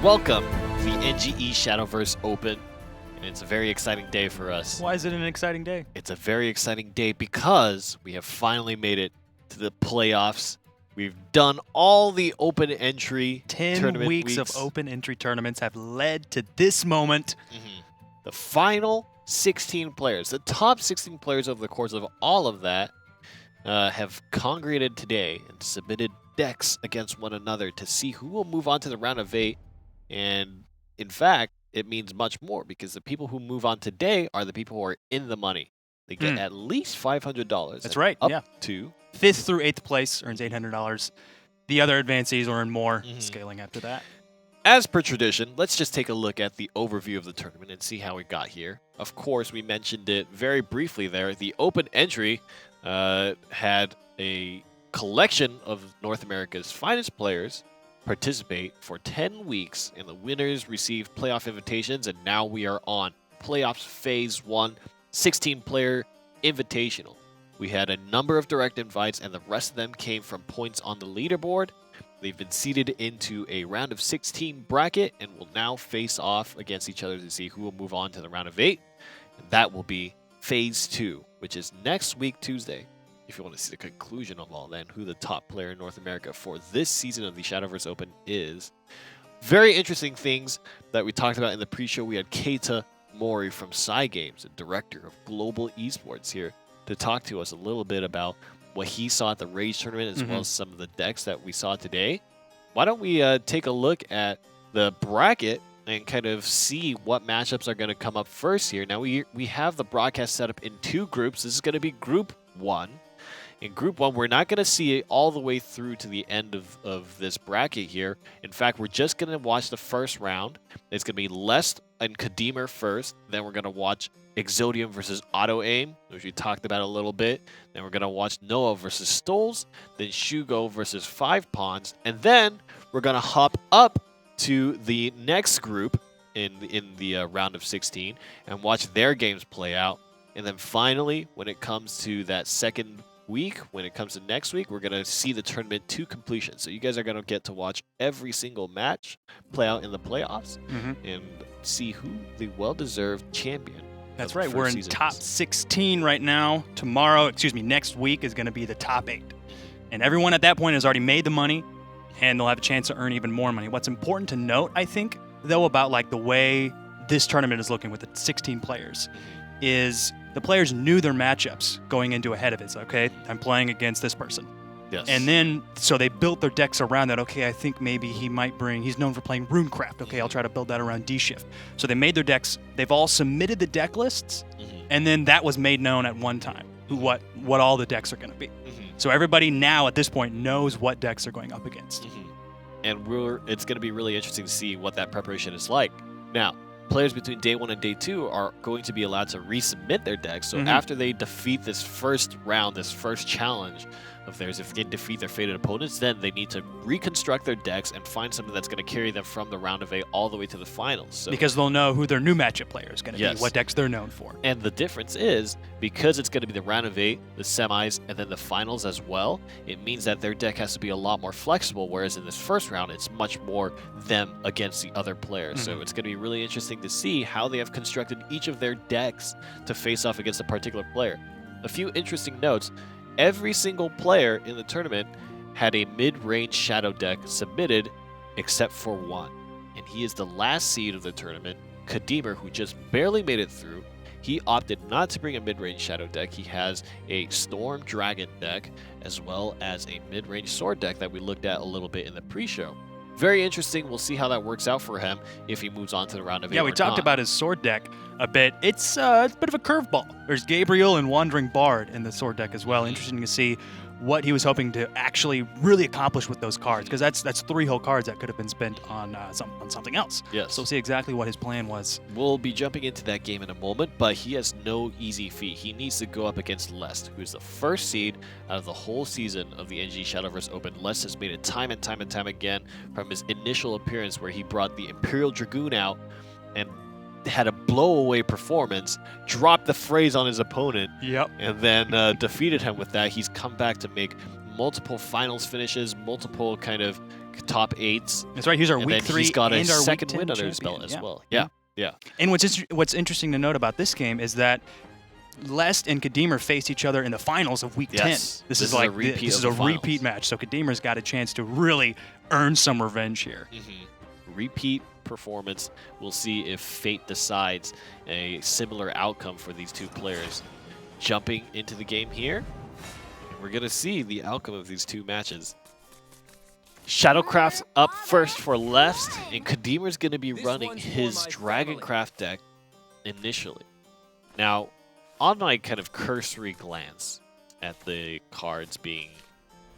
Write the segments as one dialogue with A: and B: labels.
A: Welcome to the NGE Shadowverse Open, and it's a very exciting day for us.
B: Why is it an exciting day?
A: It's a very exciting day because we have finally made it to the playoffs. We've done all the open entry
B: 10 weeks of open entry tournaments have led to this moment.
A: The final 16 players, the top 16 players over the course of all of that, have congregated today and submitted decks against one another to see who will move on to the round of 8. And in fact, it means much more because the people who move on today are the people who are in the money. They get at least $500.
B: That's right,
A: up
B: yeah.
A: to
B: 5th through 8th place earns $800. The other advancees earn more, scaling after that.
A: As per tradition, let's just take a look at the overview of the tournament and see how we got here. Of course, we mentioned it very briefly there. The open entry had a collection of North America's finest players participate for 10 weeks, and the winners received playoff invitations, and now we are on playoffs phase 1, 16-player invitational. We had a number of direct invites, and the rest of them came from points on the leaderboard. They've been seeded into a round of 16 bracket and will now face off against each other to see who will move on to the round of 8. And that will be phase 2, which is next week, Tuesday. If you want to see the conclusion of all that and who the top player in North America for this season of the Shadowverse Open is. Very interesting things that we talked about in the pre-show. We had K Mory from Games, the director of global esports, here to talk to us a little bit about what he saw at the Rage tournament as well as some of the decks that we saw today. Why don't we take a look at the bracket and kind of see what matchups are going to come up first here. Now we have the broadcast set up in 2 groups. This is going to be Group 1. In Group 1, we're not going to see it all the way through to the end of this bracket here. In fact, we're just going to watch the first round. It's going to be Lest and Kader first. Then we're going to watch Exodium versus Auto Aim, which we talked about a little bit. Then we're going to watch Noah versus Stoles. Then Shugo versus 5 Pawns. And then we're going to hop up to the next group in the round of 16 and watch their games play out. And then finally, when it comes to that second week, when it comes to next week, we're going to see the tournament to completion. So you guys are going to get to watch every single match play out in the playoffs and see who the well-deserved champion.
B: That's right. We're in top 16 right now. Next week is going to be the top 8. And everyone at that point has already made the money, and they'll have a chance to earn even more money. What's important to note, I think, though, about like the way this tournament is looking with the 16 players is the players knew their matchups going into ahead of it. So, okay, I'm playing against this person.
A: Yes.
B: And then, so they built their decks around that. Okay, I think maybe he's known for playing Dragoncraft. Okay, I'll try to build that around D-Shift. So they made their decks. They've all submitted the deck lists, and then that was made known at one time, what all the decks are going to be. So everybody now at this point knows what decks they're going up against.
A: And it's going to be really interesting to see what that preparation is like. Now, players between day 1 and day 2 are going to be allowed to resubmit their decks. So after they defeat this first round, this first challenge of theirs, if they defeat their fated opponents, then they need to reconstruct their decks and find something that's going to carry them from the round of 8 all the way to the finals. So,
B: because they'll know who their new matchup player is going to be, what decks they're known for.
A: And the difference is, because it's going to be the round of 8, the semis, and then the finals as well, it means that their deck has to be a lot more flexible, whereas in this first round, it's much more them against the other players. So it's going to be really interesting to see how they have constructed each of their decks to face off against a particular player. A few interesting notes. Every single player in the tournament had a mid-range shadow deck submitted except for one. And he is the last seed of the tournament, Kader, who just barely made it through. He opted not to bring a mid-range shadow deck. He has a Storm Dragon deck as well as a mid-range sword deck that we looked at a little bit in the pre-show. Very interesting. We'll see how that works out for him if he moves on to the round of 8.
B: Yeah, we talked about his sword deck a bit. It's a bit of a curveball. There's Gabriel and Wandering Bard in the sword deck as well. Interesting to see what he was hoping to actually really accomplish with those cards, because that's 3 whole cards that could have been spent on something else.
A: Yes.
B: So we'll see exactly what his plan was.
A: We'll be jumping into that game in a moment, but he has no easy feat. He needs to go up against Lest, who's the first seed out of the whole season of the NGE Shadowverse Open. Lest has made it time and time and time again from his initial appearance where he brought the Imperial Dragoon out and had a blow-away performance, dropped the phrase on his opponent, and then defeated him with that. He's come back to make multiple finals finishes, multiple kind of top 8s.
B: That's right. He's our
A: and
B: week
A: then
B: 3
A: he's got a
B: and our
A: second
B: week 10
A: win under his
B: champion.
A: belt as
B: Yeah.
A: well.
B: Yeah.
A: Yeah.
B: And what's interesting to note about this game is that Lest and Kademer faced each other in the finals of week 10.
A: This
B: This
A: is a
B: is
A: repeat
B: this
A: of
B: is a
A: the finals.
B: repeat match. So Kademer's got a chance to really earn some revenge here.
A: Repeat performance. We'll see if fate decides a similar outcome for these two players. Jumping into the game here, we're going to see the outcome of these two matches. Shadowcraft's up first for Left, and Kademer's going to be running his Dragoncraft deck initially. Now, on my kind of cursory glance at the cards being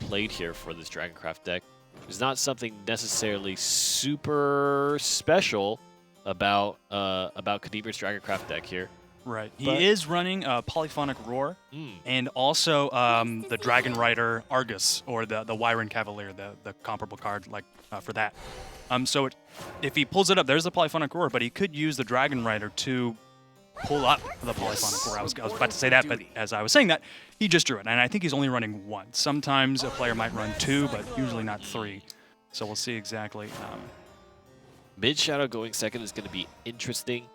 A: played here for this Dragoncraft deck, there's not something necessarily super special about Kademer's Dragoncraft deck here.
B: Right.
A: But
B: He is running Polyphonic Roar and also the Dragon Rider Argus, or the Wyron Cavalier, the comparable card for that. So if he pulls it up, there's the Polyphonic Roar, but he could use the Dragon Rider to pull up the Polyphonic Roar. I was about to say that, but as I was saying that, he just drew it. And I think he's only running 1. Sometimes a player might run 2, but usually not 3. So we'll see exactly.
A: Mid-Shadow going second is going to be interesting.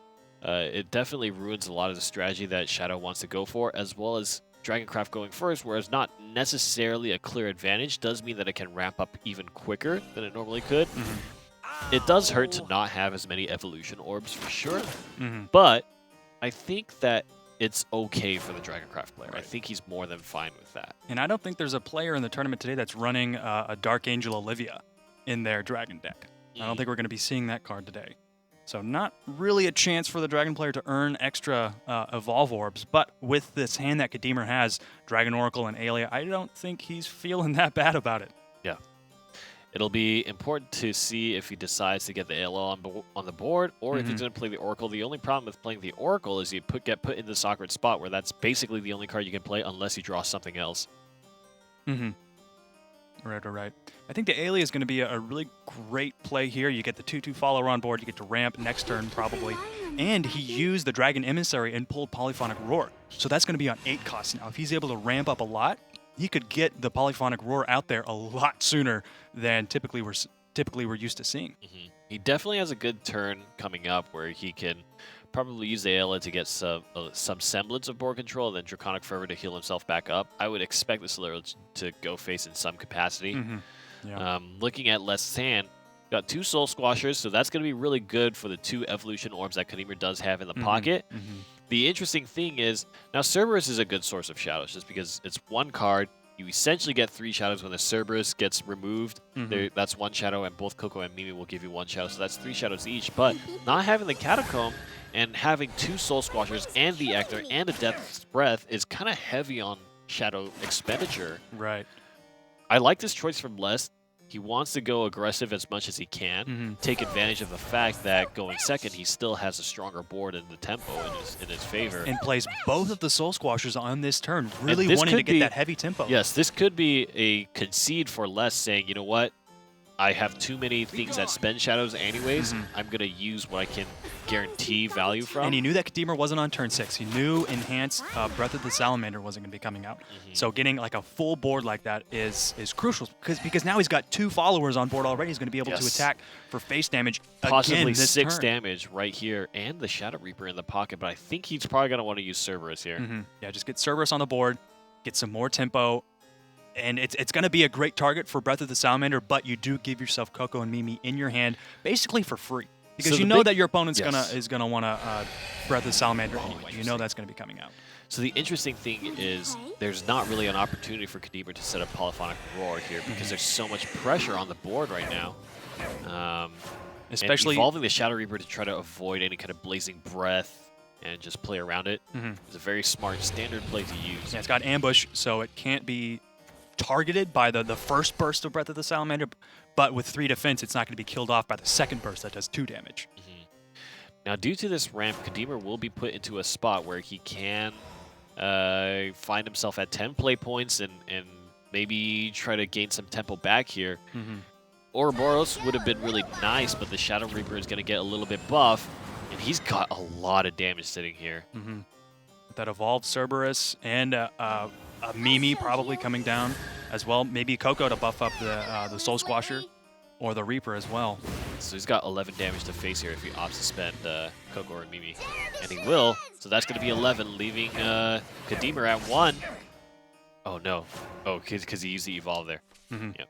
A: It definitely ruins a lot of the strategy that Shadow wants to go for, as well as Dragoncraft going first, whereas not necessarily a clear advantage, does mean that it can ramp up even quicker than it normally could. It does hurt to not have as many evolution orbs for sure, but I think that it's okay for the Dragoncraft player. I think he's more than fine with that.
B: And I don't think there's a player in the tournament today that's running a Dark Angel Olivia in their Dragon deck. I don't think we're going to be seeing that card today. So not really a chance for the Dragon player to earn extra Evolve Orbs, but with this hand that Kademer has, Dragon Oracle and Aelia, I don't think he's feeling that bad about it.
A: Yeah. It'll be important to see if he decides to get the ALO on the board, or if he's going to play the Oracle. The only problem with playing the Oracle is you get put in this awkward spot where that's basically the only card you can play unless you draw something else.
B: Right. I think the Aelia is going to be a really great play here. You get the 2/2 follower on board. You get to ramp next turn probably. And he used the Dragon Emissary and pulled Polyphonic Roar. So that's going to be on 8 costs now. If he's able to ramp up a lot, he could get the Polyphonic Roar out there a lot sooner than typically we're used to seeing.
A: He definitely has a good turn coming up where he can probably use the Aelia to get some semblance of board control, and then Draconic Fervor to heal himself back up. I would expect this to go face in some capacity. Looking at Lest's hand, got 2 Soul Squashers, so that's going to be really good for the 2 Evolution Orbs that Kademer does have in the pocket. The interesting thing is, now Cerberus is a good source of shadows, just because it's 1 card. You essentially get 3 shadows when the Cerberus gets removed. That's 1 shadow, and both Coco and Mimi will give you 1 shadow, so that's 3 shadows each. But not having the Catacomb and having 2 Soul Squashers and the Ector and a Death's Breath is kind of heavy on shadow expenditure.
B: Right.
A: I like this choice from Les. He wants to go aggressive as much as he can, take advantage of the fact that going second, he still has a stronger board in the tempo in his favor.
B: And plays both of the Soul Squashers on this turn, really wanting to get that heavy tempo.
A: Yes, this could be a concede for Les saying, you know what, I have too many things that spend shadows anyways. I'm going to use what I can guarantee value from.
B: And he knew that Kademer wasn't on turn 6. He knew Enhanced Breath of the Salamander wasn't going to be coming out. So getting like a full board like that is crucial because now he's got 2 followers on board already. He's going to be able to attack for face damage
A: possibly
B: again this
A: 6
B: turn.
A: damage right here, and the Shadow Reaper in the pocket, but I think he's probably going to want to use Cerberus here.
B: Yeah, just get Cerberus on the board, get some more tempo, and it's going to be a great target for Breath of the Salamander, but you do give yourself Coco and Mimi in your hand basically for free. Because
A: So
B: you
A: the
B: know
A: big-
B: that your opponent's
A: Yes.
B: is gonna want to Breath of the Salamander anyway. You know that's going to be coming out.
A: So the interesting thing is there's not really an opportunity for Kademer to set up Polyphonic Roar here because there's so much pressure on the board right now.
B: Especially
A: and evolving the Shadow Reaper to try to avoid any kind of Blazing Breath and just play around it is a very smart standard play to use.
B: Yeah, it's got Ambush, so it can't be targeted by the first burst of Breath of the Salamander, but with 3 defense, it's not going to be killed off by the second burst that does 2 damage.
A: Now, due to this ramp, Kademer will be put into a spot where he can find himself at 10 play points and maybe try to gain some tempo back here. Ouroboros would have been really nice, but the Shadow Reaper is going to get a little bit buff, and he's got a lot of damage sitting here.
B: With that evolved Cerberus and a Mimi probably coming down as well. Maybe Coco to buff up the Soul Squasher. or the Reaper as well.
A: So he's got 11 damage to face here if he opts to spend Coco or Mimi. And he will, so that's going to be 11, leaving Kademer at 1. Oh, no. Oh, because he used the Evolve there. Yep.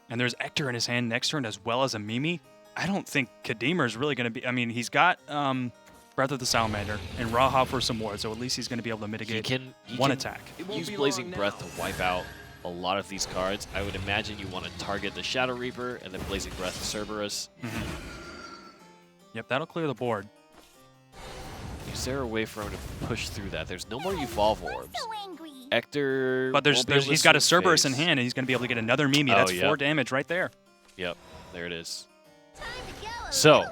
B: And there's Ector in his hand next turn as well as a Mimi. I don't think Kademer is really going to be... I mean, he's got Breath of the Salamander and Raha for some more, so at least he's going to be able to mitigate one attack.
A: Use Blazing Breath to wipe out a lot of these cards. I would imagine you want to target the Shadow Reaper and then Blazing Breath Cerberus.
B: Yep, that'll clear the board.
A: Is there a way for him to push through that? There's no more Evolve Orbs. Ector...
B: But he's got a Cerberus in hand, and he's going to be able to get another Mimi. That's 4 damage right there.
A: Yep, there it is. So,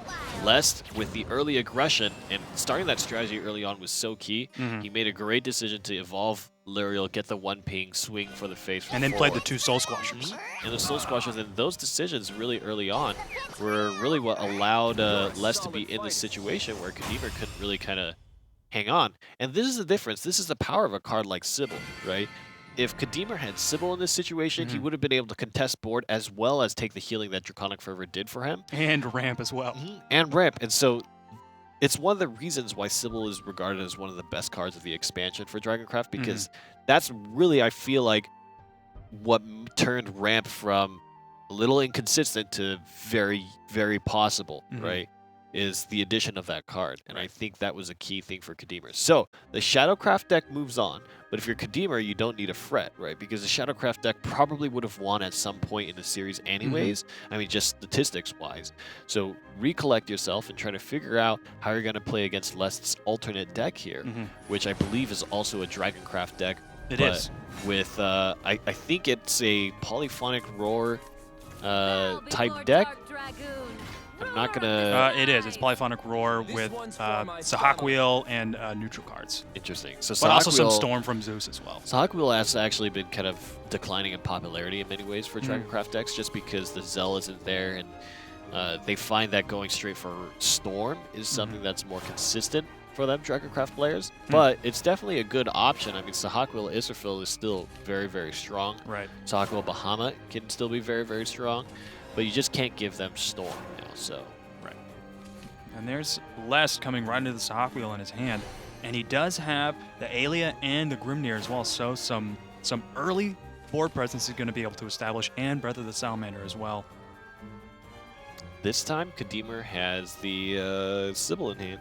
A: Lest, with the early aggression, and starting that strategy early on was so key, he made a great decision to evolve Luriel, get the 1 ping, swing for the face.
B: And then played the 2 Soul Squashers.
A: And the Soul Squashers, and those decisions really early on were really what allowed Lest to be in this situation where Kademer couldn't really kind of hang on. And this is the difference. This is the power of a card like Sybil, right? If Kademer had Sybil in this situation, he would have been able to contest board as well as take the healing that Draconic Fervor did for him.
B: And ramp as well.
A: And ramp. And so it's one of the reasons why Sybil is regarded as one of the best cards of the expansion for Dragoncraft, because that's really, I feel like, what turned ramp from a little inconsistent to very, very possible, right? Is the addition of that card. And I think that was a key thing for Kademer. So the Shadowcraft deck moves on, but if you're Kademer, you don't need a fret, right? Because the Shadowcraft deck probably would have won at some point in the series anyways. I mean, just statistics-wise. So recollect yourself and try to figure out how you're going to play against Lest's alternate deck here, which I believe is also a Dragoncraft deck.
B: It is.
A: With, I think it's a Polyphonic Roar type deck. I'm not gonna...
B: it is. It's Polyphonic Roar with Sahak and neutral cards.
A: Interesting. So
B: but also some Storm from Zeus as well.
A: Sahak has actually been kind of declining in popularity in many ways for Dragoncraft decks, just because the Zell isn't there, and they find that going straight for Storm is something that's more consistent for them Dragoncraft players. But it's definitely a good option. I mean, Sahak Israfil is still very, very strong.
B: Right.
A: Sahak Bahamut can still be very, very strong, but you just can't give them Storm. So,
B: right. And there's Lest coming right into the Sahak Wheel in his hand. And he does have the Alia and the Grimnir as well. So some early board presence he's going to be able to establish, and Breath of the Salamander as well.
A: This time, Kademer has the Sybil in hand.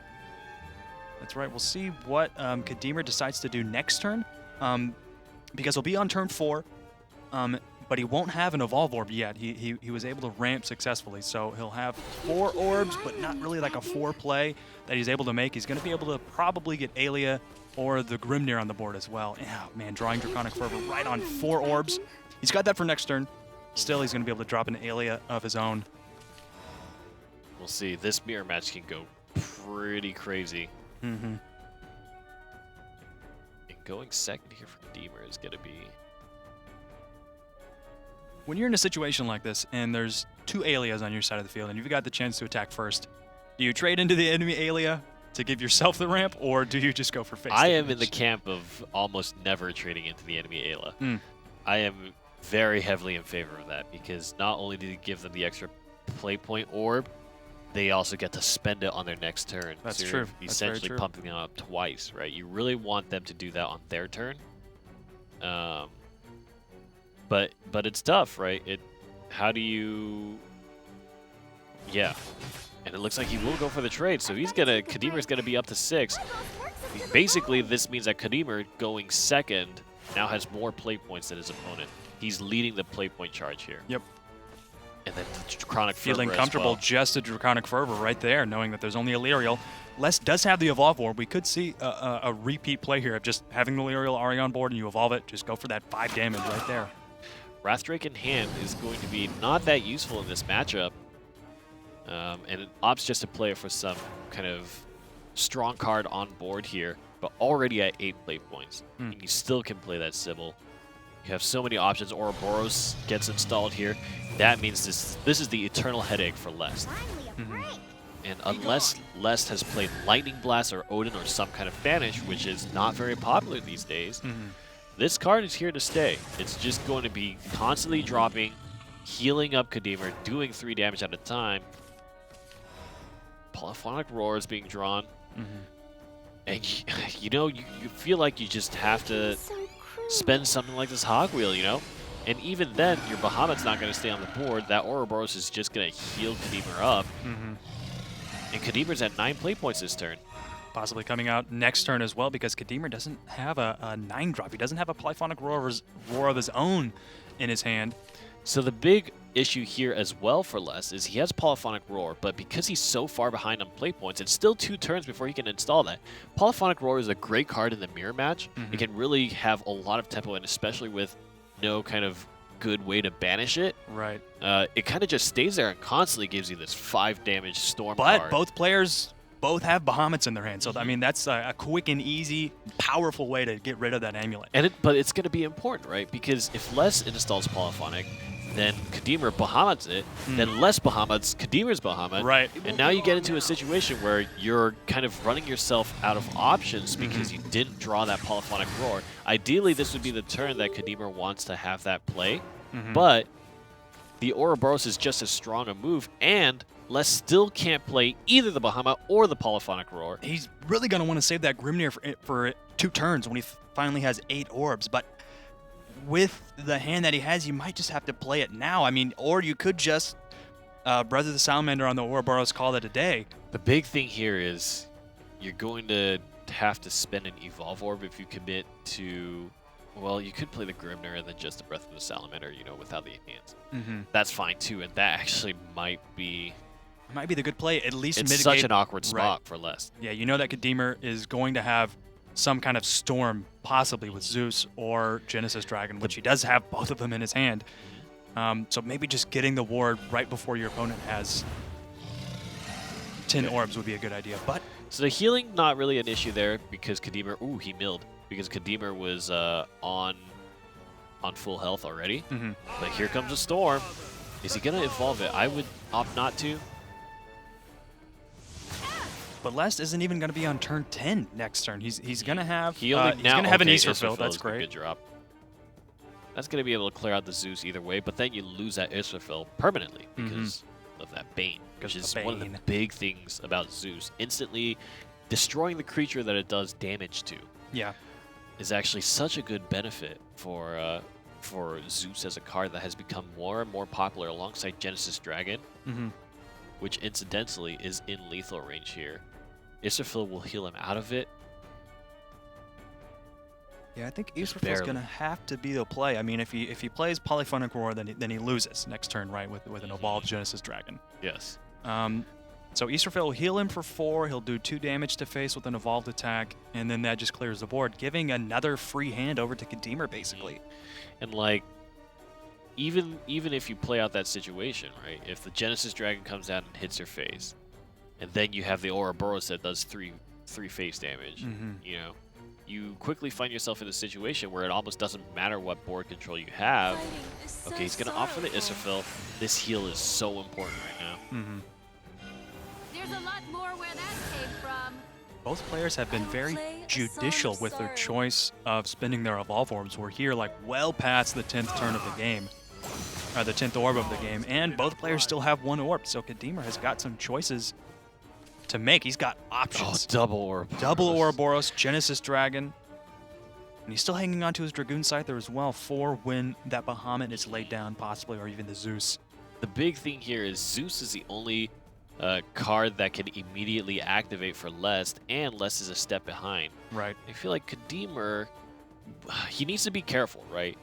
B: That's right. We'll see what Kademer decides to do next turn. Because he'll be on turn 4. But he won't have an Evolve Orb yet. He was able to ramp successfully, so he'll have 4 orbs, but not really like a 4 play that he's able to make. He's going to be able to probably get Alia or the Grimnir on the board as well. Oh, man, drawing Draconic Fervor right on 4 orbs. He's got that for next turn. Still, he's going to be able to drop an Alia of his own.
A: We'll see. This mirror match can go pretty crazy. And going second here for Kademer is going to be...
B: When you're in a situation like this and there's 2 Alias on your side of the field and you've got the chance to attack first, do you trade into the enemy Alia to give yourself the ramp, or do you just go for face
A: I
B: damage?
A: am in the camp of almost never trading into the enemy Alia. I am very heavily in favor of that, because not only do you give them the extra play point orb, they also get to spend it on their next turn.
B: That's
A: so
B: true.
A: You're essentially pumping them up twice, right? You really want them to do that on their turn. But it's tough, right? How do you... Yeah. And it looks like he will go for the trade, so Kademer's gonna be up to 6. Basically, this means that Kademer, going second, now has more play points than his opponent. He's leading the play point charge here.
B: Yep.
A: And then the Draconic Fervor
B: feeling comfortable
A: as well.
B: Just a Draconic Fervor right there, knowing that there's only a Luriel. Lest does have the Evolve Orb. We could see a repeat play here of just having the Luriel already on board and you evolve it, just go for that 5 damage right there.
A: Wrathdrake in hand is going to be not that useful in this matchup. And it opts just to play it for some kind of strong card on board here, but already at 8 play points. And you still can play that Sybil. You have so many options. Ouroboros gets installed here. That means this is the eternal headache for Lest. And unless Lest has played Lightning Blast or Odin or some kind of Banish, which is not very popular these days, this card is here to stay. It's just going to be constantly dropping healing up Kademer, doing 3 damage at a time. Polyphonic Roar is being drawn. And, you know, you feel like you just have to spend something like this Hog Wheel, you know? And even then, your Bahamut's not going to stay on the board. That Ouroboros is just going to heal Kademer up. And Kademer's at 9 play points this turn.
B: Possibly coming out next turn as well, because Kademer doesn't have a 9-drop. He doesn't have a Polyphonic Roar of his own in his hand.
A: So the big issue here as well for Les is he has Polyphonic Roar, but because he's so far behind on play points, it's still 2 turns before he can install that. Polyphonic Roar is a great card in the mirror match. It can really have a lot of tempo, and especially with no kind of good way to banish it.
B: Right.
A: It kind of just stays there and constantly gives you this 5 damage storm
B: But
A: card.
B: both players have Bahamut's in their hand, so I mean that's a quick and easy, powerful way to get rid of that amulet.
A: And but it's going to be important, right? Because if Les installs Polyphonic, then Kademer Bahamut's it, then Les Bahamut's Kademer's Bahamut.
B: Right.
A: And now you get into a situation where you're kind of running yourself out of options because you didn't draw that Polyphonic Roar. Ideally, this would be the turn that Kademer wants to have that play, but the Ouroboros is just as strong a move, and Les still can't play either the Bahamut or the Polyphonic Roar.
B: He's really going to want to save that Grimnir for 2 turns when he finally has 8 orbs, but with the hand that he has, you might just have to play it now. I mean, or you could just Breath of the Salamander on the Ouroboros, call it a day.
A: The big thing here is you're going to have to spend an Evolve Orb if you commit to... Well, you could play the Grimnir and then just the Breath of the Salamander, you know, without the enhance. That's fine, too, and that actually might be...
B: It might be the good play, at least
A: it's
B: mitigate.
A: Such an awkward spot for Les.
B: Yeah, you know that Kademer is going to have some kind of storm, possibly with Zeus or Genesis Dragon, which he does have both of them in his hand. So maybe just getting the ward right before your opponent has 10 orbs would be a good idea. But
A: so the healing, not really an issue there because Kademer, ooh, he milled because Kademer was on full health already. But here comes a storm. Is he going to evolve it? I would opt not to.
B: But Lest isn't even going to be on turn 10 next turn. He's going to have
A: he's going to
B: have an Israfil. That's great.
A: Good drop. That's going to be able to clear out the Zeus either way, but then you lose that Israfil permanently because of that Bane, which is one of the big things about Zeus. Instantly destroying the creature that it does damage to.
B: Yeah,
A: is actually such a good benefit for Zeus as a card that has become more and more popular alongside Genesis Dragon, which incidentally is in lethal range here. Israfil will heal him out of it.
B: Yeah, I think Israfil's going to have to be the play. I mean, if he plays Polyphonic Roar, then he loses next turn, right, with an evolved Genesis Dragon.
A: Yes.
B: So Israfil will heal him for 4. He'll do 2 damage to face with an evolved attack, and then that just clears the board, giving another free hand over to Kademer, basically.
A: And like, even if you play out that situation, right? If the Genesis Dragon comes out and hits your face, and then you have the Ouroboros that does 3 face damage, you know, you quickly find yourself in a situation where it almost doesn't matter what board control you have. Okay, he's going to opt for the Israfil. This heal is so important right now.
C: There's a lot more where that came from.
B: Both players have been very judicial with their choice of spending their Evolve Orbs. We're here like well past the 10th turn of the game, or the 10th orb of the game, and both players still have 1 orb, so Kademer has got some choices to make. He's got options.
A: Oh, double orb.
B: Double Ouroboros, Genesis Dragon. And he's still hanging on to his Dragoon Scyther as well for when that Bahamut is laid down, possibly, or even the Zeus.
A: The big thing here is Zeus is the only card that can immediately activate for Lest, and Lest is a step behind.
B: Right.
A: I feel like Kademer, he needs to be careful, right?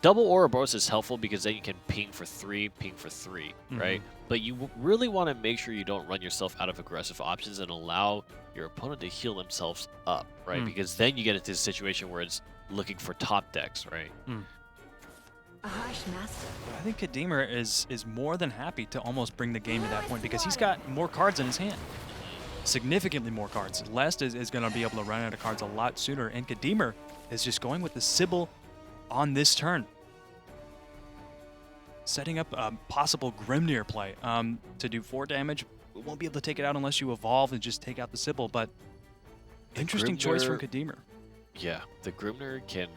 A: Double Ouroboros is helpful because then you can ping for 3, right? But you really want to make sure you don't run yourself out of aggressive options and allow your opponent to heal themselves up, right? Because then you get into a situation where it's looking for top decks, right?
C: A harsh master.
B: I think Kademer is more than happy to almost bring the game to that point because he's got more cards in his hand. Significantly more cards. Lest is going to be able to run out of cards a lot sooner, and Kademer is just going with the Sybil on this turn. Setting up a possible Grimnir play to do 4 damage. We won't be able to take it out unless you evolve and just take out the Sybil, but interesting choice from Kademer.
A: Yeah, the Grimnir can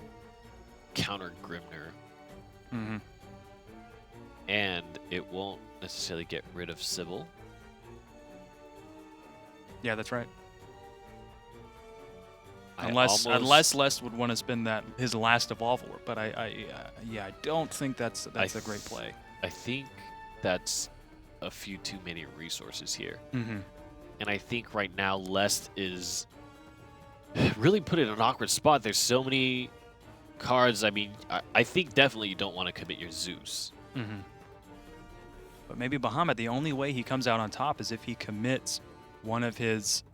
A: counter Grimnir. and it won't necessarily get rid of Sybil.
B: Yeah, that's right.
A: I
B: Unless
A: almost-
B: Les would want to spend that his last Evolve Orb, but I don't think that's a great play.
A: I think that's a few too many resources here.
B: Mm-hmm.
A: And I think right now Lest is really put in an awkward spot. There's so many cards. I mean, I think definitely you don't want to commit your Zeus.
B: Mm-hmm. But maybe Bahamut, the only way he comes out on top is if he commits one of his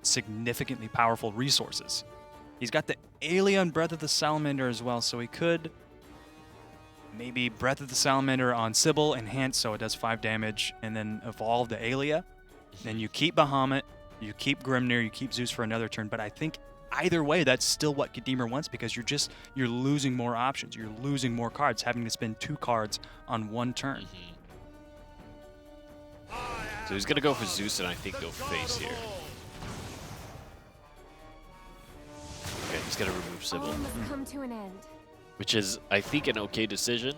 B: significantly powerful resources. He's got the Alien Breath of the Salamander as well, so he could maybe Breath of the Salamander on Sybil, enhance so it does 5 damage, and then evolve the Alia. Then you keep Bahamut, you keep Grimnir, you keep Zeus for another turn, but I think either way, that's still what Kadeemer wants because you're losing more options. You're losing more cards, having to spend 2 cards on 1 turn.
A: Mm-hmm. So he's going to go for Zeus, and I think go face here. Okay, he's going to remove Sybil.
C: All must come to an end.
A: Which is, I think, an okay decision,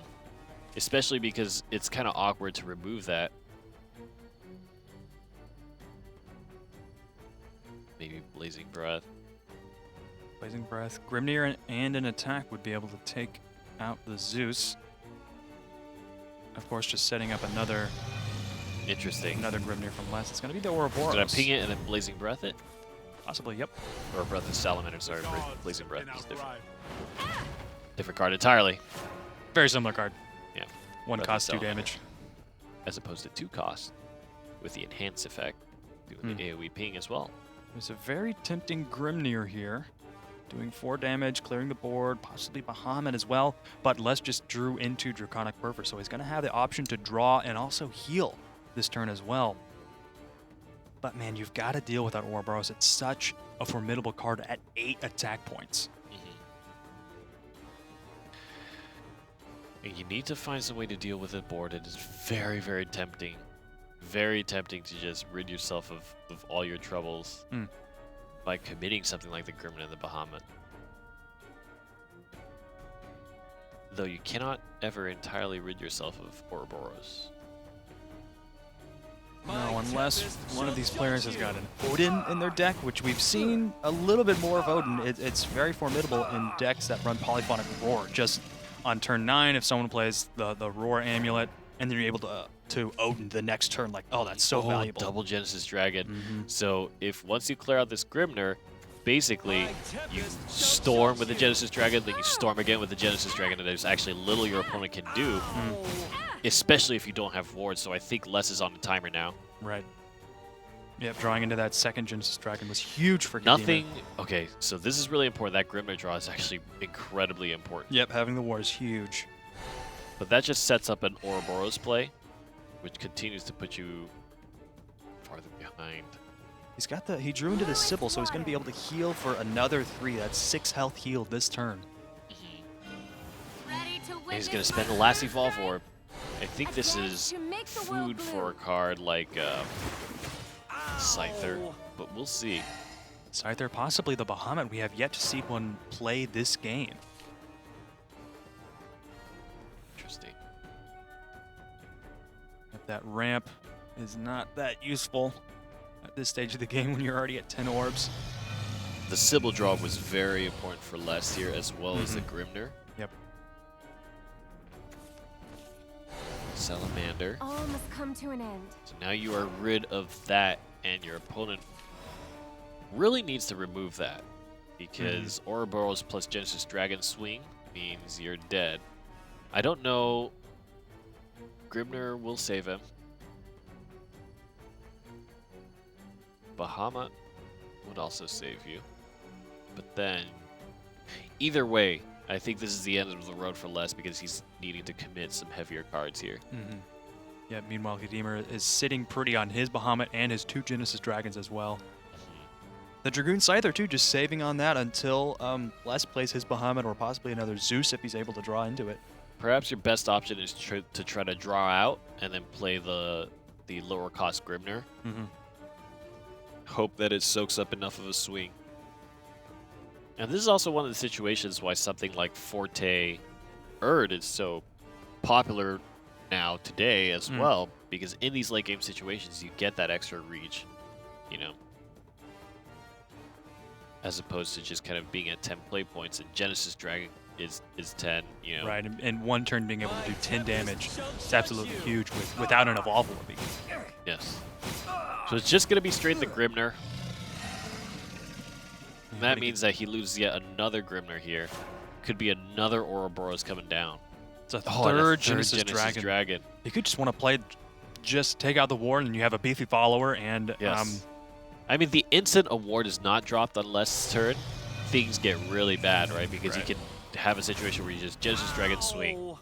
A: especially because it's kind of awkward to remove that. Maybe Blazing Breath.
B: Blazing Breath. Grimnir and an attack would be able to take out the Zeus. Of course, just setting up another
A: Interesting.
B: Grimnir from less. It's going to be the Ouroboros.
A: Did I ping it and then Blazing Breath it?
B: Possibly, yep.
A: Or Breath of Salamander, sorry. Blazing Breath is different. Different card entirely.
B: Very similar card.
A: Yeah.
B: 1
A: Breath of
B: cost, 2
A: Salamander.
B: damage.
A: As opposed to 2 cost with the Enhance effect. Doing the AoE ping as well.
B: There's a very tempting Grimnir here. Doing 4 damage, clearing the board, possibly Bahamut as well. But Les just drew into Draconic Fervor, so he's going to have the option to draw and also heal this turn as well. But man, you've got to deal with that Ouroboros. It's such a formidable card at 8 attack points.
A: And you need to find some way to deal with the board. It is very, very tempting. Very tempting to just rid yourself of all your troubles by committing something like the Grimnir and the Bahamut. Though you cannot ever entirely rid yourself of Ouroboros.
B: No, unless one of these players has got an Odin in their deck, which we've seen a little bit more of Odin. It's very formidable in decks that run Polyphonic Roar. Just on turn 9, if someone plays the Roar Amulet, and then you're able to Odin the next turn, like, oh, that's so valuable.
A: Double Genesis Dragon. So if once you clear out this Grimnir, basically you storm with the Genesis Dragon, then you storm again with the Genesis Dragon, and there's actually little your opponent can do. Especially if you don't have wards, so I think less is on the timer now.
B: Right. Yep, drawing into that second Genesis Dragon was huge for Kadeemer.
A: Nothing. Okay, so this is really important. That Grimnir draw is actually incredibly important.
B: Yep, having the war is huge.
A: But that just sets up an Ouroboros play, which continues to put you farther behind.
B: He drew into the Sybil, so he's going to be able to heal for another 3. That's 6 health heal this turn.
C: Ready to
A: And he's
C: witness
A: going to spend the last Evolve Orb. I think this is food for a card like Scyther, but we'll see.
B: Scyther, possibly the Bahamut. We have yet to see one play this game.
A: Interesting.
B: If that ramp is not that useful at this stage of the game when you're already at 10 orbs.
A: The Sybil draw was very important for Les here, as well as the Grimnir.
B: Yep.
A: Salamander.
C: All must come to an end.
A: So now you are rid of that, and your opponent really needs to remove that, because Ouroboros plus Genesis Dragon swing means you're dead. I don't know. Grimnir will save him. Bahamut would also save you. But then, either way, I think this is the end of the road for Les because he's needing to commit some heavier cards here.
B: Yeah, meanwhile, Kadeemer is sitting pretty on his Bahamut and his 2 Genesis Dragons as well. The Dragoon Scyther, too, just saving on that until Les plays his Bahamut or possibly another Zeus if he's able to draw into it.
A: Perhaps your best option is to try to draw out and then play the lower cost Grimnir. Hope that it soaks up enough of a swing. And this is also one of the situations why something like Forte Erd is so popular now today as well, because in these late game situations, you get that extra reach, you know, as opposed to just kind of being at 10 play points, and Genesis Dragon is 10, you know.
B: Right, and one turn being able to do 10 damage is absolutely huge without an Evolve Orb.
A: Yes. So it's just going to be straight the Grimner. And that means that he loses yet another Grimner here. Could be another Ouroboros coming down.
B: It's a third Genesis Dragon.
A: Dragon.
B: You could just want to play, just take out the ward, and you have a beefy follower, and
A: yes. I mean, the instant a ward is not dropped on last turn, things get really bad, right? Because you can have a situation where you just Genesis Dragon swing,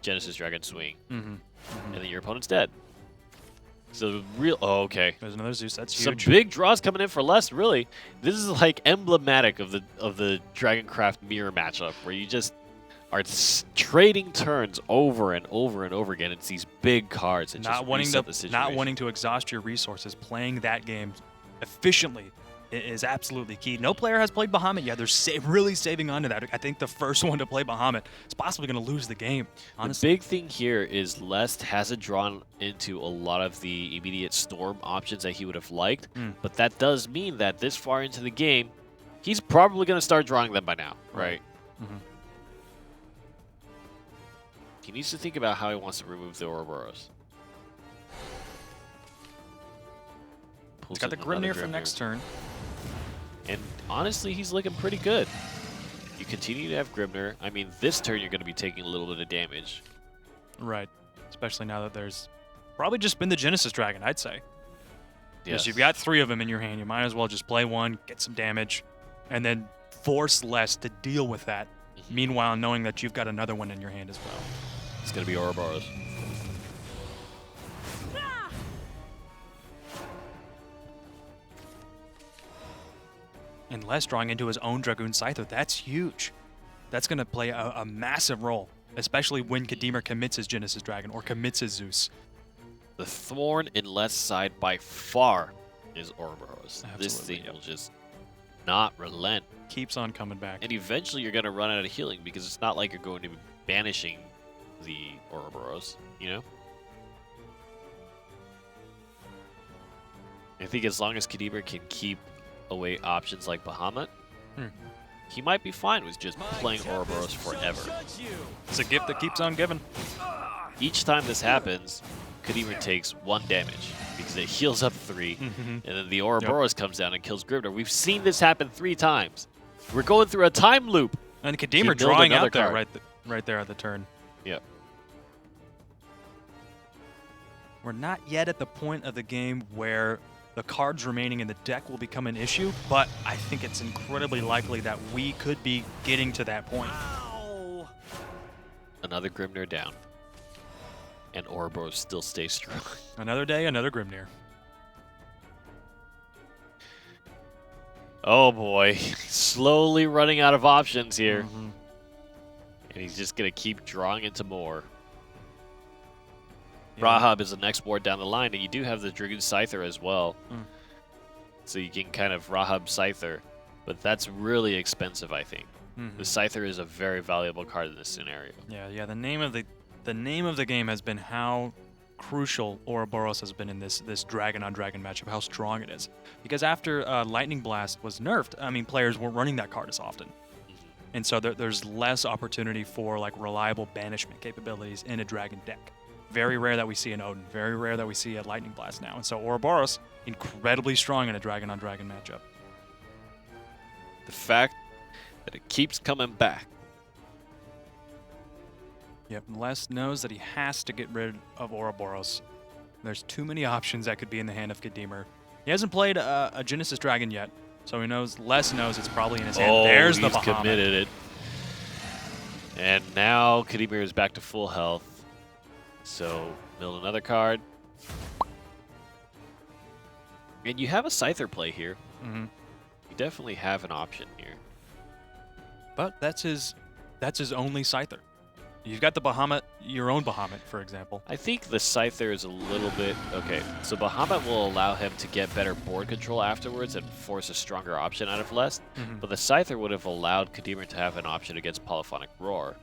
A: Genesis Dragon swing, and then your opponent's dead. So real. Oh, okay.
B: There's another Zeus. That's
A: some
B: huge.
A: big draws coming in for Les. Really, this is like emblematic of the Dragoncraft mirror matchup, where you just are trading turns over and over and over again. It's these big cards and
B: not
A: just
B: wanting
A: reset
B: to
A: the situation.
B: not wanting to exhaust your resources. Playing that game efficiently is absolutely key. No player has played Bahamut yet. They're really saving onto that. I think the first one to play Bahamut is possibly going to lose the game, honestly.
A: The big thing here is Lest hasn't drawn into a lot of the immediate Storm options that he would have liked, but that does mean that this far into the game, he's probably going to start drawing them by now, right? He needs to think about how he wants to remove the Ouroboros.
B: He's got the Grimnir for next turn.
A: And honestly, he's looking pretty good. You continue to have Grimnir. I mean, this turn you're going to be taking a little bit of damage.
B: Right. Especially now that there's probably just been the Genesis Dragon, I'd say. Because
A: Yes.
B: you've got 3 of them in your hand. You might as well just play one, get some damage, and then force less to deal with that. Meanwhile, knowing that you've got another one in your hand as well.
A: It's going to be Ouroboros.
B: And Les drawing into his own Dragoon Scyther, that's huge. That's going to play a massive role, especially when Kader commits his Genesis Dragon or commits his Zeus.
A: The thorn in Les' side by far is Ouroboros. This thing will just not relent.
B: Keeps on coming back.
A: And eventually you're going to run out of healing because it's not like you're going to be banishing the Ouroboros, you know? I think as long as Kader can keep away options like Bahamut, he might be fine with just playing Ouroboros forever.
B: It's a gift that keeps on giving.
A: Each time this happens, Kader takes 1 damage because it heals up 3, and then the Ouroboros comes down and kills Grimnir. We've seen this happen 3 times. We're going through a time loop.
B: And Kader drawing out there right there at the turn.
A: Yep.
B: We're not yet at the point of the game where the cards remaining in the deck will become an issue, but I think it's incredibly likely that we could be getting to that point.
A: Another Grimnir down. And Ouroboros still stays strong.
B: Another day, another Grimnir.
A: Oh boy. Slowly running out of options here. And he's just going to keep drawing into more. Rahab is the next ward down the line, and you do have the Dragoon Scyther as well. So you can kind of Rahab Scyther, but that's really expensive, I think. The Scyther is a very valuable card in this scenario.
B: Yeah. The name of the game has been how crucial Ouroboros has been in this dragon on dragon matchup, how strong it is. Because after Lightning Blast was nerfed, I mean, players weren't running that card as often. And so there's less opportunity for like reliable banishment capabilities in a dragon deck. Very rare that we see an Odin. Very rare that we see a Lightning Blast now. And so Ouroboros, incredibly strong in a dragon-on-dragon matchup.
A: The fact that it keeps coming back.
B: Yep, Les knows that he has to get rid of Ouroboros. There's too many options that could be in the hand of Kader. He hasn't played a Genesis Dragon yet, so Les knows it's probably in his hand. There's the Bahamut.
A: He's committed it. And now Kader is back to full health. So, build another card. And you have a Scyther play here. You definitely have an option here.
B: But that's his only Scyther. You've got the Bahamut, your own Bahamut, for example.
A: I think the Scyther is a little bit... Okay, so Bahamut will allow him to get better board control afterwards and force a stronger option out of Les. But the Scyther would have allowed Kader to have an option against Polyphonic Roar.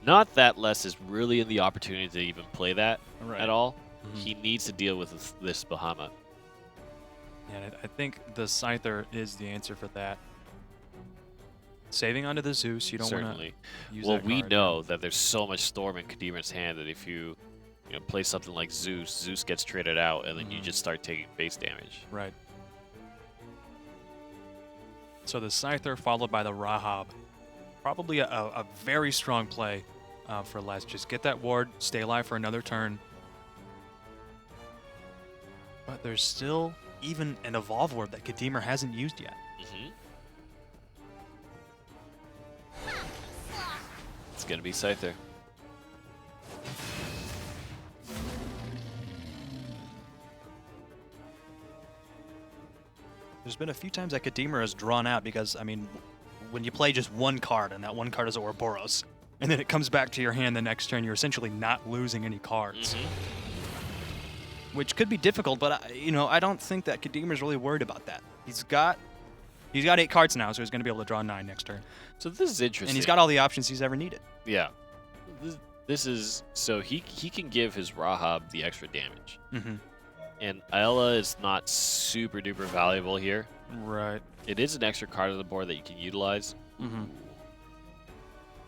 A: Not that Les is really in the opportunity to even play that
B: Right.
A: at all.
B: Mhm.
A: He needs to deal with this Bahamut.
B: And I think the Scyther is the answer for that. Saving onto the Zeus, you don't want
A: Certainly.
B: to use
A: Well,
B: that
A: we
B: card.
A: know that there's so much Storm in Kademer's hand that if you play something like Zeus gets traded out, and then you just start taking base damage.
B: Right. So the Scyther followed by the Rahab. Probably a very strong play for Les. Just get that ward, stay alive for another turn. But there's still even an Evolve Ward that Kademer hasn't used yet.
A: Mm-hmm. It's going to be Scyther.
B: There's been a few times that Kademer has drawn out because, I mean, when you play just one card and that one card is Ouroboros, and then it comes back to your hand the next turn, you're essentially not losing any cards. Which could be difficult, but I don't think that Kademer's really worried about that. He's got 8 cards now, so he's going to be able to draw 9 next turn.
A: So this is interesting.
B: And he's got all the options he's ever needed.
A: Yeah. This is so he can give his Rahab the extra damage.
B: Mm-hmm.
A: And Ayla is not super duper valuable here.
B: Right.
A: It is an extra card on the board that you can utilize.
B: Mm-hmm.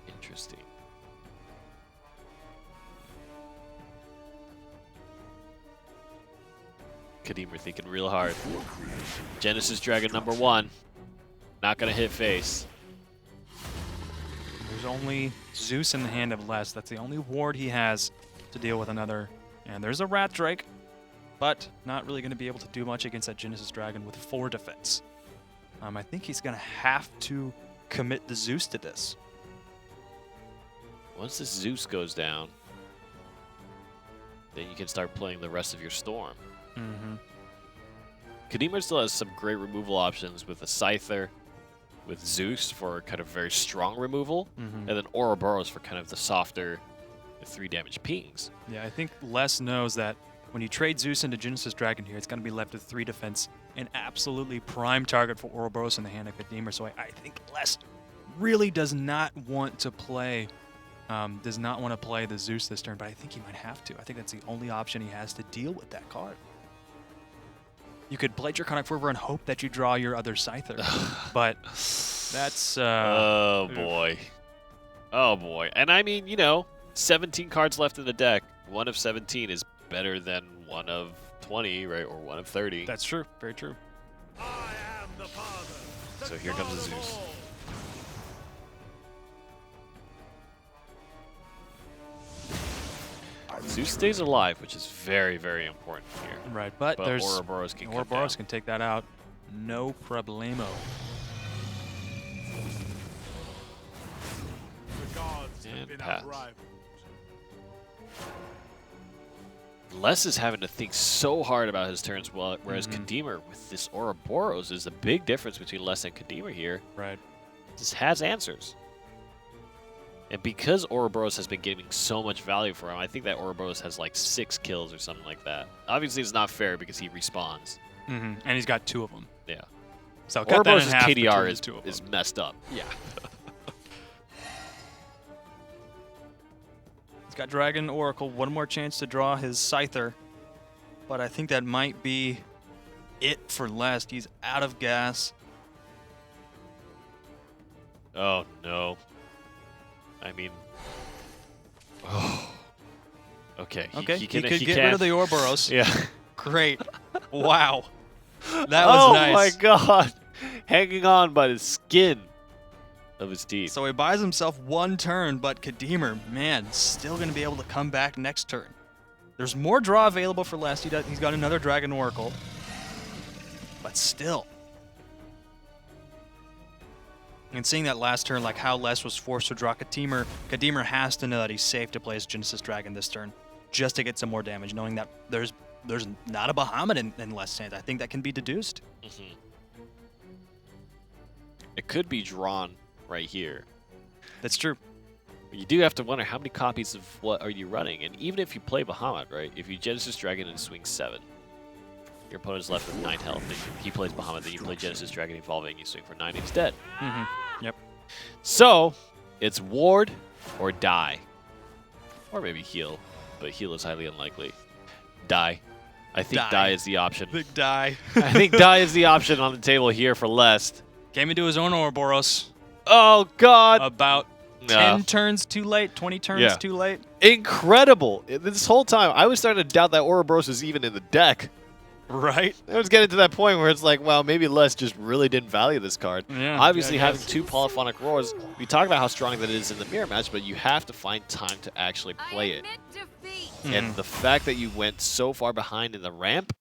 A: Interesting. Kademer thinking real hard. Genesis Dragon #1. Not going to hit face.
B: There's only Zeus in the hand of Les. That's the only ward he has to deal with another. And there's a Rat Drake, but not really going to be able to do much against that Genesis Dragon with 4 defense. I think he's going to have to commit the Zeus to this.
A: Once this Zeus goes down, then you can start playing the rest of your Storm.
B: Mm-hmm.
A: Kademer still has some great removal options with a Scyther, with Zeus for kind of very strong removal,
B: Mm-hmm.
A: and then Ouroboros for kind of the softer 3 damage pings.
B: Yeah, I think Les knows that when you trade Zeus into Genesis Dragon here, it's going to be left with 3 defense, an absolutely prime target for Ouroboros in the hand of Kademer. So I think Les really does not want to play the Zeus this turn, but I think he might have to. I think that's the only option he has to deal with that card. You could play Draconic Fervor and hope that you draw your other Scyther, but that's...
A: oh, boy. Oh, boy. And I mean, 17 cards left in the deck. 1 of 17 is better than 1 of 20, right? Or 1 of 30.
B: That's true. Very true.
D: I am the father.
A: So here comes the Zeus. Zeus stays alive, which is very, very important here.
B: Right, but there's...
A: Ouroboros can come
B: Ouroboros
A: down.
B: can take that out. No problemo.
D: The gods have
A: And
D: been
A: pass.
D: outrivaled.
A: Les is having to think so hard about his turns, whereas
B: Mhm.
A: Kademer, with this Ouroboros, is a big difference between Les and Kademer here.
B: Right.
A: Just has answers. And because Ouroboros has been getting so much value for him, I think that Ouroboros has like 6 kills or something like that. Obviously, it's not fair because he respawns.
B: Mm-hmm. And he's got 2 of them.
A: Yeah.
B: So cut that in
A: Ouroboros'
B: half
A: KDR
B: between the 2 of
A: is
B: them.
A: messed up.
B: Yeah. He's got Dragon Oracle, 1 more chance to draw his Scyther. But I think that might be it for Les. He's out of gas.
A: Oh, no. I mean... Oh. Okay.
B: Okay,
A: He
B: he
A: can,
B: could get rid of the Ouroboros.
A: Yeah.
B: Great. Wow. That was nice.
A: Oh, my God. Hanging on by the skin of his teeth.
B: So he buys himself 1 turn, but Kademer, man, still going to be able to come back next turn. There's more draw available for Les. He's got another Dragon Oracle. But still. And seeing that last turn, like how Les was forced to draw Kademer has to know that he's safe to play his Genesis Dragon this turn, just to get some more damage, knowing that there's not a Bahamut in Les' hands. I think that can be deduced.
A: Mm-hmm. It could be drawn right here.
B: That's true.
A: But you do have to wonder how many copies of what are you running. And even if you play Bahamut, right? If you Genesis Dragon and swing 7, your opponent's left with 9 health. Then he plays Bahamut, then you play Genesis Dragon Evolving, you swing for 9, he's dead.
B: Mm-hmm. Yep.
A: So, it's Ward or die. Or maybe heal, but heal is highly unlikely. Die. I think die is the option.
B: Big die.
A: I think die is the option on the table here for Lest.
B: Came into his own Ouroboros.
A: Oh, God.
B: About 10 turns too late, 20 turns too late.
A: Incredible. This whole time, I was starting to doubt that Ouroboros was even in the deck.
B: Right.
A: I was getting to that point where it's like, well, maybe Les just really didn't value this card.
B: Yeah,
A: Obviously,
B: yeah, I
A: having
B: guess.
A: 2 polyphonic roars, we talk about how strong that is in the mirror match, but you have to find time to actually play it.
C: Defeat.
A: And the fact that you went so far behind in the ramp,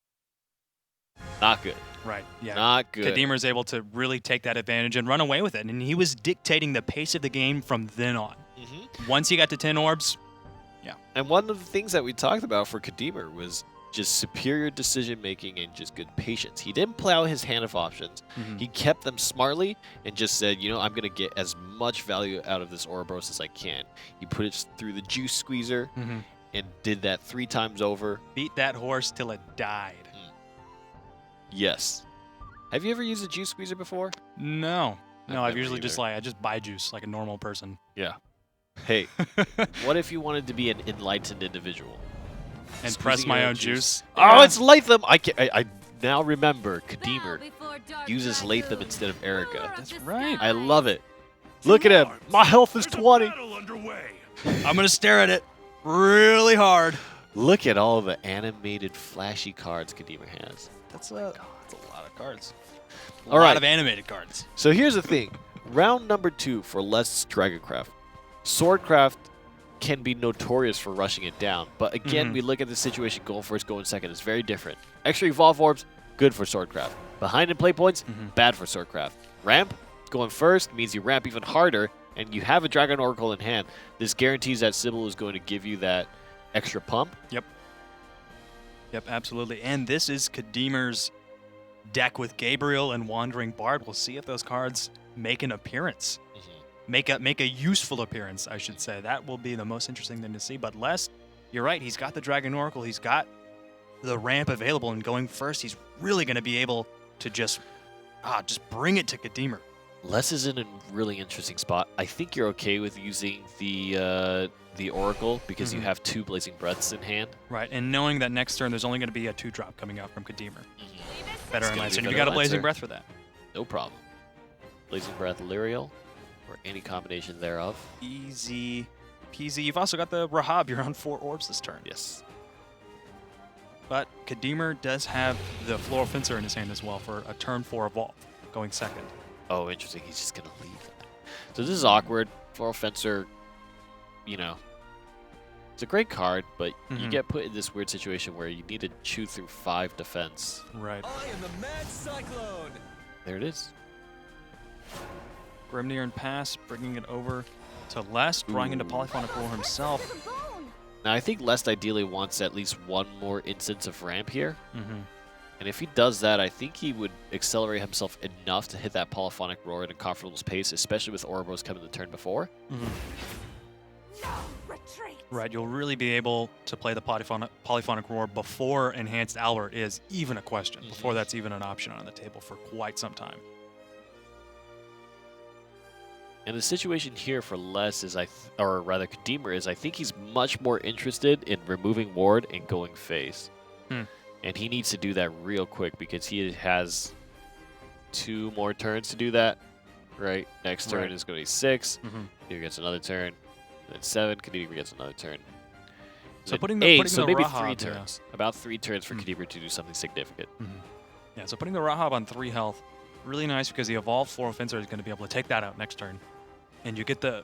A: not good.
B: Right, yeah.
A: Not good.
B: Kademer's able to really take that advantage and run away with it. And he was dictating the pace of the game from then on. Once he got to 10 orbs,
A: And one of the things that we talked about for Kademer was just superior decision-making and just good patience. He didn't play out his hand of options. He kept them smartly and just said, you know, I'm going to get as much value out of this Ouroboros as I can. He put it through the juice squeezer and did that 3 times over.
B: beat that horse till it died.
A: Yes. Have you ever used a juice squeezer before?
B: No. No, I've
A: never
B: usually just
A: either.
B: I just buy juice like a normal person.
A: Yeah. Hey, what if you wanted to be an enlightened individual?
B: And
A: Squeezing
B: press my
A: your
B: own juice.
A: Oh,
B: Yeah.
A: it's Latham! I now remember
C: Bow
A: Kademer
C: before dark
A: uses
C: dragoon,
A: Latham instead of Erica.
C: ruler of
B: That's
C: the
B: right.
A: I
C: sky.
A: love it. Look at him. My health is
D: There's a
A: 20.
D: battle underway.
B: I'm going to stare at it really hard.
A: Look at all the animated, flashy cards Kademer has.
B: That's a lot of cards. A
A: All
B: lot
A: right.
B: of animated cards.
A: So here's the thing. Round number 2 for less Dragoncraft. Swordcraft can be notorious for rushing it down, but again, we look at the situation going first, going second. It's very different. Extra Evolve Orbs, good for Swordcraft. Behind in play points, bad for Swordcraft. Ramp, going first, means you ramp even harder, and you have a Dragon Oracle in hand. This guarantees that Sybil is going to give you that extra pump.
B: Yep, absolutely. And this is Kademer's deck with Gabriel and Wandering Bard. We'll see if those cards make an appearance. Make a useful appearance, I should say. That will be the most interesting thing to see. But Les, you're right. He's got the Dragon Oracle. He's got the ramp available, and going first, he's really going to be able to just bring it to Kademer.
A: Les is in a really interesting spot. I think you're okay with using the Oracle because you have 2 Blazing Breaths in hand.
B: Right, and knowing that next turn there's only going to be a 2-drop coming out from Kademer. Better
A: It's gonna
B: Enlightened.
A: be
B: And
A: better
B: you got a Blazing
A: Enlightened.
B: Breath for that.
A: No problem. Blazing Breath, Lyriel, or any combination thereof.
B: Easy peasy. You've also got the Rahab. You're on 4 orbs this turn.
A: Yes.
B: But Kademer does have the Floral Fencer in his hand as well for a turn 4 evolve, going second.
A: Oh, interesting. He's just going to leave that. So this is awkward. Floral Fencer, you know, it's a great card, but you get put in this weird situation where you need to chew through 5 defense.
B: Right.
E: I am the Mad Cyclone.
A: There it is.
B: Grimnir and Pass, bringing it over to Les, drawing into Polyphonic Roar himself.
A: Now, I think Lest ideally wants at least 1 more instance of ramp here.
B: Mm-hmm.
A: And if he does that, I think he would accelerate himself enough to hit that Polyphonic Roar at a comfortable pace, especially with Ouroboros coming the turn before.
B: Right, you'll really be able to play the Polyphonic Roar before Enhanced Albert is even a question, before that's even an option on the table for quite some time.
A: And the situation here for Les is, or rather Kademer is, I think he's much more interested in removing Ward and going face. And he needs to do that real quick because he has 2 more turns to do that. Right? Next turn is going to be 6. Kademer gets another turn. Then 7. Kademer gets another turn.
B: So
A: Then
B: putting the
A: 8,
B: putting
A: so
B: the
A: maybe
B: Rahab,
A: 3 turns. About 3 turns for Kademer to do something significant.
B: Yeah, so putting the Rahab on 3 health, really nice because the evolved Floral Fencer is going to be able to take that out next turn. And you get the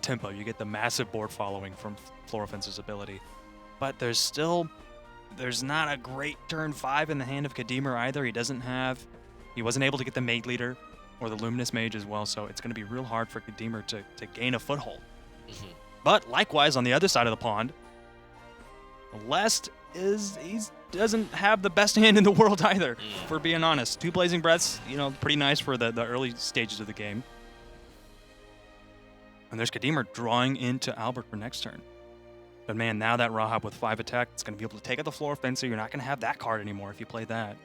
B: tempo, you get the massive board following from Floral Fencer's ability. But there's not a great turn 5 in the hand of Kademer either. He wasn't able to get the Mage Leader or the Luminous Mage as well, so it's going to be real hard for Kademer to gain a foothold. But likewise, on the other side of the pond, Lest he doesn't have the best hand in the world either, for being honest. 2 Blazing Breaths, pretty nice for the early stages of the game. And there's Kademer drawing into Albert for next turn. But man, now that Rahab with 5 attack, it's going to be able to take out the Floor Fencer. You're not going to have that card anymore if you play that.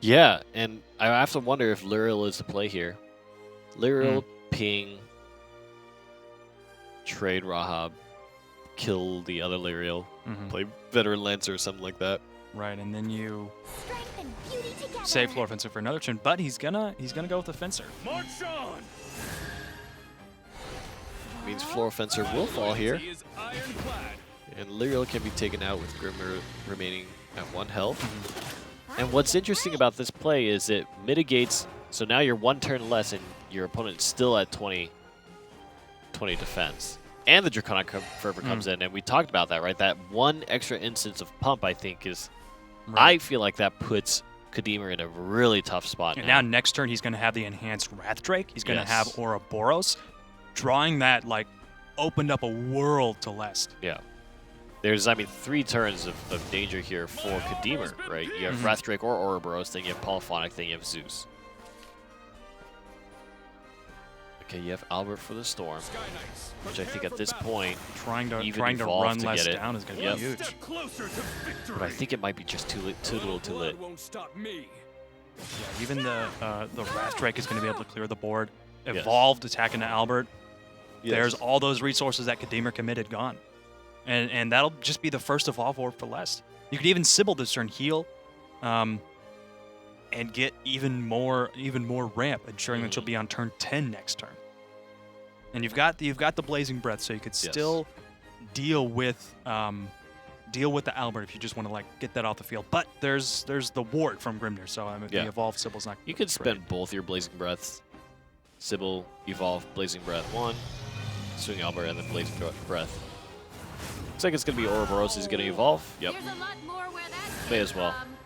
A: Yeah, and I have to wonder if Lyriel is the play here. Lyriel ping trade Rahab, kill the other Lyriel, play Veteran Lancer or something like that.
B: Right, and then you
C: Strength and beauty together.
B: save Floor Fencer for another turn, but he's gonna go with the Fencer.
D: March on!
A: Means Floor Fencer will fall here,
E: He is ironclad.
A: and Lyriel can be taken out with Grimmer remaining at 1 health. And what's interesting about this play is it mitigates, so now you're 1 turn less and your opponent's still at 20 defense. And the Draconic Fervor comes in, and we talked about that, right? That 1 extra instance of pump, I think, is...
B: Right.
A: I feel like that puts Kademer in a really tough spot
B: And
A: now.
B: now next turn he's gonna have the enhanced Wrath Drake. He's gonna
A: Yes.
B: have Ouroboros, drawing that like opened up a world to Lest.
A: Yeah. There's, I mean, 3 turns of danger here for Kademer, right? You have Wrath Drake or Ouroboros, then you have Polyphonic, then you have Zeus. Okay, you have Albert for the Storm,
E: Sky Knights.
A: which I think at this point,
B: Trying to
A: Even
B: trying to
A: evolve
B: run
A: to
B: Lest
A: get it.
B: down is gonna
A: Yep.
B: be huge.
D: Step closer to victory!
A: but I think it might be just too little too late.
E: Blood won't stop me.
B: Yeah, even the Wrath Drake is gonna be able to clear the board.
A: Yes.
B: Evolved attacking to Albert.
A: Yes.
B: There's all those resources that Kademer committed gone. And that'll just be the first Evolve Orb for Lest. You could even Sybil this turn, heal, and get even more ramp, ensuring that you'll be on turn 10 next turn. And you've got the Blazing Breath, so you could
A: Yes.
B: still deal with the Albert if you just want to like get that off the field. But there's the ward from Grimnir, so I mean,
A: Yeah.
B: the Evolved Sybil's not.
A: You could
B: great.
A: spend both your Blazing Breaths. Sybil, Evolve, Blazing Breath 1, Swing Albert, and then Blazing Breath. Looks like it's going to be Ouroboros is going to evolve. Yep.
C: There's a lot more where that
A: May
C: came
A: as well.
C: from.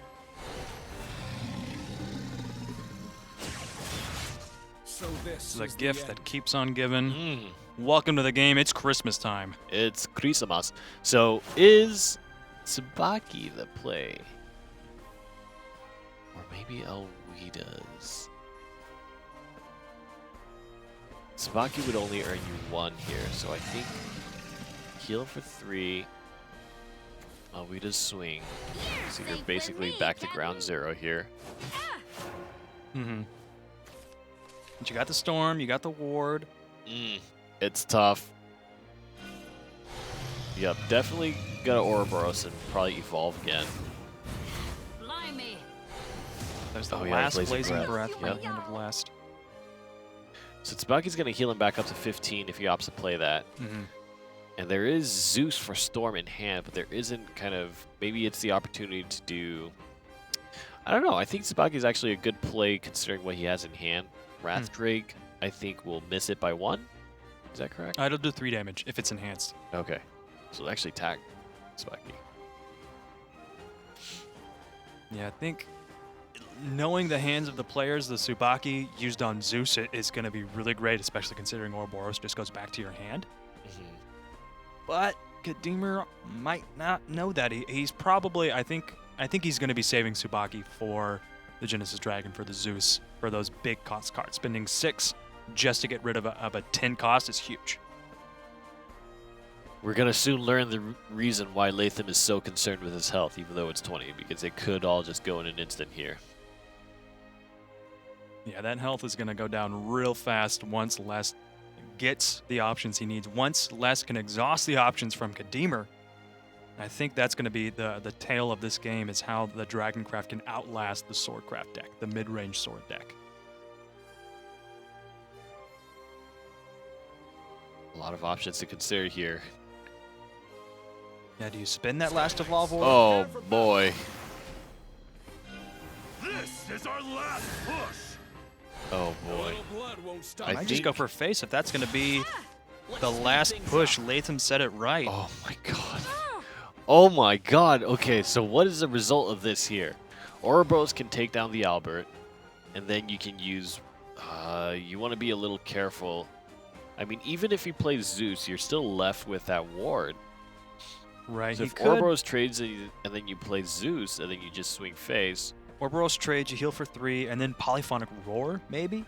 E: So this
B: This is a
E: is the
B: gift
E: end.
B: that keeps on giving.
A: Mm,
B: Welcome to the game. It's Christmas time.
A: it's Christmas. So is Tsubaki the play? Or maybe Elwida's? Tsubaki would only earn you 1 here, so I think heal for 3. Elwida's swing. So you're
C: Think
A: basically
C: with me,
A: back to
C: Captain.
A: ground 0 here.
B: Mm-hmm. But you got the Storm, you got the Ward.
A: It's tough. Yep, definitely got to Ouroboros and probably evolve again.
C: Blimey.
B: There's the
A: Oh, yeah,
B: last
A: Blazing
B: Blazing
A: Breath.
B: Breath
A: Yep.
B: right at the end of Last.
A: So Tsubaki's going to heal him back up to 15 if he opts to play that.
B: Mm-hmm.
A: And there is Zeus for Storm in hand, but there isn't kind of... Maybe it's the opportunity to do... I don't know. I think Tsubaki is actually a good play considering what he has in hand. Wrath Drake, I think, will miss it by 1. Is that correct?
B: It'll do 3 damage if it's enhanced.
A: Okay. So actually attack Tsubaki.
B: Yeah, I think knowing the hands of the players, the Tsubaki used on Zeus is going to be really great, especially considering Ouroboros just goes back to your hand. But Kademer might not know that. He's probably, I think he's going to be saving Tsubaki for the Genesis Dragon, for the Zeus, for those big cost cards. Spending 6 just to get rid of a 10 cost is huge.
A: We're going to soon learn the reason why Latham is so concerned with his health, even though it's 20, because it could all just go in an instant here.
B: Yeah, that health is going to go down real fast once Les gets the options he needs. Once Les can exhaust the options from Kademer, I think that's going to be the tale of this game, is how the Dragoncraft can outlast the Swordcraft deck, the mid-range sword deck.
A: A lot of options to consider here.
B: Yeah, do you spin that last Evolve Orb?
A: Oh, boy.
D: This is our last push!
A: Oh, boy.
E: Royal blood won't stop
A: I
B: I might
E: me.
B: just go for face if that's going to be the last push. Latham said it right.
A: Oh, my God. Oh, my God. Okay, so what is the result of this here? Ouroboros can take down the Albert, and then you can use... you want to be a little careful. I mean, even if you play Zeus, you're still left with that ward.
B: Right,
A: So
B: he
A: if
B: could.
A: Ouroboros trades and then you play Zeus, and then you just swing face...
B: Ouroboros trade, you heal for 3, and then Polyphonic Roar, maybe?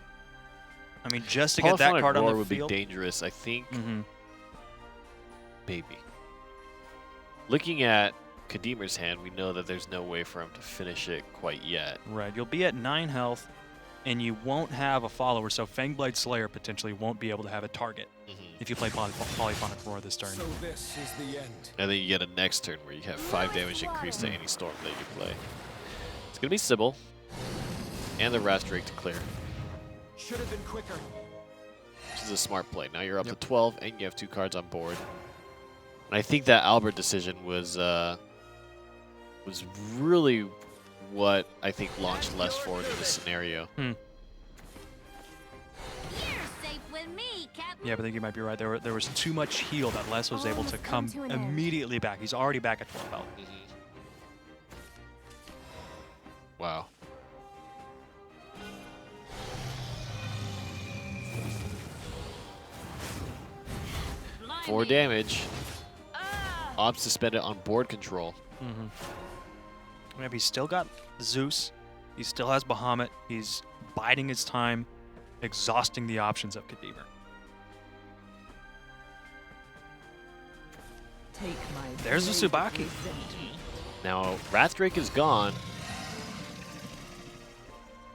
B: I mean, just to get that
A: Polyphonic
B: card on
A: Roar
B: the
A: would
B: field.
A: be dangerous, I think.
B: Mm-hmm.
A: Maybe. Looking at Kademer's hand, we know that there's no way for him to finish it quite yet.
B: Right, you'll be at 9 health. and you won't have a follower, so Fangblade Slayer potentially won't be able to have a target if you play Polyphonic Roar this turn.
E: So this is the end.
A: And then you get a next turn where you have 5 damage increase to any storm that you play. It's going to be Sybil and the Wrath Drake to clear,
E: Should have been quicker.
A: which is a smart play. Now you're up to 12 and you have 2 cards on board. And I think that Albert decision was really what I think launched Les forward in this scenario.
C: You're safe with me, Captain.
B: Yeah, but I think you might be right. There was too much heal that Les was able to come immediately back. He's already back at 12 health.
A: Wow.
C: Blimey.
A: 4 damage.
C: Ah.
A: Ob suspended on board control.
B: Yeah, he's still got Zeus. He still has Bahamut. He's biding his time, exhausting the options of Kader. There's the Tsubaki.
A: Now, Wrath Drake is gone.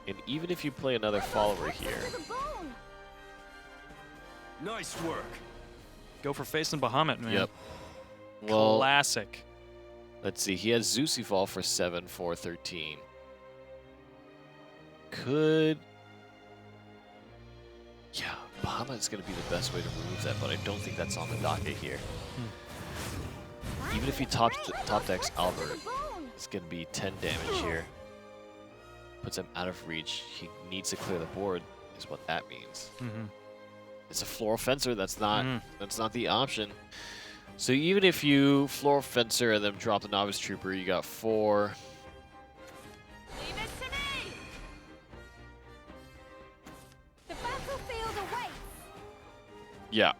A: And even if you play another follower here,
C: To the bone.
D: Nice work.
B: Go for facing Bahamut, man.
A: yep. Well,
B: Classic.
A: let's see. He has Zeus Evolve for 7, 4, 13. Could... Yeah, Bahamut is going to be the best way to remove that, but I don't think that's on the docket here. Even if he top decks Albert, it's going to be 10 damage here. Puts him out of reach. He needs to clear the board, is what that means. It's a Floral Fencer. That's not the option. So even if you Floral Fencer and then drop the Novice Trooper, you got 4.
C: Leave it to me. The battlefield awaits.
A: Yeah,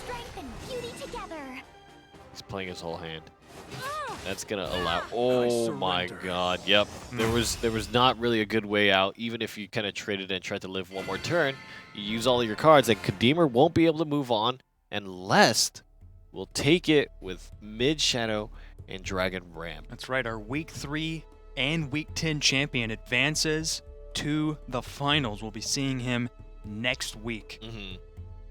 C: Strength and beauty together.
A: he's playing his whole hand.
C: Ah.
A: That's gonna allow. Oh my
D: surrender.
A: God! Yep, there was not really a good way out. Even if you kind of traded and tried to live one more turn, you use all of your cards, and Kader won't be able to move on, and Lest will take it with Mid Shadow and Dragon Ram.
B: That's right. Our Week 3 and Week 10 champion advances to the finals. We'll be seeing him next week.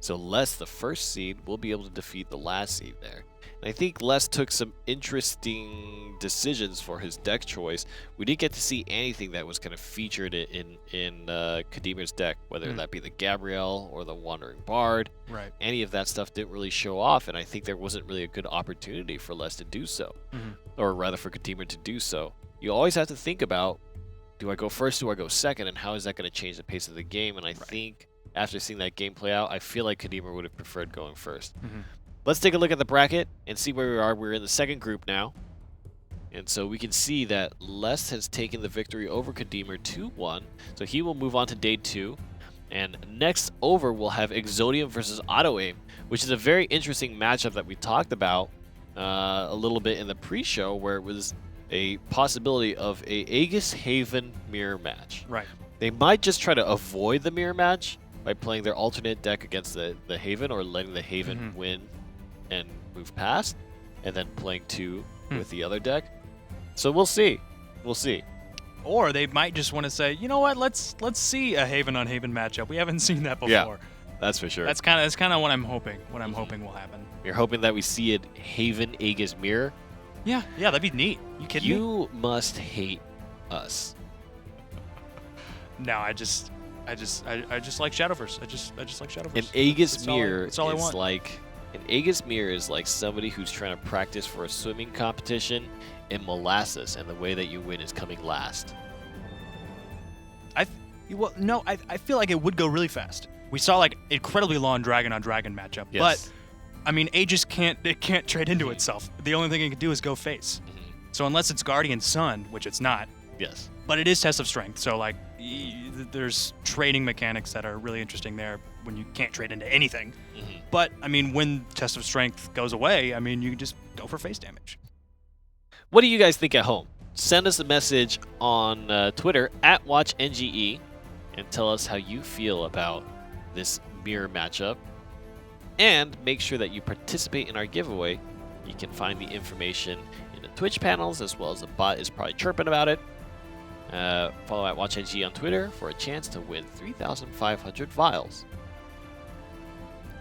A: So Les, the first seed, will be able to defeat the last seed there. And I think Les took some interesting decisions for his deck choice. We didn't get to see anything that was kind of featured in Kademir's deck, whether that be the Gabrielle or the Wandering Bard.
B: Right.
A: Any of that stuff didn't really show off, and I think there wasn't really a good opportunity for Les to do so, or rather for Kadimir to do so. You always have to think about, do I go first, do I go second, and how is that going to change the pace of the game? And I think after seeing that game play out, I feel like Kadimir would have preferred going first. Let's take a look at the bracket and see where we are. We're in the second group now. And so we can see that Les has taken the victory over Kadimir 2-1. So he will move on to day 2. And next over, we'll have Exodium versus Auto Aim, which is a very interesting matchup that we talked about a little bit in the pre-show, where it was a possibility of a Aegis Haven mirror match.
B: Right.
A: They might just try to avoid the mirror match by playing their alternate deck against the Haven, or letting the Haven win and move past, and then playing 2 with the other deck. So we'll see. We'll see.
B: Or they might just want to say, you know what, let's see a Haven on Haven matchup. We haven't seen that before.
A: Yeah, that's for sure.
B: That's kind of what I'm hoping. What I'm hoping will happen.
A: You're hoping that we see it Haven Aegis mirror.
B: Yeah, that'd be neat. You kidding me?
A: You must hate us.
B: No, I just like Shadowverse. I just like Shadowverse.
A: An Aegis
B: That's all I-
A: mirror
B: that's all I
A: is
B: want.
A: like an Aegis mirror is like somebody who's trying to practice for a swimming competition in molasses, and the way that you win is coming last.
B: I feel like it would go really fast. We saw like incredibly long dragon on dragon matchup,
A: Yes.
B: but I mean, Aegis can't trade into itself. The only thing it can do is go face. So unless it's Guardian Sun, which it's not,
A: Yes.
B: but it is Test of Strength. So like, there's trading mechanics that are really interesting there when you can't trade into anything. But I mean, when Test of Strength goes away, I mean, you can just go for face damage.
A: What do you guys think at home? Send us a message on Twitter at WatchNGE and tell us how you feel about this mirror matchup. And make sure that you participate in our giveaway. You can find the information in the Twitch panels, as well as the bot is probably chirping about it. Follow at Watch NGE on Twitter for a chance to win 3,500 vials.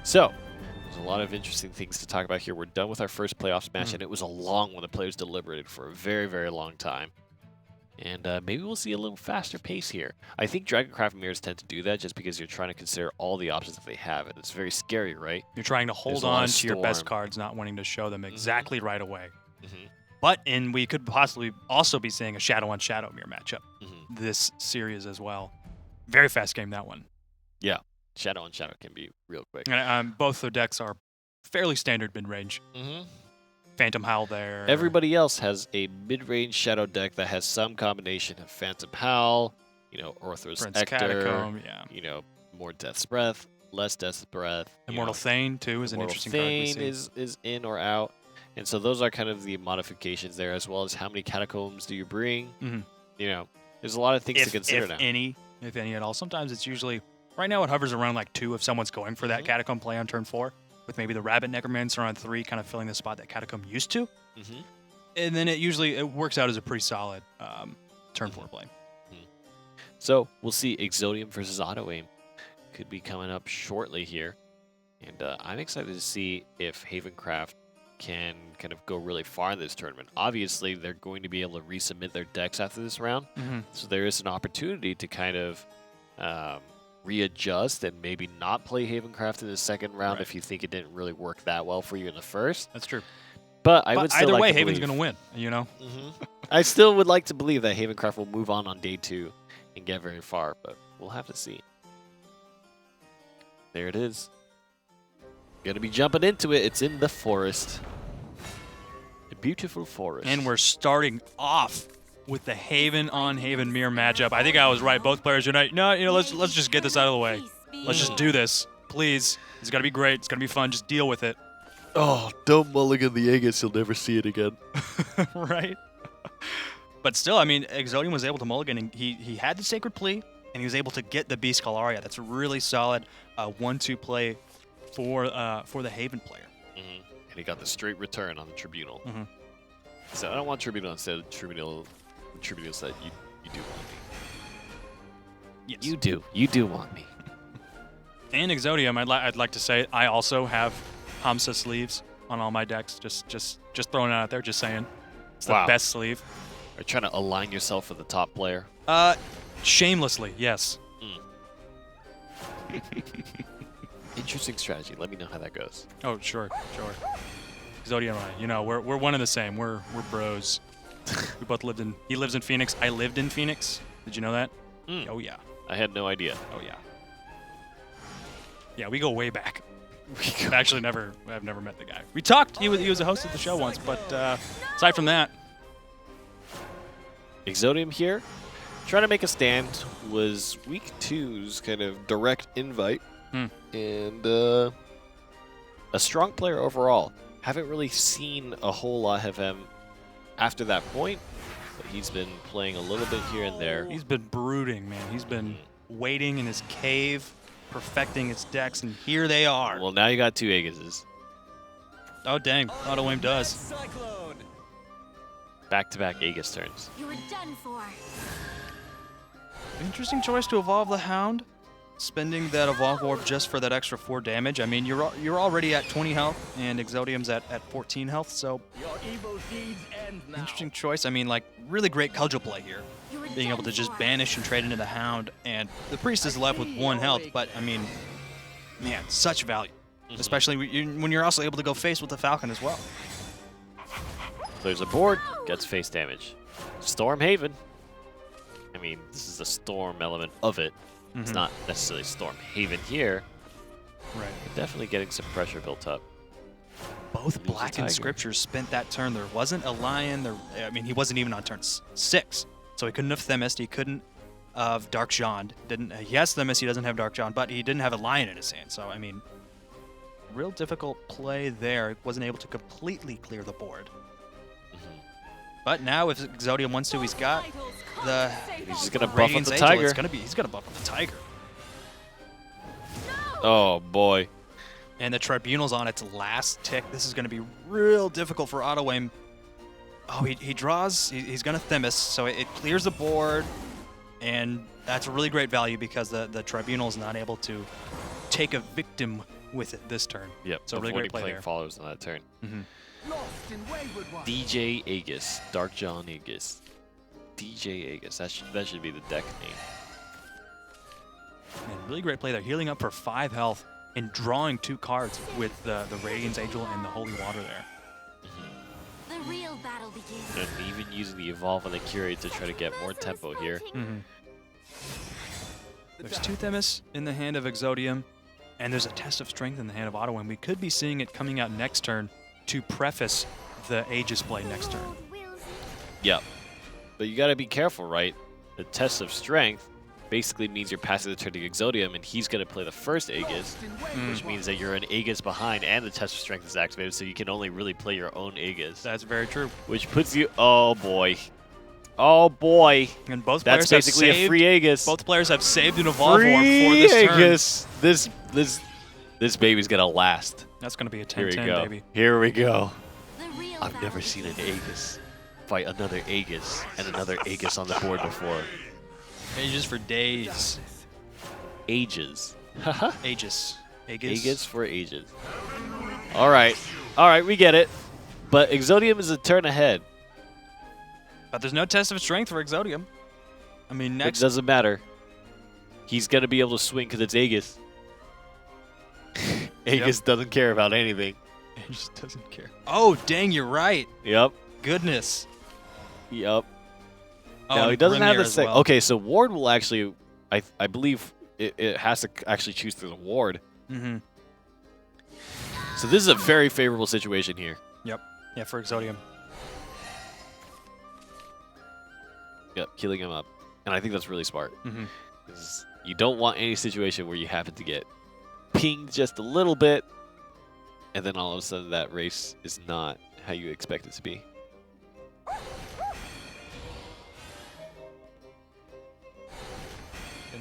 A: So, there's a lot of interesting things to talk about here. We're done with our first playoffs match, and it was a long one. The players deliberated for a very, very long time. And maybe we'll see a little faster pace here. I think Dragoncraft mirrors tend to do that just because you're trying to consider all the options that they have, and it's very scary, right?
B: You're trying to hold on to your best cards, not wanting to show them exactly right away. But we could possibly also be seeing a shadow-on-shadow mirror matchup this series as well. Very fast game, that one.
A: Yeah, shadow-on-shadow can be real quick.
B: And, both the decks are fairly standard mid-range. Phantom Howl there.
A: Everybody else has a mid-range shadow deck that has some combination of Phantom Howl, you know, Orthros
B: Prince
A: Ector,
B: Catacomb, yeah.
A: you know, more Death's Breath, less Death's Breath.
B: Immortal Thane, too, is an interesting card we see.
A: Is in or out. And so those are kind of the modifications there, as well as how many Catacombs do you bring. You know, there's a lot of things to consider now.
B: If any at all. Sometimes it's usually, right now it hovers around like 2 if someone's going for that Catacomb play on turn 4. With maybe the Rabbit Necromancer on 3 kind of filling the spot that Catacomb used to. And then it works out as a pretty solid turn 4 play.
A: So we'll see Exodium versus Auto Aim. Could be coming up shortly here. And I'm excited to see if Havencraft can kind of go really far in this tournament. Obviously, they're going to be able to resubmit their decks after this round. So there is an opportunity to kind of readjust and maybe not play Havencraft in the second round if you think it didn't really work that well for you in the first.
B: That's true.
A: But I would still
B: either
A: like
B: way,
A: to
B: Haven's
A: believe,
B: going to win, you know?
A: I still would like to believe that Havencraft will move on day 2 and get very far, but we'll have to see. There it is. Gonna be jumping into it. It's in the forest. A beautiful forest.
B: And we're starting off with the Haven on Haven mirror matchup. I think I was right. Both players unite. No, you know, let's just get this out of the way. Let's just do this, please. It's gonna be great. It's gonna be fun. Just deal with it.
A: Oh, don't mulligan the Aegis. You'll never see it again.
B: Right. But still, I mean, Exodium was able to mulligan, and he had the Sacred Plea, and he was able to get the Beast Calaria. That's a really solid 1-2 play for the Haven player.
A: And he got the straight return on the Tribunal. So I don't want Tribunal instead of Tribunal. Tribunal said, you do want me.
B: Yes.
A: You do want me.
B: And Exodium, I'd like to say, I also have Hamsa sleeves on all my decks. Just throwing it out there, just saying. It's the best sleeve.
A: Are you trying to align yourself with the top player?
B: Shamelessly, yes.
A: Interesting strategy. Let me know how that goes.
B: Oh, sure. Exodium and I, you know, we're one and the same. We're bros. We both lived in. He lives in Phoenix. I lived in Phoenix. Did you know that? Oh yeah.
A: I had no idea.
B: Oh yeah. Yeah, we go way back. I've never met the guy. We talked. He was a host of the show once, but aside from that,
A: Exodium here, trying to make a stand, was week 2's kind of direct invite, and a strong player overall. Haven't really seen a whole lot of him after that point, but he's been playing a little bit here and there.
B: He's been brooding, man. He's been waiting in his cave, perfecting his decks, and here they are.
A: Well, now you got 2 Aegises.
B: Oh, dang. Auto Aim does.
A: Back-to-back Aegis turns.
C: You were done for.
B: Interesting choice to evolve the Hound. Spending that Evolve Orb just for that extra 4 damage. I mean, you're already at 20 health, and Exodium's at 14 health, so interesting choice. I mean, like, really great cudgel play here. Being able to just banish and trade into the Hound, and the Priest is left with 1 health, but, I mean, man, such value. Especially when you're also able to go face with the Falcon as well.
A: Clears a board, gets face damage. Storm Haven. I mean, this is the storm element of it. It's not necessarily Storm Haven here.
B: Right.
A: But definitely getting some pressure built up.
B: Both Blackened Scriptures spent that turn. There wasn't a Lion. I mean, he wasn't even on turn 6. So he couldn't have Themist. He couldn't have Dark Jean. He has Themist. He doesn't have Dark Jean. But he didn't have a Lion in his hand. So, I mean, real difficult play there. Wasn't able to completely clear the board. But now, if Exodium wants to, he's got the.
A: He's just gonna buff up the Tiger.
B: He's gonna buff up the Tiger.
A: Oh boy.
B: And the Tribunal's on its last tick. This is gonna be real difficult for Auto Aim. Oh, he draws. He's going to Themis, so it clears the board, and that's a really great value because the Tribunal is not able to take a victim with it this turn.
A: Yep.
B: So really great play there.
A: Follows on that turn.
E: Lost in wayward one.
A: DJ Aegis, Dark John Aegis. DJ Aegis. That should be the deck name.
B: Man, really great play there. Healing up for 5 health and drawing 2 cards with the Radiance Angel and the Holy Water there.
C: The real battle begins.
A: And even using the Evolve on the Curate to try to get more tempo here.
B: There's 2 Themis in the hand of Exodium, and there's a Test of Strength in the hand of Otto, and we could be seeing it coming out next turn to preface the Aegis play next turn.
A: Yep. But you got to be careful, right? The Test of Strength basically means you're passing the turn to Exodium, and he's going to play the first Aegis, which means that you're an Aegis behind, and the Test of Strength is activated, so you can only really play your own Aegis.
B: That's very true.
A: Which puts you... Oh, boy. Oh, boy.
B: And both
A: That's
B: players
A: basically
B: have
A: a
B: saved,
A: free Aegis.
B: Both players have saved an Evolve
A: Free
B: Orb for this
A: Aegis.
B: turn.
A: This baby's going to last.
B: That's going to be a
A: Here we
B: 10-10,
A: go.
B: baby.
A: Here we go.
C: The real
A: I've never
C: battle
A: seen an
C: begins.
A: Aegis fight another Aegis and another Aegis on the board before.
B: Aegis for days.
A: Ages.
B: Aegis.
A: Aegis for ages. All right, we get it. But Exodium is a turn ahead.
B: But there's no Test of Strength for Exodium. I mean,
A: It
B: next...
A: doesn't matter. He's going to be able to swing because it's Aegis. Aegis doesn't care about anything.
B: Aegis doesn't care. Oh, dang, you're right.
A: Yep.
B: Goodness.
A: Yep.
B: Oh,
A: No,
B: and
A: he doesn't have
B: Grimnir
A: the
B: as
A: same.
B: well.
A: Okay, so Ward will actually, I believe it has to actually choose through the Ward.
B: Mm-hmm.
A: So this is a very favorable situation here.
B: Yep. Yeah, for Exodium.
A: Yep, healing him up. And I think that's really smart.
B: Mm-hmm.
A: 'Cause you don't want any situation where you happen to get pinged just a little bit, and then all of a sudden that race is not how you expect it to be.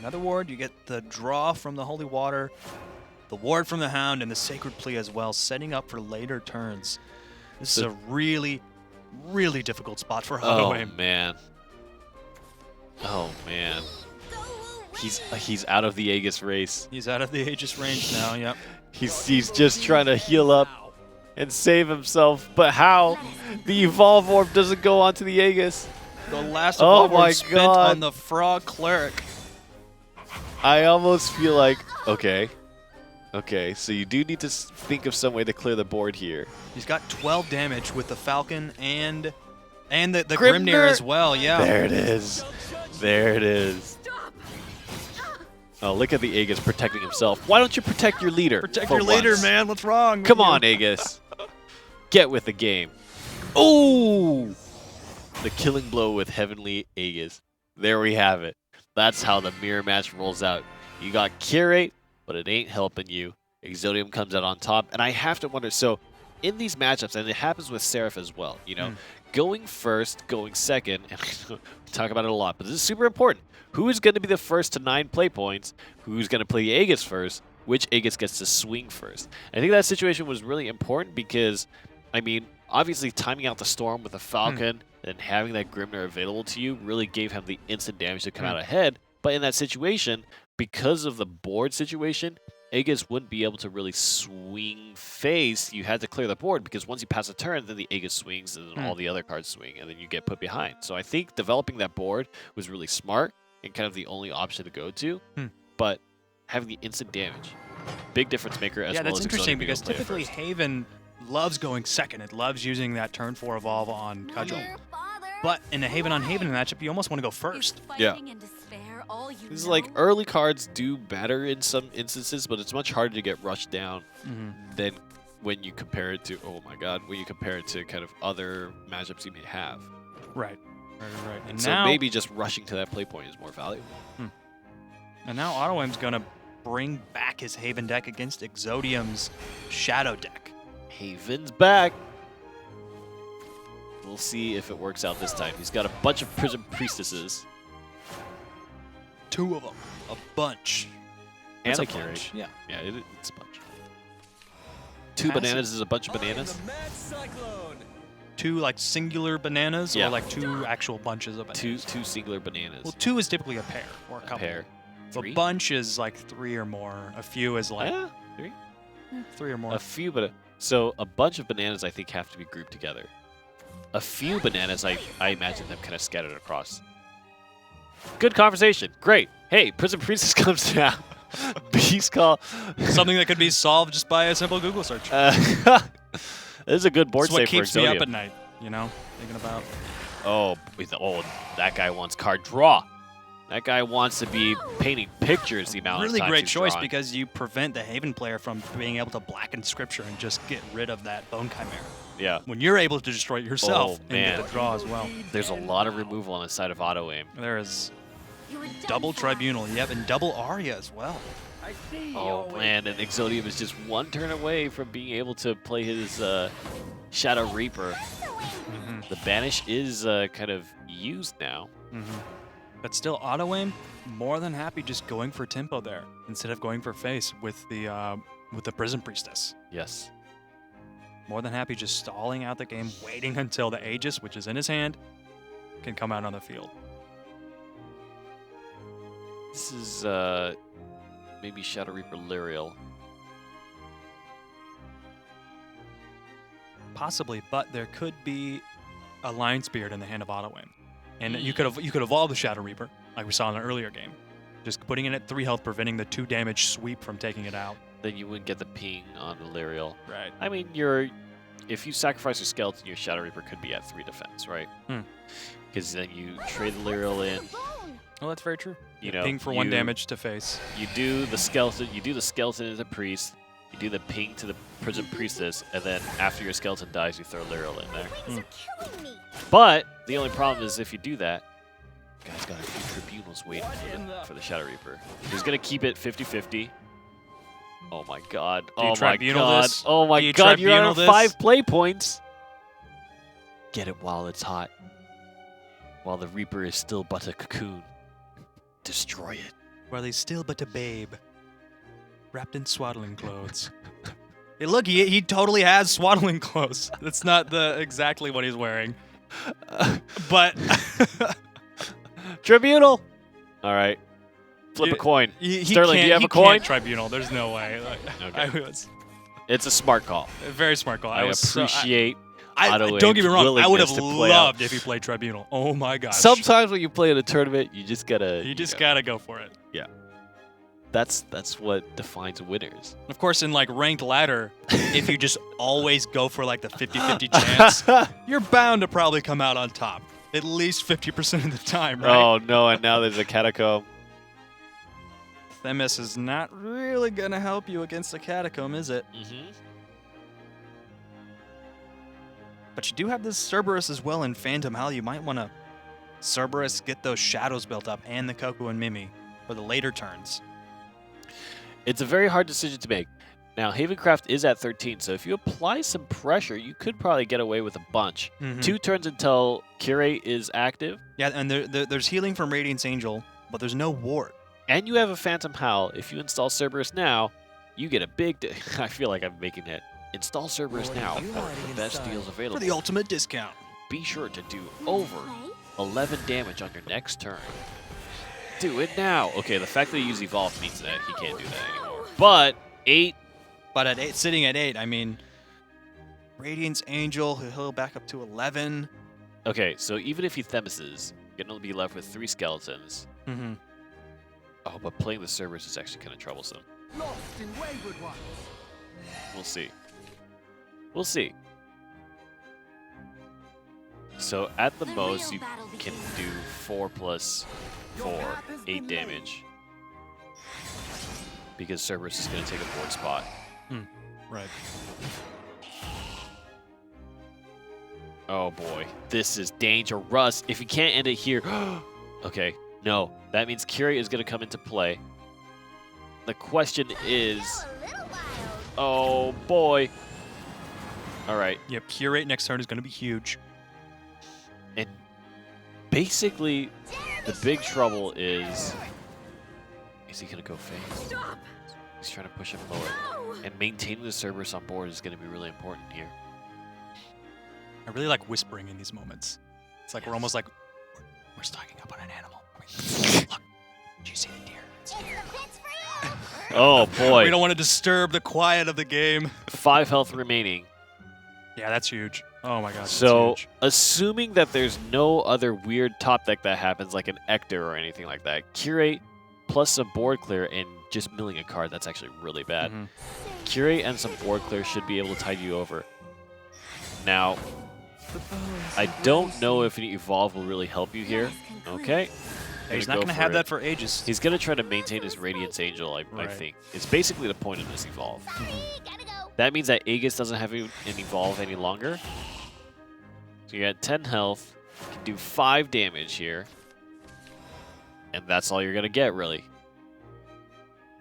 B: Another ward, you get the draw from the Holy Water, the ward from the Hound, and the Sacred Plea as well, setting up for later turns. This is a really, really difficult spot for
A: Oh
B: Otto.
A: man. Oh man. He's out of the Aegis race.
B: He's out of the Aegis range now, yep.
A: He's just trying to heal up and save himself, but how? The Evolve Orb doesn't go onto the Aegis.
B: The last
A: Oh
B: Evolve
A: my
B: Orb spent
A: God.
B: on the Frog Cleric.
A: I almost feel like, okay, so you do need to think of some way to clear the board here.
B: He's got 12 damage with the Falcon and the
A: Grimnir.
B: Grimnir as well, yeah.
A: There it is. There it is. Oh, look at the Aegis protecting himself. Why don't you protect your leader?
B: Protect
A: for
B: your leader,
A: once?
B: man. What's wrong?
A: Come on, Aegis. Get with the game. Oh! The killing blow with Heavenly Aegis. There we have it. That's how the mirror match rolls out. You got Curate, but it ain't helping you. Exodium comes out on top, and I have to wonder, so in these matchups, and it happens with Seraph as well, you know, going first, going second, and we talk about it a lot, but this is super important. Who is going to be the first to 9 play points? Who's going to play the Aegis first? Which Aegis gets to swing first? I think that situation was really important because, I mean, obviously timing out the Storm with a Falcon and having that Grimnir available to you really gave him the instant damage to come out ahead. But in that situation, because of the board situation, Aegis wouldn't be able to really swing face. You had to clear the board because once you pass a turn, then the Aegis swings and then all the other cards swing, and then you get put behind. So I think developing that board was really smart and kind of the only option to go to. But having the instant damage, big difference maker as well as
B: that's interesting
A: Exodium being
B: because
A: able to play it
B: typically
A: first.
B: Haven loves going second. It loves using that turn 4 Evolve on Cudgel. But in a Haven on Haven matchup, you almost want to go first.
A: Yeah. This is like early cards do matter in some instances, but it's much harder to get rushed down than when you compare it to, oh my god, when you compare it to kind of other matchups you may have.
B: Right.
A: And so maybe just rushing to that play point is more valuable.
B: And now Ottoim's going to bring back his Haven deck against Exodium's Shadow deck.
A: Haven's back. We'll see if it works out this time. He's got a bunch of Prism Priestesses.
B: 2 of them. A bunch.
A: And
B: That's
A: a
B: a
A: Curate.
B: bunch, yeah.
A: Yeah, it's a bunch. 2 bananas is a bunch of bananas.
B: two like singular bananas
A: Yeah.
B: or like two actual bunches of bananas?
A: Two singular bananas.
B: Well, two is typically a pair or a couple.
A: pair.
B: A
A: Three?
B: bunch is like 3 or more. A few is like
A: Yeah, three.
B: 3 or more.
A: A few, so a bunch of bananas I think have to be grouped together. A few bananas, I imagine them kind of scattered across. Good conversation. Great. Hey, Prison Priestess comes down. Beast Call.
B: Something that could be solved just by a simple Google search.
A: This is a good board
B: It's what
A: save for
B: keeps me up
A: Exodium.
B: at night, you know, thinking about.
A: Oh, that guy wants card draw. That guy wants to be painting pictures the amount
B: Really
A: of times
B: great
A: he's
B: choice
A: drawing.
B: because you prevent the Haven player from being able to blacken Scripture and just get rid of that Bone Chimera.
A: Yeah,
B: When you're able to destroy it yourself
A: Oh,
B: and
A: man.
B: get the draw as well.
A: there's a lot of removal on the side of auto aim.
B: There is
C: You were done
B: double
C: for.
B: Tribunal, yep, and double Arya as well.
E: I see you
A: Oh
E: always
A: man, and Exodium is just one turn away from being able to play his Shadow Reaper.
B: Mm-hmm.
A: The banish is kind of used now.
B: But still, auto aim, more than happy just going for tempo there instead of going for face with the Prison Priestess.
A: Yes.
B: More than happy just stalling out the game, waiting until the Aegis, which is in his hand, can come out on the field.
A: This is maybe Shadow Reaper Lyriel.
B: Possibly, but there could be a Lion Spirit in the hand of auto aim. And you could evolve the Shadow Reaper, like we saw in an earlier game. Just putting it at 3 health, preventing the 2 damage sweep from taking it out.
A: Then you wouldn't get the ping on the Lyriel.
B: Right.
A: I mean, if you sacrifice your skeleton, your Shadow Reaper could be at 3 defense, right?
B: Hmm.
A: Because then you trade the Lyriel in.
B: Well, that's very true.
A: You know,
B: Ping for 1 damage to face.
A: You do the skeleton. You do the skeleton as a priest. You do the ping to the Prison Priestess, and then after your skeleton dies, you throw Lyriel in there.
C: Wings are killing me.
A: But the only problem is if you do that, guy's got a few tribunals waiting for the Shadow Reaper. He's gonna keep it 50-50. Oh my god.
B: Do you
A: Oh my
B: tribunal
A: god.
B: this?
A: Oh my
B: Do you
A: god, you're
B: tribunal
A: on
B: this?
A: 5 play points. Get it while it's hot. While the Reaper is still but a cocoon. Destroy it.
B: While he's still but a babe, wrapped in swaddling clothes. Hey, look, he totally has swaddling clothes. That's not exactly what he's wearing. But
A: Tribunal! Alright. Flip a
B: You-
A: coin.
B: he
A: Sterling, do
B: can't-
A: you have
B: he
A: a coin?
B: can't tribunal. There's no way. Like,
A: Okay.
B: was
A: It's a smart call.
B: a very smart call.
A: I
B: was so-
A: appreciate
B: I
A: Auto
B: don't get me
A: Aim's
B: wrong. I would have
A: willingness to play out.
B: loved if he played tribunal. Oh my gosh.
A: Sometimes when you play in a tournament, you just gotta.
B: you just
A: know,
B: gotta go for it.
A: That's what defines winners.
B: Of course, in like ranked ladder, if you just always go for like the 50-50 chance, you're bound to probably come out on top. At least 50% of the time, right?
A: Oh no! And now there's a catacomb.
B: Themis is not really gonna help you against the catacomb, is it?
A: Mm-hmm.
B: But you do have this Cerberus as well in Phantom Hell. You might want to Cerberus, get those shadows built up, and the Coco and Mimi for the later turns.
A: It's a very hard decision to make. Now, Havencraft is at 13, so if you apply some pressure, you could probably get away with a bunch. 2 turns until Curate is active,
B: Yeah, and there's healing from Radiance Angel, but there's no ward.
A: and you have a Phantom Howl. If you install Cerberus now, you get a big... I feel like I'm making it. Install Cerberus now for the best deals available.
B: For the ultimate discount.
A: Be sure to do over 11 damage on your next turn. Do it now. Okay, the fact that he used Evolve means that he can't do that anymore. But 8...
B: But at 8, sitting at 8, I mean, Radiance Angel, he'll back up to 11.
A: Okay, so even if he Themises, you're going to be left with 3 skeletons.
B: Mm-hmm.
A: Oh, but playing the Cerberus is actually kind of troublesome.
E: lost in wayward ones.
A: We'll see. We'll see. So at the
C: The
A: most,
C: real
A: you
C: battle
A: can
C: begins.
A: do 4 plus 4, 8 damage. Because Cerberus is going to take a board spot.
B: Right.
A: Oh boy, this is dangerous. If you can't end it here, okay, no. That means Curie is going to come into play. The question is,
C: A little wild.
A: oh boy. All right,
B: Yep, Curate next turn is going to be huge.
A: and basically the big trouble is he going to go face?
C: Stop.
A: He's trying to push him lower.
C: No.
A: And maintaining the Cerberus on board is going to be really important here.
B: I really like whispering in these moments. It's like we're almost like we're stocking up on an animal. Look, do you see the deer? It's a deer.
A: Oh boy.
B: We don't want to disturb the quiet of the game.
A: 5 health remaining.
B: Yeah, that's huge. Oh my gosh.
A: So,
B: that's huge.
A: assuming that there's no other weird top deck that happens, like an Ector or anything like that, Curate plus a board clear and just milling a card, that's actually really bad. Curate and some board clear should be able to tide you over. Now, I don't know if an Evolve will really help you here. Okay.
B: He's not going to have that for ages.
A: He's going to try to maintain his Radiance Angel, I think. It's basically the point of this Evolve. That means that Aegis doesn't have an Evolve any longer. So you got 10 health, you can do 5 damage here, and that's all you're going to get, really.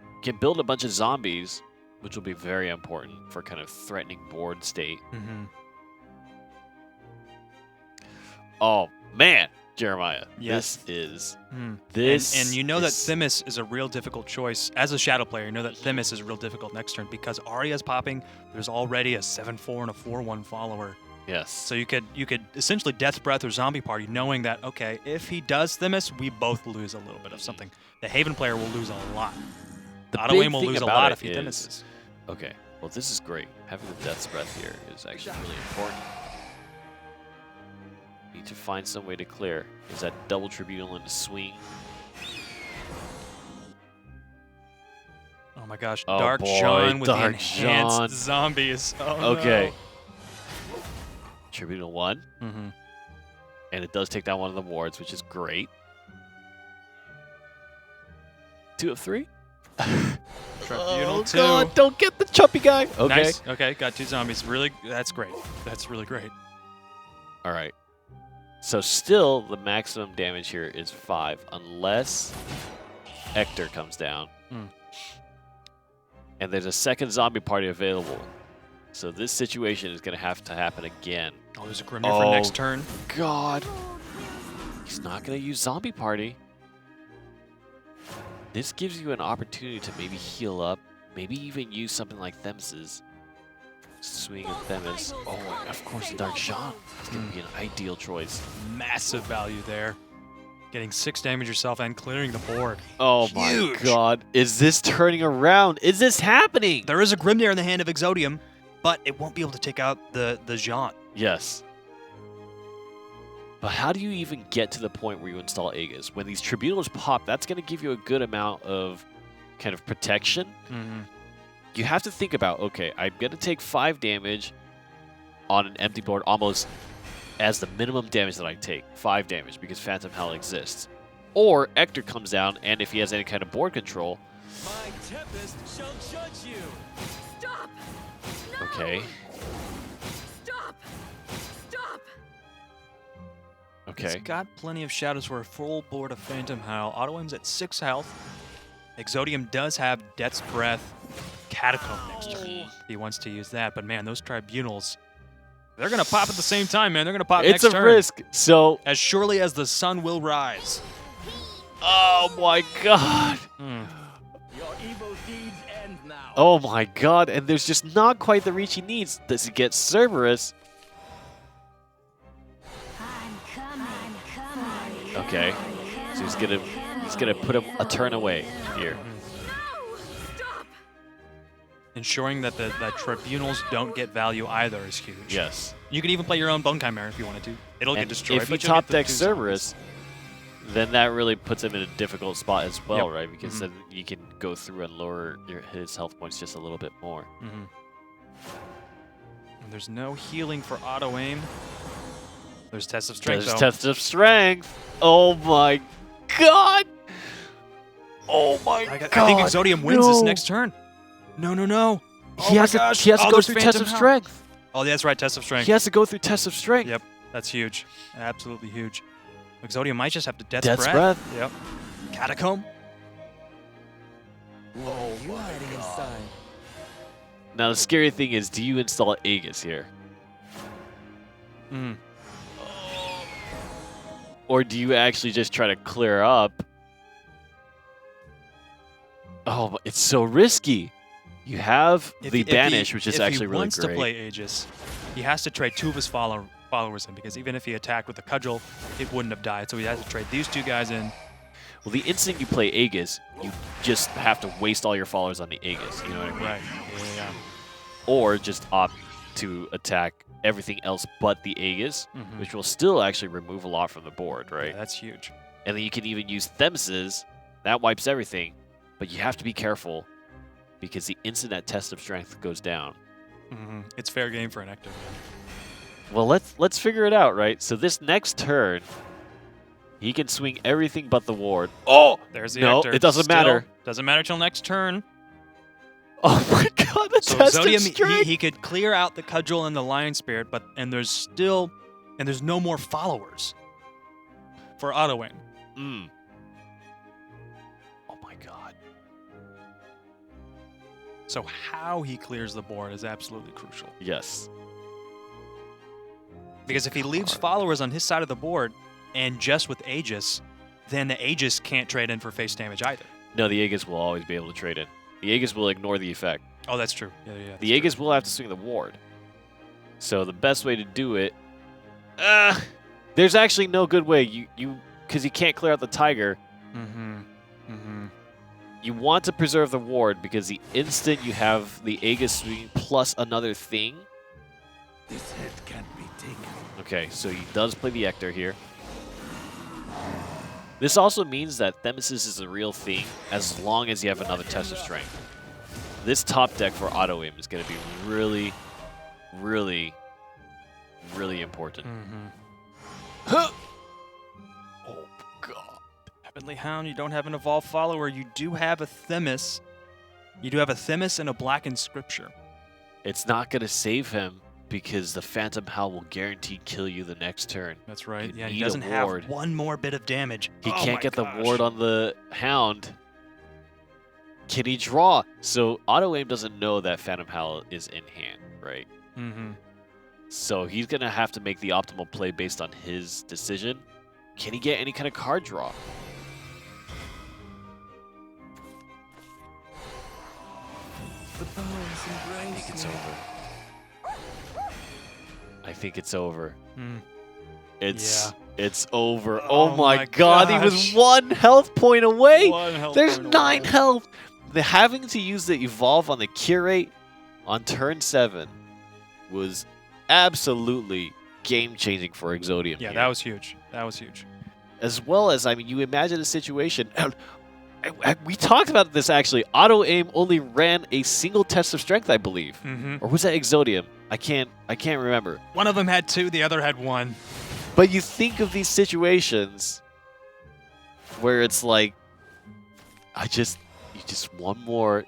A: You can build a bunch of zombies, which will be very important for kind of threatening board state. Oh, man, Jeremiah.
B: Yes.
A: This is...
B: And you know that Themis is a real difficult choice. As a Shadow player, you know that Themis is real difficult next turn because Arya's popping. There's already a 7/4 and a 4/1 follower.
A: Yes.
B: So you could essentially Death Breath or Zombie Party, knowing that, okay, if he does Themis, we both lose a little bit of something. The Haven player will lose a lot. Otawayne will lose a lot if he Themises.
A: Okay, well this is great. Having the Death's Breath here is actually really important. Need to find some way to clear. Is that double Tribunal into swing?
B: Oh my gosh,
A: Oh
B: Dark
A: boy,
B: John with
A: Dark
B: the enhanced
A: John.
B: zombies. Oh
A: Okay.
B: no.
A: Tribunal 1. And it does take down one of the wards, which is great. 2 of 3.
B: Tribunal 2.
A: God, don't get the choppy guy. Okay.
B: Nice. Okay, got 2 zombies. Really, that's great. That's really great.
A: All right. So still, the maximum damage here is 5, unless Ector comes down. And there's a second zombie party available. So this situation is going to have to happen again.
B: Oh, there's a Grimnir for next turn.
A: God. He's not going to use zombie party. This gives you an opportunity to maybe heal up, maybe even use something like Thems's. Swing of Themis. Oh, and of course, Dark Jean is going to be an ideal choice.
B: Massive value there. Getting 6 damage yourself and clearing the board.
A: Oh my God. Is this turning around? Is this happening?
B: There is a Grimnir in the hand of Exodium, but it won't be able to take out the Jean.
A: Yes. But how do you even get to the point where you install Aegis? When these Tribunals pop, that's going to give you a good amount of kind of protection. You have to think about, okay, I'm going to take 5 damage on an empty board almost as the minimum damage that I take. 5 damage because Phantom Hell exists. Or Ector comes down, and if he has any kind of board control...
D: My Tempest shall judge you!
C: Stop! No!
A: Okay.
C: Stop! Stop!
A: Okay.
B: He's got plenty of shadows for a full board of Phantom Howl. Otawayne's at 6 health. Exodium does have Death's Breath, Catacomb next turn. He wants to use that, but man, those Tribunals, they're going to pop at the same time, man. They're going to pop next turn.
A: It's a risk. So...
B: As surely as the sun will rise.
A: Oh my God.
D: Your evil deeds end now.
A: Oh my God. And there's just not quite the reach he needs. Does he get Cerberus?
C: I'm coming.
A: Okay. So he's gonna put him a turn away here.
C: No! Stop!
B: Ensuring that the Tribunals don't get value either is huge.
A: Yes.
B: You can even play your own Bone Chimera if you wanted to. It'll get
A: And
B: destroyed.
A: if he
B: but you'll get
A: top
B: the
A: decks
B: 2 zombies.
A: Cerberus, then that really puts him in a difficult spot as well,
B: Yep.
A: right? Because then you can go through and lower his health points just a little bit more.
B: And there's no healing for Otawayne. There's Test of Strength,
A: There's
B: though.
A: Test of Strength. Oh my God. Oh my God.
B: I think Exodium wins this
A: no.
B: next turn. No, no, no.
A: He has to go
B: there's
A: through Test
B: Phantom
A: of
B: Howl.
A: Strength.
B: Oh, that's right, Test of Strength.
A: He has to go through Test of Strength.
B: Yep, that's huge. Absolutely huge. Exodium might just have to Death's
A: Death's
B: Breath.
A: Breath.
B: Yep. Catacomb.
E: Whoa, you hiding inside.
A: Now the scary thing is, do you install Aegis here? Or do you actually just try to clear up? Oh, it's so risky. You have the Banish, which is actually really
B: If he wants to
A: great.
B: play Aegis, he has to trade 2 of his followers followers in, because even if he attacked with a cudgel, it wouldn't have died. So he has to trade these two guys in.
A: Well, the instant you play Aegis, you just have to waste all your followers on the Aegis. You know what I mean?
B: Right. Yeah.
A: Or just opt to attack everything else but the Aegis, which will still actually remove a lot from the board, right?
B: Yeah, that's huge.
A: And then you can even use Themses. That wipes everything. But you have to be careful because the instant that test of strength goes down.
B: It's fair game for an Ecto.
A: Well, let's figure it out, right? So this next turn, he can swing everything but the ward. Oh!
B: There's the
A: no,
B: Ector.
A: it doesn't matter.
B: Doesn't matter till next turn.
A: Oh my god, the
B: So
A: test of
B: Exodium,
A: strength!
B: he could clear out the cudgel and the lion spirit, and there's no more followers for auto aim.
A: Oh my god.
B: So how he clears the board is absolutely crucial.
A: Yes.
B: Because if he leaves followers on his side of the board and just with Aegis, then the Aegis can't trade in for face damage either.
A: No, the Aegis will always be able to trade in. The Aegis will ignore the effect.
B: Oh, that's true. Yeah.
A: The Aegis will have to swing the ward. So the best way to do it... there's actually no good way. Because you can't clear out the Tiger. You want to preserve the ward because the instant you have the Aegis swing plus another thing...
D: This head can't be taken.
A: Okay, so he does play the Ector here. This also means that Themesis is a real thing as long as you have another test of strength. This top deck for auto aim is going to be really, really, really important. Huh! Oh, God.
B: Heavenly Hound, you don't have an evolved follower. You do have a Themis. You do have a Themis and a Blackened Scripture.
A: It's not going to save him because the Phantom Howl will guaranteed kill you the next turn.
B: That's right.
A: You
B: Yeah, he
A: need a
B: doesn't have
A: ward.
B: one more bit of damage.
A: He
B: Oh
A: can't
B: my
A: get
B: gosh.
A: the ward on the Hound. Can he draw? So auto aim doesn't know that Phantom Howl is in hand, right? So he's going to have to make the optimal play based on his decision. Can he get any kind of card draw?
E: The bones
A: I
E: embrace
A: think it's
E: me.
A: over. I think it's over.
B: Mm.
A: It's over.
B: Oh
A: Oh my
B: my
A: god, he was
B: gosh.
A: 1 health point away.
B: One health
A: There's
B: point
A: 9
B: away.
A: health. The having to use the evolve on the curate on turn 7 was absolutely game changing for Exodium.
B: Yeah,
A: here.
B: that was huge. That was huge.
A: As well as, I mean, you imagine a situation. We talked about this actually. Auto aim only ran a single test of strength, I believe, or was that Exodium? I can't remember.
B: One of them had 2, the other had 1.
A: But you think of these situations where it's like, you just one more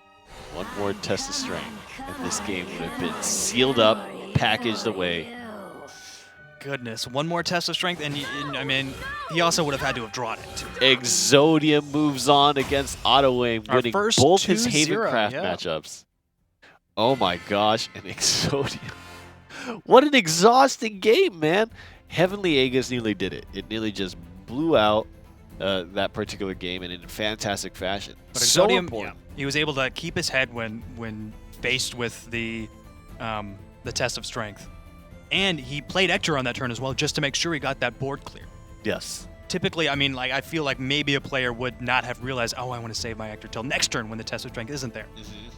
A: test of strength, and this game would have been sealed up, packaged away.
B: Goodness, one more test of strength, and I mean, he also would have had to have drawn it too.
A: Exodium moves on against Auto Aim,
B: Our
A: winning
B: first
A: both his
B: 2-0,
A: Havencraft
B: yeah.
A: matchups. Oh my gosh, and Exodium. What an exhausting game, man. Heavenly Aegis nearly did it. It nearly just blew out that particular game and in fantastic fashion.
B: But
A: So
B: Exodium,
A: important.
B: he was able to keep his head when faced with the test of strength. And he played Ector on that turn as well, just to make sure he got that board clear.
A: Yes.
B: Typically, I mean, like I feel like maybe a player would not have realized, oh, I want to save my Ector till next turn when the test of strength isn't there.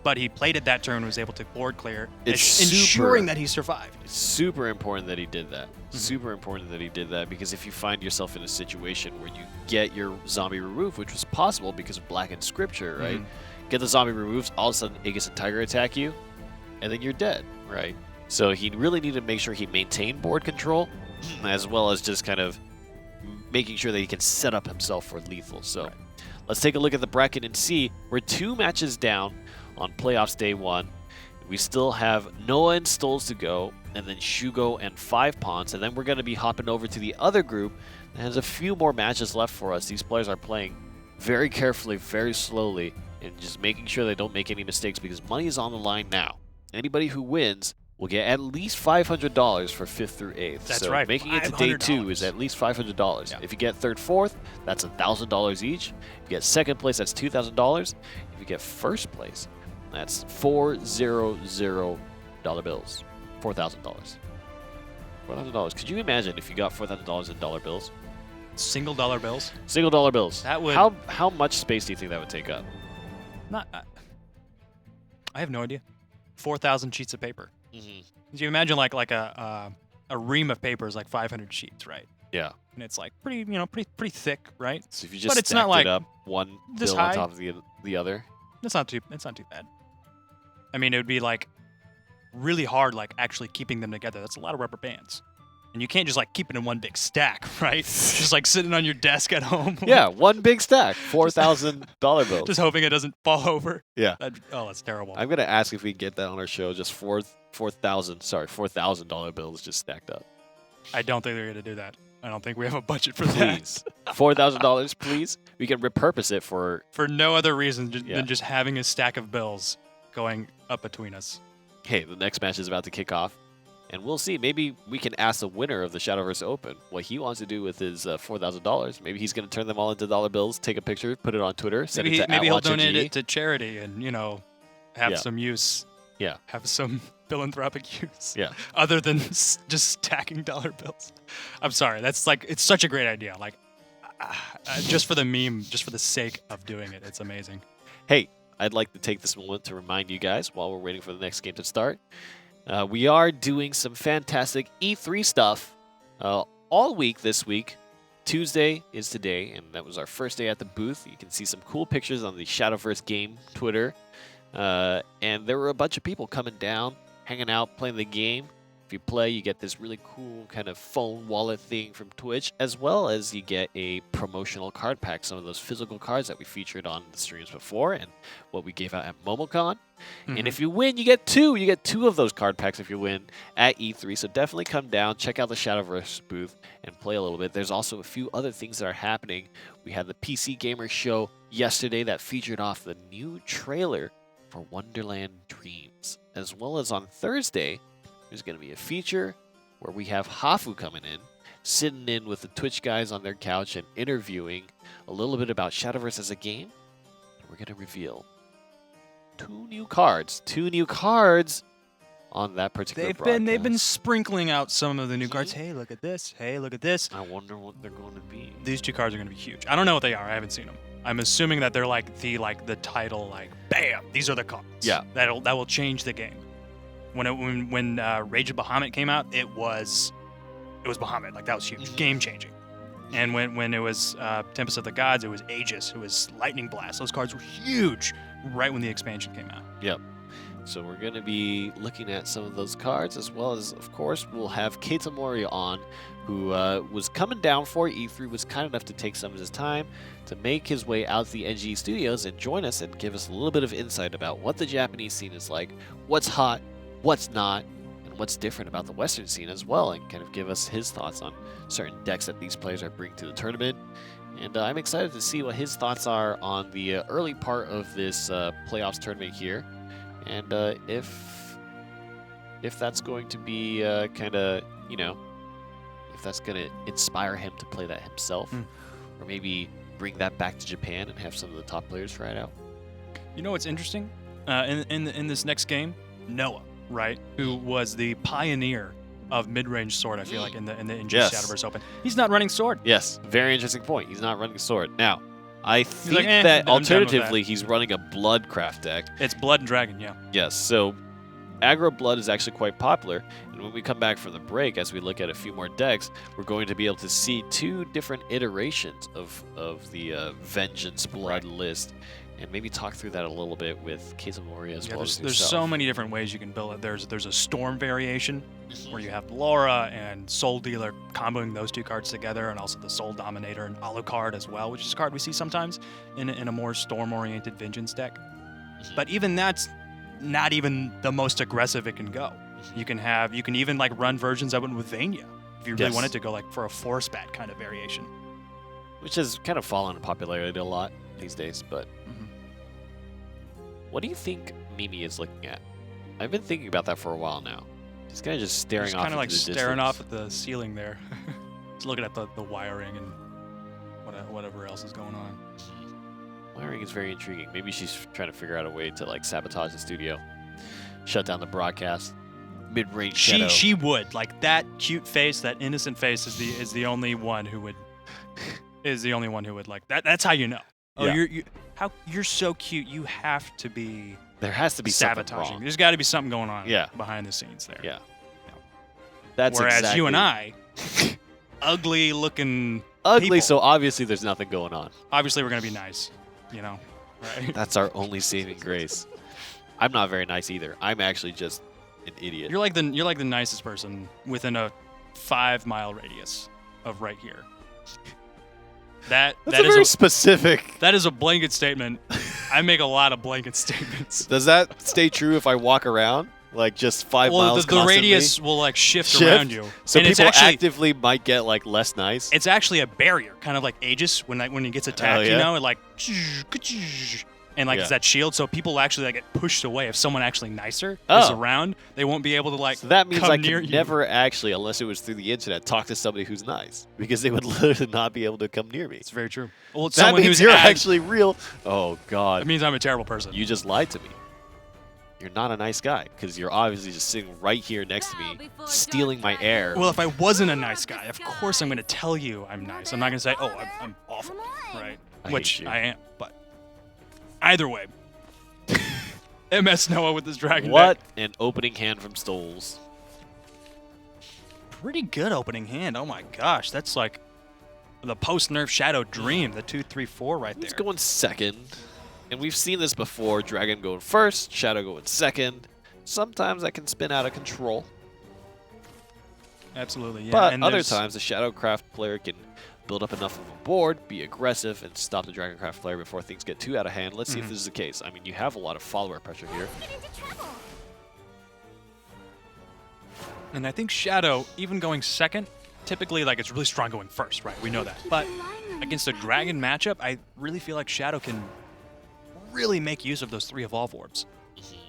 B: But he played it that turn, was able to board clear,
A: It's
B: ensuring
A: super-
B: that he survived.
A: It's super important that he did that. Super important that he did that, because if you find yourself in a situation where you get your zombie removed, which was possible because of Blackened Scripture, right? Get the zombie removed, all of a sudden Aegis and Tiger attack you, and then you're dead, right? So he really needed to make sure he maintained board control, as well as just kind of making sure that he can set up himself for lethal. So let's take a look at the bracket and see. We're 2 matches down on playoffs day 1. We still have Noah and Stoles to go, and then Shugo and 5 Pawns, and then we're going to be hopping over to the other group that has a few more matches left for us. These players are playing very carefully, very slowly, and just making sure they don't make any mistakes, because money is on the line now. Anybody who wins will get at least $500 for 5th through 8th.
B: That's
A: so
B: right,
A: making it to day 2
B: $500.
A: is at least $500.
B: Yeah.
A: If you get 3rd, 4th, that's $1,000 each. If you get 2nd place, that's $2,000. If you get 1st place, that's $400 bills. $4,000. $4,000. Could you imagine if you got $4,000 in dollar bills?
B: Single dollar bills.
A: Single dollar bills.
B: That would.
A: How much space do you think that would take up?
B: Not. I have no idea. 4,000 sheets of paper.
A: Mm-hmm.
B: Could you imagine like a ream of paper is like 500 sheets, right?
A: Yeah.
B: And it's like pretty thick, right?
A: So if you just
B: But it's
A: stacked
B: not like
A: it up one
B: this
A: bill on
B: high.
A: top of the other.
B: It's not too bad. I mean, it would be like really hard, like actually keeping them together. That's a lot of rubber bands, and you can't just like keep it in one big stack, right? Just like sitting on your desk at home.
A: Yeah, one big stack, $4,000 bills.
B: Just hoping it doesn't fall over.
A: Yeah.
B: That's terrible.
A: I'm gonna ask if we can get that on our show. Just $4,000 bills just stacked up.
B: I don't think they're gonna do that. I don't think we have a budget for that.
A: Please, $4,000, please. We can repurpose it for.
B: For no other reason
A: Yeah.
B: than just having a stack of bills going up between us.
A: Hey, the next match is about to kick off, and we'll see. Maybe we can ask the winner of the Shadowverse Open what he wants to do with his $4,000. Maybe he's gonna turn them all into dollar bills, take a picture, put it on Twitter, send it to
B: Maybe he'll
A: @WatchNGE.
B: donate it to charity and have
A: Yeah.
B: some use.
A: Yeah.
B: Have some philanthropic use.
A: Yeah.
B: Other than just stacking dollar bills. I'm sorry. That's like, it's such a great idea. Like, just for the meme, just for the sake of doing it, it's amazing.
A: Hey, I'd like to take this moment to remind you guys while we're waiting for the next game to start. We are doing some fantastic E3 stuff all week this week. Tuesday is today, and that was our first day at the booth. You can see some cool pictures on the Shadowverse game Twitter. And there were a bunch of people coming down, hanging out, playing the game. If you play, you get this really cool kind of phone wallet thing from Twitch, as well as you get a promotional card pack, some of those physical cards that we featured on the streams before and what we gave out at MomoCon. And if you win, you get two. You get two of those card packs if you win at E3. So definitely come down, check out the Shadowverse booth, and play a little bit. There's also a few other things that are happening. We had the PC Gamer Show yesterday that featured off the new trailer for Wonderland Dreams, as well as on Thursday, there's going to be a feature where we have Hafu coming in, sitting in with the Twitch guys on their couch and interviewing a little bit about Shadowverse as a game. And we're going to reveal two new cards on that particular broadcast.
B: They've been sprinkling out some of the new cards. Hey, look at this. Hey, look at this.
A: I wonder what they're going to be.
B: These two cards are going to be huge. I don't know what they are. I haven't seen them. I'm assuming that they're like the title, like bam, these are the cards.
A: Yeah.
B: That will change the game. When Rage of Bahamut came out, it was Bahamut. Like that was huge, game changing. And when it was Tempest of the Gods, it was Aegis. It was Lightning Blast. Those cards were huge right when the expansion came out.
A: Yep. So we're going to be looking at some of those cards, as well as, of course, we'll have K Mory on, who was coming down for E3, was kind enough to take some of his time to make his way out to the NGE studios and join us and give us a little bit of insight about what the Japanese scene is like, what's hot, what's not, and what's different about the Western scene as well, and kind of give us his thoughts on certain decks that these players are bringing to the tournament. And I'm excited to see what his thoughts are on the early part of this playoffs tournament here. And if that's going to be kind of, if that's going to inspire him to play that himself, or maybe bring that back to Japan and have some of the top players try it out.
B: You know what's interesting? In this next game, Noah, right, who was the pioneer of mid-range sword, I feel like, in the NGE Shadowverse Open. He's not running sword.
A: Yes, very interesting point. He's not running sword. Now, I think
B: like,
A: that
B: I'm done with that.
A: alternatively, he's running a Bloodcraft deck.
B: It's Blood and Dragon, yeah.
A: Yes, so aggro Blood is actually quite popular, and when we come back from the break, as we look at a few more decks, we're going to be able to see two different iterations of the Vengeance Blood list, and maybe talk through that a little bit with K Mory as well as
B: There's
A: yourself.
B: so many different ways you can build it. There's a Storm variation, where you have Laura and Soul Dealer comboing those two cards together, and also the Soul Dominator and Alucard as well, which is a card we see sometimes in a more Storm-oriented Vengeance deck. But even that's not even the most aggressive it can go. You can even like run versions of it with Vania if you really wanted to go like for a Force Bat kind of variation.
A: Which has kind of fallen in popularity a lot these days, but what do you think Mimi is looking at? I've been thinking about that for a while now. He's kind of just staring off.
B: Kind of like
A: into the
B: staring
A: distance.
B: off at the ceiling there, just looking at the wiring and whatever else is going on.
A: Wiring is very intriguing. Maybe she's trying to figure out a way to like sabotage the studio, shut down the broadcast. mid-range Shadow.
B: She would. Like, that cute face, that innocent face is the only one who would like that. That's how you know. Oh,
A: Yeah.
B: you're so cute. You have to be
A: There has to be something
B: sabotaging.
A: wrong.
B: There's got to be something going on
A: Yeah.
B: behind the scenes there.
A: Yeah. That's
B: Whereas
A: exactly.
B: you and I, ugly looking
A: ugly,
B: people.
A: so obviously there's nothing going on.
B: Obviously, we're gonna be nice, you know, right?
A: That's our only saving grace. I'm not very nice either. I'm actually just an idiot.
B: You're like the nicest person within a 5-mile radius of right here.
A: That's
B: that
A: a
B: is
A: very specific.
B: that is a blanket statement. I make a lot of blanket statements.
A: Does that stay true if I walk around? Like just 5
B: Well,
A: miles
B: the
A: constantly?
B: radius will like shift around you,
A: So
B: and
A: people
B: it's actually
A: actively might get like less nice.
B: it's actually a barrier, kind of like Aegis when he gets attacked.
A: yeah?
B: You know, it like and like
A: Yeah.
B: it's that shield, so people actually like get pushed away. If someone actually nicer is
A: Oh.
B: around, they won't be able to like
A: So that means
B: come
A: I
B: near
A: could
B: you.
A: never actually, unless it was through the internet, talk to somebody who's nice because they would literally not be able to come near me.
B: It's very true. Well, it's
A: That
B: someone
A: means
B: who's
A: you're
B: as-
A: actually real. Oh God,
B: It means I'm a terrible person.
A: you just lied to me. You're not a nice guy because you're obviously just sitting right here next to me, stealing my air.
B: Well, if I wasn't a nice guy, of course I'm going to tell you I'm nice. I'm not going to say, oh, I'm awful, right?
A: I
B: Which
A: hate you.
B: I am. But either way, MS Noah with this dragon
A: What
B: deck.
A: an opening hand from Stoles.
B: Pretty good opening hand. Oh my gosh, that's like the post-nerf Shadow Dream, the 2-3-4 right there.
A: He's going second. And we've seen this before. Dragon going first, Shadow going second. Sometimes that can spin out of control.
B: Absolutely, yeah.
A: But
B: and
A: other
B: there's-
A: times, the Shadowcraft player can build up enough of a board, be aggressive, and stop the Dragoncraft player before things get too out of hand. Let's see if this is the case. I mean, you have a lot of follower pressure here.
B: And I think Shadow, even going second, typically like it's really strong going first, right? We know that. But against a Dragon matchup, I really feel like Shadow can really make use of those 3 Evolve Orbs.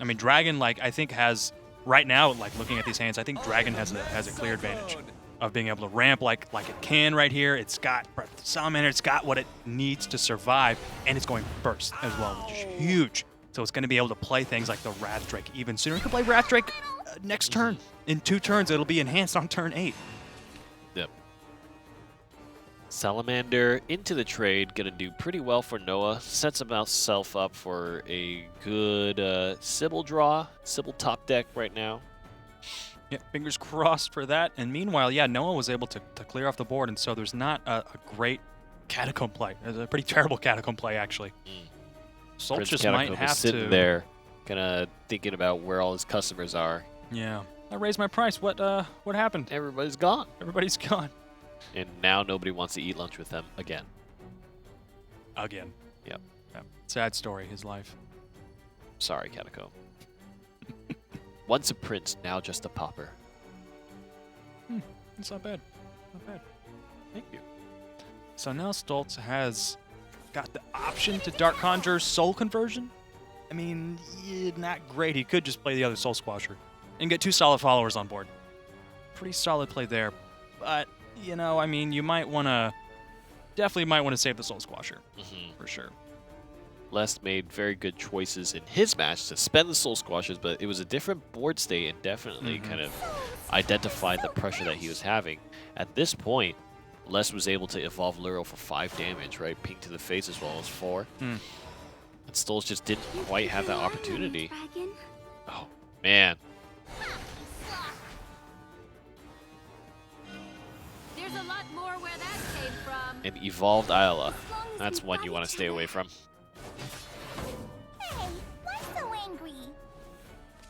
B: I mean, Dragon, like, I think has, right now, like, looking at these hands, I think Dragon has a clear advantage of being able to ramp like it can right here. It's got Breath of Summon, it's got what it needs to survive, and it's going first as well, which is huge. So it's going to be able to play things like the Wrath Drake even sooner. You can play Wrath Drake next turn. In 2 turns, it'll be enhanced on turn 8.
A: Yep. Salamander into the trade, gonna do pretty well for Noah. Sets himself up for a good Sybil draw. Sybil top deck right now.
B: Yeah, fingers crossed for that. And meanwhile, yeah, Noah was able to clear off the board, and so there's not a great Catacomb play. There's a pretty terrible Catacomb play, actually. Soul
A: Prince
B: just
A: Catacomb
B: might
A: is
B: have
A: sitting
B: to.
A: there, kind of thinking about where all his customers are.
B: Yeah, I raised my price. What happened?
A: Everybody's gone.
B: Everybody's gone.
A: And now nobody wants to eat lunch with them again.
B: Again.
A: Yep.
B: Yeah. Sad story, his life.
A: Sorry, Catacomb. Once a prince, now just a pauper.
B: It's not bad. Not bad.
A: Thank you.
B: So now Stoltz has got the option to Dark Conjure Soul Conversion. I mean, yeah, not great. He could just play the other Soul Squasher and get 2 solid followers on board. Pretty solid play there. But, you know, I mean, you might want to... Definitely might want to save the Soul Squasher. For sure.
A: Les made very good choices in his match to spend the Soul Squashers, but it was a different board state and definitely kind of identified the pressure that he was having. At this point, Les was able to evolve Luro for 5 damage, right? Ping to the face as well as 4. And Stoles just didn't quite have that opportunity. Oh, man.
C: There's a lot more where that came from.
A: An evolved Ayla. That's one you want to stay away from.
F: Hey, why so angry?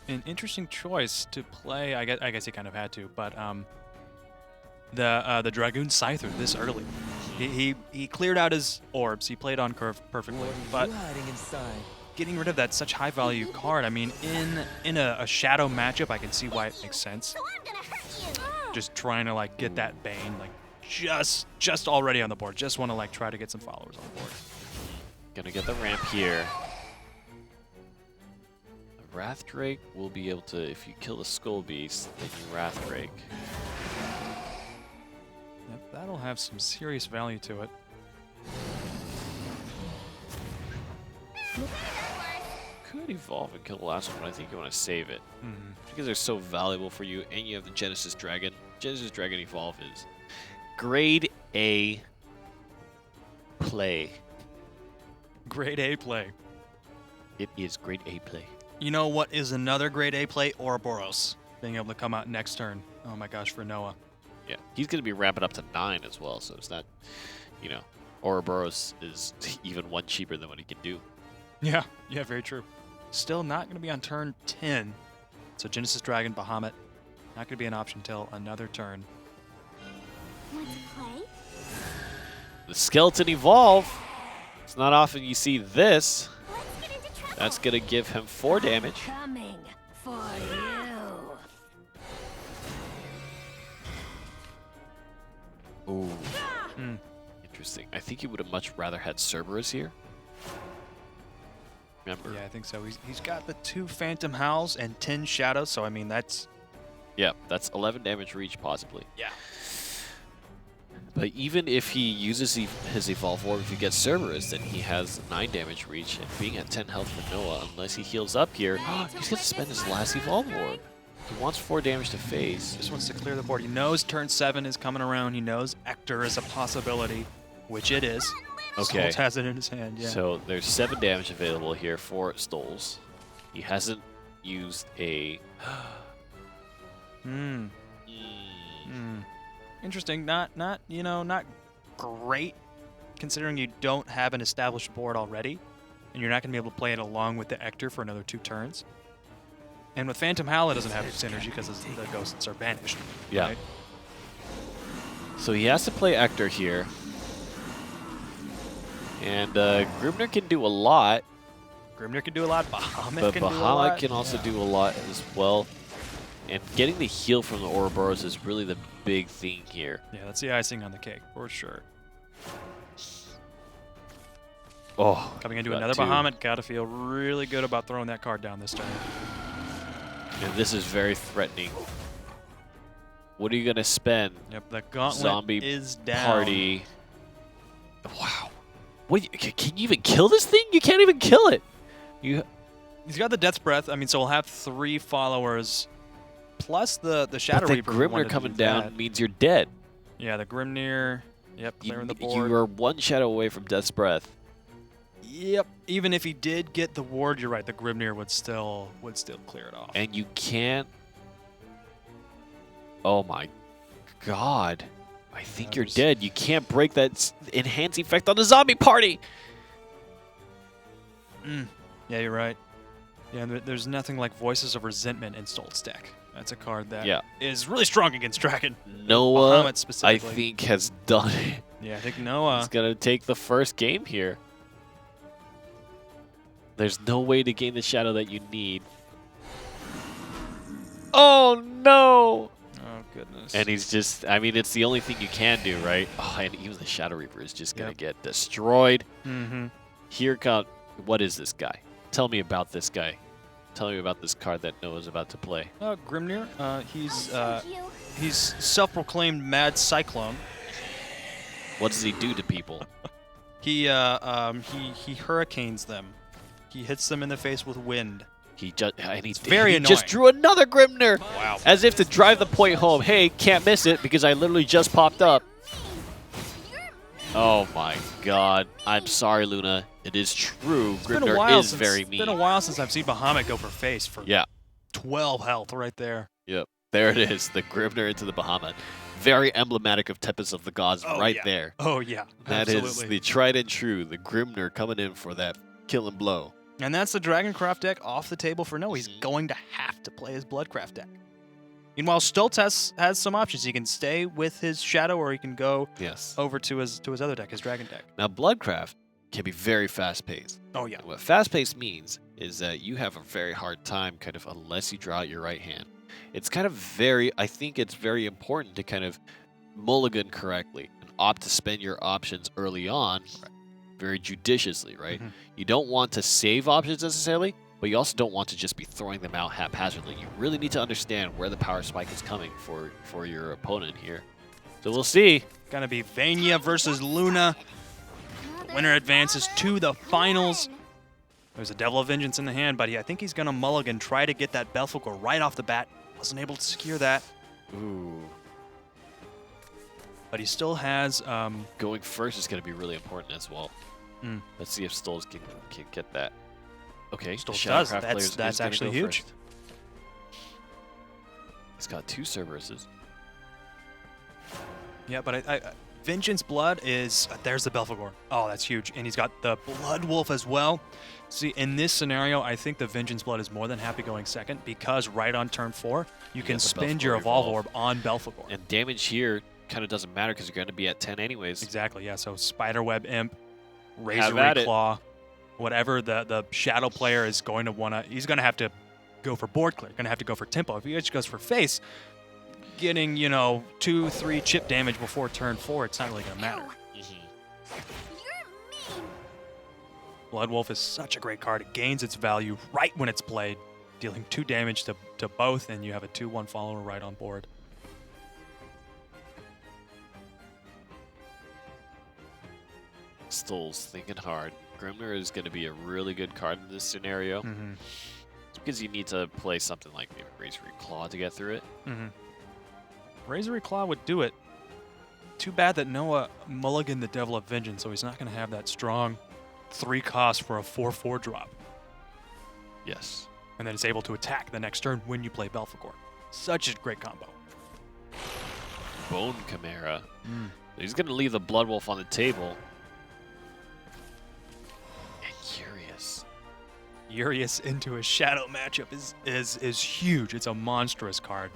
B: An interesting choice to play. I guess he kind of had to, but the Dragoon Scyther this early. He cleared out his orbs. He played on curve perfectly, but
E: hiding inside?
B: getting rid of that such high value card. I mean, in a Shadow matchup, I can see why it makes sense.
F: So I'm gonna hurt you.
B: Just trying to like get that Bane like just already on the board. Just want to like try to get some followers on board.
A: Gonna get the ramp here. The Wrath Drake will be able to, if you kill the Skull Beast, then you Wrath Drake.
B: Yep, that'll have some serious value to it. Could
A: can evolve and kill the last one, but I think you want to save it.
B: Mhm.
A: Because they're so valuable for you, and you have the Genesis Dragon. Genesis Dragon Evolve is grade A play.
B: Grade A play.
A: It is grade A play.
B: You know what is another grade A play? Ouroboros. Being able to come out next turn. Oh my gosh, for Noah.
A: Yeah, he's going to be ramping up to 9 as well, so it's not, you know, Ouroboros is even one cheaper than what he can do.
B: Yeah, very true. Still not going to be on turn 10. So Genesis Dragon, Bahamut, not going to be an option till another turn.
F: Want to play?
A: The Skeleton Evolve. It's not often you see this.
F: Let's get into trouble.
A: That's going to give him 4 damage.
C: Coming for you.
A: Ooh,
B: Hmm.
A: interesting. I think he would have much rather had Cerberus here. Remember?
B: Yeah, I think so. He's got the 2 Phantom Howls and 10 Shadows, so I mean that's...
A: Yeah, that's 11 damage reach possibly.
B: Yeah.
A: But even if he uses his Evolve Orb, if he gets Cerberus, then he has 9 damage reach. And being at 10 health for Noah, unless he heals up here, he's going to spend his last Evolve Orb. He wants 4 damage to face.
B: Just wants to clear the board. He knows turn 7 is coming around. He knows Ector is a possibility, which it is.
A: Okay.
B: Stoles has it in his hand, yeah.
A: So there's 7 damage available here for Stoles. He hasn't used a...
B: Interesting. Not great, considering you don't have an established board already, and you're not going to be able to play it along with the Ector for another 2 turns. And with Phantom Howl, it doesn't have synergy because the ghosts are banished.
A: Yeah.
B: Right?
A: So he has to play Ector here. And Grimnir can do a lot,
B: Grimnir can do a lot. Bahamut
A: but
B: can do a
A: Bahamut
B: lot.
A: can also do a lot as well. And getting the heal from the Ouroboros is really the big thing here.
B: Yeah, that's the icing on the cake, for sure.
A: Oh,
B: Coming into
A: got
B: another
A: 2.
B: Bahamut, gotta feel really good about throwing that card down this turn.
A: And this is very threatening. What are you going to spend?
B: Yep, the gauntlet
A: Zombie
B: is down.
A: Party. Wow. What, can you even kill this thing? You can't even kill it.
B: He's got the Death's Breath. I mean, so we'll have 3 followers, plus the Shadow
A: But the
B: Reaper. if we wanted
A: Grimnir
B: to
A: coming
B: do
A: down
B: that.
A: means you're dead.
B: Yeah, the Grimnir. Yep, clearing the board.
A: You are 1 shadow away from Death's Breath.
B: Yep. Even if he did get the ward, you're right. The Grimnir would still clear it off.
A: And you can't... Oh my god. I think you're dead. You can't break that enhance effect on the zombie party.
B: Yeah, you're right. Yeah, there's nothing like Voices of Resentment in Stoltz deck. That's a card that is really strong against Dragon.
A: Noah,
B: Bahamut
A: I
B: specifically.
A: think, has done it.
B: Yeah, I think Noah.
A: He's going to take the first game here. There's no way to gain the shadow that you need. Oh, no!
B: Oh, goodness.
A: And he's just, I mean, it's the only thing you can do, right? Oh, and even the Shadow Reaper is just going to get destroyed.
B: Mm-hmm.
A: Here comes, what is this guy? Tell me about this guy. Tell me about this card that Noah's about to play.
B: Grimnir.
F: Thank you.
B: He's self-proclaimed Mad Cyclone.
A: What does he do to people?
B: He hurricanes them. He hits them in the face with wind.
A: He just and he
B: very
A: just
B: annoying.
A: drew another Grimnir.
B: Wow.
A: As if to drive the point home. Hey, can't miss it because I literally just popped up. Oh my god. I'm sorry, Luna. It is true. Grimnir is very mean.
B: It's been a while since I've seen Bahamut go for face for 12 health right there.
A: Yep. There it is. The Grimnir into the Bahamut. Very emblematic of Tempest of the Gods there.
B: Oh, yeah.
A: That is the tried and true. The Grimnir coming in for that killing blow.
B: And that's the Dragoncraft deck off the table for Noah. He's going to have to play his Bloodcraft deck. Meanwhile, Stoltz has some options. He can stay with his Shadow, or he can go over to his other deck, his Dragon deck.
A: Now, Bloodcraft can be very fast-paced.
B: Oh, yeah.
A: What fast-paced means is that you have a very hard time, kind of, unless you draw out your right hand. It's kind of I think it's very important to kind of mulligan correctly and opt to spend your options early on very judiciously, right? You don't want to save options necessarily, but you also don't want to just be throwing them out haphazardly. You really need to understand where the power spike is coming for your opponent here. So we'll see.
B: Gonna be Vania versus Luna. The winner advances to the finals. There's a Devil of Vengeance in the hand, but I think he's going to mulligan, try to get that Belphegor right off the bat. Wasn't able to secure that.
A: Ooh.
B: But he still has...
A: Going first is going to be really important as well.
B: Mm.
A: Let's see if Stoles can get that. Okay,
B: Stoles
A: the
B: does.
A: Shadowcraft players is
B: That's
A: gonna
B: actually
A: go
B: huge.
A: first. He's got 2 Cerberuses.
B: Yeah, but Vengeance Blood is... there's the Belphegor. Oh, that's huge. And he's got the Blood Wolf as well. See, in this scenario, I think the Vengeance Blood is more than happy going second because right on turn 4, you can
A: the
B: spend your
A: Belphegor
B: Evolve
A: evolve.
B: Orb on Belphegor.
A: And damage here kind of doesn't matter because you're going to be at 10 anyways.
B: Exactly, yeah. So Spiderweb Imp,
A: Have
B: Razor
A: at it.
B: Claw, whatever the Shadow player is going to want to... He's going to have to go for board clear. Going to have to go for tempo. If he just goes for face, getting, 2-3 chip damage before turn 4, it's not really going to matter.
A: Mhm.
F: You're mean.
B: Blood Wolf is such a great card. It gains its value right when it's played, dealing 2 damage to both, and you have a 2/1 follower right on board.
A: Stoles thinking hard. Grimner is going to be a really good card in this scenario.
B: Mm-hmm.
A: It's because you need to play something like maybe Razor Claw to get through it.
B: Mm-hmm. Razor Claw would do it. Too bad that Noah mulliganed the Devil of Vengeance, so he's not going to have that strong 3 cost for a 4/4 drop.
A: Yes.
B: And then it's able to attack the next turn when you play Belphegor. Such a great combo.
A: Bone Chimera. He's going to leave the Blood Wolf on the table. And Curious.
B: Urius into a Shadow matchup is huge. It's a monstrous card.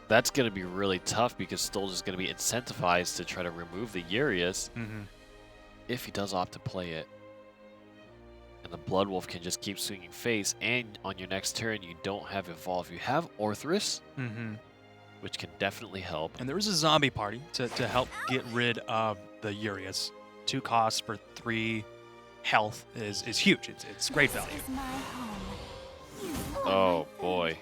A: That's going to be really tough because Stoles is going to be incentivized to try to remove the Urius
B: Mm-hmm.
A: if he does opt to play it. And the Blood Wolf can just keep swinging face, and on your next turn you don't have Evolve. You have Orthrus,
B: Mm-hmm.
A: which can definitely help.
B: And there is a zombie party to help get rid of the Urius. 2 costs for 3 health is huge. It's great value.
F: This is my home. You
A: Oh boy.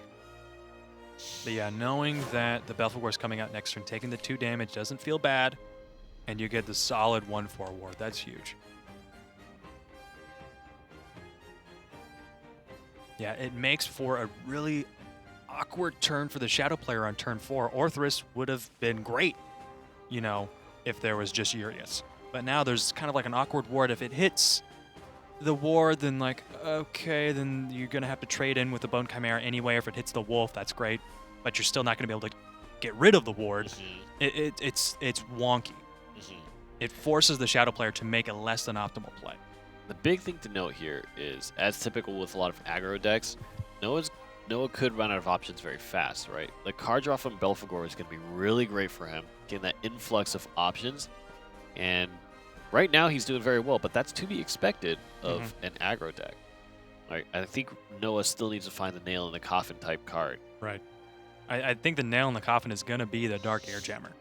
B: But yeah, knowing that the Belphegor is coming out next turn, taking the 2 damage doesn't feel bad, and you get the solid 1/4 ward. That's huge. Yeah, it makes for a really awkward turn for the Shadow player on turn 4. Orthrus would have been great, if there was just Urius. But now there's kind of like an awkward ward. If it hits the ward, then okay, then you're going to have to trade in with the Bone Chimera anyway. If it hits the wolf, that's great. But you're still not going to be able to get rid of the ward.
A: Mhm.
B: It's wonky.
A: Mhm.
B: It forces the Shadow player to make a less than optimal play.
A: The big thing to note here is, as typical with a lot of aggro decks, Noah could run out of options very fast, right? The card draw from Belphegor is going to be really great for him, getting that influx of options. And right now he's doing very well, but that's to be expected of an aggro deck. Right? I think Noah still needs to find the nail in the coffin type card.
B: Right. I think the nail in the coffin is going to be the Dark Airjammer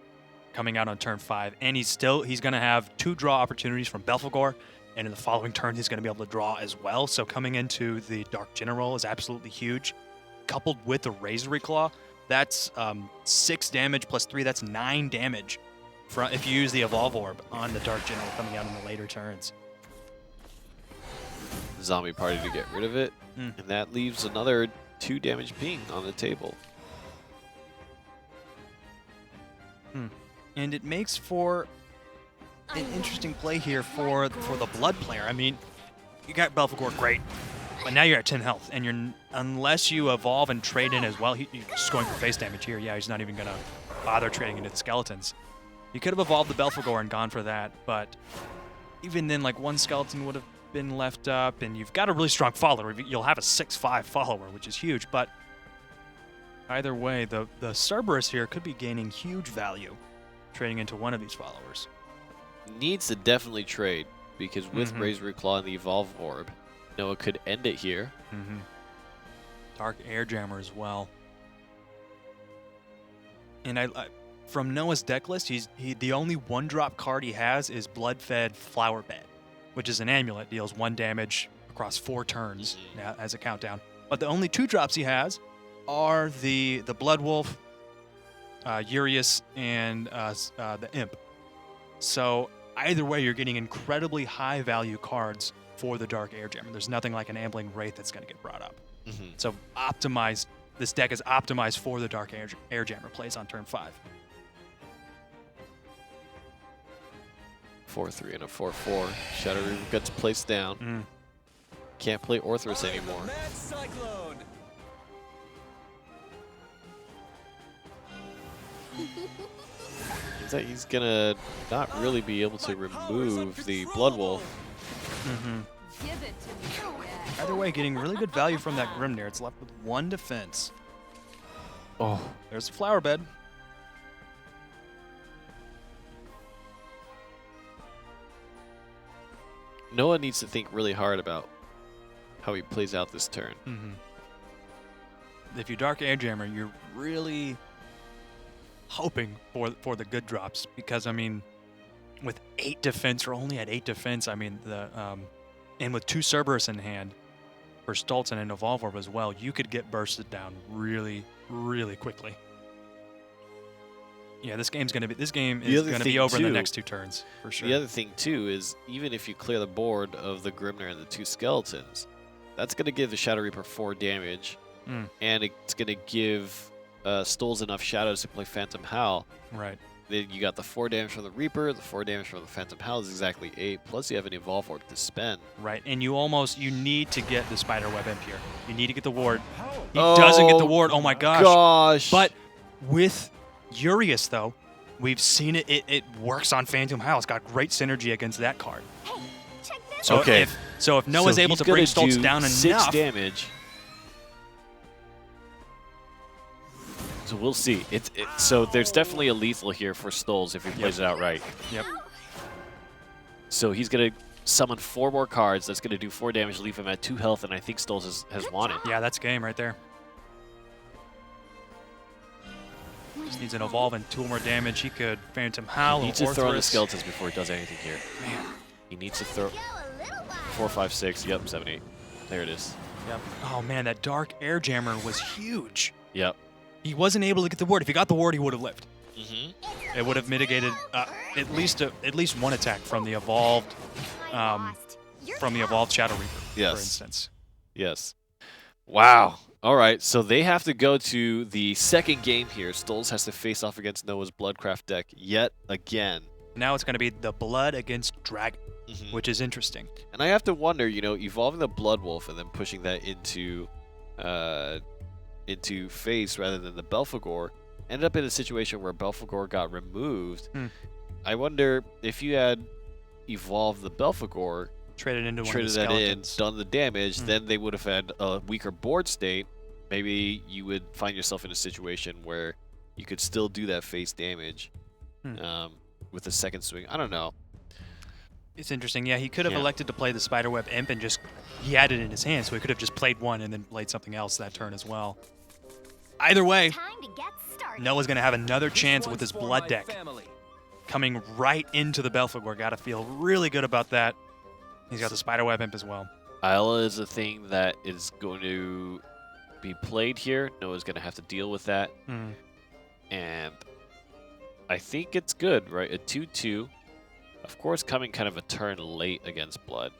B: coming out on turn 5. And he's going to have 2 draw opportunities from Belphegor. And in the following turn, he's going to be able to draw as well. So coming into the Dark General is absolutely huge. Coupled with the Razor Claw, that's 6 damage plus 3. That's 9 damage if you use the Evolve Orb on the Dark General coming out in the later turns.
A: Zombie party to get rid of it. And that leaves another 2 damage ping on the table.
B: And it makes for an interesting play here for the Blood player. I mean, you got Belphegor, great, but now you're at 10 health, and unless you evolve and trade in as well, you're just going for face damage here. Yeah, he's not even going to bother trading into the skeletons. You could have evolved the Belphegor and gone for that, but even then, one skeleton would have been left up, and you've got a really strong follower. You'll have a 6/5 follower, which is huge, but either way, the Cerberus here could be gaining huge value trading into one of these followers.
A: Needs to definitely trade, because with Razor Claw and the Evolve Orb, Noah could end it here.
B: Dark Airjammer as well. And I from Noah's deck list, the only 1-drop card he has is Blood-Fed Flower Bed, which is an amulet, deals 1 damage across 4 turns as a countdown. But the only 2 drops he has are the Blood Wolf, Urius, and the Imp. So either way, you're getting incredibly high value cards for the Dark Airjammer. There's nothing like an Ambling Wraith that's going to get brought up.
A: Mhm.
B: So optimized. This deck is optimized for the Dark Airjammer plays on turn 5.
A: 4-3 and a 4-4. Shadow Reaver gets placed down. Can't play Orthrus anymore. Means that he's gonna not really be able to remove the Blood Wolf.
C: Give it to me, Dad.
B: Either way, getting really good value from that Grimnir. It's left with 1 defense.
A: Oh,
B: There's the Flower Bed.
A: Noah needs to think really hard about how he plays out this turn.
B: If you Dark Airjammer, you're really hoping for the good drops because, I mean, with 8 defense, or only at 8 defense, I mean, and with 2 Cerberus in hand for Stoltz and an Evolve Orb as well, you could get bursted down really, really quickly. Yeah, this game is going to be over in the next 2 turns for sure.
A: The other thing too is even if you clear the board of the Grimnir and the 2 skeletons, that's going to give the Shadow Reaper 4 damage, and it's going to give Stoles enough shadows to play Phantom Howl.
B: Right.
A: Then you got the 4 damage from the Reaper, the 4 damage from the Phantom Howl is exactly 8, plus you have an Evolve Orb to spend.
B: Right, and you need to get the Spiderweb Imp here. You need to get the ward. He doesn't get the ward. Oh my gosh. But with Urius, though, we've seen it. It works on Phantom Howl. It's got great synergy against that card.
F: Hey, check this
B: So
A: Okay.
B: if Noah's able to bring
A: he's gonna
B: Stoltz
A: do
B: down
A: 6
B: enough,
A: damage. So we'll see. So there's definitely a lethal here for Stoles if he plays it out right.
B: Yep.
A: So he's going to summon 4 more cards. That's going to do 4 damage, leave him at 2 health, and I think Stoles has won it.
B: Yeah, that's game right there. Just needs an Evolve and 2 more damage. He could Phantom Howl.
A: He needs to throw in the skeletons before he does anything here. Man. He needs to throw 4, 5, 6. Yep, 7, 8. There it is.
B: Yep. Oh man, that Dark Airjammer was huge.
A: Yep.
B: He wasn't able to get the ward. If he got the ward, he would have lived.
A: Mm-hmm.
B: It would have mitigated at least 1 attack from the evolved Shadow Reaper,
A: Yes.
B: for instance.
A: Yes. Wow. All right. So they have to go to the second game here. Stoles has to face off against Noah's Bloodcraft deck yet again.
B: Now it's going to be the Blood against Dragon, which is interesting.
A: And I have to wonder, evolving the Blood Wolf and then pushing that into face rather than the Belphegor, ended up in a situation where Belphegor got removed. I wonder if you had evolved the Belphegor,
B: Traded into one of the
A: traded that in,
B: skeletons.
A: done the damage, then they would have had a weaker board state. Maybe you would find yourself in a situation where you could still do that face damage with the second swing. I don't know.
B: It's interesting. Yeah, he could have elected to play the Spiderweb Imp and he had it in his hand, so he could have just played one and then played something else that turn as well. Either way, Noah's going to have another chance with his Blood deck. Coming right into the Belphegor. Got to feel really good about that. He's got the Spiderweb Imp as well.
A: Isla is a thing that is going to be played here. Noah's going to have to deal with that. And I think it's good, right? A 2-2. Of course, coming kind of a turn late against Blood.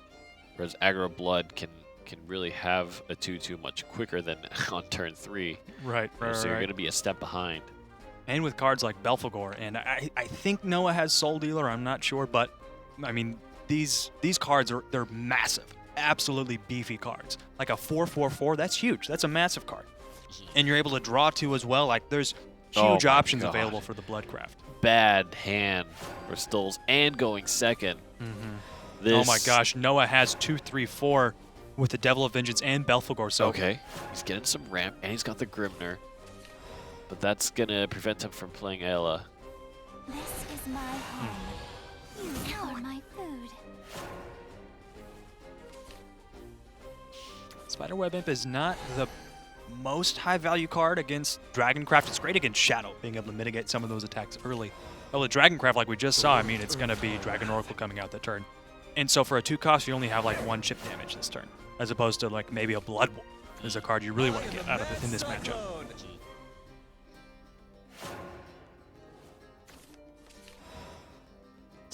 A: Whereas aggro Blood can really have a 2-2 much quicker than on turn 3.
B: Right.
A: So you're going to be a step behind.
B: And with cards like Belphegor, and I think Noah has Soul Dealer, I'm not sure, but I mean, these cards they're massive, absolutely beefy cards. Like a 4/4/4, that's huge. That's a massive card. And you're able to draw 2 as well. Like there's huge options available for the Bloodcraft.
A: Bad hand for Stoles and going second.
B: Oh my gosh, Noah has 2, 3, 4 with the Devil of Vengeance and Belphegor. So
A: okay, he's getting some ramp and he's got the Grimnir. But that's going to prevent him from playing Ayla.
F: This is my home. You are my food.
B: Spiderweb Imp is not the most high-value card against Dragoncraft. It's great against Shadow, being able to mitigate some of those attacks early. But with Dragoncraft, like we just saw, I mean, it's going to be Dragon Oracle coming out that turn. And so for a 2 cost, you only have like 1 chip damage this turn, as opposed to like maybe a Blood Wolf is a card you really want to get out of it in this matchup.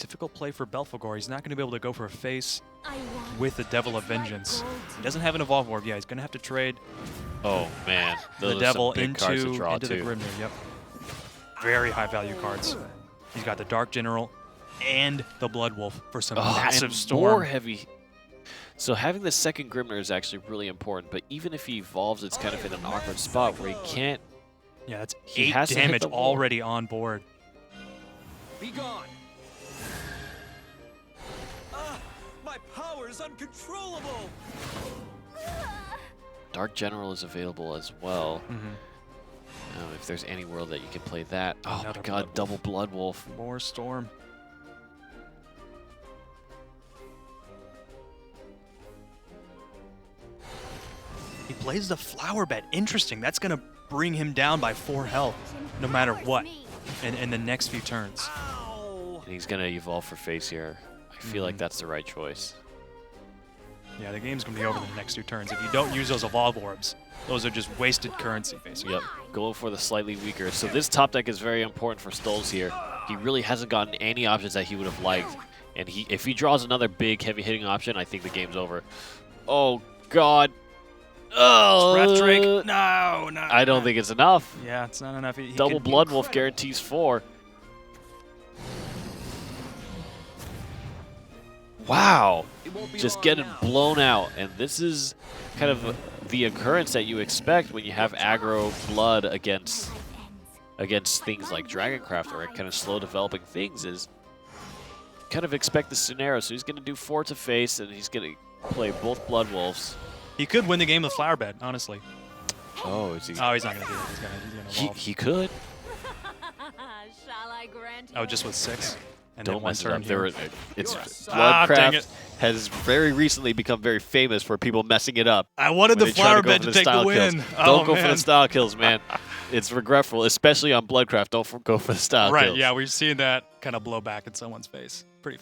B: difficult play for Belphegor. He's not going to be able to go for a face
F: I want
B: with the Devil of
F: it's like
B: Vengeance.
F: gold
B: He doesn't have an Evolve Orb. Yeah, he's going to have to trade
A: Oh man,
B: the
A: those are
B: Devil
A: some big cards to
B: into
A: draw
B: the
A: too.
B: Grimnir. Yep. Very high value cards. He's got the Dark General and the Blood Wolf for some massive
A: and
B: storm.
A: more heavy. So having the second Grimnir is actually really important, but even if he evolves, it's kind of in an awkward spot where he can't.
B: Yeah, that's
A: He
B: 8
A: has to hit
B: damage
A: the wall.
B: already on board.
E: Be gone. My power is uncontrollable.
A: Dark General is available as well.
B: Mm-hmm.
A: If there's any world that you can play that. Oh my
B: Another
A: god,
B: Blood Wolf.
A: double Blood Wolf.
B: More storm. He plays the Flower Bed. Interesting. That's going to bring him down by 4 health, no matter what, in the next few turns.
A: And he's going to evolve for face here. I feel like that's the right choice.
B: Yeah, the game's going to be over in the next 2 turns. If you don't use those Evolve Orbs, those are just wasted currency, basically.
A: Yep, going for the slightly weaker. So this top deck is very important for Stoles here. He really hasn't gotten any options that he would have liked. And if he draws another big, heavy-hitting option, I think the game's over. Oh, God. Oh,
B: Breath Drake. No, no.
A: I don't think it's enough.
B: Yeah, it's not enough. He
A: Double
B: can-
A: Blood Wolf guarantees 4. Wow. Just getting blown out. And this is kind of the occurrence that you expect when you have aggro blood against things like Dragoncraft or kind of slow developing things is kind of expect the scenario. So he's going to do 4 to face, and he's going to play both Blood Wolves.
B: He could win the game with Flower Bed, honestly.
A: Oh, is he?
B: Oh, he's not going to do that. He's going to evolve.
A: He could.
C: Shall I grant you
B: Oh, just with 6? And
A: Don't
B: then 1
A: mess it
B: turn
A: up. There
B: here.
A: it's
B: Ah, dang
A: Bloodcraft
B: it.
A: has very recently become very famous for people messing it up.
B: I wanted
A: when
B: the
A: they try
B: Flower
A: go
B: Bed
A: for
B: to take the
A: style kills.
B: win.
A: Don't
B: Oh,
A: go for the
B: man.
A: style kills, man. It's regretful, especially on Bloodcraft. Don't go for the style
B: Right,
A: kills.
B: yeah, we've seen that kind of blow back in someone's face. Pretty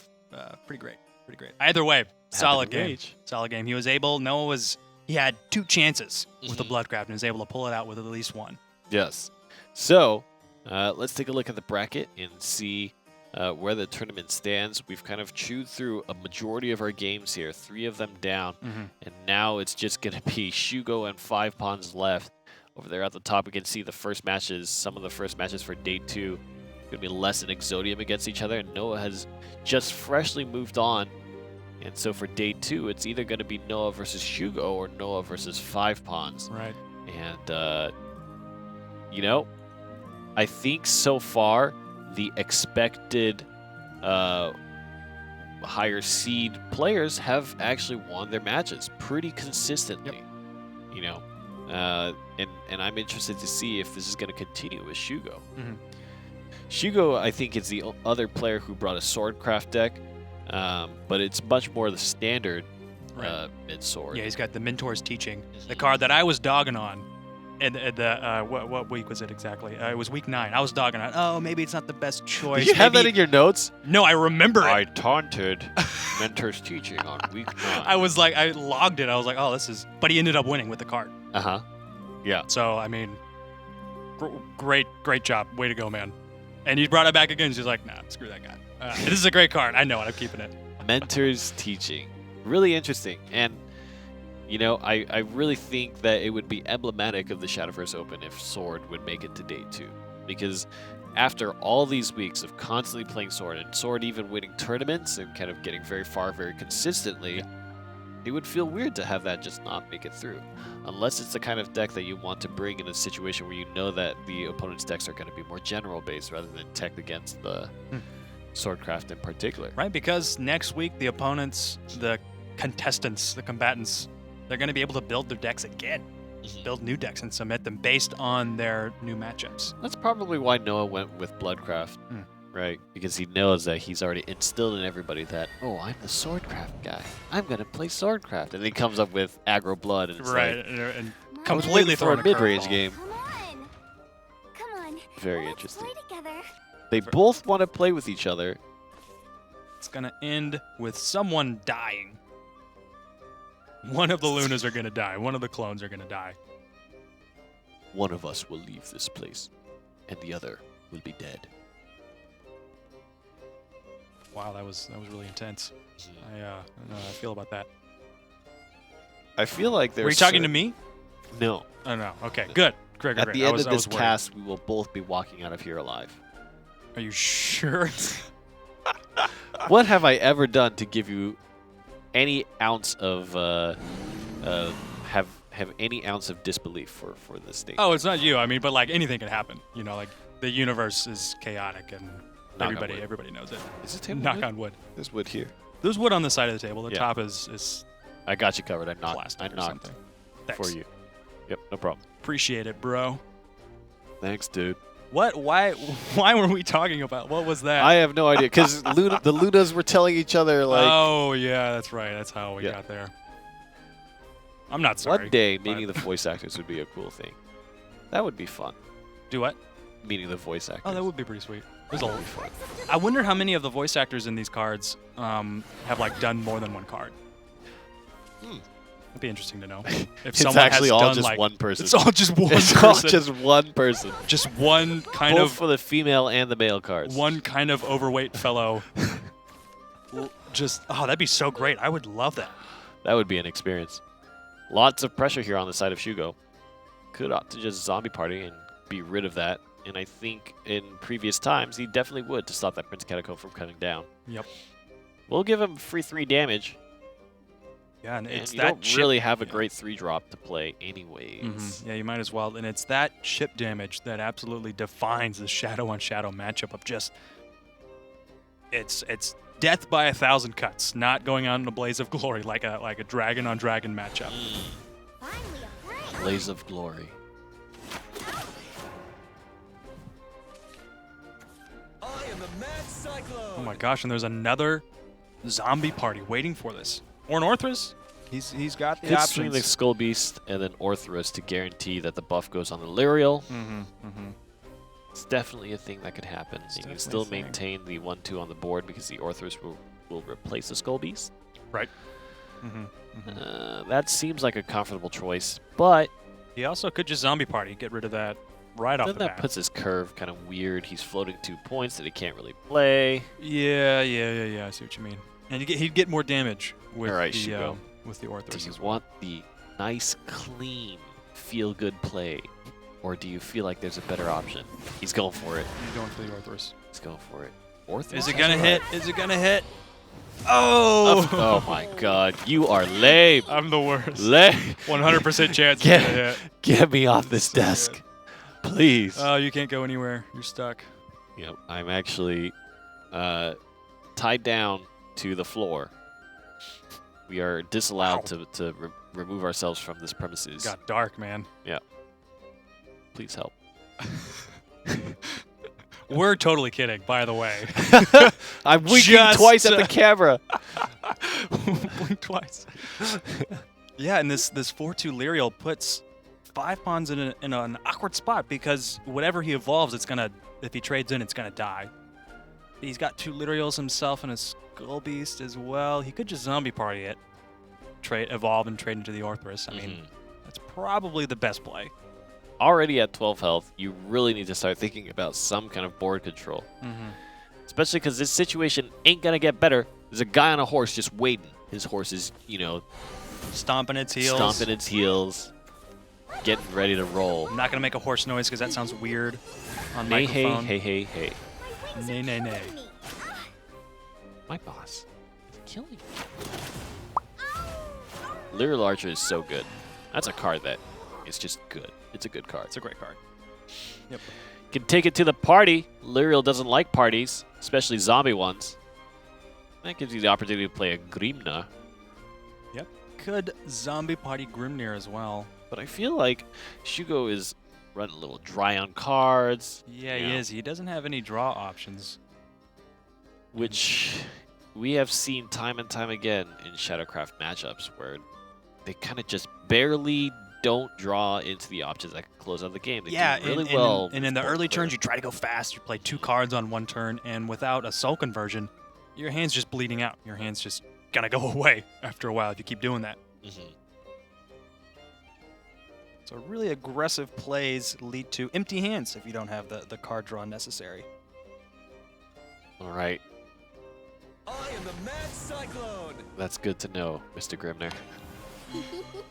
B: great. Pretty great. Either way, solid
A: to
B: game.
A: rage.
B: Solid game. He was able, he had 2 chances with the Bloodcraft and was able to pull it out with at least 1.
A: Yes. So let's take a look at the bracket and see where the tournament stands. We've kind of chewed through a majority of our games here, 3 of them down, and now it's just going to be Shugo and 5 pawns left. Over there at the top, we can see the first matches, some of the first matches for day 2. Going to be Les and Exodium against each other, and Noah has just freshly moved on. And so for day 2, it's either going to be Noah versus Shugo or Noah versus 5 pawns.
B: Right.
A: And, I think so far the expected higher seed players have actually won their matches pretty consistently. And I'm interested to see if this is going to continue with Shugo. Shugo, I think, is the other player who brought a Swordcraft deck, but it's much more the standard mid-sword.
B: Yeah, he's got the Mentor's Teaching, the card that I was dogging on. And what week was it exactly? It was week 9. I was dogging on. Oh, maybe it's not the best choice.
A: Did you have that
B: Maybe-
A: in your notes?
B: No, I remember
A: I
B: it.
A: taunted Mentor's Teaching on week 9.
B: I was like, I logged it. I was like, oh, this is. But he ended up winning with the card.
A: Uh-huh. Yeah.
B: So I mean, great job. Way to go, man. And he brought it back again. She's like, nah, screw that guy. This is a great card. I know it. I'm keeping it.
A: Mentor's Teaching. Really interesting. And, I really think that it would be emblematic of the Shadowverse Open if Sword would make it to day 2. Because after all these weeks of constantly playing Sword, and Sword even winning tournaments and kind of getting very far very consistently, it would feel weird to have that just not make it through. Unless it's the kind of deck that you want to bring in a situation where you know that the opponent's decks are going to be more general-based rather than tech against the Swordcraft in particular.
B: Right, because next week the opponents, the contestants, the combatants, they're going to be able to build their decks again. Build new decks and submit them based on their new matchups.
A: That's probably why Noah went with Bloodcraft, right? Because he knows that he's already instilled in everybody that, oh, I'm the Swordcraft guy. I'm going to play Swordcraft. And then he comes up with Aggro Blood, and it's
B: Right,
A: like,
B: and
A: I was
B: completely
A: waiting for
B: throwing
A: a mid-range
B: curveball.
A: game.
F: Come on.
A: Very
F: Let's
A: interesting.
F: play together.
A: They both want to play with each other.
B: It's going to end with someone dying. One of the Lunas are going to die. One of the clones are going to die.
A: One of us will leave this place, and the other will be dead.
B: Wow, that was really intense. I don't know how I feel about that.
A: I feel like there's.
B: Were you talking to me?
A: No.
B: Oh no. Okay, good. Great.
A: At the end of this cast, we will both be walking out of here alive.
B: Are you sure?
A: What have I ever done to give you any ounce of have any ounce of disbelief for this state?
B: Oh, it's not you. I mean, but like anything can happen. You know, like the universe is chaotic and everybody knows it.
A: Is it table
B: Knock
A: wood?
B: on wood.
A: There's wood here.
B: There's wood on the side of the table. The
A: Yeah.
B: top is
A: I got you covered. I knocked
B: plastic or
A: for
B: something.
A: you. Yep, no problem.
B: Appreciate it, bro.
A: Thanks, dude.
B: What? Why were we talking about? What was that?
A: I have no idea because the Lunas were telling each other like.
B: Oh yeah, that's right. That's how we got there. I'm not sorry.
A: One day,
B: but-
A: meeting the voice actors would be a cool thing. That would be fun.
B: Do what?
A: Meeting the voice actors.
B: Oh, that would be pretty sweet. There's
A: That
B: a
A: would be fun.
B: I wonder how many of the voice actors in these cards have like done more than one card. That'd be interesting to know. If
A: It's
B: someone
A: actually
B: has
A: all
B: done,
A: just
B: like,
A: one person.
B: It's all just one
A: It's
B: person.
A: all just one person.
B: Just one kind
A: Both
B: of
A: for the female and the male cards.
B: one kind of overweight fellow. Just that'd be so great. I would love that.
A: That would be an experience. Lots of pressure here on the side of Shugo. Could opt to just zombie party and be rid of that. And I think in previous times, he definitely would to stop that Prince Catacomb from cutting down.
B: Yep.
A: We'll give him free 3 damage.
B: Yeah, and
A: And
B: it's
A: you
B: that
A: don't
B: chip-
A: really have a
B: yeah.
A: great 3-drop to play anyways.
B: Mhm. Yeah, you might as well. And it's that chip damage that absolutely defines the shadow on shadow matchup of just it's death by 1,000 cuts, not going out in a blaze of glory like a dragon on dragon matchup.
F: Finally a break.
A: Blaze of Glory.
E: I am the Mad Cyclone.
B: Oh my gosh, and there's another zombie party waiting for this. Or an Orthrus. He's got the
A: Could swing the
B: options.
A: Skull Beast and then Orthrus to guarantee that the buff goes on the Lyrial. It's definitely a thing that could happen. And you
B: definitely
A: can still
B: a thing.
A: maintain the 1-2 on the board because the Orthrus will replace the Skull Beast.
B: Right.
A: That seems like a comfortable choice, but
B: He also could just zombie party, get rid of that right off
A: then
B: the
A: that
B: bat.
A: puts his curve kind of weird. He's floating 2 points that he can't really play.
B: Yeah. I see what you mean. And he'd get more damage with
A: All right,
B: the
A: Shugo.
B: with the
A: Do
B: Orthrus.
A: you
B: as well.
A: want the nice, clean, feel-good play, or do you feel like there's a better option? He's going for it.
B: He's going for the Orthrus.
A: He's going for it. Orthrus
B: Is it
A: has
B: gonna
A: right.
B: hit? Is it gonna hit? Oh!
A: Oh my God! You are lame.
B: I'm the worst.
A: Lame.
B: 100% chance it's gonna hit.
A: Get me off this desk, please.
B: Oh, you can't go anywhere. You're stuck.
A: Yep, I'm actually tied down to the floor. We are disallowed to remove ourselves from this premises.
B: Got dark, man.
A: Please help.
B: We're totally kidding, by the way.
A: I'm winking
B: Just-
A: twice at the camera.
B: Blink twice. Yeah, and this 4/2 Lyrial puts 5 pawns in an awkward spot because whatever he evolves, if he trades in, it's gonna die. He's got 2 Lyrials himself and a Skull Beast as well. He could just zombie party it, evolve and trade into the Orthrus. I mean, that's probably the best play.
A: Already at 12 health, you really need to start thinking about some kind of board control. Especially because this situation ain't gonna get better. There's a guy on a horse just waiting. His horse is,
B: Stomping its heels.
A: stomping its heels, getting ready to roll.
B: I'm not gonna make a horse noise because that sounds weird on
A: Hey, hey,
B: microphone.
A: hey, hey, hey.
B: Nay, nay, nay.
A: My boss is killing me. Lyrial Archer is so good. That's a card that is just good. It's a good card.
B: It's a great card. Yep.
A: Can take it to the party. Lyrial doesn't like parties, especially zombie ones. That gives you the opportunity to play a Grimna.
B: Yep. Could zombie party Grimnir as well.
A: But I feel like Shugo is running a little dry on cards.
B: Yeah,
A: you
B: he
A: know,
B: is. He doesn't have any draw options.
A: Which we have seen time and time again in Shadowcraft matchups where they kind of just barely don't draw into the options that can close out the game. They
B: Yeah,
A: do really
B: and
A: well.
B: in
A: with
B: the
A: board
B: early
A: clear.
B: turns, you try to go fast. You play 2 cards on 1 turn, and without a soul conversion, your hand's just bleeding out. Your hand's just gonna go away after a while if you keep doing that. So really aggressive plays lead to empty hands if you don't have the card draw necessary.
A: All right.
E: am the Mad Cyclone.
A: That's good to know, Mr. Grimner.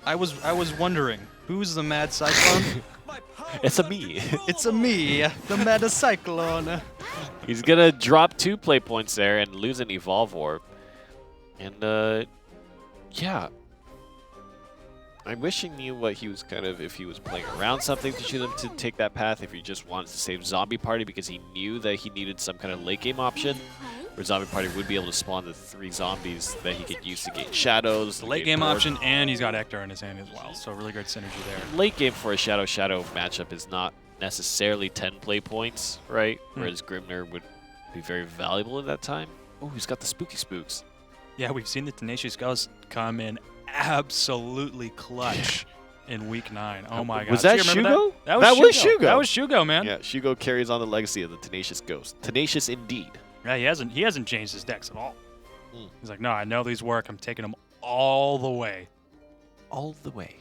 B: I was wondering, who's the Mad Cyclone?
E: My power
A: It's a
E: is
A: me.
E: uncontrollable.
B: It's a me, the Mad Cyclone.
A: He's gonna drop 2 play points there and lose an Evolve Orb. And yeah. I wish he knew what he was if he was playing around something to shoot him to take that path, if he just wanted to save Zombie Party because he knew that he needed some kind of late game option, where Zombie Party would be able to spawn the 3 zombies that he could use to gain shadows.
B: Late game option, and he's got Ector in his hand as well, so really good synergy there.
A: Late game for a Shadow matchup is not necessarily 10 play points, right? Whereas Grimner would be very valuable at that time. Oh, he's got the Spooky Spooks.
B: Yeah, we've seen the Tenacious Ghost come in absolutely clutch in week 9. Oh my god.
A: Was that
B: Do you remember
A: Shugo?
B: That
A: That was Shugo.
B: That was Shugo, man.
A: Yeah, Shugo carries on the legacy of the Tenacious Ghost. Tenacious indeed.
B: Yeah, he hasn't changed his decks at all.
A: Mm.
B: He's like, no, I know these work. I'm taking them all the way.
A: All the way.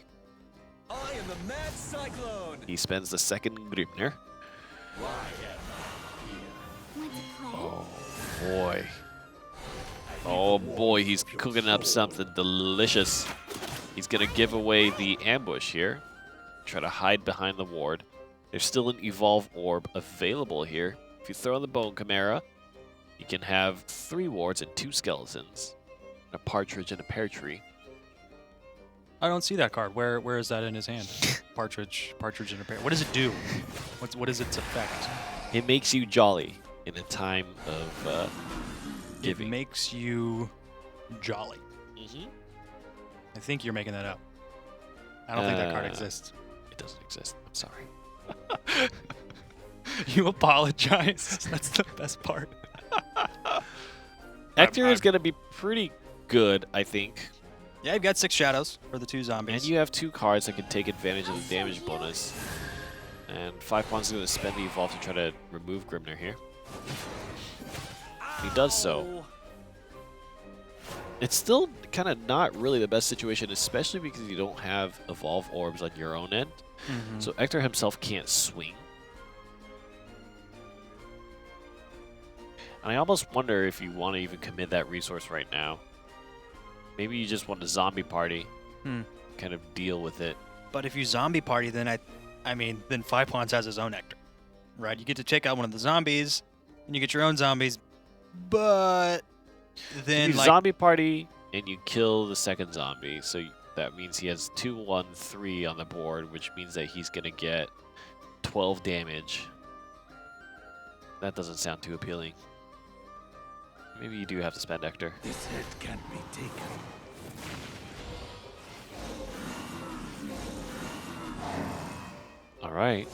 E: I am the Mad Cyclone.
A: He spends the second Grimner.
F: Want to play?
A: Oh boy. Oh boy, he's cooking up something delicious. He's gonna give away the ambush here. Try to hide behind the ward. There's still an Evolve Orb available here. If you throw in the Bone Chimera, you can have 3 wards and 2 skeletons. A partridge and a pear tree.
B: I don't see that card. Where is that in his hand? Partridge in a pear. What does it do? What is its effect?
A: It makes you jolly in a time of giving.
B: It makes you jolly.
A: Mm-hmm.
B: I think you're making that up. I don't think that card exists.
A: It doesn't exist. I'm sorry.
B: You apologize. That's the best part.
A: Ector is going to be pretty good, I think.
B: Yeah, you've got 6 shadows for the 2 zombies.
A: And you have 2 cards that can take advantage of the damage bonus. And 5 Pawns is going to spend the Evolve to try to remove Grimner here. He does so. It's still kind of not really the best situation, especially because you don't have Evolve Orbs on your own end.
B: Mm-hmm.
A: So Ector himself can't swing. And I almost wonder if you want to even commit that resource right now. Maybe you just want a zombie party, kind of deal with it.
B: But if you zombie party, then then 5 Pawns has his own Ector, right? You get to check out one of the zombies, and you get your own zombies. But then
A: you zombie party and you kill the second zombie, so that means he has 2, 1, 3 on the board, which means that he's gonna get 12 damage. That doesn't sound too appealing. Maybe you do have to spend Ector.
D: This hit can't be taken.
A: All right.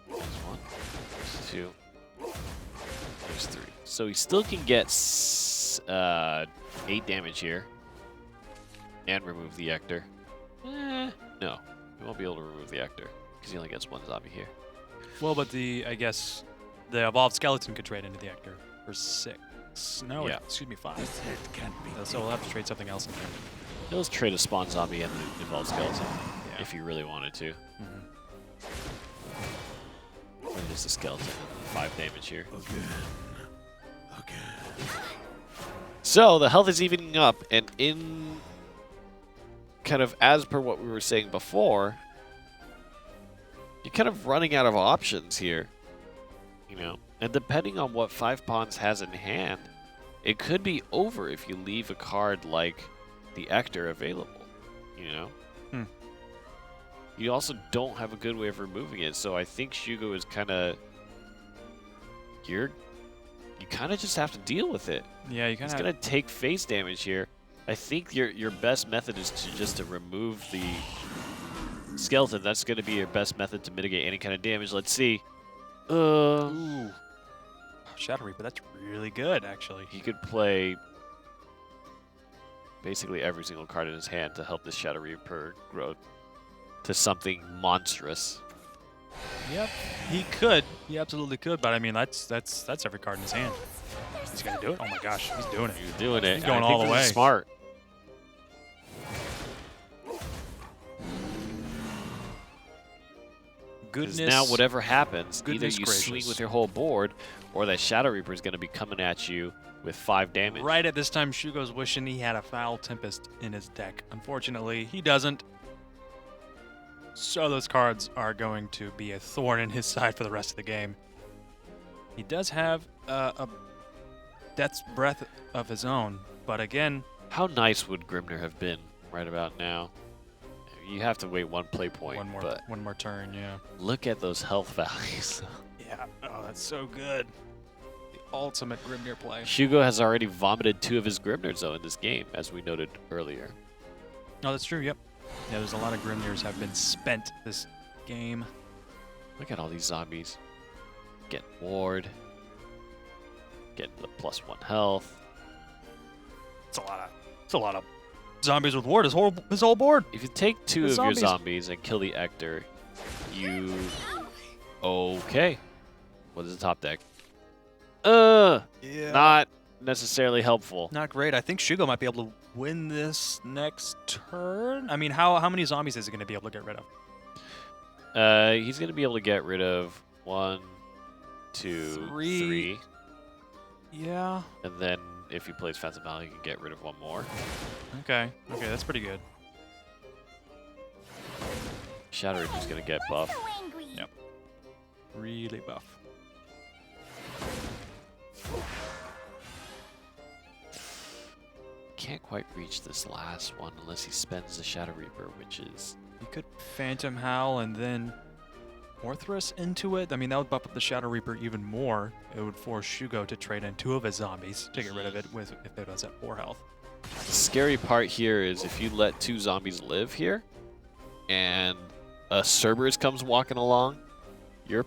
A: There's 1, there's 2, there's 3. So he still can get 8 damage here and remove the Ector. No, he won't be able to remove the Ector because he only gets 1 zombie here.
B: well, but I guess the evolved skeleton could trade into the Ector for 6. No,
A: Yeah.
B: excuse me, 5.
D: This hit can't be
B: So we'll have to trade something else in there.
A: He'll just trade a spawn zombie and the evolved skeleton
B: Yeah.
A: if he really wanted to. Or just a skeleton and 5 damage here.
D: Again.
A: So the health is evening up, and in kind of as per what we were saying before, you're kind of running out of options here, you know. And depending on what 5 Pawns has in hand, it could be over if you leave a card like the Ector available, you know. You also don't have a good way of removing it, so I think Shugo is kind of you kind of just have to deal with it.
B: Yeah, you kind
A: He's
B: of.
A: gonna take face damage here. I think your best method is to remove the skeleton. That's gonna be your best method to mitigate any kind of damage. Let's see.
B: Ooh. Shadow Reaper, that's really good, actually.
A: He could play basically every single card in his hand to help this Shadow Reaper grow to something monstrous.
B: Yep, he could. He absolutely could. But I mean, that's every card in his hand. He's gonna do it. Oh my gosh, he's doing it.
A: He's doing it.
B: He's going
A: I think
B: all the
A: this is
B: way.
A: Smart.
B: Goodness.
A: now whatever happens, either
B: Goodness
A: you swing
B: gracious.
A: with your whole board, or that Shadow Reaper is going to be coming at you with 5 damage.
B: Right at this time, Shugo's wishing he had a Foul Tempest in his deck. Unfortunately, he doesn't. So those cards are going to be a thorn in his side for the rest of the game. He does have a Death's Breath of his own, but again,
A: How nice would Grimnir have been right about now? You have to wait 1 play point, but
B: one more turn, yeah.
A: look at those health values.
B: Yeah, oh, that's so good. The ultimate Grimnir play.
A: Shugo has already vomited 2 of his Grimnirs, though, in this game, as we noted earlier.
B: Oh, that's true, yep. Yeah, there's a lot of Grimnirs have been spent this game.
A: Look at all these zombies. Getting ward. Getting the +1 health.
B: It's a lot of zombies with ward. His whole board.
A: If you take 2
B: The
A: of
B: zombies.
A: your zombies and kill the Ector, you... Okay. What is the top deck?
B: Yeah.
A: Not necessarily helpful.
B: Not great. I think Shugo might be able to win this next turn. I mean, how many zombies is he going to be able to get rid of?
A: He's going to be able to get rid of 1, 2, 3.
B: Yeah.
A: And then if he plays Phantom Valor, he can get rid of 1 more.
B: Okay. Okay, that's pretty good.
A: Shadow Reaper's going to get buff.
F: So angry.
B: Yep. Really buff.
A: Can't quite reach this last one unless he spends the Shadow Reaper, which is...
B: You could Phantom Howl and then Orthrus into it. I mean, that would buff up the Shadow Reaper even more. It would force Shugo to trade in 2 of his zombies to get rid of it if it was at 4 health.
A: The scary part here is if you let 2 zombies live here, and a Cerberus comes walking along, you're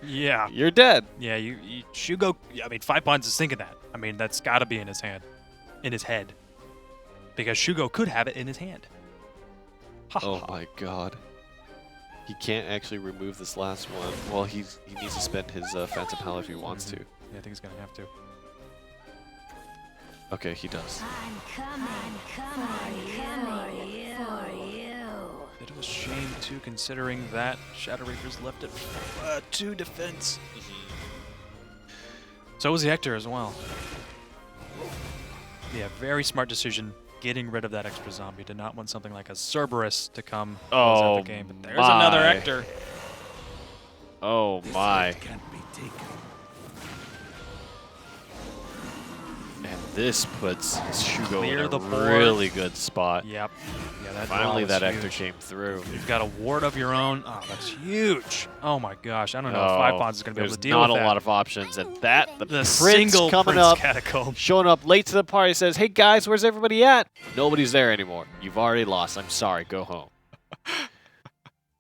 B: Yeah.
A: you're dead.
B: Yeah, you Shugo. I mean, 5 Pawns is thinking that. I mean, that's got to be in his hand, in his head, because Shugo could have it in his hand. Ha,
A: Oh
B: ha.
A: my god. He can't actually remove this last one. Well, he needs to spend his Phantom Howl if he wants to.
B: Yeah, I think he's gonna have to.
A: Okay, he does.
C: I'm coming for you.
B: Bit of a shame too, considering that Shadow Reaper's left at 2 defense. So was the Hector as well. Yeah, very smart decision getting rid of that extra zombie. Did not want something like a Cerberus to come close out
A: Oh
B: the game. But there's another
A: my.
B: Hector.
A: Oh
D: This
A: my.
D: fight can't be taken.
A: And this puts Shugo
B: Clear
A: in a
B: the board.
A: really good spot.
B: Yep. Yeah, that
A: Finally,
B: draw was
A: that Hector
B: huge.
A: came through.
B: You've got a ward of your own. Oh, that's huge. Oh my gosh. I don't know if 5 Pawns is going to be able
A: there's
B: to deal
A: not
B: with
A: a
B: that.
A: lot of options, and that the
B: The
A: Prince
B: single
A: coming
B: Prince
A: up,
B: Catacomb.
A: showing up late to the party, says, "Hey guys, where's everybody at?" Nobody's there anymore. You've already lost. I'm sorry. Go home.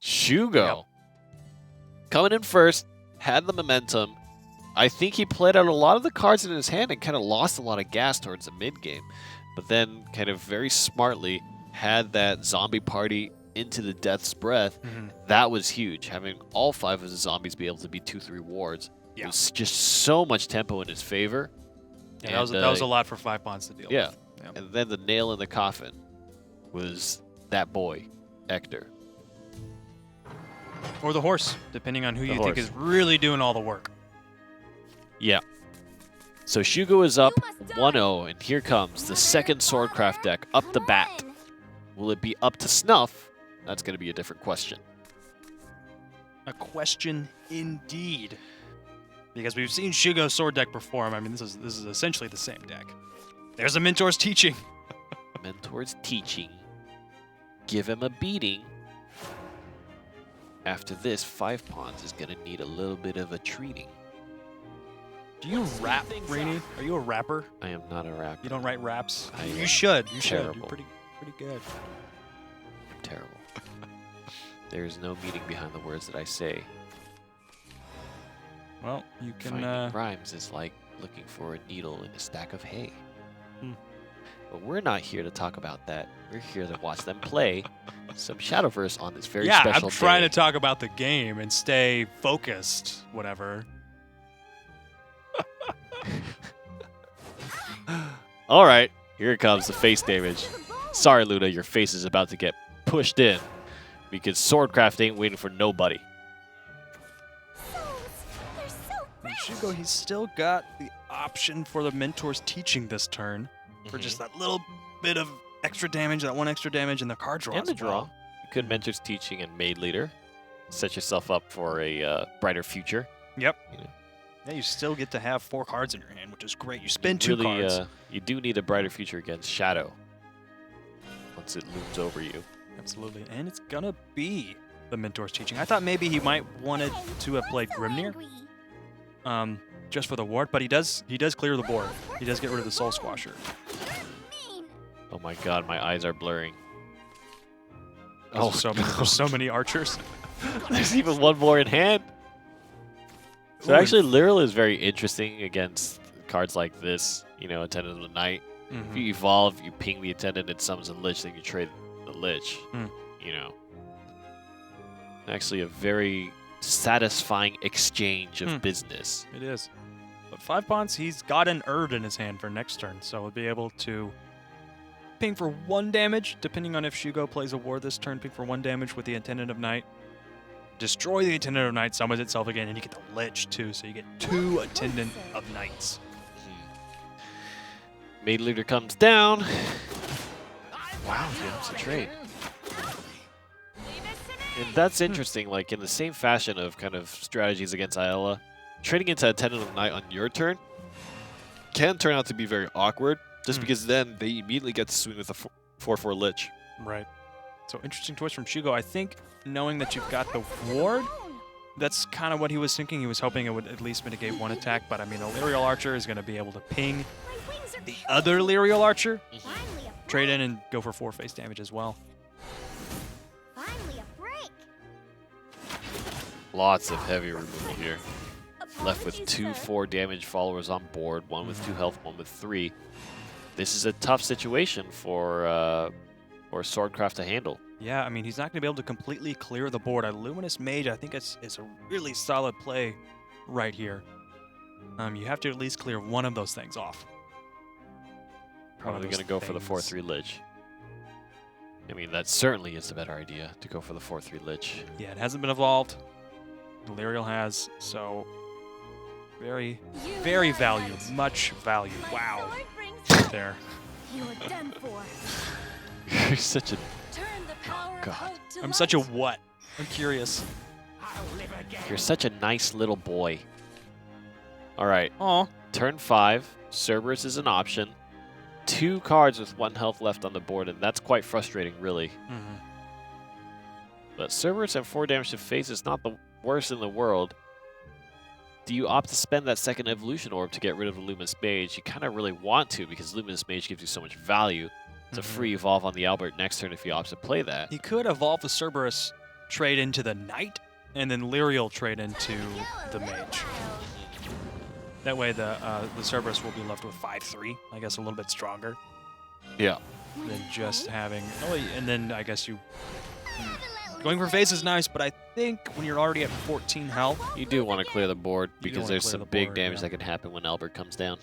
A: Shugo coming in first, had the momentum. I think he played out a lot of the cards in his hand and kind of lost a lot of gas towards the mid game, but then kind of very smartly had that zombie party into the Death's Breath.
B: Mhm.
A: That was huge. Having all 5 of the zombies be able to be 2/3 wards
B: Yeah.
A: was just so much tempo in his favor.
B: Yeah, that was a lot for 5 Pawns to deal
A: Yeah.
B: with. Yeah.
A: And then the nail in the coffin was that boy, Hector.
B: Or the horse, depending on who
A: The
B: you think
A: horse.
B: is really doing all the work.
A: Yeah. So Shugo is up
F: You must die.
A: 1-0, and here comes the second Swordcraft deck up the bat.
F: Run.
A: Will it be up to snuff? That's going to be a different question.
B: A question indeed. Because we've seen Shugo's sword deck perform. I mean, this is essentially the same deck. There's a Mentor's teaching.
A: Mentor's teaching. Give him a beating. After this, 5 Pawns is going to need a little bit of a treating.
B: Do you rap, Rainey? Are you a rapper?
A: I am not a rapper.
B: You don't write raps?
A: I
B: You
A: am
B: should. You should.
A: terrible.
B: You're pretty good.
A: I'm terrible. There is no meaning behind the words that I say.
B: Well, you can.
A: Finding rhymes is like looking for a needle in a stack of hay.
B: Hmm.
A: But we're not here to talk about that. We're here to watch them play some Shadowverse on this very
B: yeah,
A: special
B: I'm trying
A: day.
B: to talk about the game and stay focused. Whatever.
A: All right, here it comes, the face damage. Sorry, Luna, your face is about to get pushed in because Swordcraft ain't waiting for nobody.
B: Shugo, he's still got the option for the Mentor's Teaching this turn for just that little bit of extra damage, that one extra damage, and the card draw.
A: And the draw. You could Mentor's Teaching and Maid Leader. Set yourself up for a brighter future.
B: Yep.
A: You know.
B: Yeah, you still get to have 4 cards in your hand, which is great. You spend 2
A: really,
B: cards.
A: You do need a brighter future against Shadow once it looms over you.
B: Absolutely. And it's going to be the Mentor's Teaching. I thought maybe he might wanted to have played Grimnir just for the ward, but he does clear the board. He does get rid of the Soul Squasher.
A: Oh my god, my eyes are blurring.
B: Oh, there's so many archers.
A: There's even one more in hand. So actually, Lyral is very interesting against cards like this. You know, Attendant of the Night. If you evolve, you ping the Attendant, it summons a Lich, then you trade the Lich. You know. Actually, a very satisfying exchange of business.
B: It is. But 5 Pawns, he's got an Erd in his hand for next turn, so he'll be able to ping for 1 damage, depending on if Shugo plays a ward this turn, ping for 1 damage with the Attendant of Night. Destroy the Attendant of Night, summons itself again, and you get the Lich too, so you get 2 Attendant of Nights.
A: Maid Leader comes down. Wow, he has a trade. And that's interesting, like in the same fashion of kind of strategies against Ayala, trading into Attendant of Night on your turn can turn out to be very awkward, just because then they immediately get to swing with a 4/4 Lich.
B: Right. So interesting twist from Shugo. I think knowing that you've got the ward, that's kind of what he was thinking. He was hoping it would at least mitigate 1 attack, but I mean, a Lyrial Archer is going to be able to ping the other Lyrial Archer, trade in and go for 4 face damage as well.
F: Finally a break.
A: Lots of heavy removal here. Left with 2 4 damage followers on board, 1 with 2 health, 1 with 3. This is a tough situation for Swordcraft to handle.
B: Yeah, I mean, he's not going to be able to completely clear the board. A Luminous Mage, I think is a really solid play right here. You have to at least clear one of those things off.
A: Probably going to go for the 4/3 Lich. I mean, that certainly is the better idea, to go for the 4/3 Lich.
B: Yeah, it hasn't been evolved. Lyrial has, so very, very valued. Much value. Wow. Right there.
F: You are done for.
A: You're such a...
C: Turn the power
A: God.
C: of hope to
B: I'm such a
C: light.
B: what? I'm curious.
A: You're such a nice little boy. All right.
B: Aw.
A: Turn 5. Cerberus is an option. 2 cards with 1 health left on the board, and that's quite frustrating, really. But Cerberus at 4 damage to face is not the worst in the world. Do you opt to spend that second evolution orb to get rid of the Luminous Mage? You kind of really want to, because Luminous Mage gives you so much value. It's a free evolve on the Albert next turn if you opt to play that.
B: He could evolve the Cerberus, trade into the Knight, and then Lyrial trade into the Mage. That way the Cerberus will be left with 5/3, I guess a little bit stronger
A: Yeah.
B: than just having... Oh, and then I guess you... Going for face is nice, but I think when you're already at 14 health...
A: You do want to clear the board,
B: You do
A: because
B: wanna
A: there's
B: clear
A: some
B: the
A: big
B: board,
A: damage
B: yeah.
A: that can happen when Albert comes down.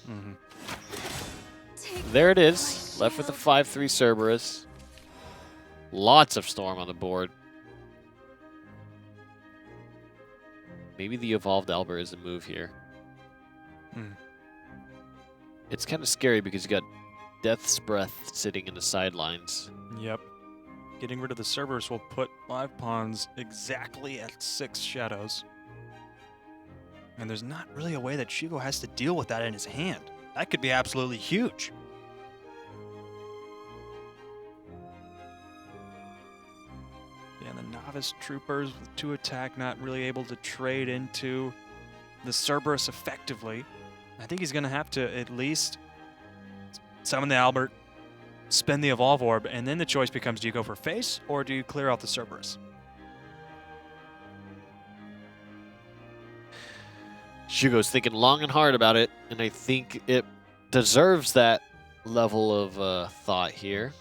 A: There it is. Left with the 5/3 Cerberus. Lots of Storm on the board. Maybe the evolved Albert is a move here. It's kind of scary because you got Death's Breath sitting in the sidelines.
B: Yep. Getting rid of the Cerberus will put 5 pawns exactly at 6 shadows. And there's not really a way that Shugo has to deal with that in his hand. That could be absolutely huge. Yeah, and the Novice Troopers with 2 attack, not really able to trade into the Cerberus effectively. I think he's going to have to at least summon the Albert, spend the Evolve Orb, and then the choice becomes, do you go for face, or do you clear out the Cerberus?
A: Shugo's thinking long and hard about it, and I think it deserves that level of thought here.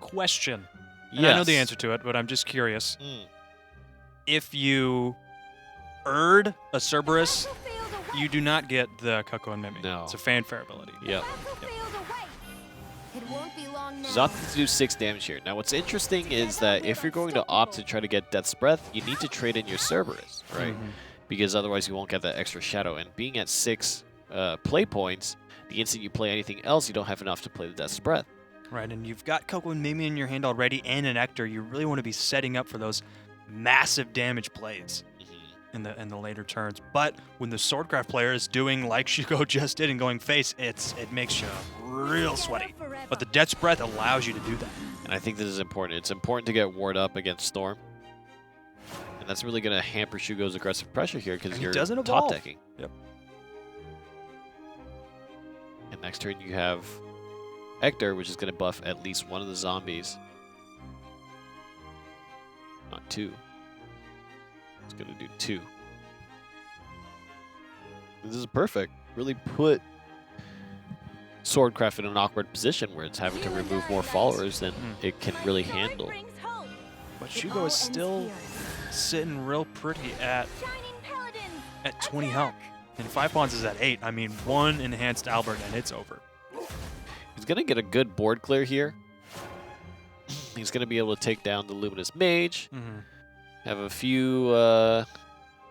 B: Question. And
A: Yes.
B: I know the answer to it, but I'm just curious. If you Erd a Cerberus, you do not get the Cuckoo and Mimi.
A: No.
B: It's a fanfare ability.
A: Yep.
C: It won't be long now.
A: He's opting to do 6 damage here. Now, what's interesting is that if you're going to opt to try to get Death's Breath, you need to trade in your Cerberus, right? Because otherwise you won't get that extra shadow. And being at 6 play points, the instant you play anything else, you don't have enough to play the Death's Breath.
B: Right, and you've got Coco and Mimi in your hand already and an Ector. You really want to be setting up for those massive damage plays in the later turns. But when the Swordcraft player is doing like Shugo just did and going face, it makes you real sweaty. But the Death's Breath allows you to do that.
A: And I think this is important. It's important to get Ward up against Storm. And that's really going to hamper Shugo's aggressive pressure here because you're top decking.
B: Yep.
A: And next turn you have Ector, which is going to buff at least one of the zombies. Not 2. It's going to do 2. This is perfect. Really put Swordcraft in an awkward position where it's having to remove more followers than it can really handle.
B: But Shugo is still sitting real pretty at 20 health. And 5 pawns is at 8. I mean, 1 enhanced Albert and it's over.
A: He's going to get a good board clear here. He's going to be able to take down the Luminous Mage. Have a few,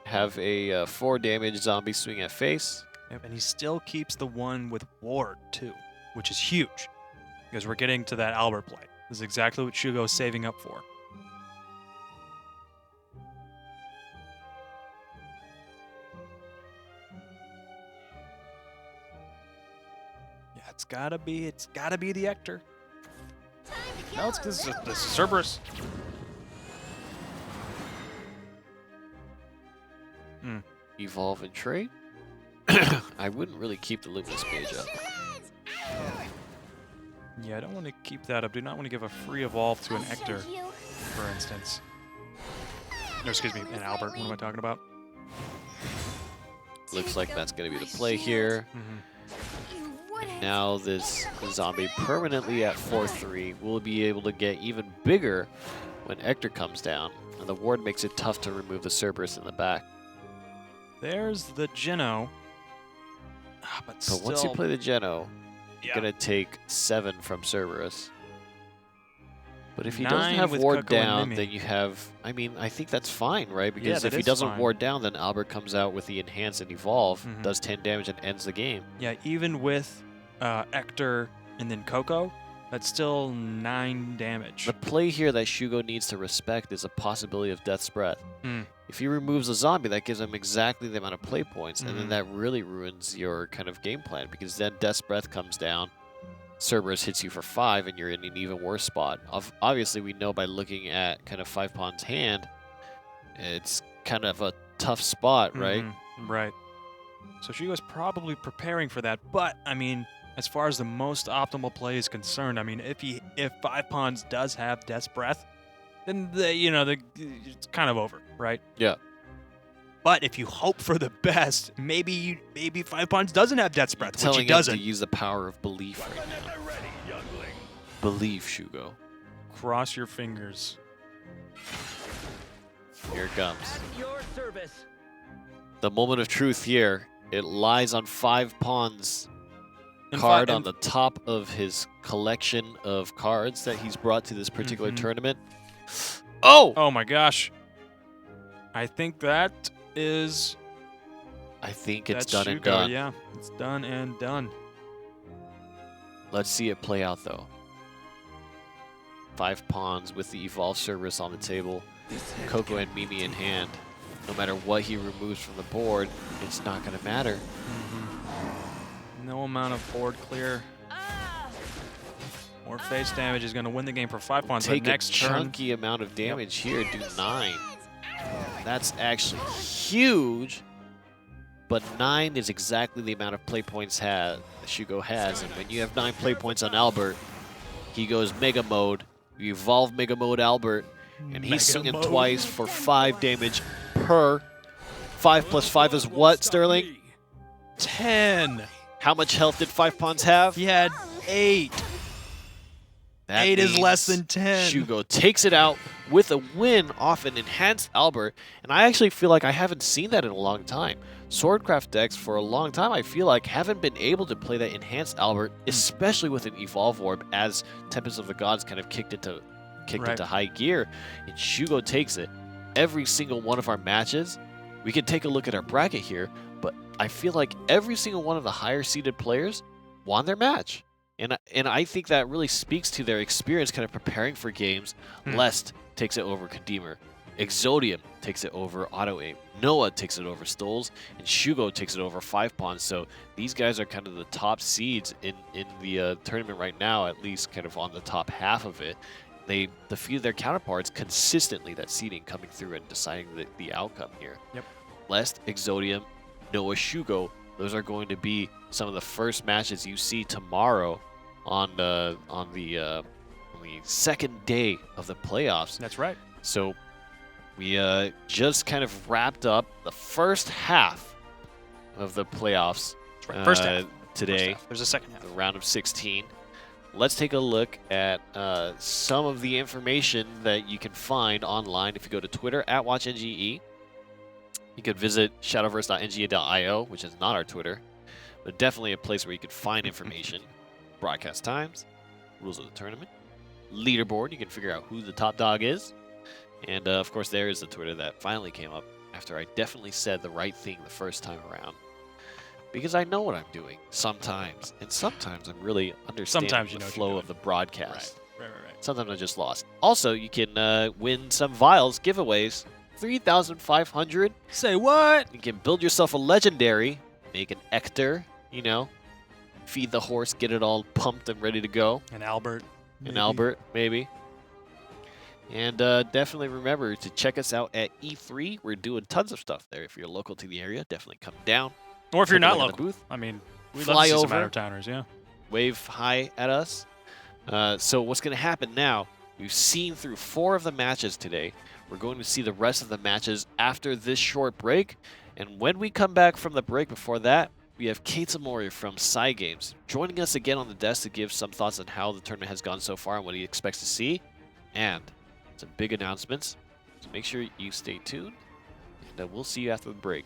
A: have a 4 damage zombie swing at face.
B: Yep, and he still keeps the one with Ward, too, which is huge. Because we're getting to that Albert play. This is exactly what Shugo is saving up for. Yeah, it's gotta be the Ector. No, it's because the Cerberus.
A: Evolve and trade. I wouldn't really keep the Luminous Mage up.
B: Yeah, I don't want to keep that up. Do not want to give a free evolve to an Ector, for instance. No, excuse me, an Albert. What am I talking about?
A: Looks like that's going to be the play here. And now this zombie permanently at 4-3 will be able to get even bigger when Ector comes down. And the ward makes it tough to remove the Cerberus in the back.
B: There's the Geno. But still,
A: once you play the Geno, you're going to take 7 from Cerberus. But if he doesn't have ward down, then you have... I mean, I think that's fine, right? Because if he doesn't ward down, then Albert comes out with the Enhance and Evolve, does 10 damage, and ends the game.
B: Yeah, even with Ector and then Coco, that's still 9 damage.
A: The play here that Shugo needs to respect is a possibility of Death's Breath. If he removes a zombie, that gives him exactly the amount of play points, and then that really ruins your kind of game plan, because then Death's Breath comes down, Cerberus hits you for 5, and you're in an even worse spot. Obviously, we know by looking at kind of 5 Pawn's hand, it's kind of a tough spot, right?
B: Right. So Shugo's probably preparing for that, but, I mean, as far as the most optimal play is concerned, I mean, if 5 Pawns does have Death's Breath, then it's kind of over, right?
A: Yeah.
B: But if you hope for the best, maybe 5 Pawns doesn't have Death's Breath, which he
A: doesn't.
B: doesn't.
A: To use the power of belief right now. Believe, Shugo.
B: Cross your fingers.
A: Here it comes.
E: At your service.
A: The moment of truth here. It lies on 5 Pawns card on the top of his collection of cards that he's brought to this particular tournament. Oh!
B: Oh my gosh. I think that is...
A: I think it's
B: That's
A: done and
B: Shugo,
A: done.
B: Yeah, it's done and done.
A: Let's see it play out, though. 5 Pawns with the Evolved Cerberus on the table. Coco and Mimi in hand. No matter what he removes from the board, it's not going to matter.
B: No amount of board clear. More face damage is going to win the game for 5 Pawns.
A: Take
B: next
A: a chunky amount of damage here. Do 9. That's actually huge. But 9 is exactly the amount of play points Shugo has. And when you have 9 play points on Albert, he goes Mega Mode. You evolve Mega Mode Albert, and he's swinging twice for 5 damage per. 5 plus 5 is what, Sterling?
B: 10.
A: How much health did 5 Pawns have?
B: He had 8.
A: That
B: 8 is
A: means
B: less than 10.
A: Shugo takes it out with a win off an enhanced Albert, and I actually feel like I haven't seen that in a long time. Swordcraft decks for a long time I feel like haven't been able to play that enhanced Albert, especially with an Evolve Orb as Tempest of the Gods kind of kicked into high gear, and Shugo takes it. Every single one of our matches, we can take a look at our bracket here, but I feel like every single one of the higher seeded players won their match. And I think that really speaks to their experience kind of preparing for games. Lest takes it over Kader. Exodium takes it over Auto Aim. Noah takes it over Stoles. And Shugo takes it over 5 Pawns. So these guys are kind of the top seeds in the tournament right now, at least kind of on the top half of it. They defeated their counterparts consistently, that seeding coming through and deciding the outcome here.
B: Yep.
A: Lest, Exodium, Noah, Shugo, those are going to be some of the first matches you see tomorrow on the second day of the playoffs.
B: That's right.
A: So we just kind of wrapped up the first half of the playoffs.
B: That's right. First half.
A: Today.
B: First half. There's a second half.
A: The round of 16. Let's take a look at some of the information that you can find online if you go to Twitter at WatchNGE. You could visit shadowverse.nge.io, which is not our Twitter, but definitely a place where you could find information. Broadcast times, rules of the tournament, leaderboard, you can figure out who the top dog is. And of course, there is the Twitter that finally came up after I definitely said the right thing the first time around. Because I know what I'm doing sometimes, and sometimes I'm really understanding the flow of the broadcast.
B: Right.
A: Sometimes I'm just lost. Also, you can win some vials, giveaways, 3,500.
B: Say what?
A: You can build yourself a legendary, make an Ector, feed the horse, get it all pumped and ready to go.
B: An Albert.
A: Maybe. And definitely remember to check us out at E3. We're doing tons of stuff there. If you're local to the area, definitely come down.
B: Or if you're
A: Take a
B: not
A: look at the
B: local.
A: booth.
B: I mean, we'd
A: Fly
B: love to see
A: over.
B: some out-of-towners, yeah.
A: Wave hi at us. So what's going to happen now, we've seen through 4 of the matches today. We're going to see the rest of the matches after this short break. And when we come back from the break before that, we have K Mory from Games joining us again on the desk to give some thoughts on how the tournament has gone so far and what he expects to see. And some big announcements. So make sure you stay tuned. And we'll see you after the break.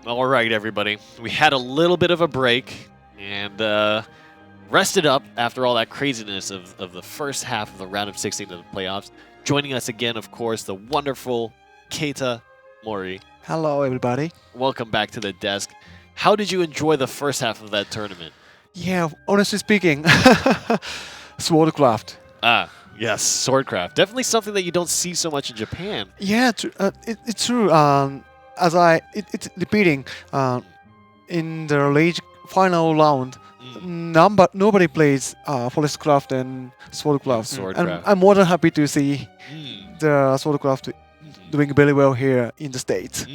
A: All right, everybody. We had a little bit of a break and rested up after all that craziness of the first half of the round of 16 of the playoffs. Joining us again, of course, the wonderful K Mory.
G: Hello, everybody.
A: Welcome back to the desk. How did you enjoy the first half of that tournament?
G: Yeah, honestly speaking, Swordcraft.
A: Ah, yes, Swordcraft. Definitely something that you don't see so much in Japan.
G: Yeah, it's true. It's repeating. In the late final round, nobody plays Forestcraft and Swordcraft.
A: Swordcraft.
G: And I'm more than happy to see
A: Mm.
G: the Swordcraft doing very well here in the States.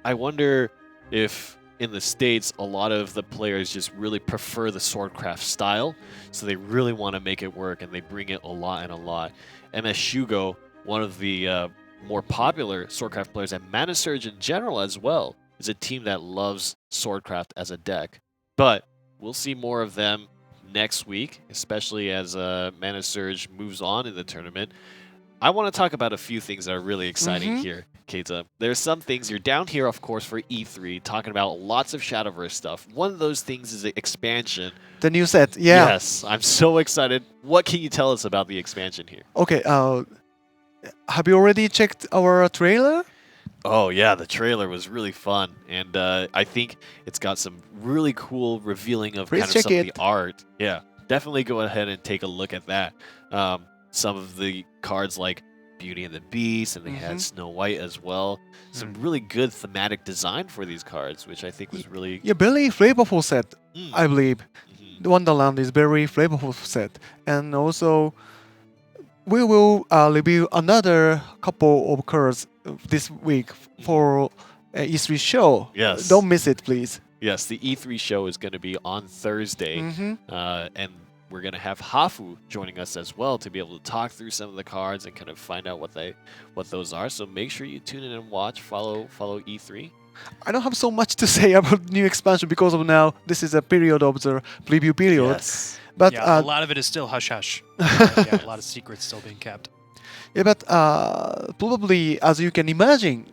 A: I wonder if in the States a lot of the players just really prefer the Swordcraft style, so they really want to make it work and they bring it a lot and a lot. MS Shugo, one of the more popular Swordcraft players, and Mana Surge in general as well, is a team that loves Swordcraft as a deck. But we'll see more of them next week, especially as Mana Surge moves on in the tournament. I want to talk about a few things that are really exciting here, Keita. There's some things, you're down here, of course, for E3, talking about lots of Shadowverse stuff. One of those things is the expansion.
G: The new set, yeah.
A: Yes, I'm so excited. What can you tell us about the expansion here?
G: Okay, have you already checked our trailer?
A: Oh, yeah, the trailer was really fun. And I think it's got some really cool revealing of
G: Please
A: kind of
G: check
A: some of
G: it.
A: the art. Yeah, definitely go ahead and take a look at that. Some of the cards like Beauty and the Beast, and they had Snow White as well. Some really good thematic design for these cards, which I think was really...
G: Yeah, very flavorful set, I believe. The Wonderland is very flavorful set. And also, we will review another couple of cards this week for E3 show.
A: Yes.
G: Don't miss it, please.
A: Yes, the E3 show is going to be on Thursday, and we're going to have Hafu joining us as well to be able to talk through some of the cards and kind of find out what those are. So make sure you tune in and watch, follow E3.
G: I don't have so much to say about new expansion because of now this is a period of the preview period.
A: Yes.
G: But
B: Yeah, a lot of it is still hush hush. Yeah, a lot of secrets still being kept.
G: yeah, but probably as you can imagine,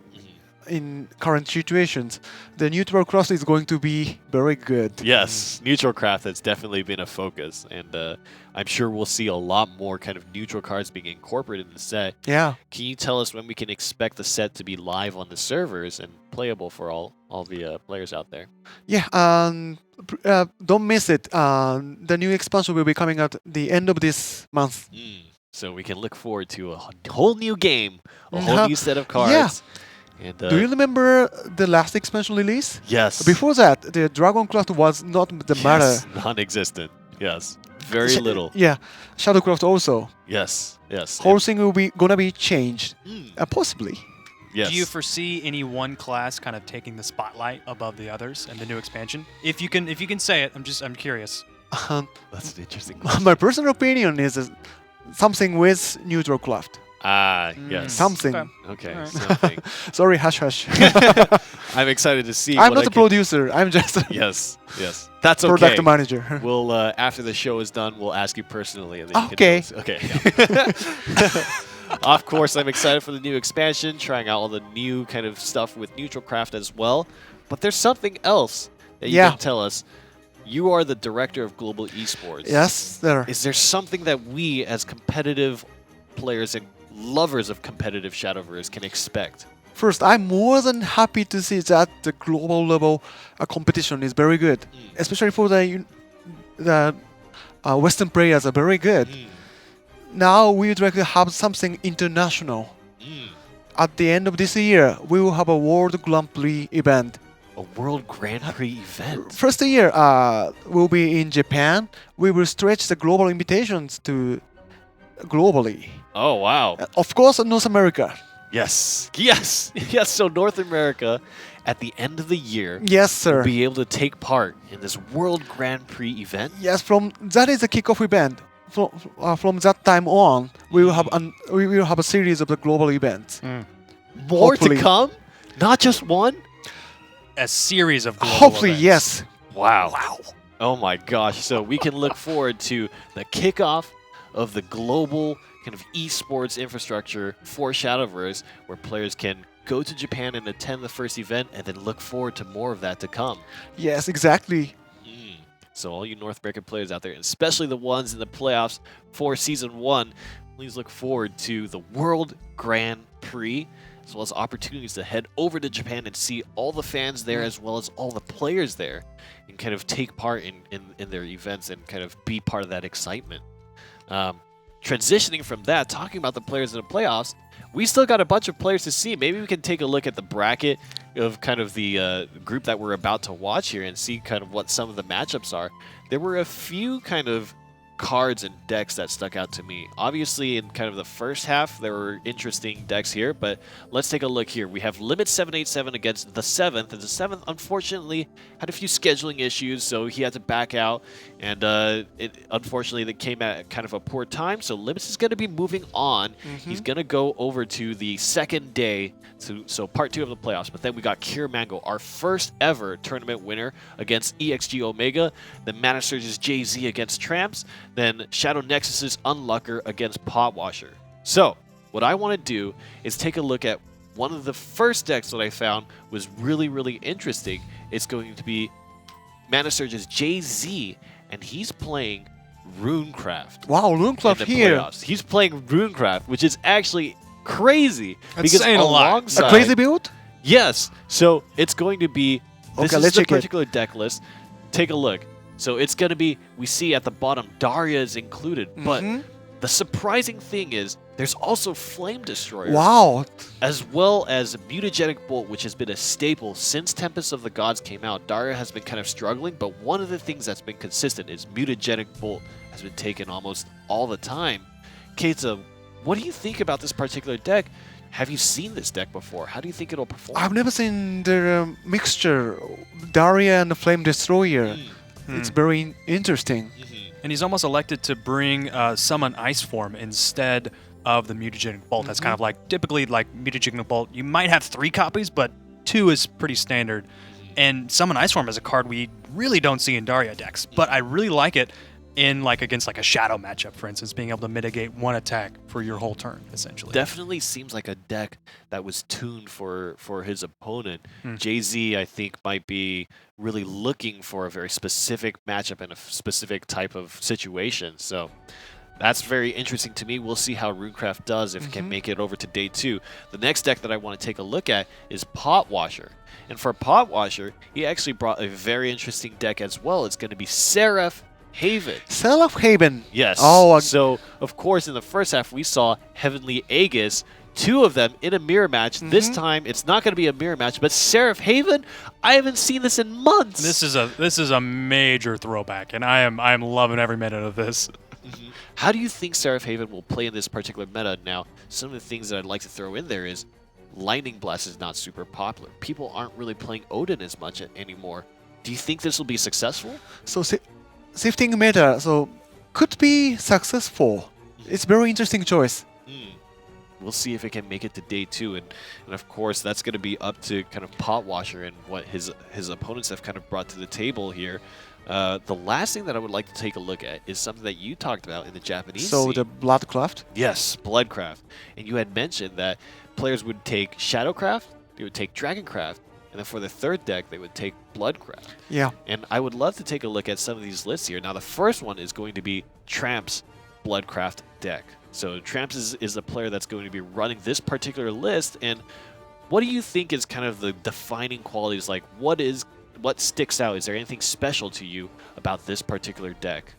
G: in current situations, the neutral cross is going to be very good.
A: Yes, neutral craft has definitely been a focus, and I'm sure we'll see a lot more kind of neutral cards being incorporated in the set.
G: Yeah.
A: Can you tell us when we can expect the set to be live on the servers and playable for all the players out there?
G: Yeah, don't miss it. The new expansion will be coming at the end of this month.
A: So we can look forward to a whole new game, a whole new set of cards.
G: Yeah.
A: And,
G: Do you remember the last expansion release?
A: Yes.
G: Before that, the Dragoncraft was not the matter.
A: Yes, non-existent. Yes. Very little.
G: Yeah, Shadowcraft also.
A: Yes. Yes.
G: Whole thing will be gonna be changed,
A: Mm.
G: possibly.
A: Yes.
B: Do you foresee any one class kind of taking the spotlight above the others in the new expansion? If you can say it, I'm curious.
A: That's an interesting question.
G: My personal opinion is something with neutral craft.
A: Yes.
G: Something.
A: Okay.
B: Alright.
A: Something.
G: Sorry, hush hush.
A: I'm excited to see.
G: I'm
A: what
G: not
A: I
G: a producer. I'm just a
A: Yes. Yes. That's okay.
G: product manager.
A: We'll after the show is done, we'll ask you personally. And then you
G: Okay.
A: Can tell us. Okay. Of course, I'm excited for the new expansion, trying out all the new kind of stuff with neutral craft as well. But there's something else that you can tell us. You are the director of global esports.
G: Yes, there.
A: Is there something that we, as competitive players and lovers of competitive Shadowverse, can expect?
G: First, I'm more than happy to see that the global level competition is very good, especially for the Western players are very good. Now we would like to have something international. At the end of this year, we will have a World Grand Prix event.
A: A World Grand Prix event?
G: First year will be in Japan. We will stretch the global invitations to globally.
A: Oh, wow.
G: Of course, North America.
A: Yes. Yes. Yes. So North America, at the end of the year,
G: Yes, sir.
A: will be able to take part in this World Grand Prix event.
G: Yes, that is a kickoff event. From that time on, we will have a series of the global events.
A: More
G: Hopefully.
A: to come? Not just one?
B: A series of global
G: Hopefully,
B: events.
G: yes.
A: Wow. Oh my gosh. So we can look forward to the kickoff of the global kind of esports infrastructure for Shadowverse, where players can go to Japan and attend the first event and then look forward to more of that to come.
G: Yes, exactly.
A: So all you North American players out there, and especially the ones in the playoffs for Season 1, please look forward to the World Grand Prix, as well as opportunities to head over to Japan and see all the fans there as well as all the players there and kind of take part in their events and kind of be part of that excitement. Transitioning from that, talking about the players in the playoffs, we still got a bunch of players to see. Maybe we can take a look at the bracket of kind of the group that we're about to watch here and see kind of what some of the matchups are. There were a few kind of cards and decks that stuck out to me. Obviously, in kind of the first half, there were interesting decks here, but let's take a look here. We have Limit 787 against the 7th, and the 7th, unfortunately, had a few scheduling issues, so he had to back out, and unfortunately, that came at kind of a poor time, so Limits is going to be moving on. He's going to go over to the second day, so part 2 of the playoffs, but then we got Kira Mango, our first ever tournament winner against EXG Omega, then Mana Surge's Jay-Z against Tramps, then Shadow Nexus's Unlucker against Potwasher. So, what I want to do is take a look at one of the first decks that I found was really, really interesting. It's going to be Mana Surge's Jay-Z, and he's playing Runecraft.
G: Wow,
A: in
G: Runecraft
A: the
G: here.
A: playoffs. He's playing Runecraft, which is actually crazy.
B: That's
A: because
B: saying a lot.
A: alongside,
G: A crazy build?
A: Yes. So it's going to be, this
G: Okay,
A: is
G: let's
A: the
G: check it.
A: particular deck list. Take a look. So it's going to be, we see at the bottom, Daria is included. But the surprising thing is, there's also Flame Destroyer.
G: Wow.
A: As well as Mutagenic Bolt, which has been a staple since Tempest of the Gods came out. Daria has been kind of struggling, but one of the things that's been consistent is Mutagenic Bolt has been taken almost all the time. Keita, what do you think about this particular deck? Have you seen this deck before? How do you think it'll perform?
G: I've never seen the mixture, Daria and the Flame Destroyer. It's very interesting.
B: And he's almost elected to bring Summon Ice Form instead of the Mutagenic Bolt. That's kind of like, typically like Mutagenic Bolt, you might have 3 copies, but 2 is pretty standard. And Summon Ice Form is a card we really don't see in Daria decks, but I really like it in like against like a Shadow matchup, for instance, being able to mitigate 1 attack for your whole turn, essentially.
A: Definitely seems like a deck that was tuned for his opponent. Jay-Z, I think, might be really looking for a very specific matchup and a specific type of situation. So that's very interesting to me. We'll see how Runecraft does if it can make it over to day 2. The next deck that I want to take a look at is Pot Washer. And for Pot Washer, he actually brought a very interesting deck as well. It's going to be Seraph Haven.
G: Seraph Haven.
A: Yes.
G: Oh,
A: so, of course, in the first half, we saw Heavenly Aegis, 2 of them in a mirror match. This time, it's not going to be a mirror match, but Seraph Haven, I haven't seen this in months.
B: This is a major throwback, and I am loving every minute of this.
A: How do you think Seraph Haven will play in this particular meta? Now, some of the things that I'd like to throw in there is Lightning Blast is not super popular. People aren't really playing Odin as much anymore. Do you think this will be successful?
G: So shifting meta, so could be successful. It's very interesting choice.
A: We'll see if it can make it to day 2, and of course that's going to be up to kind of Pot Washer and what his opponents have kind of brought to the table here. The last thing that I would like to take a look at is something that you talked about in the Japanese
G: So
A: scene.
G: the Bloodcraft.
A: Yes, Bloodcraft. And you had mentioned that players would take Shadowcraft, they would take Dragoncraft, and then for the third deck, they would take Bloodcraft.
G: Yeah.
A: And I would love to take a look at some of these lists here. Now, the first one is going to be Tramps' Bloodcraft deck. So Tramps is the player that's going to be running this particular list. And what do you think is kind of the defining qualities? Like, what sticks out? Is there anything special to you about this particular deck?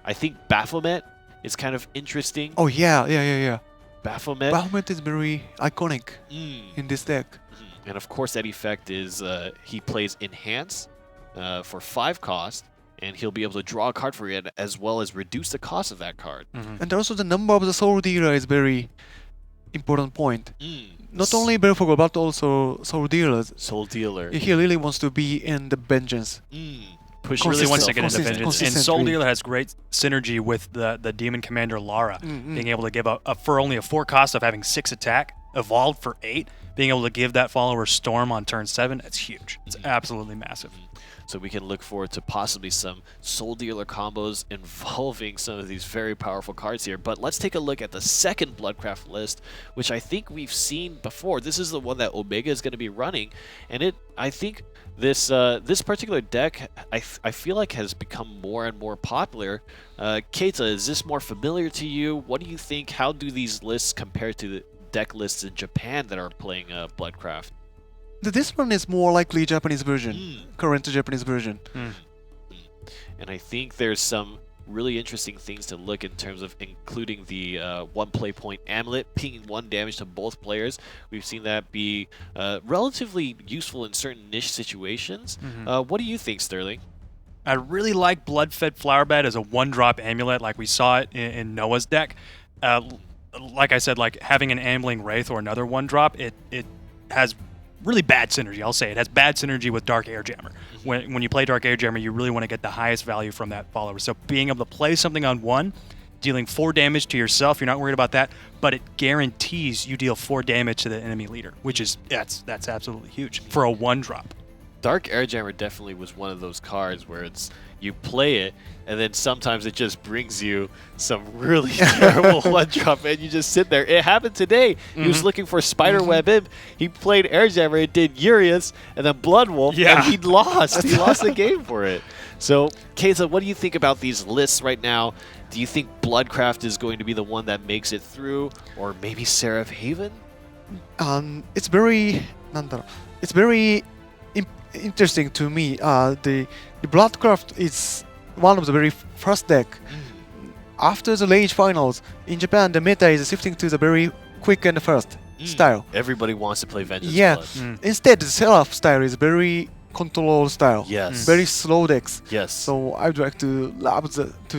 A: I think Baphomet is kind of interesting.
G: Oh, yeah.
A: Baphomet.
G: Baphomet is very iconic in this deck.
A: And of course, that effect is he plays Enhance for 5 cost, and he'll be able to draw a card for you as well as reduce the cost of that card.
G: And also the number of the Soul Dealer is very important point. Not only Belphegor, but also Soul Dealers.
A: Soul Dealer.
G: He really wants to be in the Vengeance.
A: Push
B: Really wants to
A: himself.
B: get into Vengeance. And Soul
G: consistently.
B: Dealer has great synergy with the Demon Commander Lara. Being able to give for only a 4 cost of having 6 attack, evolved for 8, being able to give that follower Storm on turn 7, that's huge. It's absolutely massive.
A: So we can look forward to possibly some Soul Dealer combos involving some of these very powerful cards here. But let's take a look at the second Bloodcraft list, which I think we've seen before. This is the one that Omega is going to be running, and I think this this particular deck I feel like has become more and more popular. Keita, is this more familiar to you? What do you think? How do these lists compare to the deck lists in Japan that are playing Bloodcraft?
G: This one is more likely Japanese version, current Japanese version.
A: And I think there's some really interesting things to look in terms of including the 1 play point amulet, pinging 1 damage to both players. We've seen that be relatively useful in certain niche situations. What do you think, Sterling?
B: I really like Bloodfed Flowerbed as a 1-drop amulet like we saw it in Noah's deck. Like I said, like having an Ambling Wraith or another 1-drop, it has really bad synergy. I'll say it has bad synergy with Dark Airjammer. When you play Dark Airjammer, you really want to get the highest value from that follower. So being able to play something on 1, dealing 4 damage to yourself, you're not worried about that, but it guarantees you deal 4 damage to the enemy leader, which is that's absolutely huge for a 1-drop.
A: Dark Airjammer definitely was one of those cards where it's you play it, and then sometimes it just brings you some really terrible 1-drop, and you just sit there. It happened today. He was looking for Spiderweb Imp. He played Airjammer, it did Urius, and then Bloodwolf, and he lost. He lost the game for it. So, Keita, what do you think about these lists right now? Do you think Bloodcraft is going to be the one that makes it through, or maybe Seraph Haven?
G: It's very interesting to me. The Bloodcraft is one of the very first deck. After the Rage Finals, in Japan, the meta is shifting to the very quick and fast style.
A: Everybody wants to play Vengeance
G: Yeah.
A: Blood.
G: Instead, the Seraph style is very controlled style.
A: Yes.
G: Very slow decks.
A: Yes.
G: So I would like to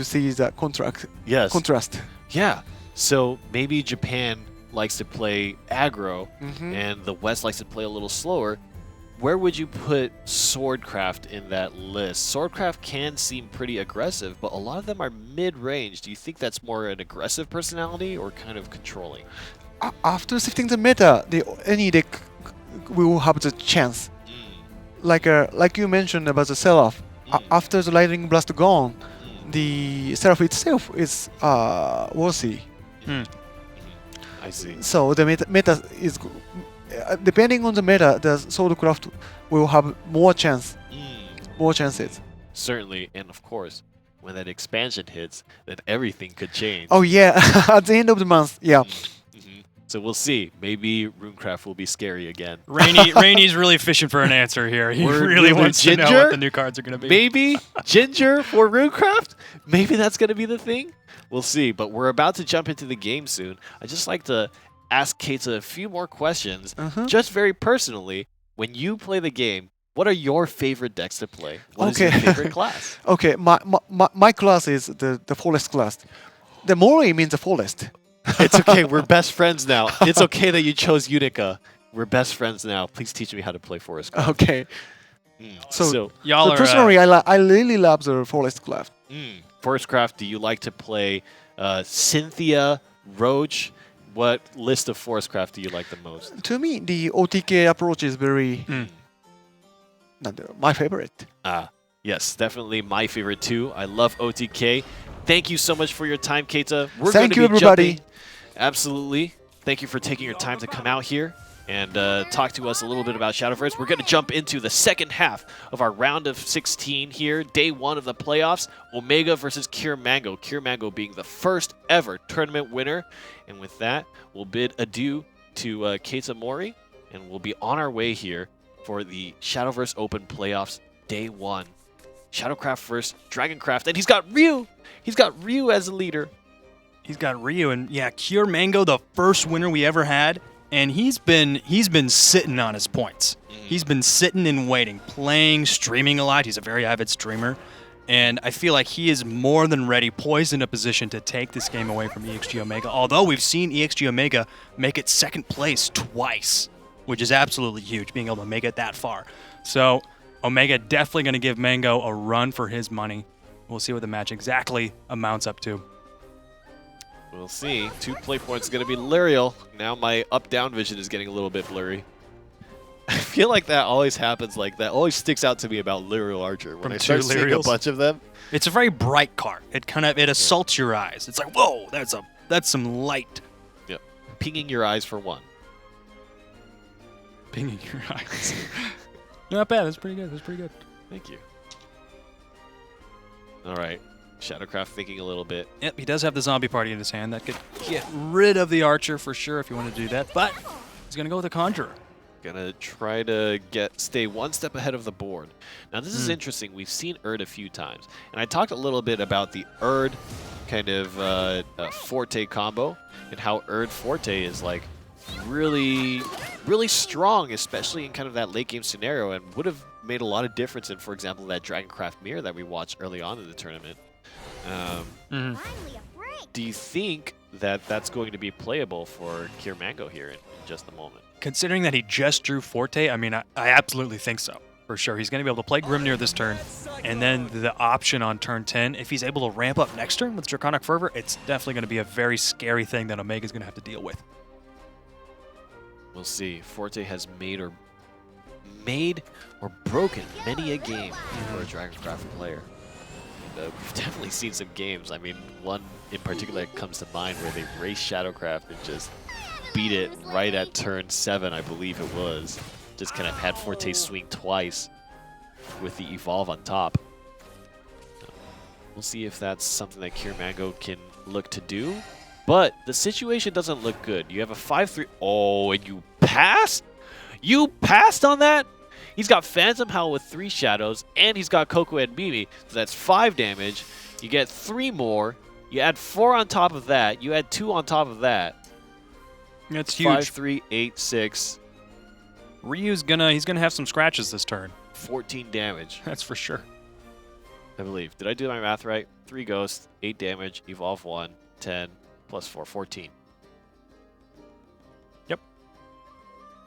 G: see the contrast.
A: Yeah. So maybe Japan likes to play aggro, and the West likes to play a little slower. where would you put Swordcraft in that list? Swordcraft can seem pretty aggressive, but a lot of them are mid-range. Do you think that's more an aggressive personality or kind of controlling?
G: After shifting the meta, any deck will have the chance. Like you mentioned about the sell-off. After the Lightning Blast gone, the sell-off itself is worthy.
A: I see.
G: So the meta is depending on the meta, the Swordcraft will have more chances.
A: Certainly, and of course, when that expansion hits, then everything could change.
G: Oh yeah, at the end of the month, yeah.
A: So we'll see. Maybe Runecraft will be scary again.
B: Rainy's really fishing for an answer here. He really wants to know what the new cards are going to be.
A: Maybe Ginger for Runecraft? Maybe that's going to be the thing? We'll see. But we're about to jump into the game soon. I'd just like to ask Keita a few more questions. Just very personally, when you play the game, what are your favorite decks to play? What is your favorite class?
G: Okay, my class is the forest class. The Mory means the forest.
A: It's okay. We're best friends now. It's okay that you chose Unica. We're best friends now. Please teach me how to play Forest Craft.
G: Okay. So
B: y'all are
G: personally, I really love the Forest Craft.
A: Forest Craft, do you like to play Cynthia, Roach? What list of Forest Craft do you like the most?
G: To me, the OTK approach is very my favorite.
A: Yes, definitely my favorite too. I love OTK. Thank you so much for your time, Keita.
G: Thank you, everybody.
A: Jumping. Absolutely. Thank you for taking your time to come out here and talk to us a little bit about Shadowverse. We're going to jump into the second half of our round of 16 here, day 1 of the playoffs. Omega versus Cure Mango. Cure Mango being the first ever tournament winner. And with that, we'll bid adieu to Keita Mory, and we'll be on our way here for the Shadowverse Open playoffs, day 1. Shadowcraft versus Dragoncraft, and he's got Ryu! He's got Ryu as a leader.
B: He's got Ryu, and yeah, Cure Mango, the first winner we ever had, and he's been sitting on his points. He's been sitting and waiting, playing, streaming a lot. He's a very avid streamer, and I feel like he is more than ready, poised in a position to take this game away from EXG Omega. Although we've seen EXG Omega make it second place twice, which is absolutely huge, being able to make it that far. So Omega definitely going to give Mango a run for his money. We'll see what the match exactly amounts up to.
A: We'll see. 2 play points going to be Lyriel. Now my up-down vision is getting a little bit blurry. I feel like that always happens like that. Always sticks out to me about Lyriel Archer when I start seeing a bunch of them.
B: It's a very bright card. It assaults your eyes. It's like, whoa, that's some light.
A: Yep. Pinging your eyes for one.
B: Pinging your eyes. Not bad. That's pretty good.
A: Thank you. All right. Shadowcraft thinking a little bit.
B: Yep, he does have the zombie party in his hand. That could get rid of the archer for sure if you want to do that. But he's going to go with the conjurer.
A: Gonna try to stay one step ahead of the board. Now this is interesting. We've seen Erd a few times. And I talked a little bit about the Erd kind of Forte combo and how Erd Forte is like really strong, especially in kind of that late game scenario, and would have made a lot of difference in, for example, that Dragoncraft mirror that we watched early on in the tournament. Do you think that that's going to be playable for Cure Mango here in just a moment?
B: Considering that he just drew Forte, I mean, I absolutely think so, for sure. He's going to be able to play Grimnir this turn, and then the option on turn 10, if he's able to ramp up next turn with Draconic Fervor, it's definitely going to be a very scary thing that Omega's going to have to deal with.
A: We'll see. Forte has made or broken many a game for a Dragoncraft player. We've definitely seen some games. I mean, one in particular that comes to mind where they raced Shadowcraft and just beat it right at turn 7, I believe it was. Just kind of had Forte swing twice with the Evolve on top. We'll see if that's something that Cure Mango can look to do. But the situation doesn't look good. You have a 5-3. Oh, and you passed? You passed on that? He's got Phantom Howl with 3 shadows, and he's got Coco and Mimi, so that's 5 damage. You get 3 more. You add 4 on top of that. You add 2 on top of that.
B: That's huge.
A: 5, 3, 8, 6.
B: Ryu's he's gonna have some scratches this turn.
A: 14 damage.
B: That's for sure.
A: I believe. Did I do my math right? 3 ghosts, 8 damage, evolve 1, 10, plus 4, 14.
B: Yep.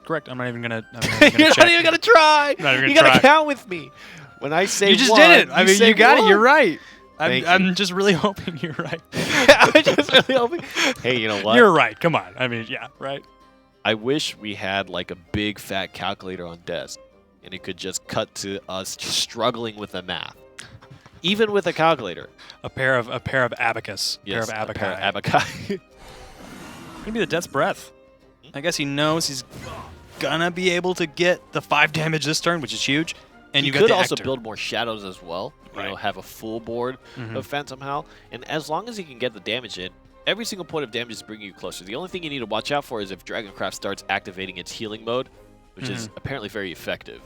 B: Correct. I'm not even gonna.
A: You're not even gonna try.
B: I'm not even
A: You
B: gonna
A: gotta
B: try.
A: count with me. When I say
B: You just
A: one,
B: did it. I mean,
A: say
B: you got it.
A: one.
B: You're right.
A: Thank
B: I'm
A: you.
B: just really hoping you're right.
A: I'm just really hoping. Hey, you know what?
B: You're right. Come on. I mean, yeah, right.
A: I wish we had like a big fat calculator on desk, and it could just cut to us struggling with the math, even with a calculator.
B: A pair of abacus.
A: Yes,
B: pair of
A: a pair of
B: abaci.
A: abaci.
B: Maybe the Death's Breath. I guess he knows he's gonna be able to get the 5 damage this turn, which is huge. And
A: you
B: got
A: could
B: the
A: also
B: Ector.
A: build more shadows as well. You know,
B: Right.
A: have a full board of Phantom Howl, and as long as you can get the damage in, every single point of damage is bringing you closer. The only thing you need to watch out for is if Dragoncraft starts activating its healing mode, which is apparently very effective.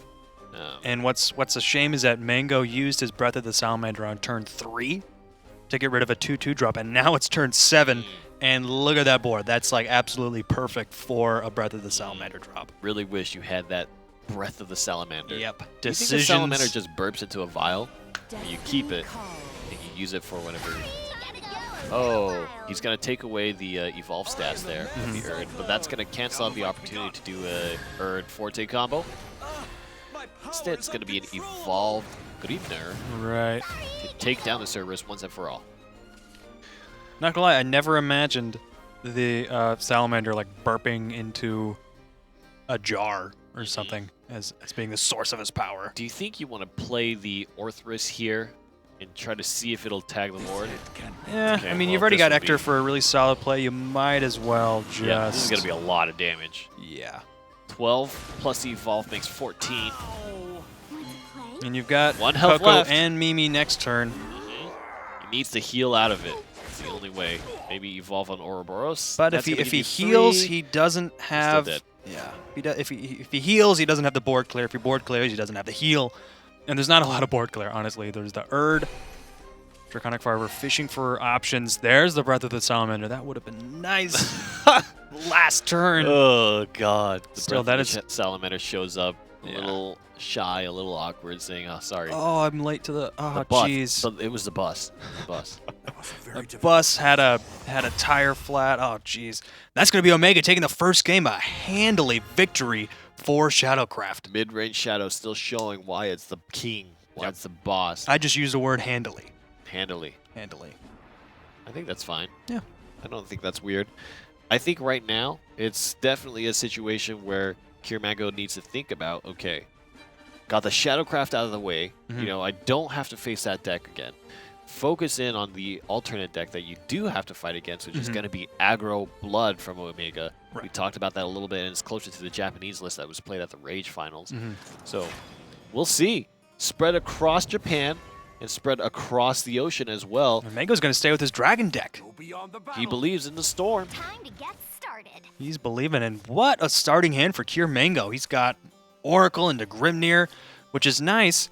B: And what's a shame is that Mango used his Breath of the Salamander on turn 3 to get rid of a 2/2 drop, and now it's turn 7. And look at that board. That's like absolutely perfect for a Breath of the Salamander drop.
A: Really wish you had that Breath of the Salamander.
B: Yep.
A: Do you think the
B: Decisions.
A: Salamander just burps into a vial, and you keep it, and you use it for whatever. Oh, he's going to take away the Evolve stats there with the Erd, but that's going to cancel out the opportunity to do a Erd Forte combo. Instead, it's going to be an Evolved Griebner
B: Right.
A: to take down the Cerberus once and for all.
B: Not gonna lie, I never imagined the Salamander like burping into a jar or something as being the source of his power.
A: Do you think you want to play the Orthrus here and try to see if it'll tag the Lord?
B: Yeah,
A: Okay,
B: I mean,
A: well,
B: you've already
A: this
B: got
A: would
B: Ector
A: be-
B: for a really solid play. You might as well just.
A: Yeah, this is going to be a lot of damage.
B: Yeah.
A: 12 plus Evolve makes 14.
B: And you've got
A: One health
B: Coco
A: left.
B: and Mimi next turn.
A: He needs to heal out of it. It's the only way. Maybe evolve on Ouroboros.
B: But
A: That's
B: if
A: gonna
B: he
A: give you
B: heals,
A: 3.
B: he doesn't have.
A: dead.
B: Yeah. If he heals, he doesn't have the board clear. If he board clears, he doesn't have the heal. And there's not a lot of board clear, honestly. There's the Erd, Draconic Fire. We're fishing for options. There's the Breath of the Salamander. That would have been nice. Last turn.
A: Oh god. The
B: Still,
A: Breath of
B: that
A: the Salamander shows up a
B: Yeah.
A: little shy, a little awkward, saying, "Oh, sorry."
B: Oh, I'm late to the.
A: the
B: Oh,
A: bus.
B: jeez.
A: So it was the bus. The bus.
B: The bus had a tire flat. Oh, jeez. That's gonna be Omega taking the first game, a handily victory for Shadowcraft.
A: Mid-range Shadow still showing why it's the king, why it's the boss.
B: I just used the word handily.
A: Handily.
B: Handily.
A: I think that's fine.
B: Yeah.
A: I don't think that's weird. I think right now it's definitely a situation where Kiermango needs to think about, okay, got the Shadowcraft out of the way. You know, I don't have to face that deck again. Focus in on the alternate deck that you do have to fight against, which is going to be aggro blood from Omega. We
B: Right.
A: talked about that a little bit, and it's closer to the Japanese list that was played at the Rage Finals. So we'll see. Spread across Japan and spread across the ocean as well.
B: Omega's gonna stay with his dragon deck.
A: He believes in the storm.
F: Time to get started.
B: He's believing in what a starting hand for Kier Mango. He's got Oracle into Grimnir, which is nice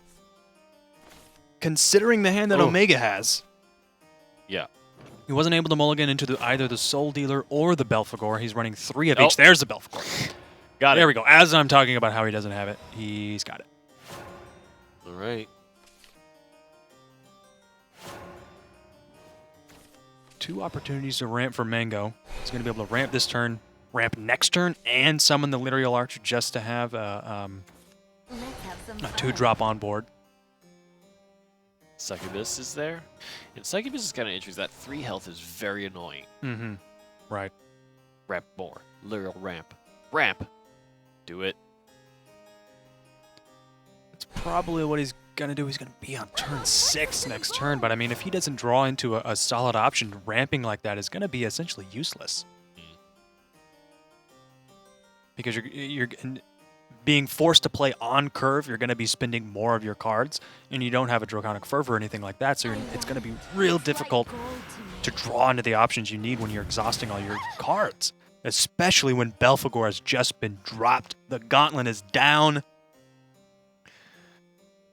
B: considering the hand that
A: Oh.
B: Omega has.
A: Yeah.
B: He wasn't able to mulligan into either the Soul Dealer or the Belphegor. He's running 3 of
A: Oh.
B: each. There's the Belphegor.
A: Got
B: There
A: it.
B: we go. As I'm talking about how he doesn't have it, he's got it.
A: All right.
B: 2 opportunities to ramp for Mango. He's going to be able to ramp this turn, ramp next turn, and summon the Literal Archer just to have a
F: Let's have some
B: 2-drop on board.
A: Succubus is there. And Succubus is kind of interesting. That 3 health is very annoying.
B: Mm-hmm. Right.
A: Ramp more. Literal ramp. Ramp. Do it.
B: That's probably what he's going to do. He's going to be on turn 6 next turn. But, I mean, if he doesn't draw into a solid option, ramping like that is going to be essentially useless. Because you're being forced to play on curve, you're going to be spending more of your cards, and you don't have a Draconic Fervor or anything like that, so it's going to be real difficult to draw into the options you need when you're exhausting all your cards, especially when Belphegor has just been dropped. The gauntlet is down.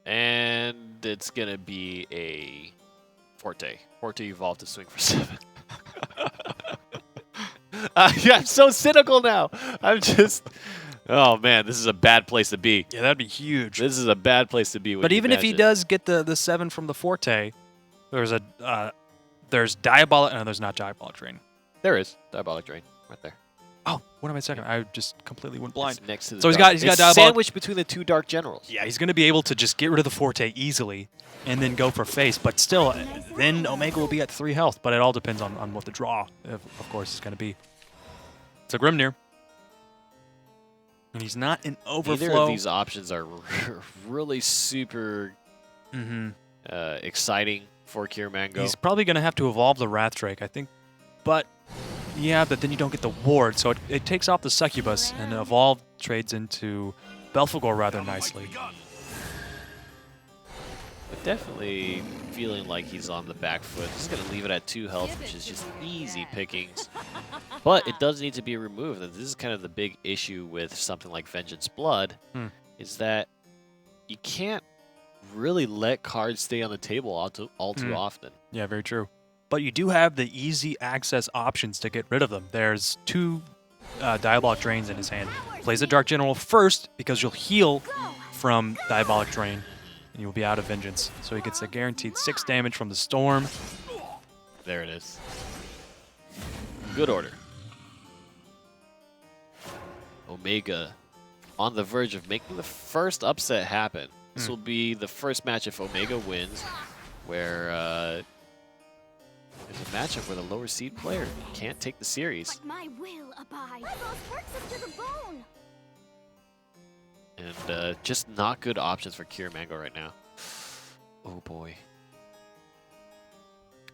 A: And it's going to be a Forte. Forte evolved to swing for 7. Yeah, I'm so cynical now. I'm just... Oh, man, this is a bad place to be.
B: Yeah, that'd be huge.
A: This is a bad place to be. when
B: But
A: you
B: even if he
A: imagine.
B: does get the 7 from the Forte, there's Diabolic... No, there's not Diabolic Drain.
A: There is. Diabolic Drain. Right there.
B: Oh, what am I second? I just completely went blind.
A: It's next to the
B: So he's
A: dark-
B: got
A: it's
B: diabolic.
A: sandwiched between the two Dark Generals.
B: Yeah, he's going to be able to just get rid of the Forte easily and then go for face. But still, then Omega will be at 3 health. But it all depends on what the draw, of course, is going to be. It's a Grimnir. And he's not in overflow.
A: Neither of these options are really super exciting for Kiermango.
B: He's probably going to have to evolve the Wrath Drake, I think. But, yeah, but then you don't get the ward. So it takes off the Succubus, and evolve trades into Belphegor rather nicely.
A: But definitely feeling like he's on the back foot. He's going to leave it at 2 health, which is just easy pickings. But it does need to be removed. And this is kind of the big issue with something like Vengeance Blood, is that you can't really let cards stay on the table all too often.
B: Yeah, very true. But you do have the easy access options to get rid of them. There's 2 Diabolic Drains in his hand. Plays the Dark General first because you'll heal from Diabolic Drain, and you'll be out of Vengeance. So he gets a guaranteed 6 damage from the Storm.
A: There it is. Good order. Omega on the verge of making the first upset happen. This will be the first match if Omega wins, where there's a matchup where the lower seed player can't take the series.
F: But my will abide. My boss works us to the bone.
A: And just not good options for Kiermango right now. Oh boy.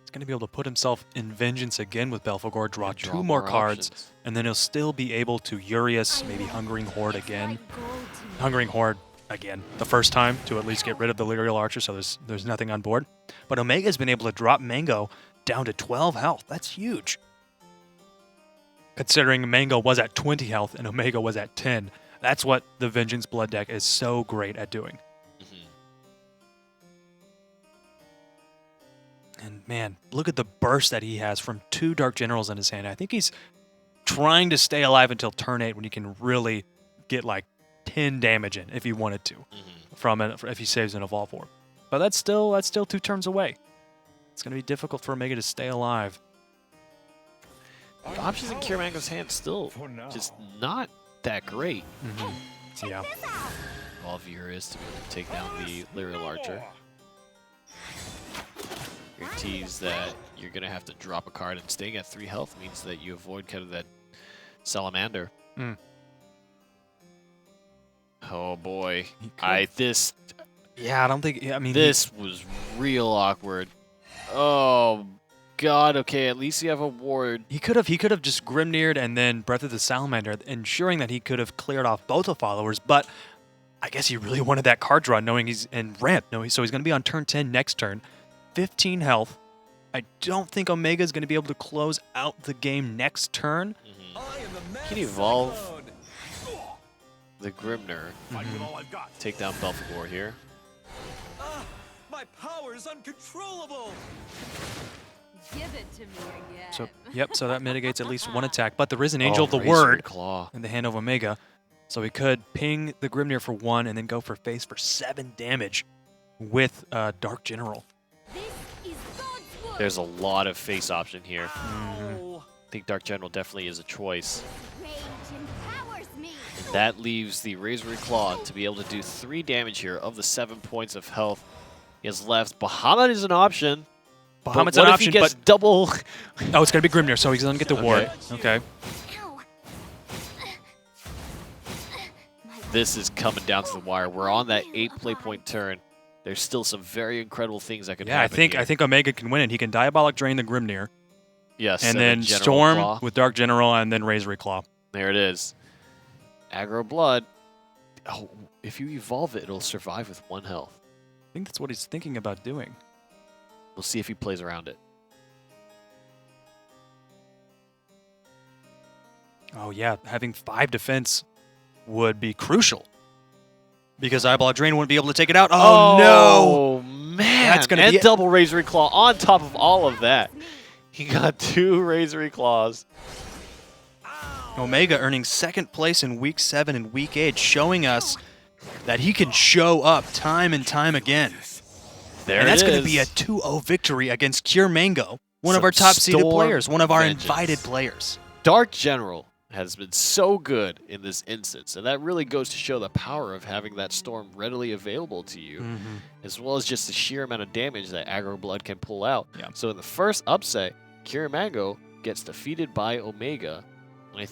B: He's going to be able to put himself in Vengeance again with Belphegor, draw
A: And
B: 2 more cards,
A: options.
B: and then he'll still be able to Urias, maybe Hungering Horde again. Hungering Horde again, the first time, to at least get rid of the Lyrial Archer, so there's nothing on board. But Omega's been able to drop Mango down to 12 health. That's huge. Considering Mango was at 20 health and Omega was at 10. That's what the Vengeance Blood deck is so great at doing. And man, look at the burst that he has from 2 Dark Generals in his hand. I think he's trying to stay alive until turn 8 when he can really get like 10 damage in if he wanted to from if he saves an Evolve Orb. But that's still 2 turns away. It's going to be difficult for Omega to stay alive.
A: The options in Kiermango's hand still just not that great.
B: Yeah.
A: Evolve Urias to be able to take down the Lyrial Archer. Guarantees that you're going to have to drop a card, and staying at 3 health means that you avoid kind of that Salamander. Oh boy.
B: Yeah, I don't think... I mean,
A: This was real awkward. Oh god, okay, at least you have a ward.
B: He could have just Grimneared and then Breath of the Salamander, ensuring that he could have cleared off both the followers, but I guess he really wanted that card draw, knowing he's in ramp, so he's going to be on turn 10 next turn. 15 health. I don't think Omega is going to be able to close out the game next turn.
A: Can you evolve the Grimnir? Take down Belphegor here.
E: My power is uncontrollable.
C: Give it to me again.
B: So that mitigates at least 1 attack, but there is an Angel of the
A: Razor
B: Word
A: Claw.
B: in the hand of Omega, so he could ping the Grimnir for 1 and then go for face for 7 damage with Dark General.
C: This is God's word.
A: There's a lot of face option here. I think Dark General definitely is a choice.
F: Rage empowers me.
A: And that leaves the Razor Claw to be able to do 3 damage here of the 7 points of health he has left. Bahamut is an option.
B: Bahamut's
A: But
B: an
A: what
B: option,
A: if he gets
B: but
A: double?
B: oh, it's going to be Grimnir, so he's going to get the ward. Okay.
F: Ow.
A: This is coming down to the wire. We're on that 8 play point turn. There's still some very incredible things that could
B: Yeah,
A: happen here.
B: I think Omega can win it. He can Diabolic Drain the Grimnir,
A: Yes,
B: and then
A: General
B: Storm
A: Claw.
B: with Dark General, and then Razor Claw.
A: There it is. Aggro Blood. Oh, if you evolve it, it'll survive with 1 health.
B: I think that's what he's thinking about doing.
A: We'll see if he plays around it.
B: Oh yeah, having 5 defense would be crucial. Because Eyeball Drain wouldn't be able to take it out. Oh, no!
A: Man!
B: That's gonna
A: and
B: be it.
A: double Razor Claw on top of all of that. He got 2 Razor Claws.
B: Omega earning 2nd place in Week 7 and Week 8, showing us that he can show up time and time again.
A: There
B: And
A: it
B: that's
A: is.
B: going to be a 2-0 victory against Kiermango, one of
A: Some
B: our top-seeded
A: Storm
B: players, one of our
A: vengeance.
B: invited players.
A: Dark General has been so good in this instance, and that really goes to show the power of having that storm readily available to you, as well as just the sheer amount of damage that Aggro Blood can pull out.
B: Yeah.
A: So in the first upset, Kirimango gets defeated by Omega. And I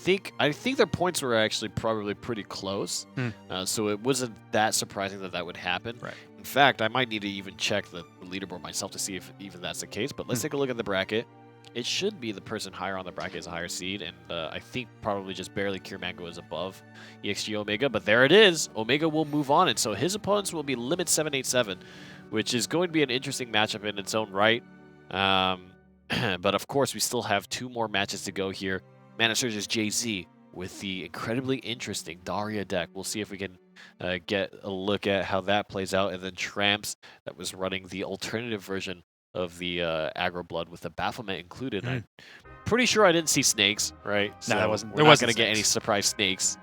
A: think their points were actually probably pretty close, so it wasn't that surprising that would happen.
B: Right.
A: In fact, I might need to even check the leaderboard myself to see if even that's the case, but let's take a look at the bracket. It should be the person higher on the bracket is a higher seed, and I think probably just barely Kirimango is above EXG Omega, but there it is. Omega will move on, and so his opponents will be Limit 787, which is going to be an interesting matchup in its own right. But of course, we still have 2 more matches to go here. Mana Surge's JZ with the incredibly interesting Daria deck. We'll see if we can get a look at how that plays out, and then Tramps that was running the alternative version of the Aggro Blood with the Bafflement included. I'm pretty sure I didn't see snakes, right?
B: No, that wasn't.
A: We're not going to get any surprise snakes.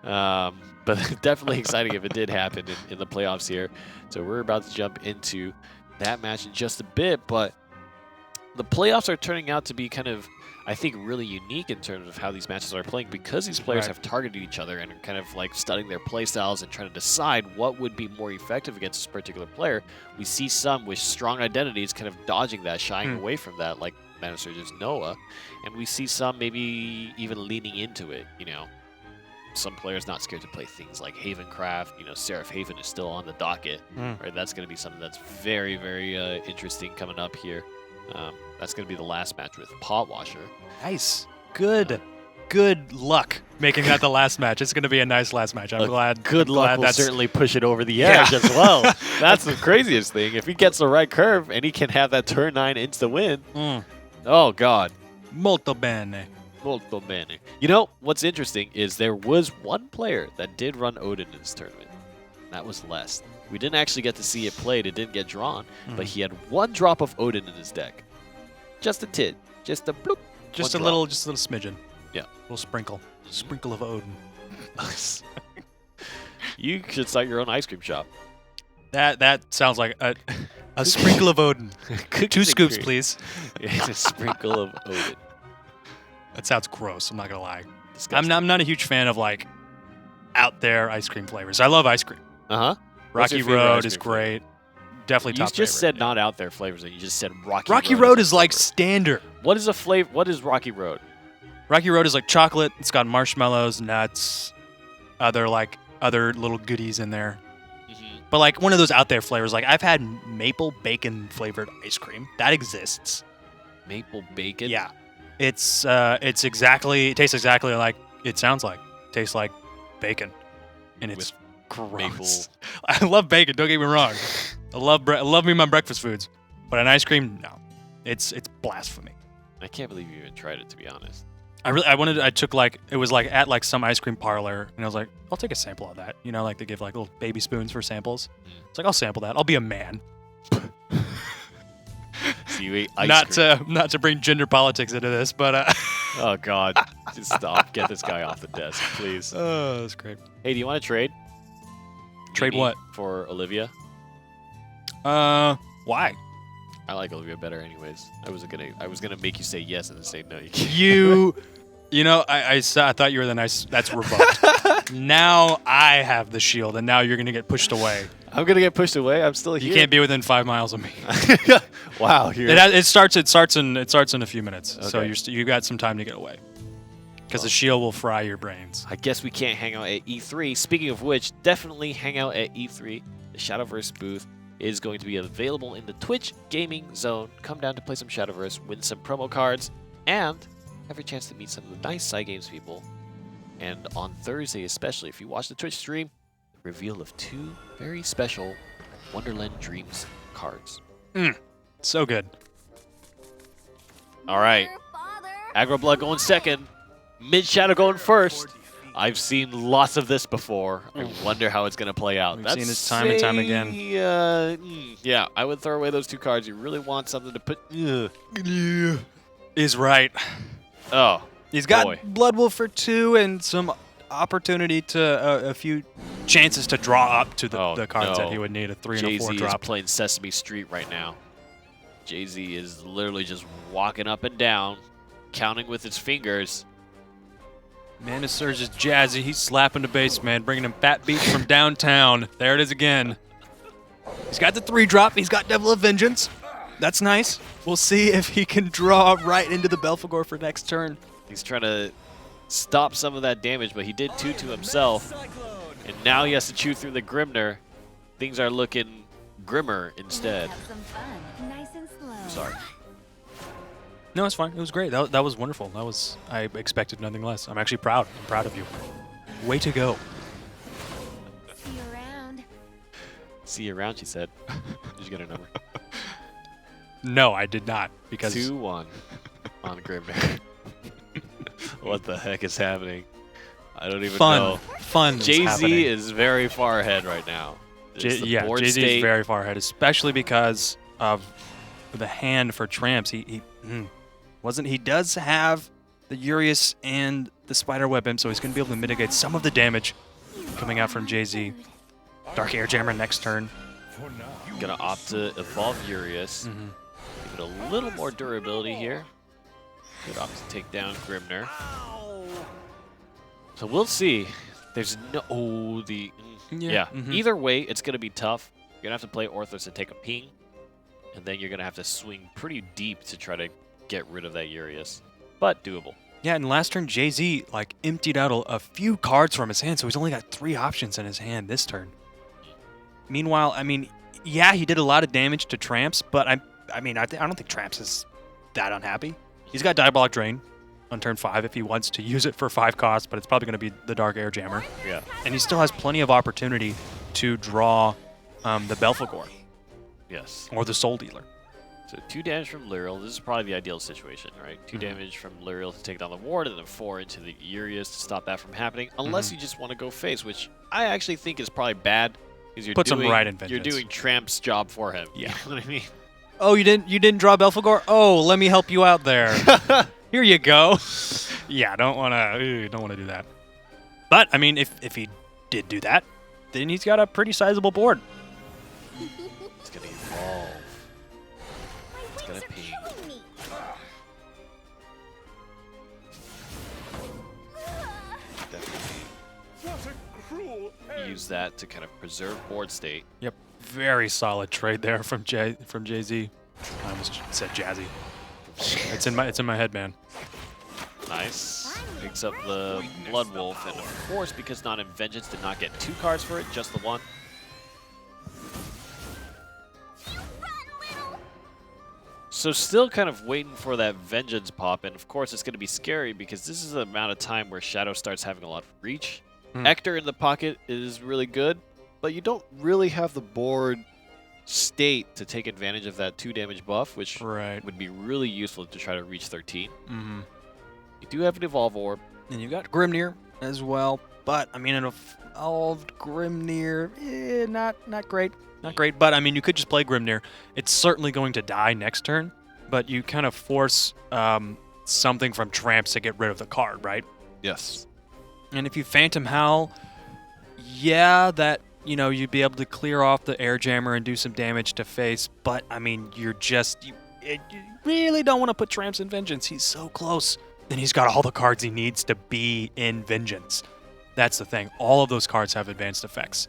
A: But definitely exciting if it did happen in the playoffs here. So we're about to jump into that match in just a bit, but the playoffs are turning out to be kind of, I think, really unique in terms of how these matches are playing, because these players have targeted each other and are kind of like studying their play styles and trying to decide what would be more effective against this particular player. We see some with strong identities kind of dodging that, shying away from that, like Mana Surge's Noah, and we see some maybe even leaning into it, you know. Some players not scared to play things like Havencraft, you know, Seraph Haven is still on the docket, right? That's going to be something that's very, very interesting coming up here. That's going to be the last match with Potwasher.
B: Nice. Good luck making that the last match. It's going to be a nice last match. I'm glad.
A: Good luck will certainly push it over the edge as well. That's the craziest thing. If he gets the right curve and he can have that turn 9 insta win, oh god.
B: Molto bene.
A: Molto bene. You know, what's interesting is there was one player that did run Odin in this tournament. That was Les. We didn't actually get to see it played. It didn't get drawn, but he had 1 drop of Odin in his deck. Just a tid. Just a bloop.
B: Just a little smidgen.
A: Yeah.
B: A little sprinkle. Sprinkle of Odin.
A: You should start your own ice cream shop.
B: That sounds like a sprinkle of Odin. 2 scoops, please.
A: It's a sprinkle of Odin.
B: That sounds gross. I'm not gonna lie. I'm not a huge fan of like out there ice cream flavors. I love ice cream. Rocky Road is great. Definitely top favorite.
A: You just said not out there flavors, and you just said Rocky Road.
B: Rocky Road is like standard.
A: What is a flavor? What is Rocky Road?
B: Rocky Road is like chocolate. It's got marshmallows, nuts, other little goodies in there. But like one of those out there flavors. Like I've had maple bacon flavored ice cream. That exists.
A: Maple bacon?
B: Yeah. It tastes exactly like it sounds like. Tastes like bacon. And it's gross. I love bacon, don't get me wrong. I love me my breakfast foods. But an ice cream, no. It's blasphemy.
A: I can't believe you even tried it, to be honest.
B: It was like at like some ice cream parlor, and I was like, I'll take a sample of that. You know, like they give like little baby spoons for samples. It's like, I'll sample that. I'll be a man.
A: So you ate ice cream.
B: Not to bring gender politics into this, but
A: oh god, just stop. Get this guy off the desk, please.
B: Oh, that's great.
A: Hey, do you want to trade?
B: Trade
A: Maybe
B: what?
A: For Olivia?
B: Why?
A: I like Olivia better, anyways. I was gonna make you say yes and then say no. You can't.
B: You know, I thought you were the nice. That's revoked. Now I have the shield, and now you're gonna get pushed away.
A: I'm gonna get pushed away. I'm still here.
B: You can't be within 5 miles of me.
A: Wow.
B: It starts in a few minutes,
A: Okay.
B: so you got some time to get away. Because the shield will fry your brains.
A: I guess we can't hang out at E3. Speaking of which, definitely hang out at E3. The Shadowverse booth is going to be available in the Twitch gaming zone. Come down to play some Shadowverse, win some promo cards, and have a chance to meet some of the nice side games people. And on Thursday, especially, if you watch the Twitch stream, the reveal of 2 very special Wonderland Dreams cards.
B: So good.
A: All right. Aggro Blood going second. Mid Shadow going first. I've seen lots of this before. I wonder how it's going to play out.
B: We've seen this time and time again.
A: Yeah, I would throw away those 2 cards. You really want something to put...
B: He's right.
A: Oh,
B: He's got
A: boy.
B: Blood Wolf for 2 and some opportunity to a few chances to draw up to the cards that he would need, a 3 and a 4
A: Jay-Z
B: drop.
A: is playing Sesame Street right now. Jay-Z is literally just walking up and down, counting with his fingers.
B: Mana Surge is jazzy. He's slapping the base, man, bringing him fat beats from downtown. There it is again. He's got the 3-drop. He's got Devil of Vengeance. That's nice. We'll see if he can draw right into the Belphegor for next turn.
A: He's trying to stop some of that damage, but he did 2 to himself. And now he has to chew through the Grimner. Things are looking grimmer instead.
F: Have some fun. Nice and slow.
A: Sorry.
B: No, it's fine. It was great. That was wonderful. I expected nothing less. I'm actually proud. I'm proud of you. Way to go.
F: See you around.
A: See you around, she said. Did you get her number?
B: No, I did not. Because
A: 2-1 on Grimner. What the heck is happening? I don't even know.
B: Fun.
A: Jay-Z is very far ahead right now.
B: Yeah,
A: board
B: Jay-Z
A: state.
B: is very far ahead, especially because of the hand for Tramps. He does have the Urius and the Spider Web, so he's going to be able to mitigate some of the damage coming out from Jay-Z. Dark Air Jammer next turn.
A: Gonna opt to evolve Urius. Give it a little more durability here. Could opt to take down Grimner. So we'll see. There's no yeah. Either way, it's gonna be tough. You're gonna have to play Orthos and take a ping, and then you're gonna have to swing pretty deep to try to get rid of that Urius, but doable.
B: Yeah, and last turn Jay-Z emptied out a few cards from his hand, so he's only got 3 options in his hand this turn. Meanwhile, I mean, yeah, he did a lot of damage to Tramps, but I don't think Tramps is that unhappy. He's got Diabolic Drain on turn 5 if he wants to use it for 5 costs, but it's probably going to be the Dark Air Jammer.
A: Yeah.
B: And he still has plenty of opportunity to draw the Belphegor.
A: Yes.
B: Or the Soul Dealer.
A: So 2 damage from Luriel. This is probably the ideal situation, right? 2 damage from Luriel to take down the ward, and then 4 into the Urius to stop that from happening. Unless you just want to go face, which I actually think is probably bad. Because you're
B: Puts him right in
A: You're
B: Vengeance.
A: doing Tramp's job for him.
B: Yeah.
A: You know what I mean?
B: Oh, you didn't draw Belphegor? Oh, let me help you out there. Here you go. Yeah, don't wanna do that. But I mean, if he did do that, then he's got a pretty sizable board.
A: It's gonna evolve. It's gonna ping. Definitely use that to kind of preserve board state.
B: Yep, very solid trade there from Jay-Z. I almost said Jazzy. It's in my head, man.
A: Nice. Picks up the Blood Wolf, and of course, because not in Vengeance, did not get 2 cards for it, just the 1. So still kind of waiting for that Vengeance pop, and of course it's going to be scary because this is the amount of time where Shadow starts having a lot of reach. Ector in the pocket is really good, but you don't really have the board state to take advantage of that 2 damage buff, which would be really useful to try to reach 13. You do have an Evolve Orb.
B: And you've got Grimnir as well, but I mean, an evolved Grimnir, not great. Not great, but I mean, you could just play Grimnir. It's certainly going to die next turn, but you kind of force something from Tramps to get rid of the card, right?
A: Yes.
B: And if you Phantom Howl, yeah, that, you'd be able to clear off the Air Jammer and do some damage to face, but I mean, you really don't want to put Tramps in Vengeance. He's so close. Then he's got all the cards he needs to be in Vengeance. That's the thing. All of those cards have advanced effects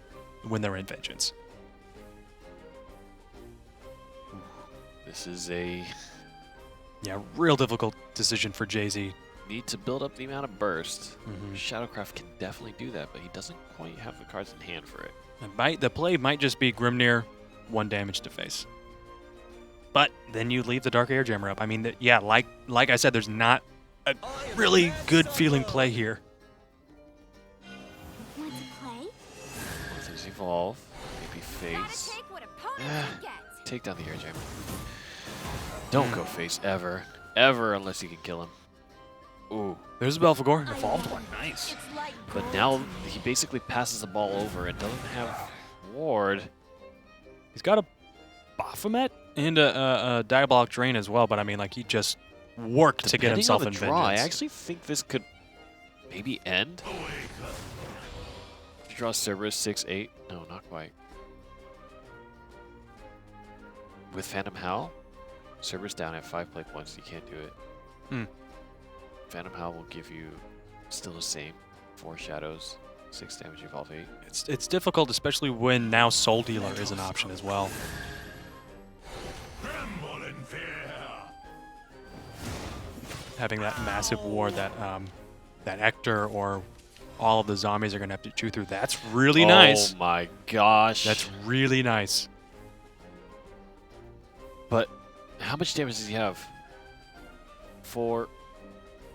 B: when they're in Vengeance.
A: This is a
B: real difficult decision for Jay-Z.
A: need to build up the amount of burst. Shadowcraft can definitely do that, but he doesn't quite have the cards in hand for it.
B: The play might just be Grimnir, 1 damage to face. But then you leave the Dark Air Jammer up. I mean, like I said, there's not a really good feeling play here.
F: Want to play?
A: There's Evolve, maybe Face.
F: Take what opponents get.
A: Take down the Air Jammer. Don't go Face ever. Ever, unless you can kill him. Ooh.
B: There's a Belphegor, an evolved one. Nice.
F: It's like
A: But now he basically passes the ball over and doesn't have Ward.
B: He's got a Baphomet and a Diabolic Drain as well, but I mean, he just worked to get himself in
A: Depending on the draw, I
B: Vengeance.
A: actually think this could maybe end. If you draw Cerberus 6-8. No, not quite. With Phantom Howl, Cerberus down at 5 play points. You can't do it. Phantom Howl will give you Still the same. 4 shadows, 6 damage, evolve 8.
B: It's difficult, especially when now Soul Dealer is an option as well. Having that massive ward that that Hector or all of the zombies are going to have to chew through. That's really nice.
A: Oh my gosh.
B: That's really nice.
A: But how much damage does he have? 4,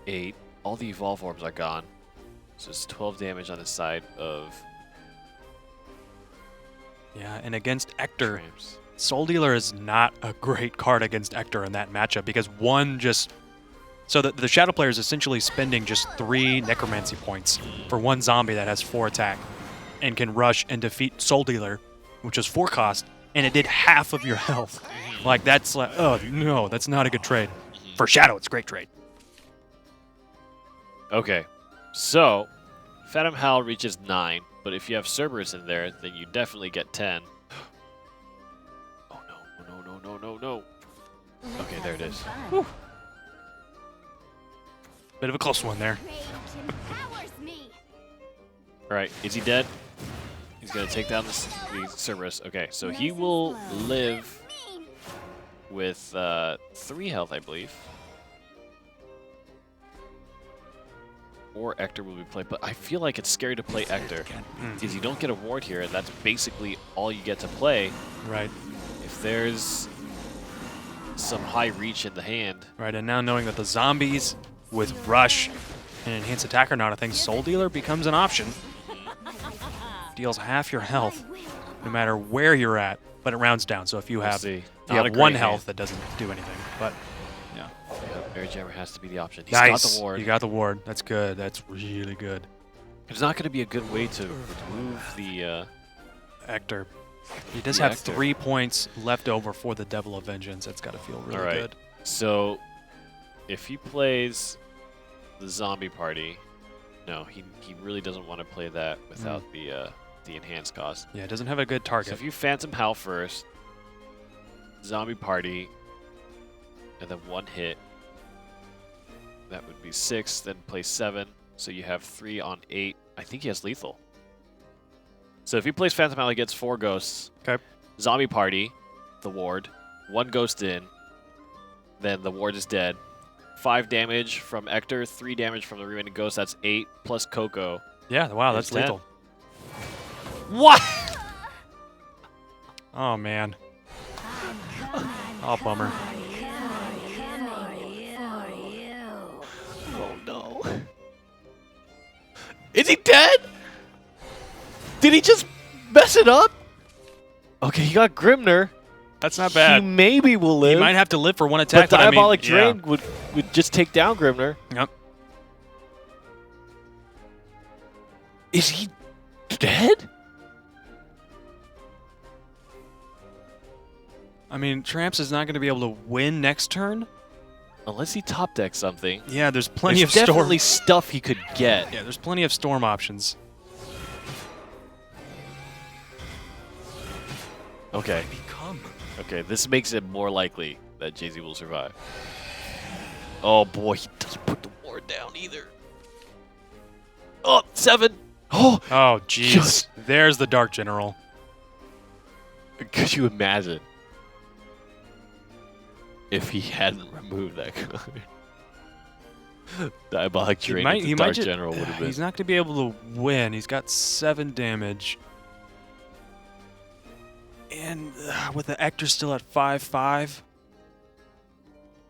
A: 8. All the evolve orbs are gone. So it's 12 damage on the side of
B: Yeah, and against Hector,
A: Tramps.
B: Soul Dealer is not a great card against Hector in that matchup because one just... So the Shadow player is essentially spending just 3 Necromancy points for one zombie that has 4 attack and can rush and defeat Soul Dealer, which is 4 cost, and it did half of your health. Like, that's like, oh no, that's not a good trade. For Shadow, it's a great trade.
A: Okay, so Phantom Howl reaches 9, but if you have Cerberus in there, then you definitely get 10. Oh no. Okay, there it is.
B: Whew. Bit of a close one there.
C: Rage empowers me.
A: Alright, is he dead? He's going to take down the Cerberus. Okay, so he will live with 3 health, I believe. Or Hector will be played, but I feel like it's scary to play Hector because you don't get a ward here, and that's basically all you get to play.
B: Right.
A: If there's some high reach in the hand.
B: Right, and now knowing that the zombies with Rush and Enhanced Attack are not a thing, Soul Dealer becomes an option. Deals half your health, no matter where you're at, but it rounds down. So if you have,
A: see.
B: if you
A: Not a
B: have 1
A: great
B: health,
A: hand.
B: that doesn't do anything. But yeah,
A: Air Jammer has to be the option. He's
B: nice.
A: got the ward.
B: You got the ward. That's good. That's really good.
A: It's not going to be a good way to remove the...
B: Hector. He does
A: The
B: have
A: Hector.
B: 3 points left over for the Devil of Vengeance. That's got to feel really
A: All right.
B: good.
A: So, if he plays the zombie party, no, he really doesn't want to play that without the enhanced cost.
B: Yeah, it doesn't have a good
A: So
B: target.
A: if you Phantom Howl first, zombie party, and then 1 hit, that would be 6. Then play 7, so you have 3 on 8. I think he has lethal. So if he plays Phantom Howl, he gets 4 ghosts.
B: Okay.
A: Zombie party, the ward, 1 ghost in, then the ward is dead. 5 damage from Hector, 3 damage from the remaining ghost. That's 8 plus Coco.
B: Yeah, wow, that's
A: There's 10.
B: lethal.
A: What?
B: Oh, man. Oh, bummer.
A: Oh no. Is he dead? Did he just mess it up? Okay, he got Grimner.
B: That's not bad.
A: He maybe will live.
B: He might have to live for 1 attack.
A: but
B: I mean,
A: Diabolic
B: yeah.
A: Drain would just take down Grimner.
B: Yep.
A: Is he dead?
B: I mean, Tramps is not going to be able to win next turn.
A: Unless he top decks something.
B: Yeah, there's plenty
A: There's
B: of storm.
A: definitely stuff he could get.
B: Yeah, there's plenty of storm options.
A: Okay. Okay, this makes it more likely that Jay-Z will survive. Oh boy, he doesn't put the ward down either. Oh, 7. Oh,
B: Oh, jeez.
A: Just-
B: There's the Dark General.
A: could you imagine if he hadn't removed that card? Diabolic Drain with the Dark General would have been.
B: He's not going to be able to win. He's got 7 damage. And with the Hector still at 5/5.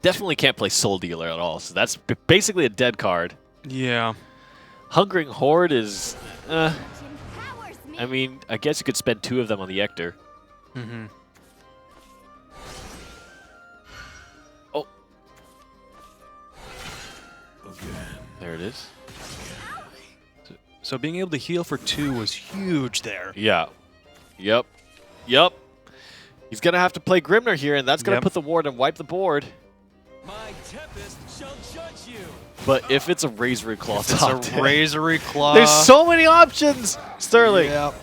A: Definitely can't play Soul Dealer at all, so that's basically a dead card.
B: Yeah.
A: Hungering Horde is...
C: Empowers me.
A: I mean, I guess you could spend 2 of them on the Hector.
B: Mm-hmm.
A: Oh. There it is.
B: So being able to heal for 2 was huge there.
A: Yeah. Yep. Yep. He's going to have to play Grimner here, and that's going to
B: Yep.
A: put the ward and wipe the board.
E: My tempest shall judge you.
A: But if it's a Razor Claw
B: It's
A: top
B: a
A: deck,
B: Razory Claw.
A: there's so many options, Sterling.
B: Yep.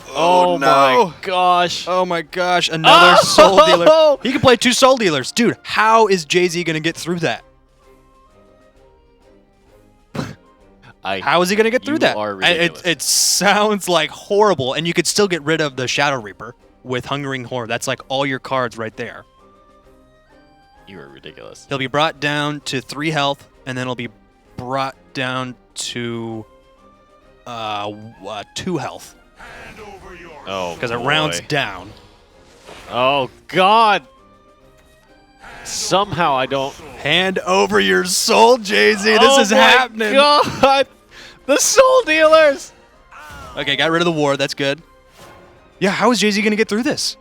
A: Oh,
B: no.
A: my gosh.
B: Oh my gosh, another Soul Dealer. He can play 2 Soul Dealers. Dude, how is Jay-Z going to get through that? How is he going to get through
A: You
B: that?
A: are ridiculous.
B: It sounds like horrible, and you could still get rid of the Shadow Reaper with Hungering Horde. That's like all your cards right there.
A: You are ridiculous.
B: He'll be brought down to 3 health, and then he'll be brought down to 2 health.
A: Oh,
B: Because it
A: boy.
B: rounds down.
A: Oh, God. Somehow I don't...
B: Hand over your soul, Jay-Z. This is happening.
A: God. The Soul Dealers.
B: Okay, got rid of the war. That's good. Yeah, how is Jay-Z going to get through this?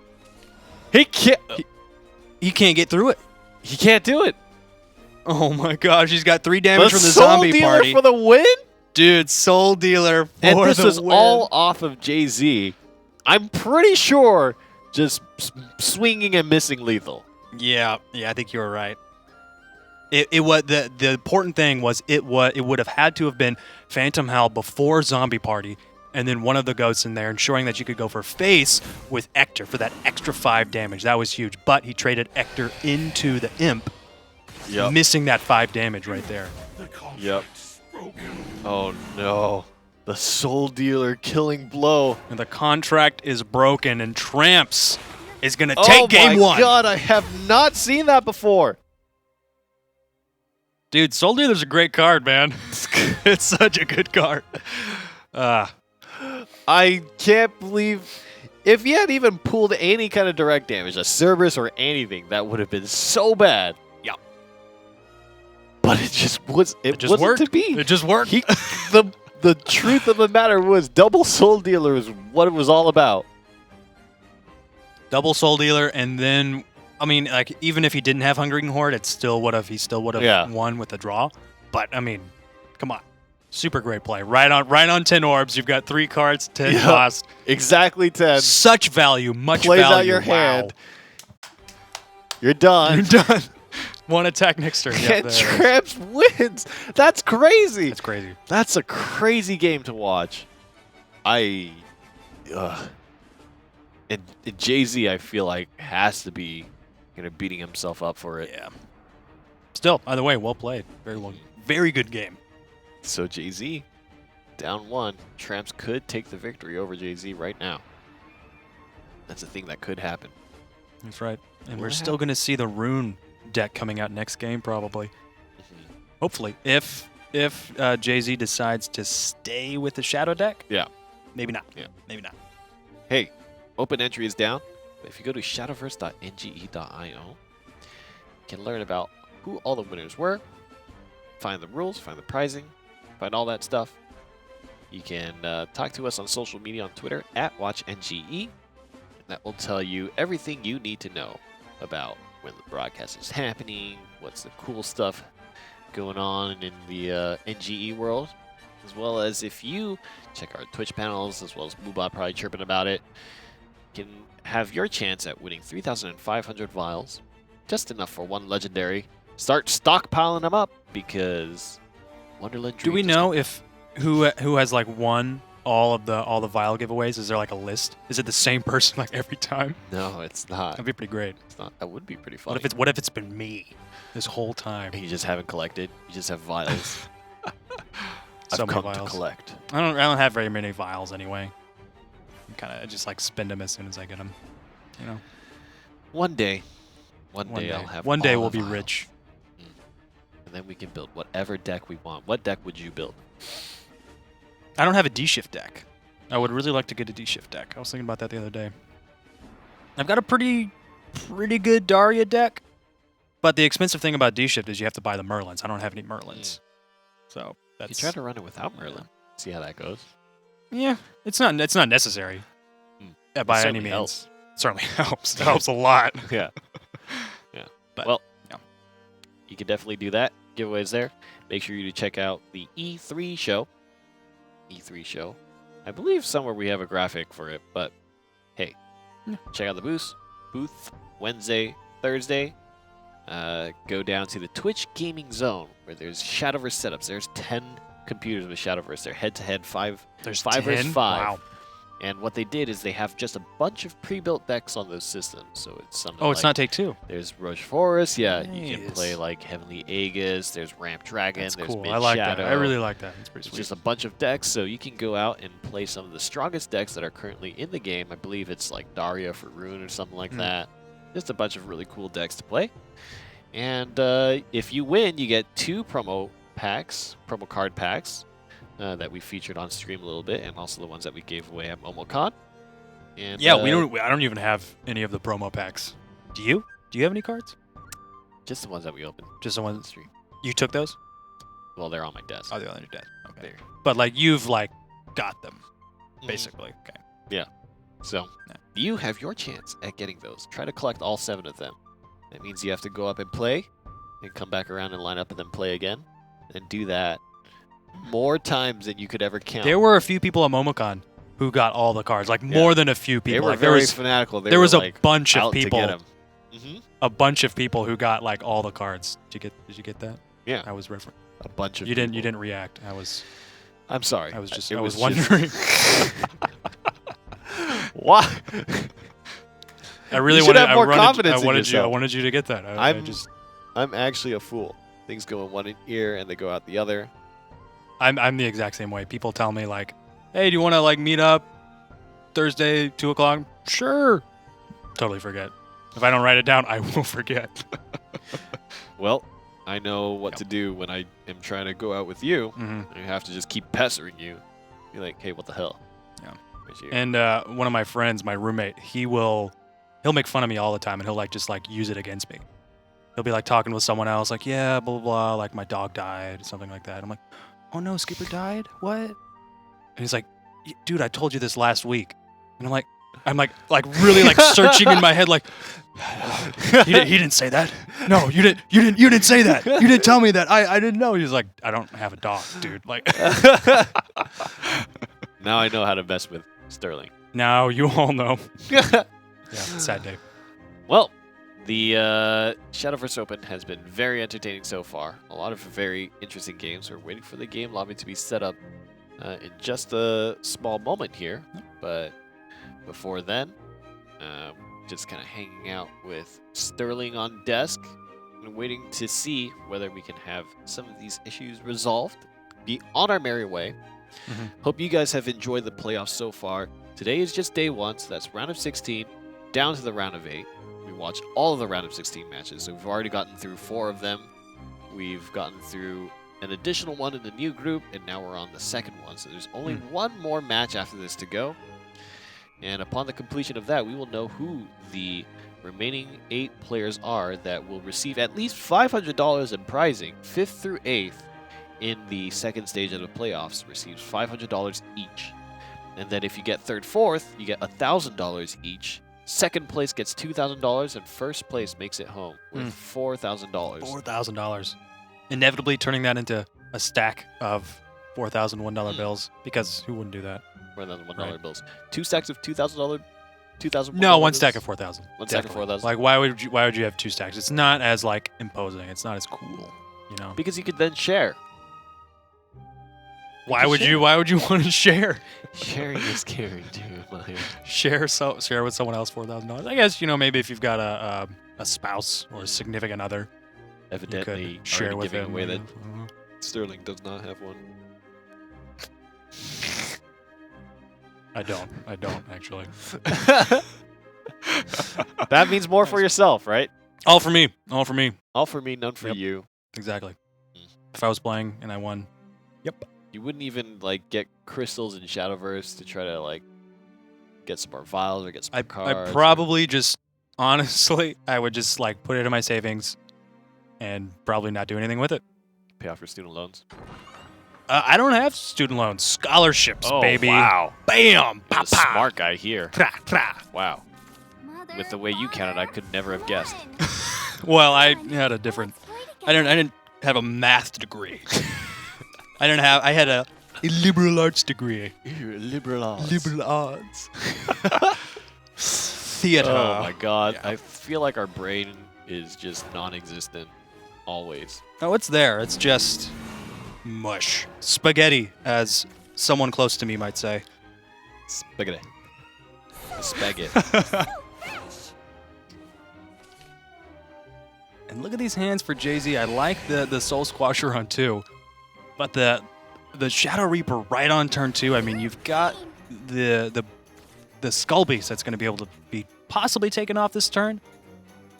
A: He can't...
B: He can't get through it.
A: He can't do it.
B: Oh my gosh, he's got 3 damage from the
A: Soul
B: zombie
A: Dealer
B: party.
A: for the win?
B: Dude, Soul Dealer for
A: And this
B: the
A: was
B: win.
A: all off of Jay-Z. I'm pretty sure just swinging and missing lethal.
B: Yeah, I think you were right. It was the important thing was it would have had to have been Phantom Hell before Zombie Party, and then one of the ghosts in there, ensuring that you could go for face with Ector for that extra 5 damage. That was huge. But he traded Ector into the Imp, missing that 5 damage right there.
A: Yep. Oh no. The Soul Dealer killing blow.
B: And the contract is broken, and Tramps is going to take game 1.
A: Oh my God, I have not seen that before.
B: Dude, Soul Dealer's a great card, man. It's such a good card.
A: I can't believe... If he had even pulled any kind of direct damage, a Cerberus or anything, that would have been so bad.
B: Yeah.
A: But it just was. It
B: just
A: wasn't
B: worked.
A: to be.
B: It just worked.
A: The truth of the matter was, double Soul Dealer is what it was all about.
B: Double Soul Dealer, and then I mean, like even if he didn't have Hungering Horde, he still would have won with the draw. But I mean, come on. Super great play. Right on 10 orbs. You've got 3 cards, 10 cost.
A: Exactly 10.
B: Such value, much
A: Plays
B: value.
A: out your
B: Wow.
A: hand. You're done.
B: You're done. 1 attack next turn. Yep,
A: And Tramps wins. That's crazy.
B: That's crazy.
A: That's a crazy game to watch. And Jay-Z, I feel like, has to be beating himself up for it.
B: Yeah. Still, either way, well played. Very good game.
A: So Jay-Z, down 1. Tramps could take the victory over Jay-Z right now. That's a thing that could happen.
B: That's right. And we're still going to see the Rune deck coming out next game, probably. Hopefully. If Jay-Z decides to stay with the Shadow deck.
A: Yeah.
B: Maybe not.
A: Yeah.
B: Maybe not.
A: Hey, open entry is down. But if you go to shadowverse.nge.io, you can learn about who all the winners were, find the rules, find the pricing, find all that stuff. You can talk to us on social media on Twitter @WatchNGE. And that will tell you everything you need to know about when the broadcast is happening, what's the cool stuff going on in the NGE world, as well as if you check our Twitch panels, as well as Moobot probably chirping about it, you can have your chance at winning 3,500 vials, just enough for 1 legendary. Start stockpiling them up because Wonderland.
B: Do we know if who has like won all the vial giveaways? Is there like a list? Is it the same person like every time?
A: No, it's not.
B: That'd be pretty great.
A: It's not. That would be pretty funny.
B: What if it's been me this whole time?
A: And you just haven't collected? You just have vials.
B: So
A: I've
B: many
A: come to
B: vials.
A: collect.
B: I don't have very many vials anyway. Kind of just like spend them as soon as I get them. You know.
A: One day I'll have.
B: One day
A: all
B: we'll
A: the
B: be
A: vials.
B: rich.
A: And then we can build whatever deck we want. What deck would you build?
B: I don't have a D-shift deck. I would really like to get a D-shift deck. I was thinking about that the other day. I've got a pretty good Daria deck, but the expensive thing about D-shift is you have to buy the Merlins. I don't have any Merlins, so
A: You
B: that's
A: try to run it without Merlin. See how that goes.
B: yeah. It's not necessary by any
A: certainly
B: means.
A: helps.
B: It certainly helps. It helps a lot.
A: Yeah.
B: But
A: Well, you can definitely do that. Giveaways there. Make sure you check out the E3 show. I believe somewhere we have a graphic for it, but hey, check out the booth Wednesday, Thursday. Go down to the Twitch Gaming Zone where there's Shadowverse setups. There's 10 computers with Shadowverse. They're head-to-head 5.
B: There's
A: 5 versus
B: 10?
A: 5.
B: Wow.
A: And what they did is they have just a bunch of pre-built decks on those systems. So it's something
B: Oh, it's
A: like,
B: not take two.
A: there's Roche Forest, yeah. You can
B: Nice.
A: play like Heavenly Aegis, there's Ramp Dragon,
B: That's
A: there's
B: cool.
A: Mid
B: I like
A: Shadow.
B: that. I really like that. It's pretty
A: It's
B: sweet.
A: just a bunch of decks, so you can go out and play some of the strongest decks that are currently in the game. I believe it's like Daria for Rune or something like that. Just a bunch of really cool decks to play. And if you win, you get 2 promo card packs that we featured on stream a little bit, and also the ones that we gave away at MomoCon. And,
B: Yeah, I don't even have any of the promo packs. Do you? Do you have any cards?
A: just the ones that we opened
B: Just the
A: on
B: ones
A: the stream.
B: you took those?
A: Well, they're on my desk.
B: Oh, they're on your desk. Okay.
A: There.
B: But like you've like got them
A: Mhm.
B: basically. Okay.
A: So
B: Yeah.
A: you have your chance at getting those. Try to collect all 7 of them. That means you have to go up and play, and come back around and line up and then play again, and do that more times than you could ever count.
B: There were a few people at MomoCon who got all the cards, like more than a few
A: They
B: people.
A: were
B: like,
A: very
B: there was
A: fanatical. They
B: there
A: were,
B: was a
A: like,
B: bunch of
A: out to
B: people,
A: get 'em. Mhm.
B: a bunch of people who got like all the cards. Did you get that?
A: Yeah,
B: I was referring.
A: a bunch of
B: You
A: people.
B: didn't react. I was
A: I'm sorry.
B: just
A: It
B: I was
A: just-
B: wondering.
A: Why?
B: I really
A: You should
B: wanted
A: have more
B: I
A: confidence in
B: wanted you I
A: yourself.
B: wanted you to get that. I
A: I'm
B: just
A: I'm actually a fool. Things go in one ear and they go out the other.
B: I'm the exact same way. People tell me like, "Hey, do you want to like meet up Thursday 2:00?" Sure. Totally forget. If I don't write it down, I will forget.
A: Well, I know what to do when I am trying to go out with you.
B: hmm
A: I have to just keep pestering you. Be like, hey, what the hell?
B: Yeah.
A: Where's your-
B: And one of my friends, my roommate, he'll make fun of me all the time, and he'll like just like use it against me. He'll be like talking with someone else, like, yeah, blah blah blah, like my dog died, something like that. I'm like, oh no, Skipper died? What? And he's like, dude, I told you this last week. And I'm like really like searching in my head, like, he didn't say that. No, you didn't say that. You didn't tell me that. I didn't know. He's like, I don't have a dog, dude. Like,
A: Now I know how to mess with Sterling.
B: now you all know. Yeah, sad day.
A: Well, the Shadowverse Open has been very entertaining so far. A lot of very interesting games. We're waiting for the game lobby to be set up in just a small moment here. But before then, just kind of hanging out with Sterling on desk and waiting to see whether we can have some of these issues resolved. Be on our merry way.
B: Mhm.
A: Hope you guys have enjoyed the playoffs so far. Today is just day 1, so that's round of 16 down to the round of 8. We watched all of the round of 16 matches, so we've already gotten through 4 of them. We've gotten through an additional one in the new group, and now we're on the second one. So there's only one more match after this to go. And upon the completion of that, we will know who the remaining 8 players are that will receive at least $500 in prizing. 5th through 8th in the second stage of the playoffs receives $500 each. And then if you get 3rd, 4th, you get $1,000 each. Second place gets $2,000, and first place makes it home with $4,000.
B: $4,000. Inevitably turning that into a stack of $4,000 $1 bills, because who wouldn't do that?
A: $1,000
B: Right.
A: bills. 2 stacks of $2,000.
B: No, one stack of 4,000.
A: One stack of
B: Definitely.
A: 4,000.
B: Like, why would you have 2 stacks? It's not as like imposing. It's not as cool, you know.
A: Because you could then share.
B: Why would you want to share?
A: Sharing is caring, dude.
B: Share with someone else $4,000. I guess, you know, maybe if you've got a spouse or a significant other, you
A: Evidently,
B: could share
A: already
B: with
A: giving
B: them.
A: away
B: you
A: that
B: know.
A: Sterling does not have one.
B: I don't actually.
A: That means more for yourself, right?
B: All for me. All for me.
A: All for me, none for
B: Yep.
A: you.
B: Exactly.
A: Mm.
B: If I was playing and I won,
A: You wouldn't even like get crystals in Shadowverse to try to like get some more vials or get some
B: I
A: cards.
B: probably just honestly I would just like put it in my savings and probably not do anything with it.
A: pay off your student loans.
B: I don't have student loans, scholarships, baby.
A: Wow.
B: Bam,
A: You're a smart guy here.
B: Tra, tra.
A: Wow.
F: Mother,
A: With the way you counted, I could never have guessed.
B: Well, I had a different. I didn't have a math degree. I had a liberal arts degree.
A: You're liberal arts.
B: Liberal arts. Theater.
A: Oh my god.
B: Yeah.
A: I feel like our brain is just non-existent always.
B: Oh, it's there. It's just mush. Spaghetti, as someone close to me might say.
A: Spaghetti. Spaghetti.
B: And look at these hands for Jay-Z. I like the Soul Squasher on 2. But the Shadow Reaper right on turn 2, I mean, you've got the Skull Beast that's going to be able to be possibly taken off this turn.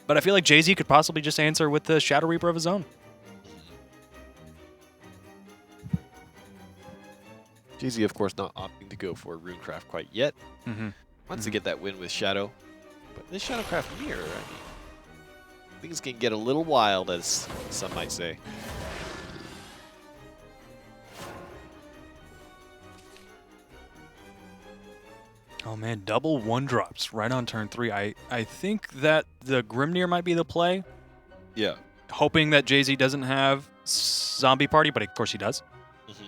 B: But I feel like Jay-Z could possibly just answer with the Shadow Reaper of his own.
A: Jay-Z, of course, not opting to go for Runecraft quite yet. Wants to get that win with Shadow. But this Shadowcraft mirror, I mean, things can get a little wild, as some might say.
B: Oh man, double 1-drops right on turn 3. I think that the Grimnir might be the play.
A: Yeah.
B: Hoping that Jay-Z doesn't have Zombie Party, but of course he does.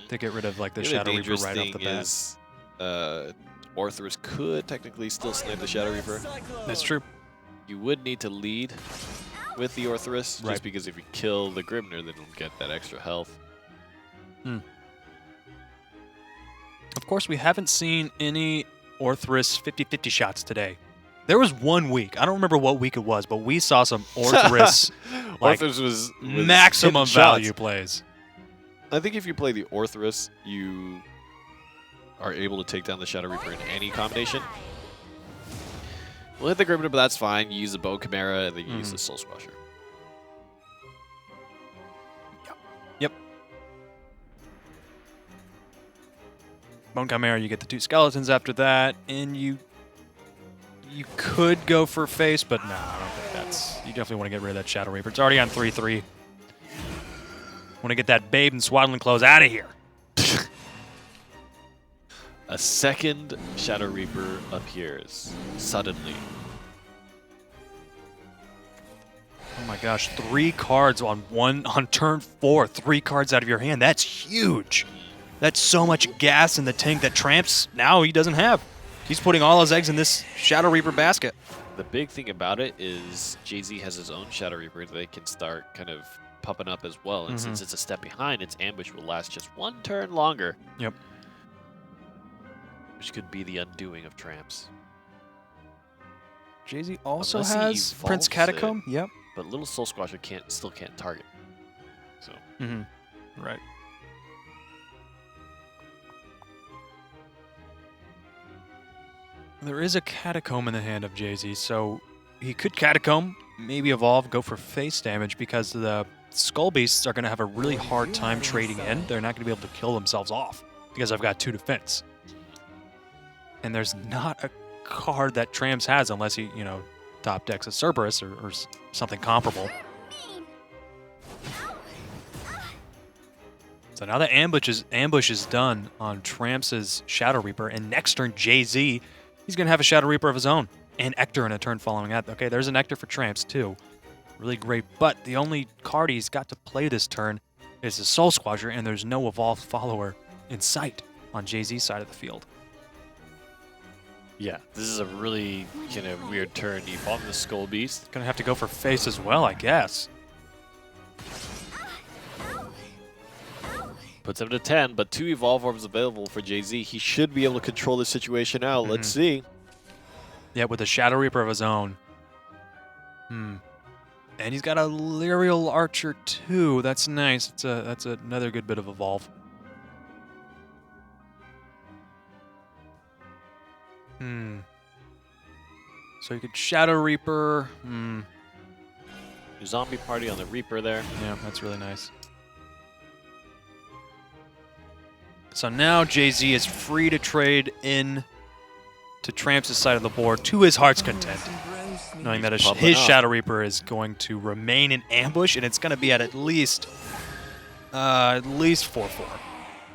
B: To get rid of like the Shadow Reaper right off the bat.
A: Is, Orthrus could technically still snipe the Shadow Reaper.
B: That's true.
A: You would need to lead with the Orthrus,
B: Right.
A: just because if you kill the Grimnir, then you'll get that extra health.
B: Of course, we haven't seen any Orthrus 50-50 shots today. There was 1 week. I don't remember what week it was, but we saw some Orthrus like
A: Orthrus was
B: maximum
A: hitting shots.
B: value plays.
A: I think if you play the Orthrus, you are able to take down the Shadow Reaper in any combination. We'll hit the Grimnir, but that's fine. You use the Bow Chimera, and then you use the Soul Squasher.
B: Yep. Bone Chimera, you get the 2 skeletons after that, and you could go for face, but no, I don't think that's... You definitely want to get rid of that Shadow Reaper. It's already on 3-3. Want to get that Babe and Swaddling Clothes out of here.
A: A second Shadow Reaper appears suddenly.
B: Oh my gosh, 3 cards on turn 4. 3 cards out of your hand. That's huge. That's so much gas in the tank that Tramps now he doesn't have. He's putting all his eggs in this Shadow Reaper basket.
A: The big thing about it is Jay-Z has his own Shadow Reaper that they can start kind of pumping up as well. And since it's a step behind, its ambush will last just 1 turn longer.
B: Yep.
A: Which could be the undoing of Tramps.
B: Jay-Z also
A: Unless he
B: has Prince
A: evolves it.
B: Catacomb. Yep.
A: But Little Soul Squasher still can't target. So
B: Right. There is a Catacomb in the hand of Jay-Z, so he could Catacomb, maybe evolve, go for face damage, because the Skull Beasts are going to have a really hard time trading in. They're not going to be able to kill themselves off, because I've got 2 defense. And there's not a card that Tramps has unless he, top decks a Cerberus or something comparable. So now the ambush is done on Tramps' Shadow Reaper, and next turn Jay-Z, he's going to have a Shadow Reaper of his own, and Ector in a turn following that. Okay, there's an Ector for Tramps too. Really great, but the only card he's got to play this turn is the Soul Squasher, and there's no evolved follower in sight on Jay-Z's side of the field.
A: yeah, this is a really kind of weird turn. You evolve the Skull Beast.
B: Gonna have to go for face as well, I guess.
A: Puts him to 10, but 2 Evolve Orbs available for Jay-Z. He should be able to control the situation out. Let's see.
B: Yeah, with a Shadow Reaper of his own. And he's got a Lyrial Archer too. That's nice. That's another good bit of evolve. So you could Shadow Reaper.
A: Zombie Party on the Reaper there.
B: Yeah, that's really nice. So now Jay-Z is free to trade in to Tramps' side of the board to his heart's content, knowing that his Shadow Reaper is going to remain in ambush, and it's going to be at least 4/4.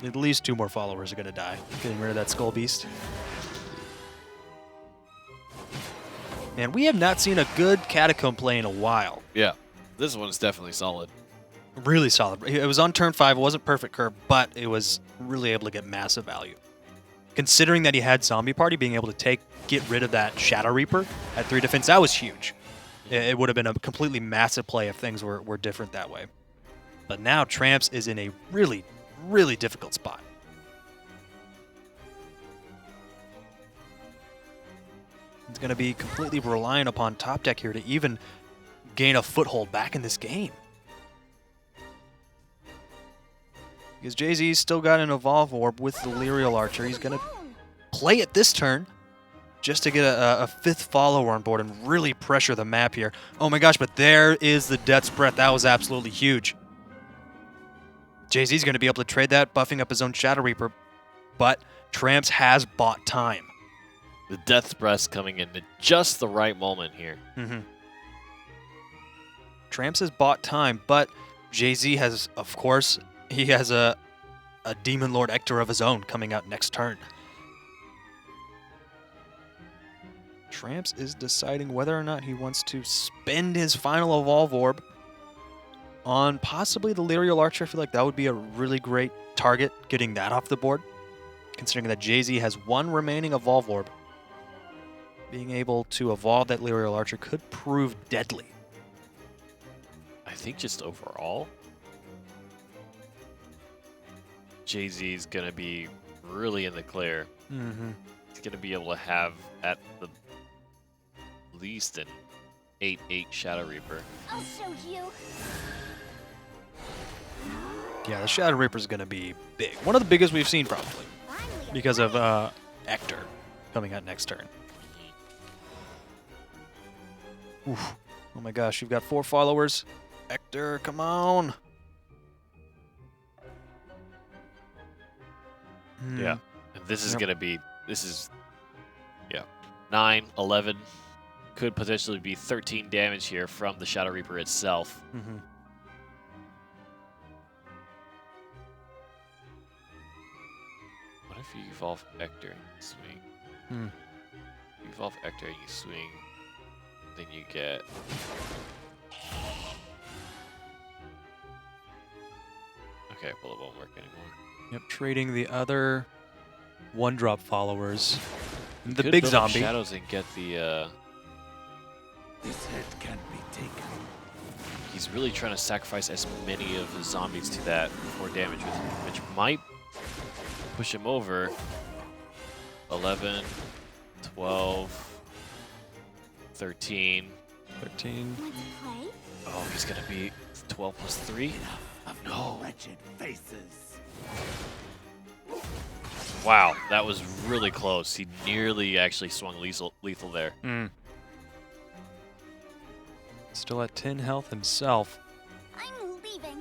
B: At least 2 more followers are going to die. Getting rid of that Skull Beast. And we have not seen a good Catacomb play in a while.
A: Yeah, this one is definitely solid.
B: Really solid. It was on turn 5. It wasn't perfect curve, but it was really able to get massive value. Considering that he had Zombie Party, being able to get rid of that Shadow Reaper at 3 defense, that was huge. It would have been a completely massive play if things were different that way. But now Tramps is in a really, really difficult spot. He's going to be completely reliant upon top deck here to even gain a foothold back in this game. Because Jay-Z's still got an Evolve Orb with the Lyrial Archer. He's going to play it this turn just to get a 5th follower on board and really pressure the map here. Oh my gosh, but there is the Death's Breath. That was absolutely huge. Jay-Z's going to be able to trade that, buffing up his own Shadow Reaper, but Tramps has bought time.
A: The Death's Breath coming in at just the right moment here.
B: Tramps has bought time, but Jay-Z has, of course, he has a Demon Lord Ector of his own coming out next turn. Tramps is deciding whether or not he wants to spend his final Evolve Orb on possibly the Lyrial Archer. I feel like that would be a really great target, getting that off the board, considering that Jay-Z has 1 remaining Evolve Orb. Being able to evolve that Lyrial Archer could prove deadly.
A: I think just overall, Jay-Z's going to be really in the clear. He's going to be able to have at the least an 8/8 Shadow Reaper.
F: I'll show you.
B: Yeah, the Shadow Reaper is going to be big. One of the biggest we've seen, probably,
F: Finally,
B: because of Ector coming out next turn. Oof. Oh my gosh, you've got 4 followers. Ector, come on.
A: Yeah. And this is going to be, 9, 11. Could potentially be 13 damage here from the Shadow Reaper itself. What if you evolve Ector and you swing? You evolve Ector and you swing, then you get... Okay, well, it won't work anymore.
B: Yep, trading the other 1-drop followers.
A: You
B: The
A: could
B: big
A: build up
B: zombie.
A: Shadows and get the...
D: This head can't be taken.
A: He's really trying to sacrifice as many of his zombies to that for damage, which might push him over. 11, 12, 13.
B: 13.
F: want to play?
A: Oh, he's going to be 12 plus 3? No.
D: Wretched faces.
A: Wow, that was really close. He nearly actually swung lethal there.
B: Still at 10 health himself.
F: I'm leaving.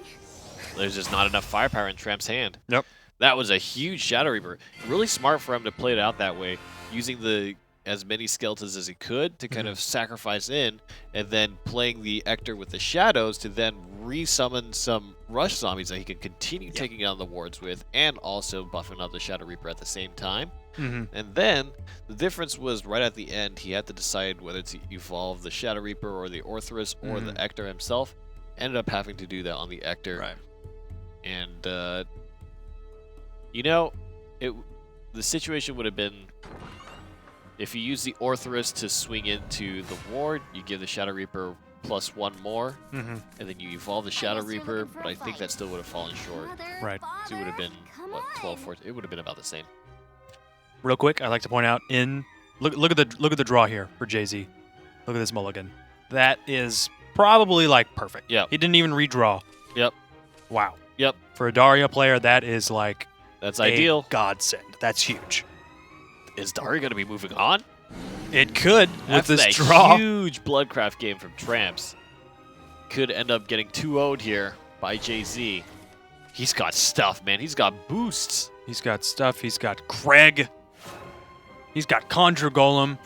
A: There's just not enough firepower in Tramp's hand.
B: Yep.
A: That was a huge Shadow Reaper. Really smart for him to play it out that way, using as many skeletons as he could to kind of sacrifice in, and then playing the Ector with the Shadows to then resummon some rush zombies that he can continue taking down the wards with, and also buffing up the Shadow Reaper at the same time. And then the difference was right at the end, he had to decide whether to evolve the Shadow Reaper or the Orthrus or the Ector himself. Ended up having to do that on the Ector.
B: Right.
A: And, you know, the situation would have been, if you use the Orthrus to swing into the ward, you give the Shadow Reaper +1 more, and then you evolve the Shadow
F: guess you're
A: Reaper,
F: looking for
A: but
F: a
A: I think
F: fight.
A: that still would have fallen short.
F: Father,
B: Right.
A: So it would have been,
F: Come
A: what, 12,
F: on.
A: 14? It would have been about the same.
B: Real quick, I'd like to point out look at the draw here for Jay-Z. Look at this mulligan. That is probably like perfect.
A: Yep.
B: He didn't even redraw.
A: Yep.
B: Wow.
A: Yep.
B: For a Daria player, that is like
A: That's
B: a
A: ideal.
B: godsend. That's huge.
A: Is Daria going to be moving on?
B: It could with
A: After
B: this
A: that
B: draw.
A: huge Bloodcraft game from Tramps. Could end up getting 2-0'd here by Jay-Z. He's got stuff, man. He's got boosts.
B: He's got stuff. He's got Craig. He's got Conjure Golem.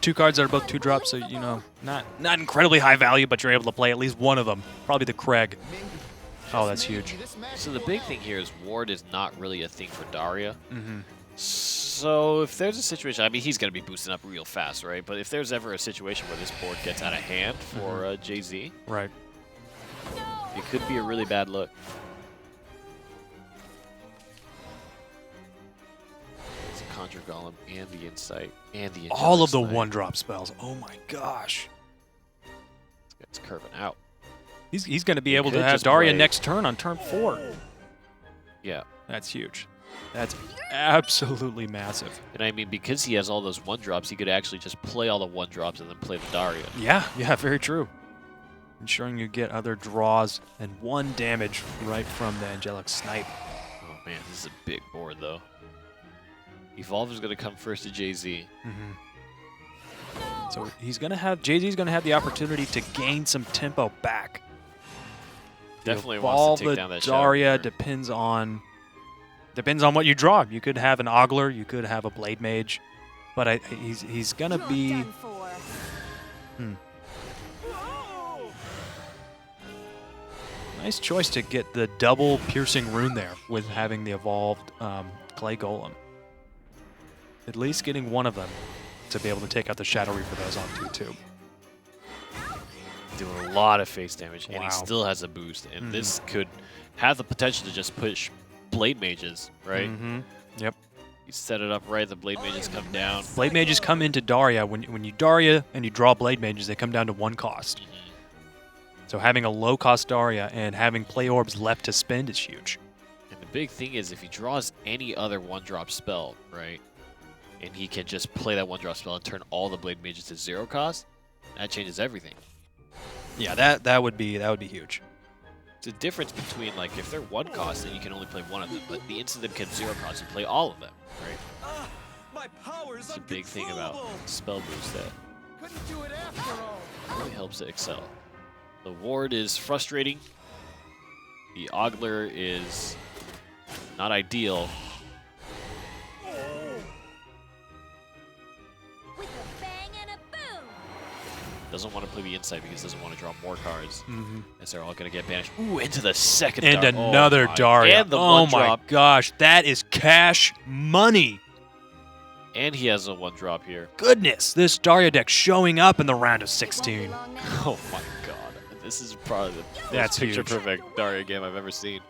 B: 2 cards that are both 2 drops, so you know, not incredibly high value, but you're able to play at least one of them. Probably the Craig. Oh, that's huge.
A: So the big thing here is Ward is not really a thing for Daria. So if there's a situation, I mean, he's going to be boosting up real fast, right? But if there's ever a situation where this board gets out of hand for Jay-Z,
B: Right.
A: it could be a really bad look. It's a Conjure Golem and the Insight and the
B: All of the
A: Angelic Snipe.
B: 1-drop spells. Oh my gosh.
A: It's curving out.
B: He's going to be
A: He
B: able to
A: could
B: have
A: just
B: Daria
A: play-
B: next turn on turn 4.
A: Yeah.
B: That's huge. That's absolutely massive.
A: And I mean, because he has all those 1-drops, he could actually just play all the 1-drops and then play the Daria.
B: Yeah, very true. Ensuring you get other draws and 1 damage right from the Angelic Snipe.
A: Oh man, this is a big board though. Evolve is going to come first to JZ.
B: So he's going to have, JZ's going to have the opportunity to gain some tempo back.
A: Definitely wants to take down that
B: Daria
A: Shadow.
B: depends on what you draw. You could have an Ogler, you could have a Blade Mage, but he's going to be...
F: Done for.
B: Nice choice to get the double piercing rune there with having the evolved Clay Golem. At least getting one of them to be able to take out the Shadow Reaper that was on 2-2.
A: Doing a lot of face damage, and he
B: Wow.
A: still has a boost. And this could have the potential to just push Blade Mages, right?
B: Yep.
A: You set it up right, the Blade Mages come down.
B: Blade Mages come into Daria. When you Daria and you draw Blade Mages, they come down to 1 cost. So having a low-cost Daria and having Play Orbs left to spend is huge.
A: And the big thing is if he draws any other 1-drop spell, right, and he can just play that 1-drop spell and turn all the Blade Mages to 0 cost, that changes everything.
B: Yeah, that would be huge.
A: It's a difference between, like, if they're 1 cost, then you can only play 1 of them, but the instant them can 0 cost, you play all of them, right?
E: My power's
A: It's a big thing about spell boost that
E: Couldn't do it after all.
A: really helps it excel. The ward is frustrating. The Ogler is not ideal.
F: With a bang and a boom.
A: Doesn't want to play the inside because doesn't want to draw more cards. As they're all going to get banished. Ooh, into the second
B: And
A: Daria.
B: another
A: my.
B: Daria.
A: And the
B: oh
A: 1-drop.
B: my gosh, that is cash money.
A: And he has a 1-drop here.
B: Goodness, this Daria deck showing up in the round of 16.
A: Oh my god. This is probably the
B: That's
A: most
B: huge.
A: picture-perfect Daria game I've ever seen.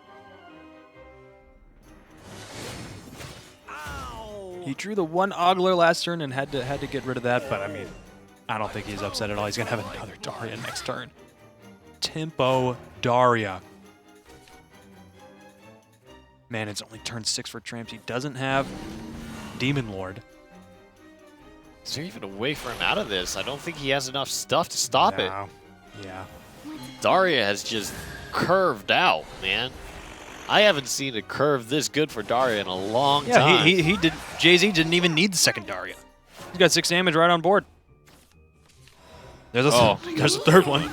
B: He drew the 1 Ogler last turn and had to get rid of that, but I mean, I don't think he's upset at all. He's going to have another Daria next turn. Tempo Daria. Man, it's only turn 6 for Tramps. He doesn't have Demon Lord.
A: Is there even a way for him out of this? I don't think he has enough stuff to stop it.
B: No. Yeah.
A: Daria has just curved out, man. I haven't seen a curve this good for Daria in a long time.
B: Yeah, he did. JZ didn't even need the second Daria. He's got 6 damage right on board. There's a, there's a third one.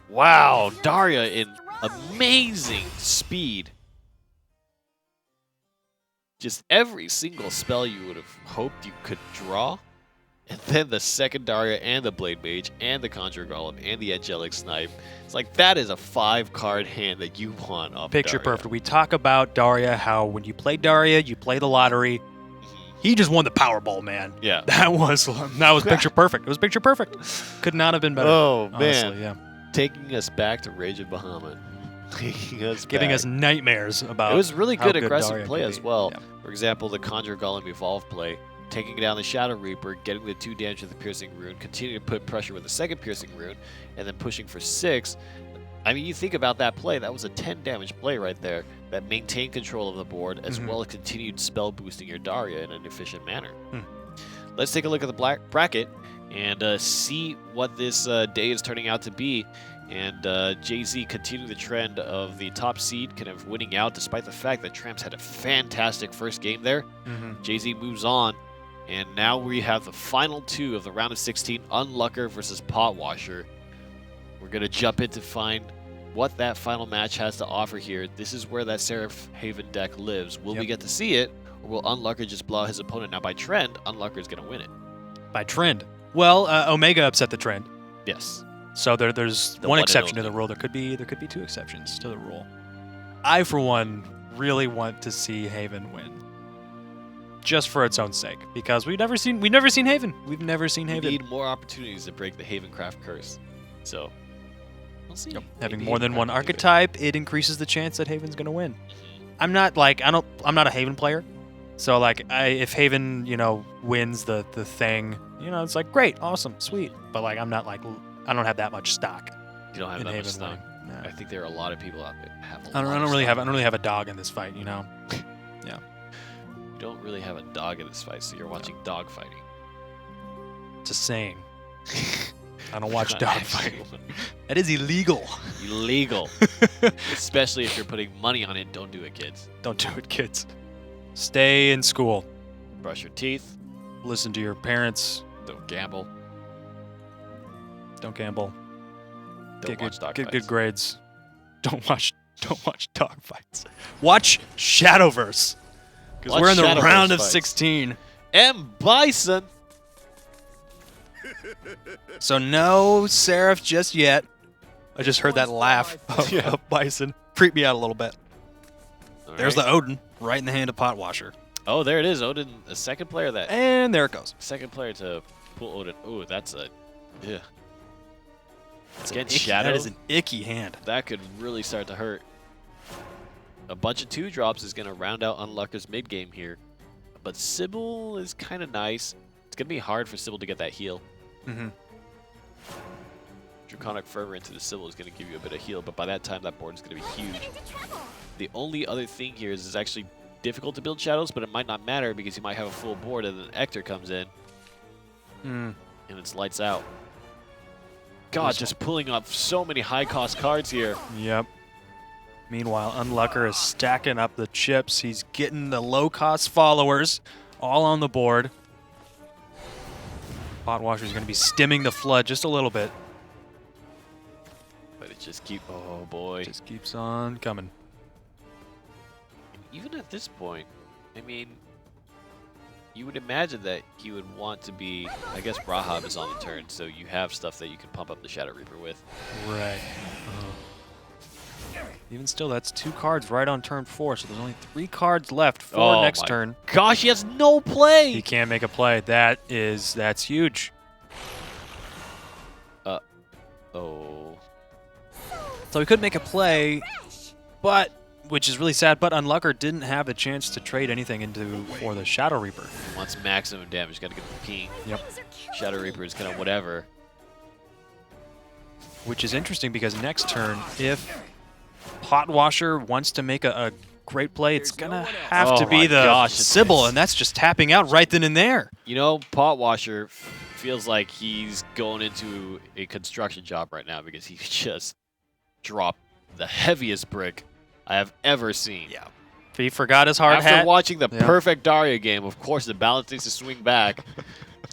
A: Wow, Daria in amazing speed. Just every single spell you would have hoped you could draw. And then the second Daria and the Blade Mage and the Conjure Golem and the Angelic Snipe. It's like that is a 5-card hand that you want off
B: Picture
A: Daria.
B: perfect. We talk about Daria, how when you play Daria, you play the lottery. He just won the Powerball, man.
A: Yeah.
B: That was picture perfect. It was picture perfect. Could not have been better.
A: Oh,
B: honestly,
A: man.
B: yeah.
A: Taking us back to Rage of Bahamut.
B: Giving us nightmares about
A: It was really
B: how
A: good aggressive
B: Daria
A: play
B: could
A: as
B: be.
A: well.
B: Yeah.
A: For example, the Conjure Golem Evolve play, taking down the Shadow Reaper, getting the 2 damage with the Piercing Rune, continuing to put pressure with the second Piercing Rune, and then pushing for 6. I mean, you think about that play, that was a 10 damage play right there that maintained control of the board as well as continued spell boosting your Daria in an efficient manner. Let's take a look at the bracket and see what this day is turning out to be. And JZ continuing the trend of the top seed, kind of winning out despite the fact that Tramps had a fantastic first game there. JZ moves on, and now we have the final 2 of the round of 16, Unlucker versus Potwasher. We're going to jump in to find what that final match has to offer here. This is where that Seraph Haven deck lives. Will we get to see it, or will Unlucker just blow out his opponent? Now, by trend, Unlucker is going to win it.
B: By trend. Well, Omega upset the trend.
A: Yes.
B: So there's
A: The
B: one
A: one and
B: exception to
A: only.
B: the rule. There could be 2 exceptions to the rule. I, for one, really want to see Haven win, just for its own sake, because we've never seen Haven. We've never seen
A: We
B: Haven.
A: need more opportunities to break the Havencraft curse. So, we'll see.
B: Having
A: Maybe
B: more than
A: Havencraft
B: one
A: can do it.
B: archetype, it increases the chance that Haven's going to win. I'm not a Haven player, so like if Haven wins the thing, it's like great, awesome, sweet, but like I don't have that much stock
A: You don't have
B: in
A: that much
B: Haven
A: stock.
B: winning. No.
A: I think there are a lot of people out there that have a
B: I
A: lot
B: don't
A: of
B: really
A: stock.
B: have a dog in this fight,
A: Yeah. don't really have a dog in this fight, so you're watching dog fighting.
B: It's a saying. I don't watch
A: Not
B: dog
A: actually
B: fighting.
A: one.
B: That is illegal.
A: Illegal. Especially if you're putting money on it. Don't do it, kids.
B: Don't do it, kids. Stay in school.
A: Brush your teeth.
B: Listen to your parents.
A: Don't gamble.
B: Don't gamble.
A: Don't watch dog
B: Get
A: fights.
B: good grades. Don't watch dog fights. Watch Shadowverse. Because
A: Watch
B: we're in the
A: Shadowverse
B: round of
A: fights.
B: 16.
A: And Bison.
B: So no Seraph just yet. I just heard that laugh of,
A: Yeah.
B: of Bison. Freaked me out a little bit.
A: All
B: There's
A: right.
B: the Odin, right in the hand of Potwasher.
A: Oh, there it is. Odin, the second player that
B: And there it goes.
A: second player to pull Odin. Ooh, that's a yeah.
B: It's
A: Against
B: icky,
A: Shadow.
B: that is an icky hand.
A: That could really start to hurt. A bunch of 2-drops is going to round out Unlucker's mid game here. But Sybil is kind of nice. It's going to be hard for Sybil to get that heal.
B: Mm-hmm.
A: Draconic Fervor into the Sybil is going to give you a bit of heal, but by that time that board is going to be huge. The only other thing here is it's actually difficult to build shadows, but it might not matter because you might have a full board and then Ector comes in and it's lights out. God, just pulling up so many high-cost cards here.
B: Yep. Meanwhile, Unlucker is stacking up the chips. He's getting the low-cost followers all on the board. Potwasher's going to be stimming the flood just a little bit.
A: But it just keeps, oh boy.
B: Just keeps on coming.
A: Even at this point, I mean, you would imagine that he would want to be, I guess Rahab is on the turn, so you have stuff that you can pump up the Shadow Reaper with.
B: Right. Even still, that's 2 cards right on turn 4, so there's only 3 cards left for next
A: my
B: turn.
A: Gosh, he has no play!
B: He can't make a play. That's huge.
A: Oh.
B: So he could make a play, but which is really sad. But Unlucker didn't have a chance to trade anything into for the Shadow Reaper.
A: He wants maximum damage, gotta get the ping.
B: Yep.
A: Shadow Reaper is kind of whatever.
B: Which is interesting because next turn, if Potwasher wants to make a great play, it's gonna have
A: Oh
B: to be
A: my
B: the
A: gosh,
B: Sybil, and that's just tapping out right then and there.
A: You know, Potwasher feels like he's going into a construction job right now because he just dropped the heaviest brick I have ever seen.
B: Yeah. He forgot his hard
A: After
B: hat.
A: watching the
B: Yeah.
A: perfect Daria game, of course, the balance needs to swing back.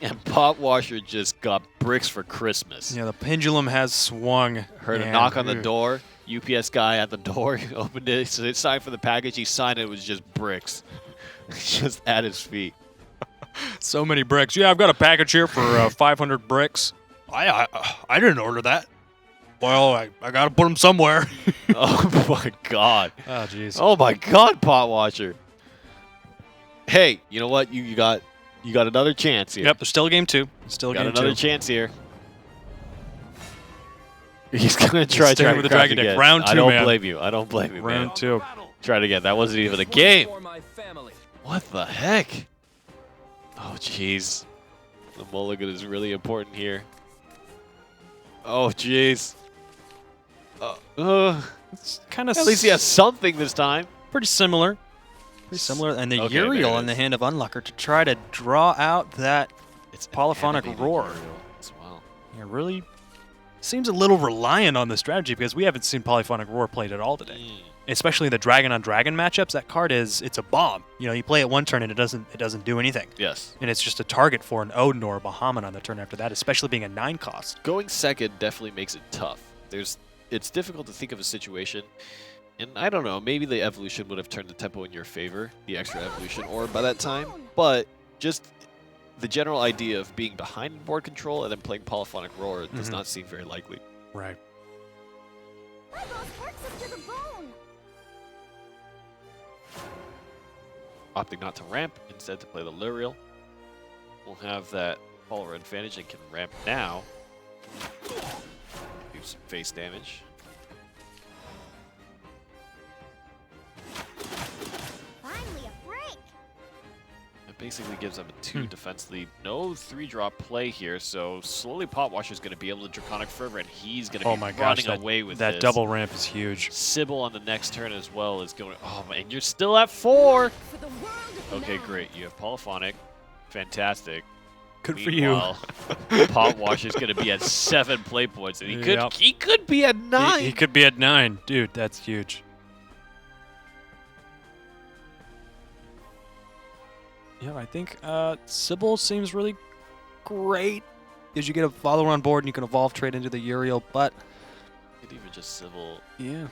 A: And Potwasher just got bricks for Christmas.
B: Yeah, the pendulum has swung.
A: Heard a
B: and-
A: knock on the door. UPS guy at the door. He opened it. So they signed for the package. He signed it. It was just bricks. Just at his feet.
B: So many bricks. Yeah, I've got a package here for 500 bricks. I didn't order that. Well, I got to put them somewhere.
A: Oh, my God.
B: Oh, jeez.
A: Oh, my God, Potwasher. Hey, you know what? You got another chance here.
B: Yep, there's still a game 2. Still a
A: Got
B: game
A: another
B: 2.
A: chance here. He's going to try
B: staying with the
A: Dragoncraft
B: Dragon deck.
A: again.
B: Round 2,
A: I don't
B: man.
A: blame you. I don't blame you, man.
B: Round 2.
A: Try it again. That wasn't even a game.
E: For my family.
A: What the heck? Oh, jeez. The mulligan is really important here. Oh, jeez.
B: It's kind of
A: At least he has something this time.
B: pretty similar. Pretty similar. And the
A: Okay, there
B: Uriel
A: it
B: in the
A: is.
B: hand of Unlucker to try to draw out that
A: It's an
B: Polyphonic
A: animated
B: roar.
A: Uriel as well.
B: yeah, really seems a little reliant on the strategy because we haven't seen Polyphonic Roar played at all today. Especially the Dragon on Dragon matchups, that card it's a bomb. You know, you play it one turn and it doesn't do anything.
A: Yes.
B: And it's just a target for an Odin or a Bahamut on the turn after that, especially being a 9 cost.
A: Going second definitely makes it tough. It's difficult to think of a situation, and I don't know, maybe the evolution would have turned the tempo in your favor, the extra evolution, or by that time, but just the general idea of being behind in board control and then playing Polyphonic Roar does not seem very likely.
B: Right.
F: My boss works us to the bone.
A: Opting not to ramp, instead to play the Luriel. We'll have that follower advantage and can ramp now. Do some face damage.
F: Finally a break.
A: It basically gives them a 2 defense lead. No 3-drop play here, so slowly Potwasher's going to be able to Draconic Fervor, and he's going to
B: Oh
A: be
B: my gosh,
A: running away with
B: that
A: this.
B: double ramp is huge.
A: Sybil on the next turn as well is going. Oh man, you're still at 4.
C: For the world
A: Okay, great. You have Polyphonic. Fantastic.
B: Good for you.
A: Meanwhile, Pot Washer's going to be at 7 play points, and
B: Yep.
A: he could be at 9.
B: He could be at 9. Dude, that's huge. Yeah, I think Sybil seems really great because you get a follower on board and you can evolve trade into the Uriel, but
A: You could even just Sybil
B: yeah,
A: and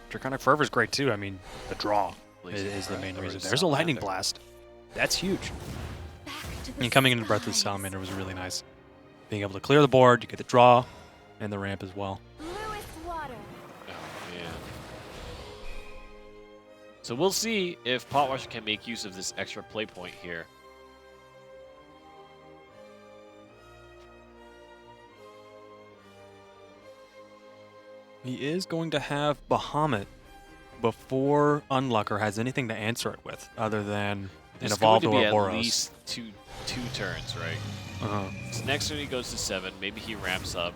B: Draconic Fervor is great too. I mean, the draw
A: Blazing
B: is the
A: Breath
B: main
A: or
B: reason. There's a Lightning
A: Salamander.
B: Blast. That's huge.
F: Back to the
B: And coming into Breath of the
F: skies.
B: Salamander was really nice. Being able to clear the board, you get the draw and the ramp as well.
F: Bluest water.
A: Oh, man. So we'll see if Potwasher can make use of this extra play point here.
B: He is going to have Bahamut before Unlucker has anything to answer it with, other than an
A: There's
B: evolved
A: going to be at
B: Ouroboros.
A: least two turns, right?
B: Uh-huh.
A: So next turn he goes to 7. Maybe he ramps up.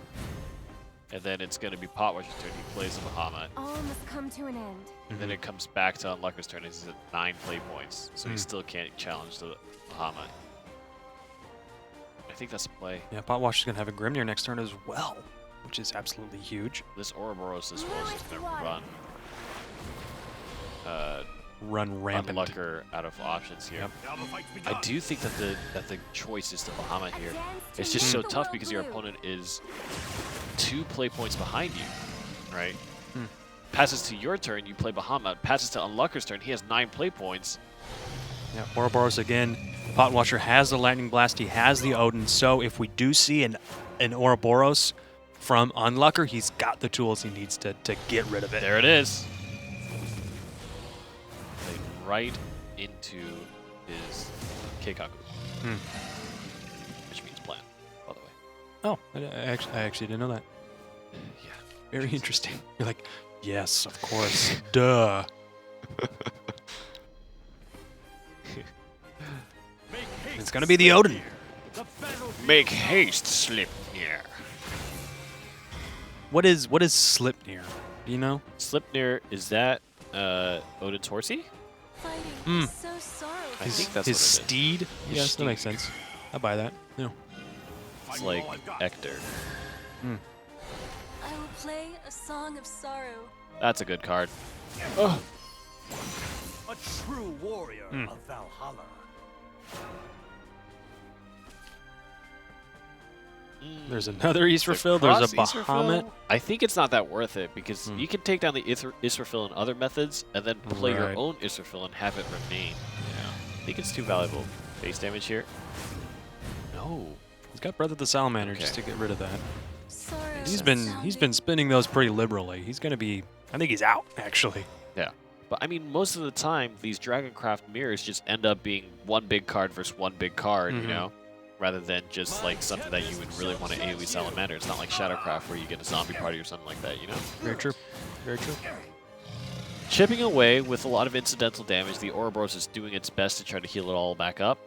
A: And then it's going to be Potwasher's turn. He plays a Bahamut.
F: All must come to an end.
A: And then it comes back to Unlucker's turn. He's at 9 play points. So he
B: Hmm.
A: still can't challenge the Bahamut. I think that's a play.
B: Yeah, Potwasher's going to have a Grimnir next turn as well, which is absolutely huge.
A: This Ouroboros as well is just going to run.
B: Run rampant.
A: Unlucker out of options here.
B: Yep.
A: I do think that the choice is to Bahamut here. It's just so tough because your opponent is 2 play points behind you, right?
B: Hmm.
A: Passes to your turn, you play Bahamut. Passes to Unlucker's turn, he has 9 play points.
B: Yeah, Ouroboros again. Potwasher has the Lightning Blast. He has the Odin. So if we do see an Ouroboros from Unlucker, he's got the tools he needs to get rid of it.
A: There it is. Played right into his Keikaku, which means plan, by the way.
B: Oh, I actually didn't know that.
A: Yeah.
B: Very interesting. You're like, yes, of course. Duh. It's going to be the Odin.
A: Make haste, Slipnir.
B: What is Slipnir? Do you know?
A: Slipnir, is that Odin's horsey?
F: Fighting is so sorrowful.
A: I think that's
B: his
A: what it is.
B: steed.
A: His
B: Yes, that makes
A: steed.
B: sense. I buy that. Yeah.
A: It's like Ector.
F: I will play a song of sorrow.
A: That's a good card.
D: A true warrior of Valhalla.
B: There's another Israfil. There's a
A: Cross Israfil?
B: Bahamut.
A: I think it's not that worth it because you can take down the Israfil in other methods and then play your
B: Right.
A: own Israfil and have it remain. I think it's too valuable. Base damage here? No.
B: He's got Breath of the Salamander just
A: Okay.
B: to get rid of that.
F: Sorrow.
B: He's been spinning those pretty liberally. He's going to be. I think he's out actually.
A: Yeah. But I mean, most of the time, these Dragoncraft mirrors just end up being one big card versus one big card, you know? Rather than just like something that you would really want to AoE Salamander. It's not like Shadowcraft where you get a zombie party or something like that, you know?
B: Very true. Very true.
A: Chipping away with a lot of incidental damage, the Ouroboros is doing its best to try to heal it all back up.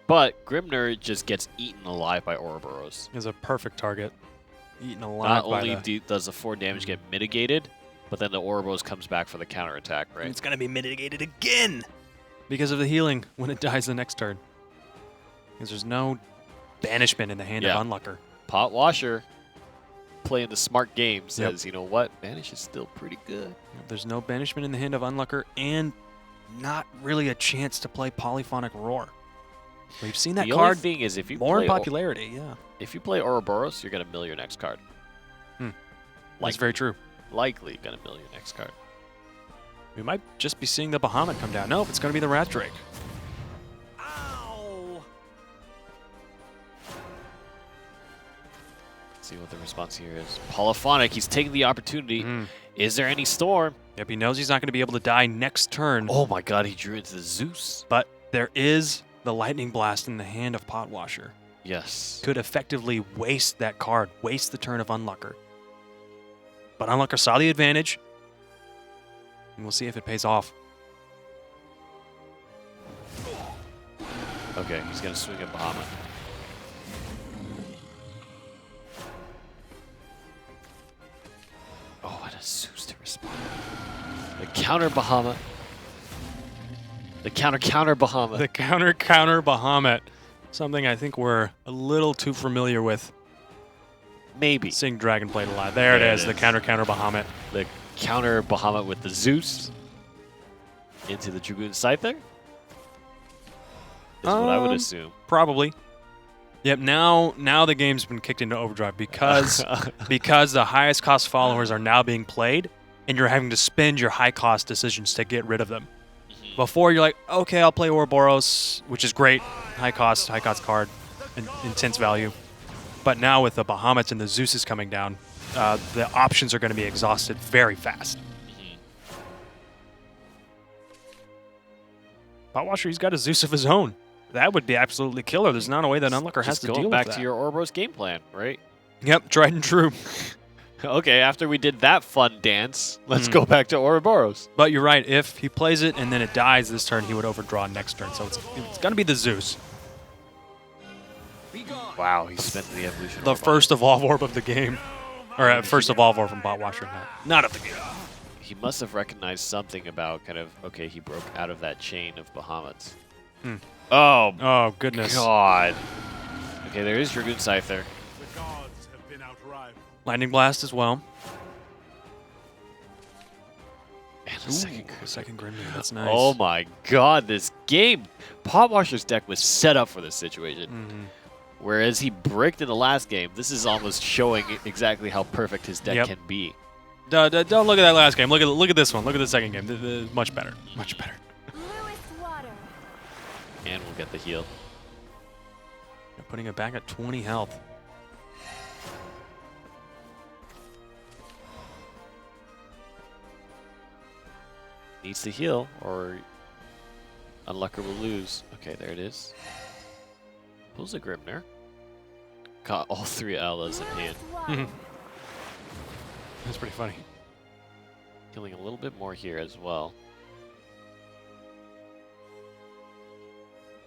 A: But Grimnir just gets eaten alive by Ouroboros.
B: Is a perfect target. Eaten alive
A: Not
B: by
A: only
B: the.
A: does the 4 damage get mitigated, but then the Ouroboros comes back for the counterattack, right?
B: It's going to be mitigated again because of the healing when it dies the next turn. Because there's no banishment in the hand
A: Yeah.
B: of Unlucker.
A: Potwasher, playing the smart game, says, you know what? Banish is still pretty good.
B: There's no banishment in the hand of Unlucker and not really a chance to play Polyphonic Roar. We've seen that
A: The only
B: card
A: thing is, if you
B: more in
A: play
B: popularity, yeah.
A: if you play Ouroboros, you're gonna mill your next card.
B: That's very true.
A: Likely gonna mill your next card.
B: We might just be seeing the Bahamut come down. Nope, it's going to be the Wrath Drake.
D: Ow!
A: See what the response here is. Polyphonic, he's taking the opportunity. Is there any storm?
B: Yep, he knows he's not going to be able to die next turn.
A: Oh my god, he drew into the Zeus.
B: But there is the Lightning Blast in the hand of Potwasher.
A: Yes.
B: Could effectively waste that card, waste the turn of Unlucker. But Unlucker saw the advantage, and we'll see if it pays off.
A: Okay, he's gonna swing at Bahamut. Oh, and a Zeus to respond. The counter Bahamut. The counter Bahamut.
B: The counter Bahamut. Something I think we're a little too familiar with.
A: Maybe.
B: Seeing Dragon played a lot. There it is. The counter Bahamut.
A: The counter Bahamut with the Zeus into the Dragoon Scyther? Is what I would assume.
B: Probably. Yep, now the game's been kicked into overdrive because the highest cost followers are now being played, and you're having to spend your high cost decisions to get rid of them. Before you're like, okay, I'll play Ouroboros, which is great, high cost card, and intense value. But now with the Bahamuts and the Zeuses coming down, the options are going to be exhausted very fast. Potwasher, he's got a Zeus of his own. That would be absolutely killer. There's not a way that Unlucker has to deal with that.
A: Going back to your Ouroboros game plan, right?
B: Yep, tried and true.
A: Okay, after we did that fun dance, let's go back to Ouroboros.
B: But you're right. If he plays it and then it dies this turn, he would overdraw next turn. So it's going to be the Zeus.
A: Wow, he spent the evolution.
B: The first Evolve Orb of the game. Or first Evolve Orb from Potwasher. Not of the game.
A: He must have recognized something about kind of, okay, he broke out of that chain of Bahamuts. Oh,
B: goodness.
A: God. Okay, there is Dragoon Scyther.
D: The gods have been outrived.
B: Lightning Blast as well.
A: And a second Grim.
B: Second Grimnir. That's nice.
A: Oh my God, this game. Potwasher's deck was set up for this situation. Whereas he bricked in the last game, this is almost showing exactly how perfect his deck can be.
B: Don't look at that last game. Look at this one. Look at the second game. Much better. Much better.
A: And we'll get the heal.
B: They're putting it back at 20 health.
A: Needs to heal, or Unlucker will lose. Okay, there it is. Pulls a Grimnir. Got all three Alas in hand.
B: That's pretty funny.
A: Healing a little bit more here as well.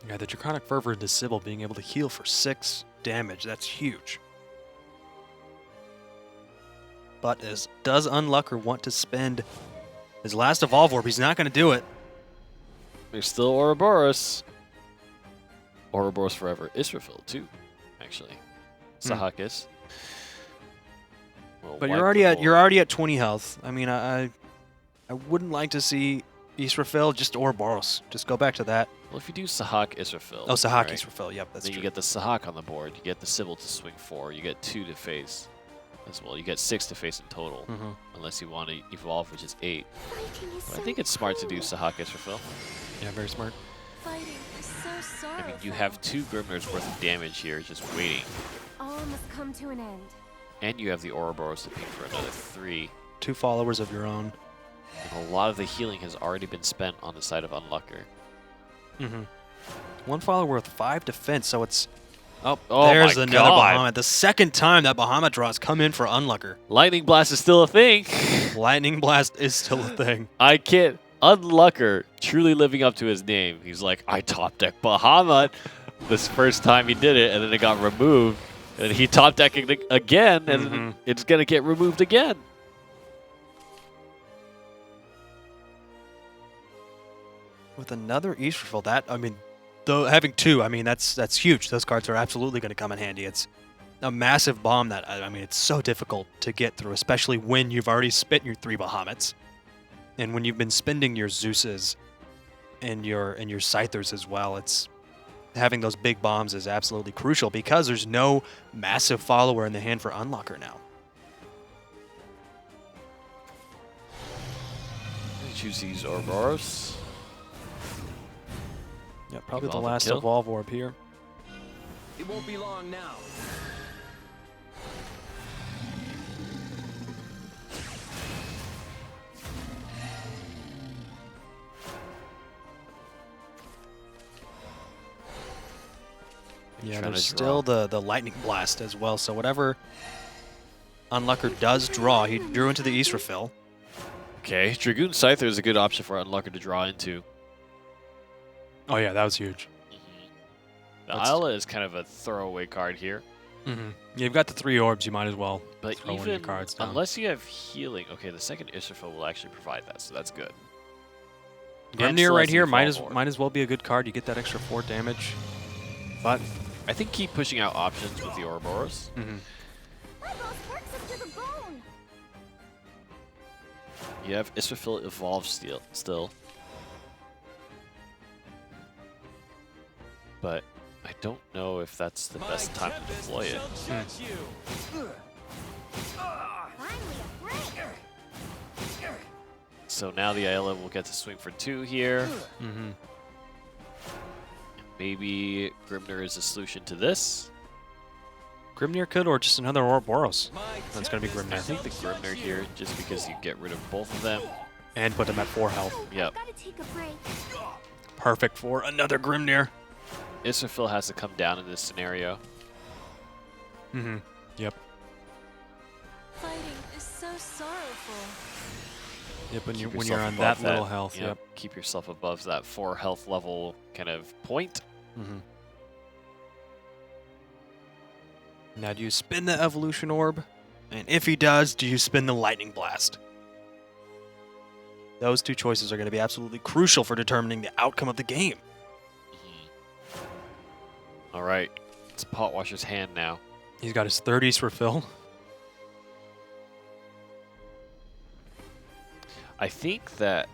B: Yeah, the Draconic Fervor into Sybil being able to heal for 6 damage. That's huge. But does Unlucker want to spend his last Evolve Orb? He's not going to do it.
A: There's still Ouroboros. Ouroboros Forever Israfil too, actually. Sahakis.
B: But you're already at 20 health. I mean, I wouldn't like to see Israfil, just Ouroboros. Just go back to that.
A: Well, if you do Sahak Israfil.
B: Oh, Sahak Israfil. Yep, that's
A: then
B: true.
A: You get the Sahak on the board. You get the Sybil to swing 4. You get 2 to face as well. You get 6 to face in total, unless you want to evolve, which is 8. But I think it's smart to do Sahak Israfil.
B: Yeah, very smart.
F: Fighting is so
A: I mean, you have 2 Grimnir's worth of damage here, just waiting.
F: All must come to an end.
A: And you have the Ouroboros to ping for another 3.
B: 2 followers of your own.
A: And a lot of the healing has already been spent on the side of Unlucker.
B: 1 follower with 5 defense, so it's... Oh,
A: Oh
B: there's
A: my
B: another
A: God.
B: Bahamut. The second time that Bahamut draws come in for Unlucker.
A: Lightning Blast is still a thing.
B: Lightning Blast is still a thing.
A: I can't. Unlucker, truly living up to his name. He's like, I top deck Bahamut this first time he did it, and then it got removed. And he top decked it again, and it's going to get removed again.
B: With another Israfil, that, I mean, though having 2, I mean, that's huge. Those cards are absolutely going to come in handy. It's a massive bomb that, I mean, it's so difficult to get through, especially when you've already spent your 3 Bahamuts. And when you've been spending your Zeuses and your Scythers as well, it's having those big bombs is absolutely crucial because there's no massive follower in the hand for Unlocker now.
A: Choose these Ouroboros.
B: Yeah, probably
A: Evolve
B: the
A: and
B: last
A: kill.
B: Evolve Orb here.
E: It won't be long now.
B: Yeah,
A: trying
B: there's
A: to
B: still the Lightning Blast as well, so whatever Unlucker does draw, he drew into the Israfil.
A: Okay, Dragoon Scyther is a good option for Unlucker to draw into.
B: Oh yeah, that was huge.
A: The
B: That's-
A: Isla is kind of a throwaway card here.
B: Yeah, you've got the 3 orbs, you might as well
A: But
B: throw one of your
A: even
B: cards down.
A: unless you have healing, okay, the second Israfil will actually provide that, so that's good.
B: Grimnir right here might
A: Celestia
B: as well be a good card. You get that extra 4 damage. But
A: I think keep pushing out options with the Ouroboros.
F: My boss works up to the bone.
A: You have Israfil evolve still. But I don't know if that's the best time to deploy it.
F: Finally a break.
A: So now the Ayla will get to swing for 2 here. Maybe Grimnir is a solution to this.
B: Grimnir could, or just another Ouroboros. That's going to be
A: I
B: Grimnir.
A: think the Grimnir here, just because you get rid of both of them.
B: And put him at 4 health.
A: Yep.
F: Gotta take a break.
B: Perfect for another Grimnir.
A: Israfil has to come down in this scenario.
B: Yep.
C: Fighting is so sorrowful.
B: Yep, when
A: Keep
B: you're
A: yourself
B: on
A: above
B: that little health.
A: Yep.
B: Yep.
A: Keep yourself above that 4 health level kind of point.
B: Now, do you spin the Evolution Orb? And if he does, do you spin the Lightning Blast? Those 2 choices are going to be absolutely crucial for determining the outcome of the game.
A: All right. It's Potwasher's hand now.
B: He's got his 30s for Phil.
A: I think that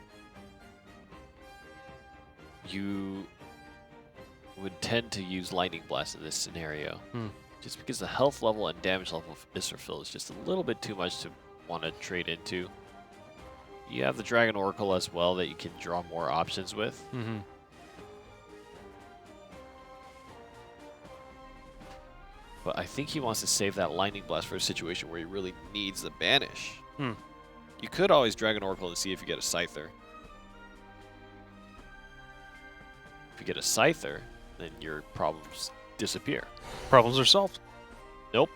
A: you would tend to use Lightning Blast in this scenario. Just because the health level and damage level of Israfil is just a little bit too much to want to trade into. You have the Dragon Oracle as well that you can draw more options with. But I think he wants to save that Lightning Blast for a situation where he really needs the Banish. You could always Dragon Oracle to see if you get a Scyther. If you get a Scyther, then your problems disappear.
B: Problems are solved.
A: Nope.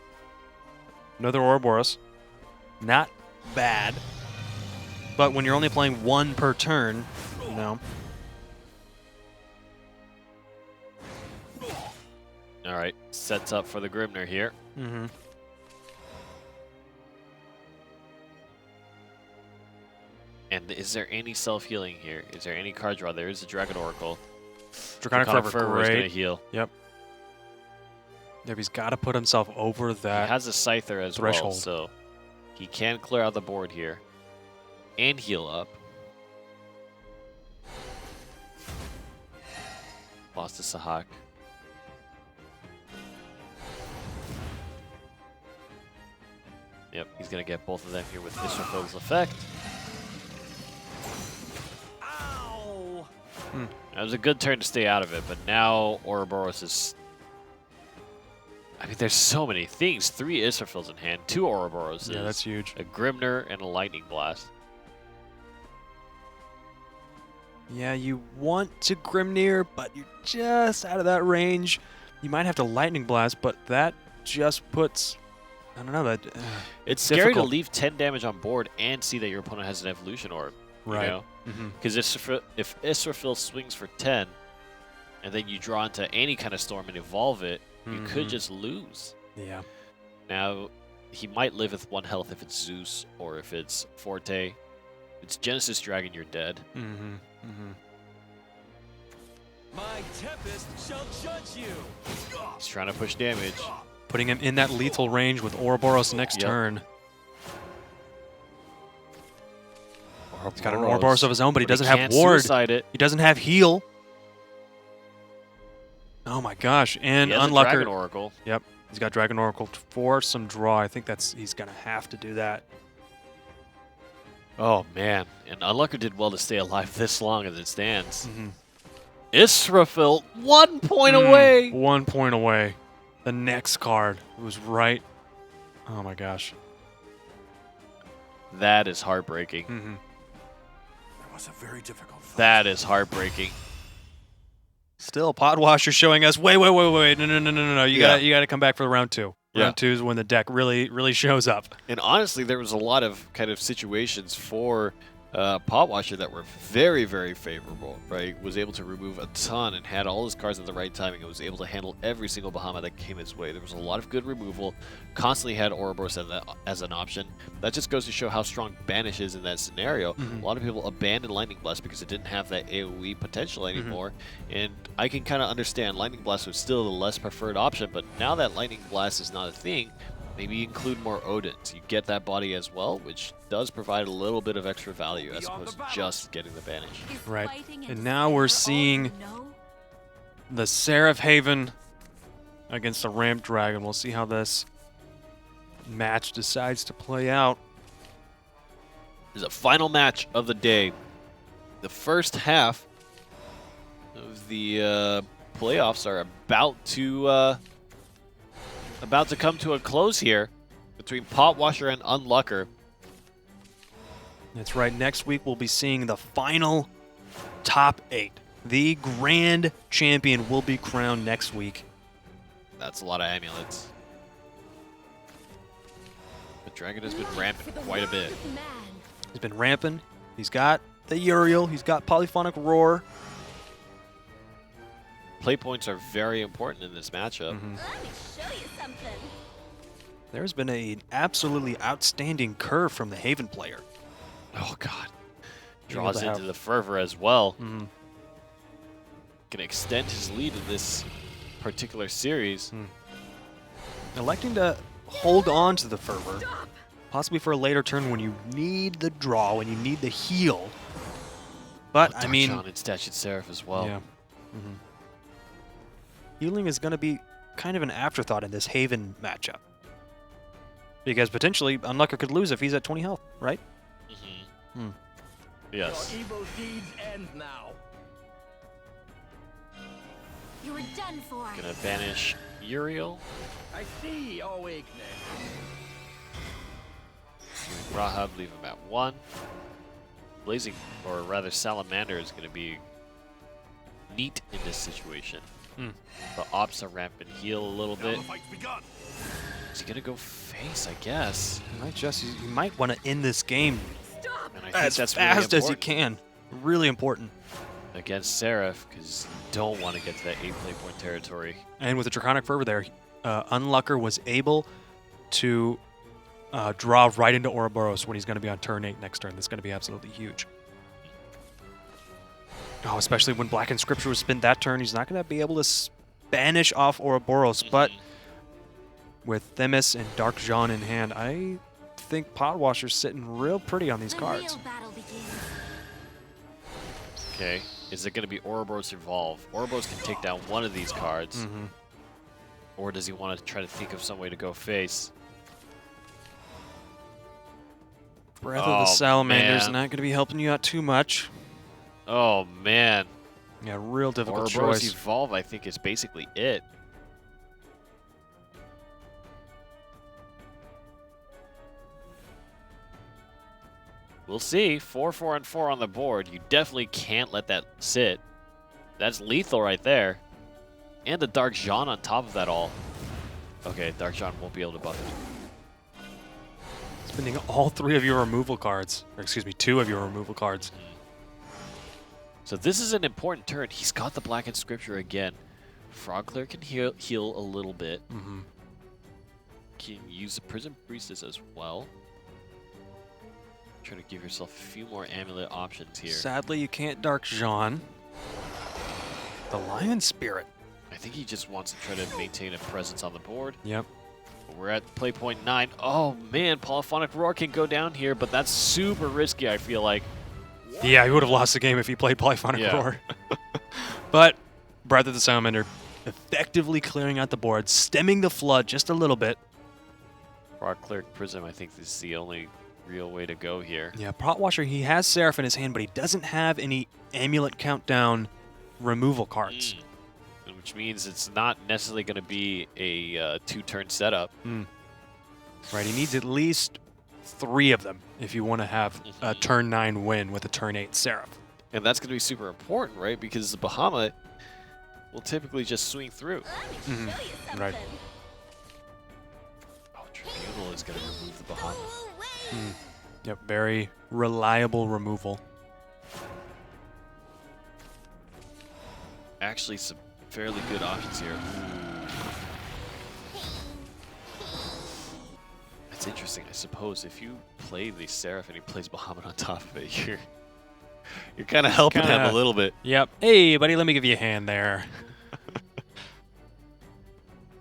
B: Another Ouroboros. Not bad. But when you're only playing 1 per turn, no.
A: All right, sets up for the Grimnir here. And is there any self-healing here? Is there any card draw? There is a Dragon Oracle.
B: Draconic Fervor,
A: is going to
B: great.
A: heal.
B: Yep, he's got to put himself over
A: He
B: that.
A: has a Scyther as well,
B: threshold.
A: so he can clear out the board here and heal up. Lost to Sahak. Yep, he's going to get both of them here with Israfil's effect. That was a good turn to stay out of it, but now Ouroboros is... I mean, there's so many things. 3 Israfils in hand, 2 Ouroboros.
B: Yeah, that's huge.
A: A Grimnir and a Lightning Blast.
B: Yeah, you want to Grimnir, but you're just out of that range. You might have to Lightning Blast, but that just puts... I don't know. That
A: It's scary to
B: difficult.
A: leave 10 damage on board and see that your opponent has an Evolution Orb.
B: Right.
A: You know? Because if Israfil swings for 10, and then you draw into any kind of storm and evolve it, you could just lose.
B: Yeah.
A: Now, he might live with 1 health if it's Zeus or if it's Forte. If it's Genesis Dragon, you're dead.
E: My tempest shall judge you.
A: He's trying to push damage.
B: Putting him in that lethal range with Ouroboros next turn. He's got an Ouroboros of his own, but he doesn't have Ward.
A: Suicide it.
B: He doesn't have Heal. Oh my gosh. And
A: He has a Dragon
B: Unlucker.
A: Oracle.
B: Yep. He's got Dragon Oracle for some draw. I think he's going to have to do that.
A: Oh, man. And Unlucker did well to stay alive this long as it stands. Israfil, 1 point away.
B: 1 point away. The next card was right. Oh my gosh.
A: That is heartbreaking.
D: That was a very difficult fight.
A: That is heartbreaking.
B: Still, Potwasher showing us, wait. No. You gotta come back for round 2.
A: Yeah.
B: Round 2 is when the deck really shows up.
A: And honestly, there was a lot of kind of situations for Pot Washer that were very, very favorable, right? Was able to remove a ton and had all his cards at the right timing and was able to handle every single Bahamut that came his way. There was a lot of good removal, constantly had Ouroboros as an option. That just goes to show how strong Banish is in that scenario. A lot of people abandoned Lightning Blast because it didn't have that AoE potential anymore, and I can kind of understand Lightning Blast was still the less preferred option, but now that Lightning Blast is not a thing, maybe include more Odins. You get that body as well, which does provide a little bit of extra value as opposed to just getting the Banish.
B: Right. And now we're seeing the Seraph Haven against the Ramp Dragon. We'll see how this match decides to play out.
A: There's a final match of the day. The first half of the playoffs are about to come to a close here between Potwasher and Unlucker.
B: That's right. Next week, we'll be seeing the final top 8. The grand champion will be crowned next week.
A: That's a lot of amulets. The Dragon has been ramping quite a bit.
B: He's been ramping. He's got the Uriel. He's got Polyphonic Roar.
A: Play points are very important in this matchup.
C: Let me show you something.
B: There's been an absolutely outstanding curve from the Haven player.
A: Oh, God.
B: Being
A: Draws
B: able to
A: into
B: have-
A: the Fervor as well. Can extend his lead in this particular series.
B: Electing to hold on to the Fervor, possibly for a later turn when you need the draw, when you need the heal. But, I mean...
A: Dark John and Statute Seraph as well.
B: Yeah. Healing is going to be kind of an afterthought in this Haven matchup. Because potentially, Unlucker could lose if he's at 20 health, right?
A: Yes.
E: Your evil deeds end now.
F: You were done for.
A: Gonna banish Uriel.
E: I see, awakening.
A: Rahab, leave him at 1. Blazing, or rather Salamander, is gonna be neat in this situation. The Ops are ramp and heal a little bit. Is he gonna go face, I guess?
B: You might want to end this game
A: And I think
B: as
A: that's
B: fast
A: really
B: as you
A: important
B: can. Really important.
A: against Seraph, because you don't want to get to that 8 play point territory.
B: And with the Draconic Fervor there, Unlucker was able to draw right into Ouroboros when he's going to be on turn 8 next turn. That's going to be absolutely huge. Oh, especially when Black Inscripture was spent that turn, he's not going to be able to banish off Ouroboros, but with Themis and Dark Jean in hand, I think Potwasher's sitting real pretty on these
F: The
B: cards.
F: real battle begins.
A: Okay, is it going to be Ouroboros Evolve? Ouroboros can take down one of these cards. Or does he want to try to think of some way to go face?
B: Breath of the Salamander's
A: man.
B: not going to be helping you out too much.
A: Oh, man.
B: Yeah, real difficult
A: Ouroboros
B: choice.
A: Evolve, I think, is basically it. We'll see. 4, 4, and 4 on the board. You definitely can't let that sit. That's lethal right there. And the Dark Jean on top of that all. Okay, Dark Jean won't be able to buff it.
B: Spending all 3 of your removal cards. Or excuse me, 2 of your removal cards.
A: So this is an important turn. He's got the Black Inscripture again. Frogclair can heal a little bit. Can use the Prison Priestess as well. Try to give yourself a few more amulet options here.
B: Sadly, you can't Dark Jean. The Lion Spirit.
A: I think he just wants to try to maintain a presence on the board.
B: Yep.
A: We're at play point 9. Oh man, Polyphonic Roar can go down here, but that's super risky, I feel like.
B: Yeah, he would have lost the game if he played Polyphonic
A: Yeah.
B: Roar. But Breath of the Salamander effectively clearing out the board, stemming the flood just a little bit.
A: Frog Cleric Prism, I think this is the only real way to go here.
B: Yeah, Potwasher, he has Seraph in his hand, but he doesn't have any Amulet Countdown removal cards.
A: Which means it's not necessarily going to be a 2-turn setup.
B: Right, he needs at least 3 of them if you want to have a turn 9 win with a turn 8 Seraph.
A: And that's going to be super important, right? Because the Bahamut will typically just swing through.
C: Let me show you something.
B: Right.
A: Oh, Tribunal is going to remove the Bahamut.
H: Yep, very reliable removal.
A: Actually, some fairly good options here. That's interesting. I suppose if you play the Seraph and he plays Bahamut on top of it, you're kind of helping him a little bit.
H: Yep. Hey, buddy, let me give you a hand there.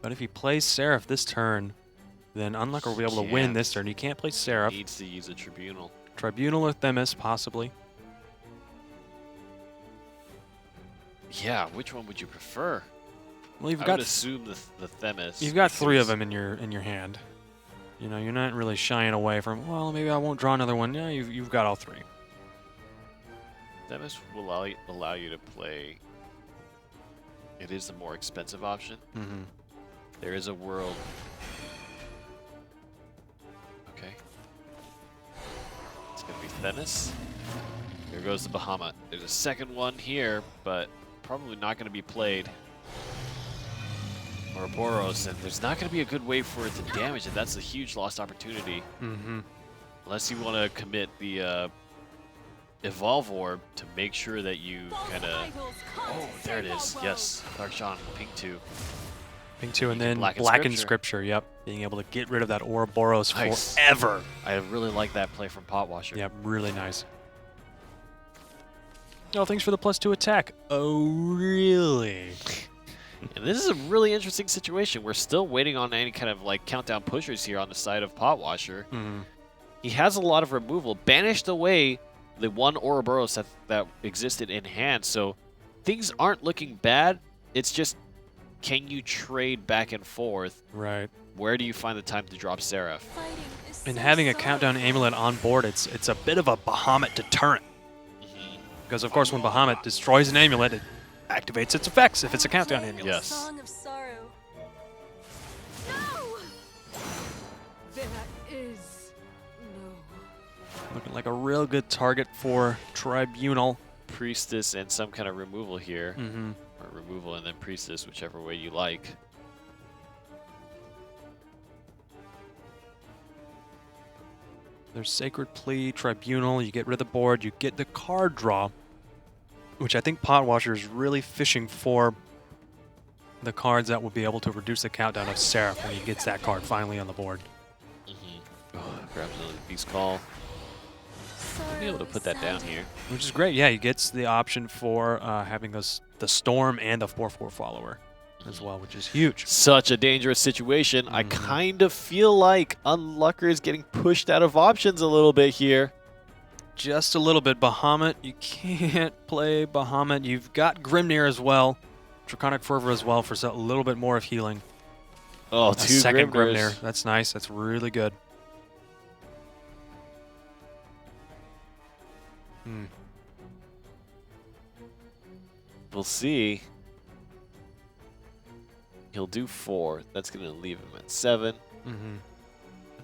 H: But if he plays Seraph this turn, then Unlucker will be able to win this turn. He can't play Seraph.
A: Needs to use a Tribunal.
H: Tribunal or Themis, possibly.
A: Yeah, which one would you prefer?
H: Well,
A: I would assume the Themis.
H: You've got 3 of them in your hand. You know, you're not really shying away from, well, maybe I won't draw another one. Yeah, you've got all 3.
A: Themis will allow you to play. It is the more expensive option.
H: Mm-hmm.
A: There is a world. Okay. It's going to be Themis. Here goes the Bahamut. There's a second one here, but probably not going to be played. Ouroboros, and there's not going to be a good way for it to damage it. That's a huge lost opportunity.
H: Mm-hmm.
A: Unless you want to commit the Evolve Orb to make sure that you kind of... Oh, there it is. Yes. Dark Sean, ping 2.
H: Ping 2 and then Blackened Scripture. Yep. Being able to get rid of that Ouroboros forever.
A: I really like that play from Potwasher.
H: Yep, really nice. Oh, thanks for the +2 attack. Oh, really?
A: And this is a really interesting situation. We're still waiting on any kind of like countdown pushers here on the side of Potwasher.
H: Mm-hmm.
A: He has a lot of removal, banished away the one Ouroboros that existed in hand, so things aren't looking bad. It's just, can you trade back and forth?
H: Right.
A: Where do you find the time to drop Seraph?
H: And having a countdown amulet on board, it's a bit of a Bahamut deterrent.
A: Mm-hmm.
H: Because of course when Bahamut destroys an amulet, it activates its effects if it's a countdown amulet.
A: Yes.
C: Song of sorrow. No! There is no.
H: Looking like a real good target for Tribunal.
A: Priestess and some kind of removal here.
H: Mm-hmm.
A: Or removal and then Priestess, whichever way you like.
H: There's Sacred Plea, Tribunal, you get rid of the board, you get the card draw, which I think Potwasher is really fishing for the cards that will be able to reduce the countdown of Seraph when he gets that card finally on the board.
A: Mm-hmm. Oh, grabs another Beast Call. I'll be able to put that down here.
H: Which is great, yeah, he gets the option for having the Storm and the 4/4 follower as well, which is huge.
A: Such a dangerous situation. I kind of feel like Unlucker is getting pushed out of options a little bit here.
H: Just a little bit. Bahamut, you can't play Bahamut. You've got Grimnir as well. Draconic Fervor as well for a little bit more of healing.
A: Oh,
H: a
A: two
H: second
A: Grimnirs.
H: Grimnir. That's nice. That's really good.
A: We'll see. He'll do 4. That's going to leave him at 7. And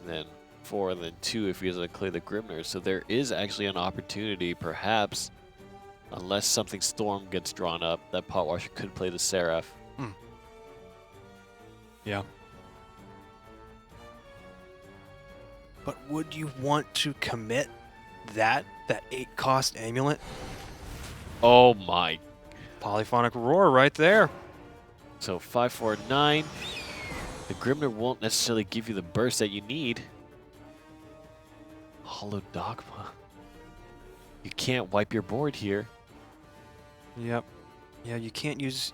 A: then 4, and then 2 if he doesn't clear the Grimnir. So there is actually an opportunity, perhaps, unless something Storm gets drawn up, that Potwasher could play the Seraph.
H: Yeah. But would you want to commit that 8-cost amulet?
A: Oh my.
H: Polyphonic Roar right there.
A: So 5, 4, 9. The Grimnir won't necessarily give you the burst that you need. Hollow Dogma. You can't wipe your board here.
H: Yep. Yeah, you can't use...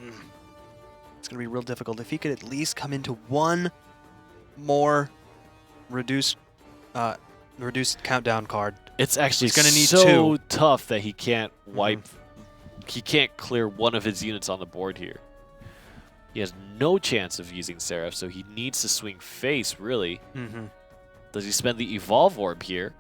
H: It's going to be real difficult. If he could at least come into one more reduced countdown card.
A: It's actually
H: He's gonna need
A: so
H: 2.
A: tough that he can't wipe. He can't clear one of his units on the board here. He has no chance of using Seraph, so he needs to swing face, really. Does he spend the Evolve Orb here?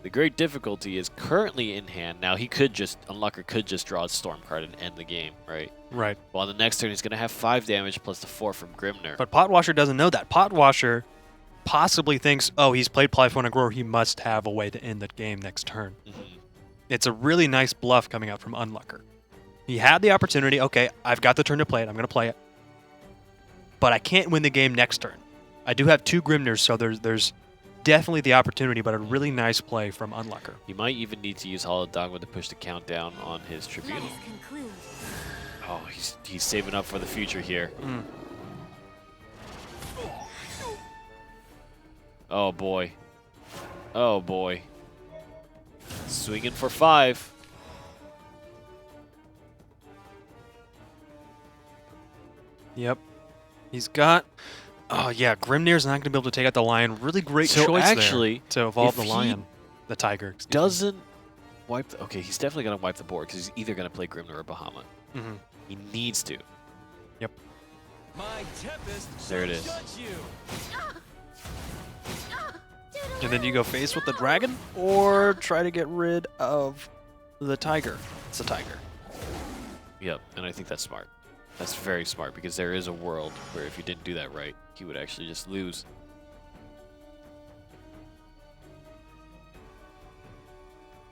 A: The great difficulty is currently in hand. Now, he could just, Unlucker could just draw a Storm card and end the game, right?
H: Right.
A: Well, on the next turn, he's going to have 5 damage plus the 4 from Grimnir.
H: But Potwasher doesn't know that. Potwasher possibly thinks, oh, he's played Polyphonic Roar, he must have a way to end the game next turn. It's a really nice bluff coming out from Unlucker. He had the opportunity, okay, I've got the turn to play it, I'm going to play it. But I can't win the game next turn.
B: I do have 2 Grimners, so there's definitely the opportunity, but a really nice play from Unlucker.
A: He might even need to use Hollow Dogma to push the countdown on his
F: Let
A: Tribunal.
F: us conclude.
A: Oh, he's saving up for the future here. Oh boy. Oh boy. Swinging for 5.
H: Yep. He's got... Oh, yeah, Grimnir's not going to be able to take out the lion. Really great
A: So
H: choice
A: actually,
H: there to evolve
A: if
H: the
A: he
H: lion. The tiger. excuse me.
A: Doesn't wipe... Okay, he's definitely going to wipe the board because he's either going to play Grimnir or Bahamut.
H: Mhm.
A: He needs to.
H: Yep.
E: My tempest
A: There it
E: shall
A: is.
E: judge you.
H: And then you go face with the dragon, or try to get rid of the tiger. It's a tiger.
A: Yep, and I think that's smart. That's very smart because there is a world where if you didn't do that right, he would actually just lose.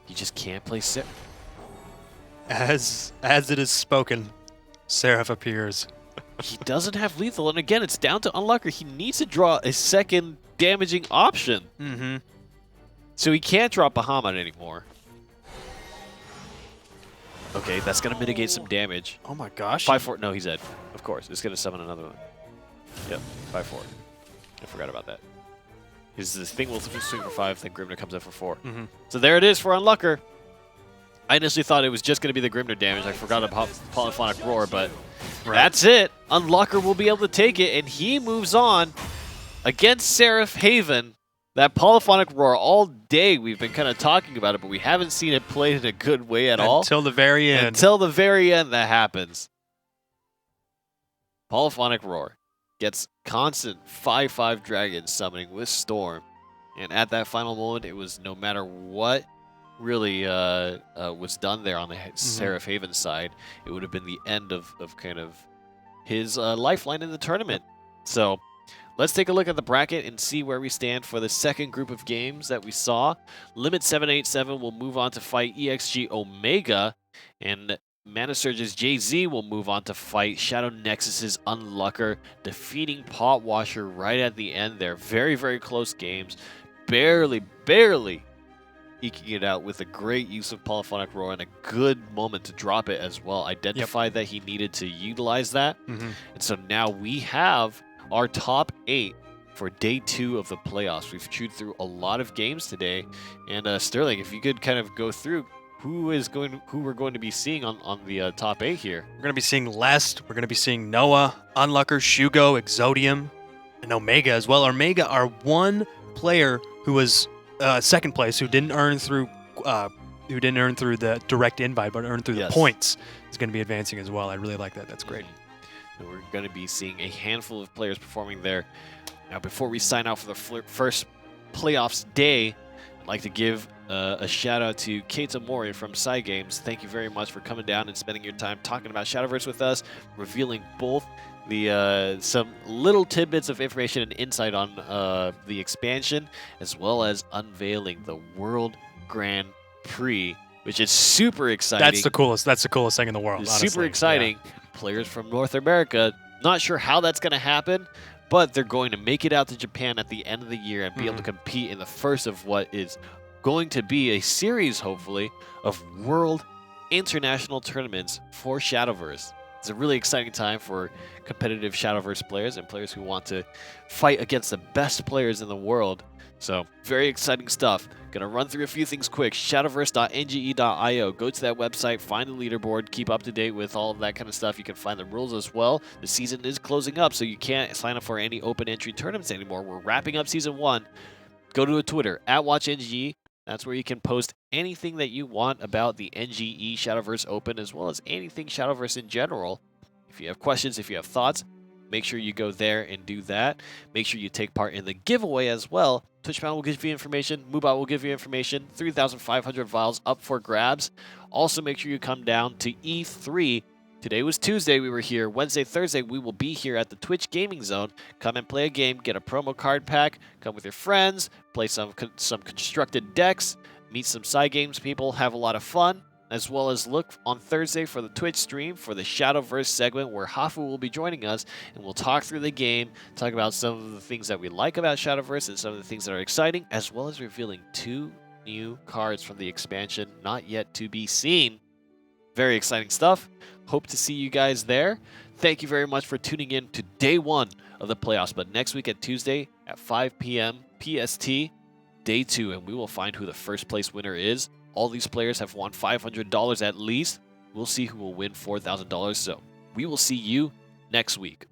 A: You just can't play Seraph.
H: As it is spoken, Seraph appears.
A: He doesn't have lethal, and again, it's down to Unlucker. He needs to draw a second damaging option.
H: Mm-hmm.
A: So he can't draw Bahamut anymore. Okay, that's going to mitigate some damage.
H: Oh my gosh.
A: 5-4. No, he's dead. Of course. It's going to summon another one. Yep, 5-4. I forgot about that. This thing will swing for 5, then Grimnir comes up for 4.
H: Mm-hmm.
A: So there it is for Unlucker. I initially thought it was just going to be the Grimnir damage. I forgot about Polyphonic Roar, but that's it. Unlucker will be able to take it, and he moves on against Seraph Haven. That Polyphonic Roar, all day we've been kind of talking about it, but we haven't seen it played in a good way at all.
H: Until the very end.
A: Until the very end that happens. Polyphonic Roar gets constant 5/5 dragon summoning with Storm. And at that final moment, it was no matter what really was done there on the Seraph Haven side, it would have been the end of kind of his lifeline in the tournament. So let's take a look at the bracket and see where we stand for the second group of games that we saw. Limit 787 will move on to fight EXG Omega, and Mana Surge's Jay-Z will move on to fight Shadow Nexus's Unlucker, defeating Potwasher right at the end there. Very, very close games. Barely eking it out with a great use of Polyphonic Roar and a good moment to drop it as well. Identified that he needed to utilize that.
H: Mm-hmm.
A: And so now we have our top 8 for day 2 of the playoffs. We've chewed through a lot of games today. And Sterling, if you could kind of go through who we're going to be seeing on the top 8 here.
H: We're going to be seeing Lest. We're going to be seeing Noah, Unlucker, Shugo, Exodium, and Omega as well. Omega are one player who was second place, who didn't earn through the direct invite, but earned through the points, is going to be advancing as well. I really like that. That's great.
A: And we're going to be seeing a handful of players performing there. Now, before we sign out for the first playoffs day, I'd like to give a shout out to K Mory from Games. Thank you very much for coming down and spending your time talking about Shadowverse with us, revealing both the some little tidbits of information and insight on the expansion, as well as unveiling the World Grand Prix, which is super exciting.
H: That's the coolest thing in the world.
A: It's
H: honestly.
A: super exciting. Yeah. Players from North America, not sure how that's going to happen, but they're going to make it out to Japan at the end of the year and be able to compete in the first of what is going to be a series, hopefully, of world international tournaments for Shadowverse. It's a really exciting time for competitive Shadowverse players and players who want to fight against the best players in the world. So, very exciting stuff. Gonna run through a few things quick. Shadowverse.nge.io. Go to that website, find the leaderboard, keep up to date with all of that kind of stuff. You can find the rules as well. The season is closing up, so you can't sign up for any open entry tournaments anymore. We're wrapping up Season 1. Go to a Twitter, @WatchNGE. That's where you can post anything that you want about the NGE Shadowverse Open, as well as anything Shadowverse in general. If you have questions, if you have thoughts, make sure you go there and do that. Make sure you take part in the giveaway as well. TwitchPound will give you information. Moobot will give you information. 3,500 vials up for grabs. Also, make sure you come down to E3. Today was Tuesday, we were here. Wednesday, Thursday, we will be here at the Twitch Gaming Zone. Come and play a game, get a promo card pack, come with your friends, play some constructed decks, meet some side games people, have a lot of fun. as well as look on Thursday for the Twitch stream for the Shadowverse segment where Hafu will be joining us, and we'll talk through the game, talk about some of the things that we like about Shadowverse and some of the things that are exciting, as well as revealing 2 new cards from the expansion not yet to be seen. Very exciting stuff. Hope to see you guys there. Thank you very much for tuning in to day 1 of the playoffs. But next week at Tuesday at 5 p.m. PST, day 2, and we will find who the first place winner is. All these players have won $500 at least. We'll see who will win $4,000. So we will see you next week.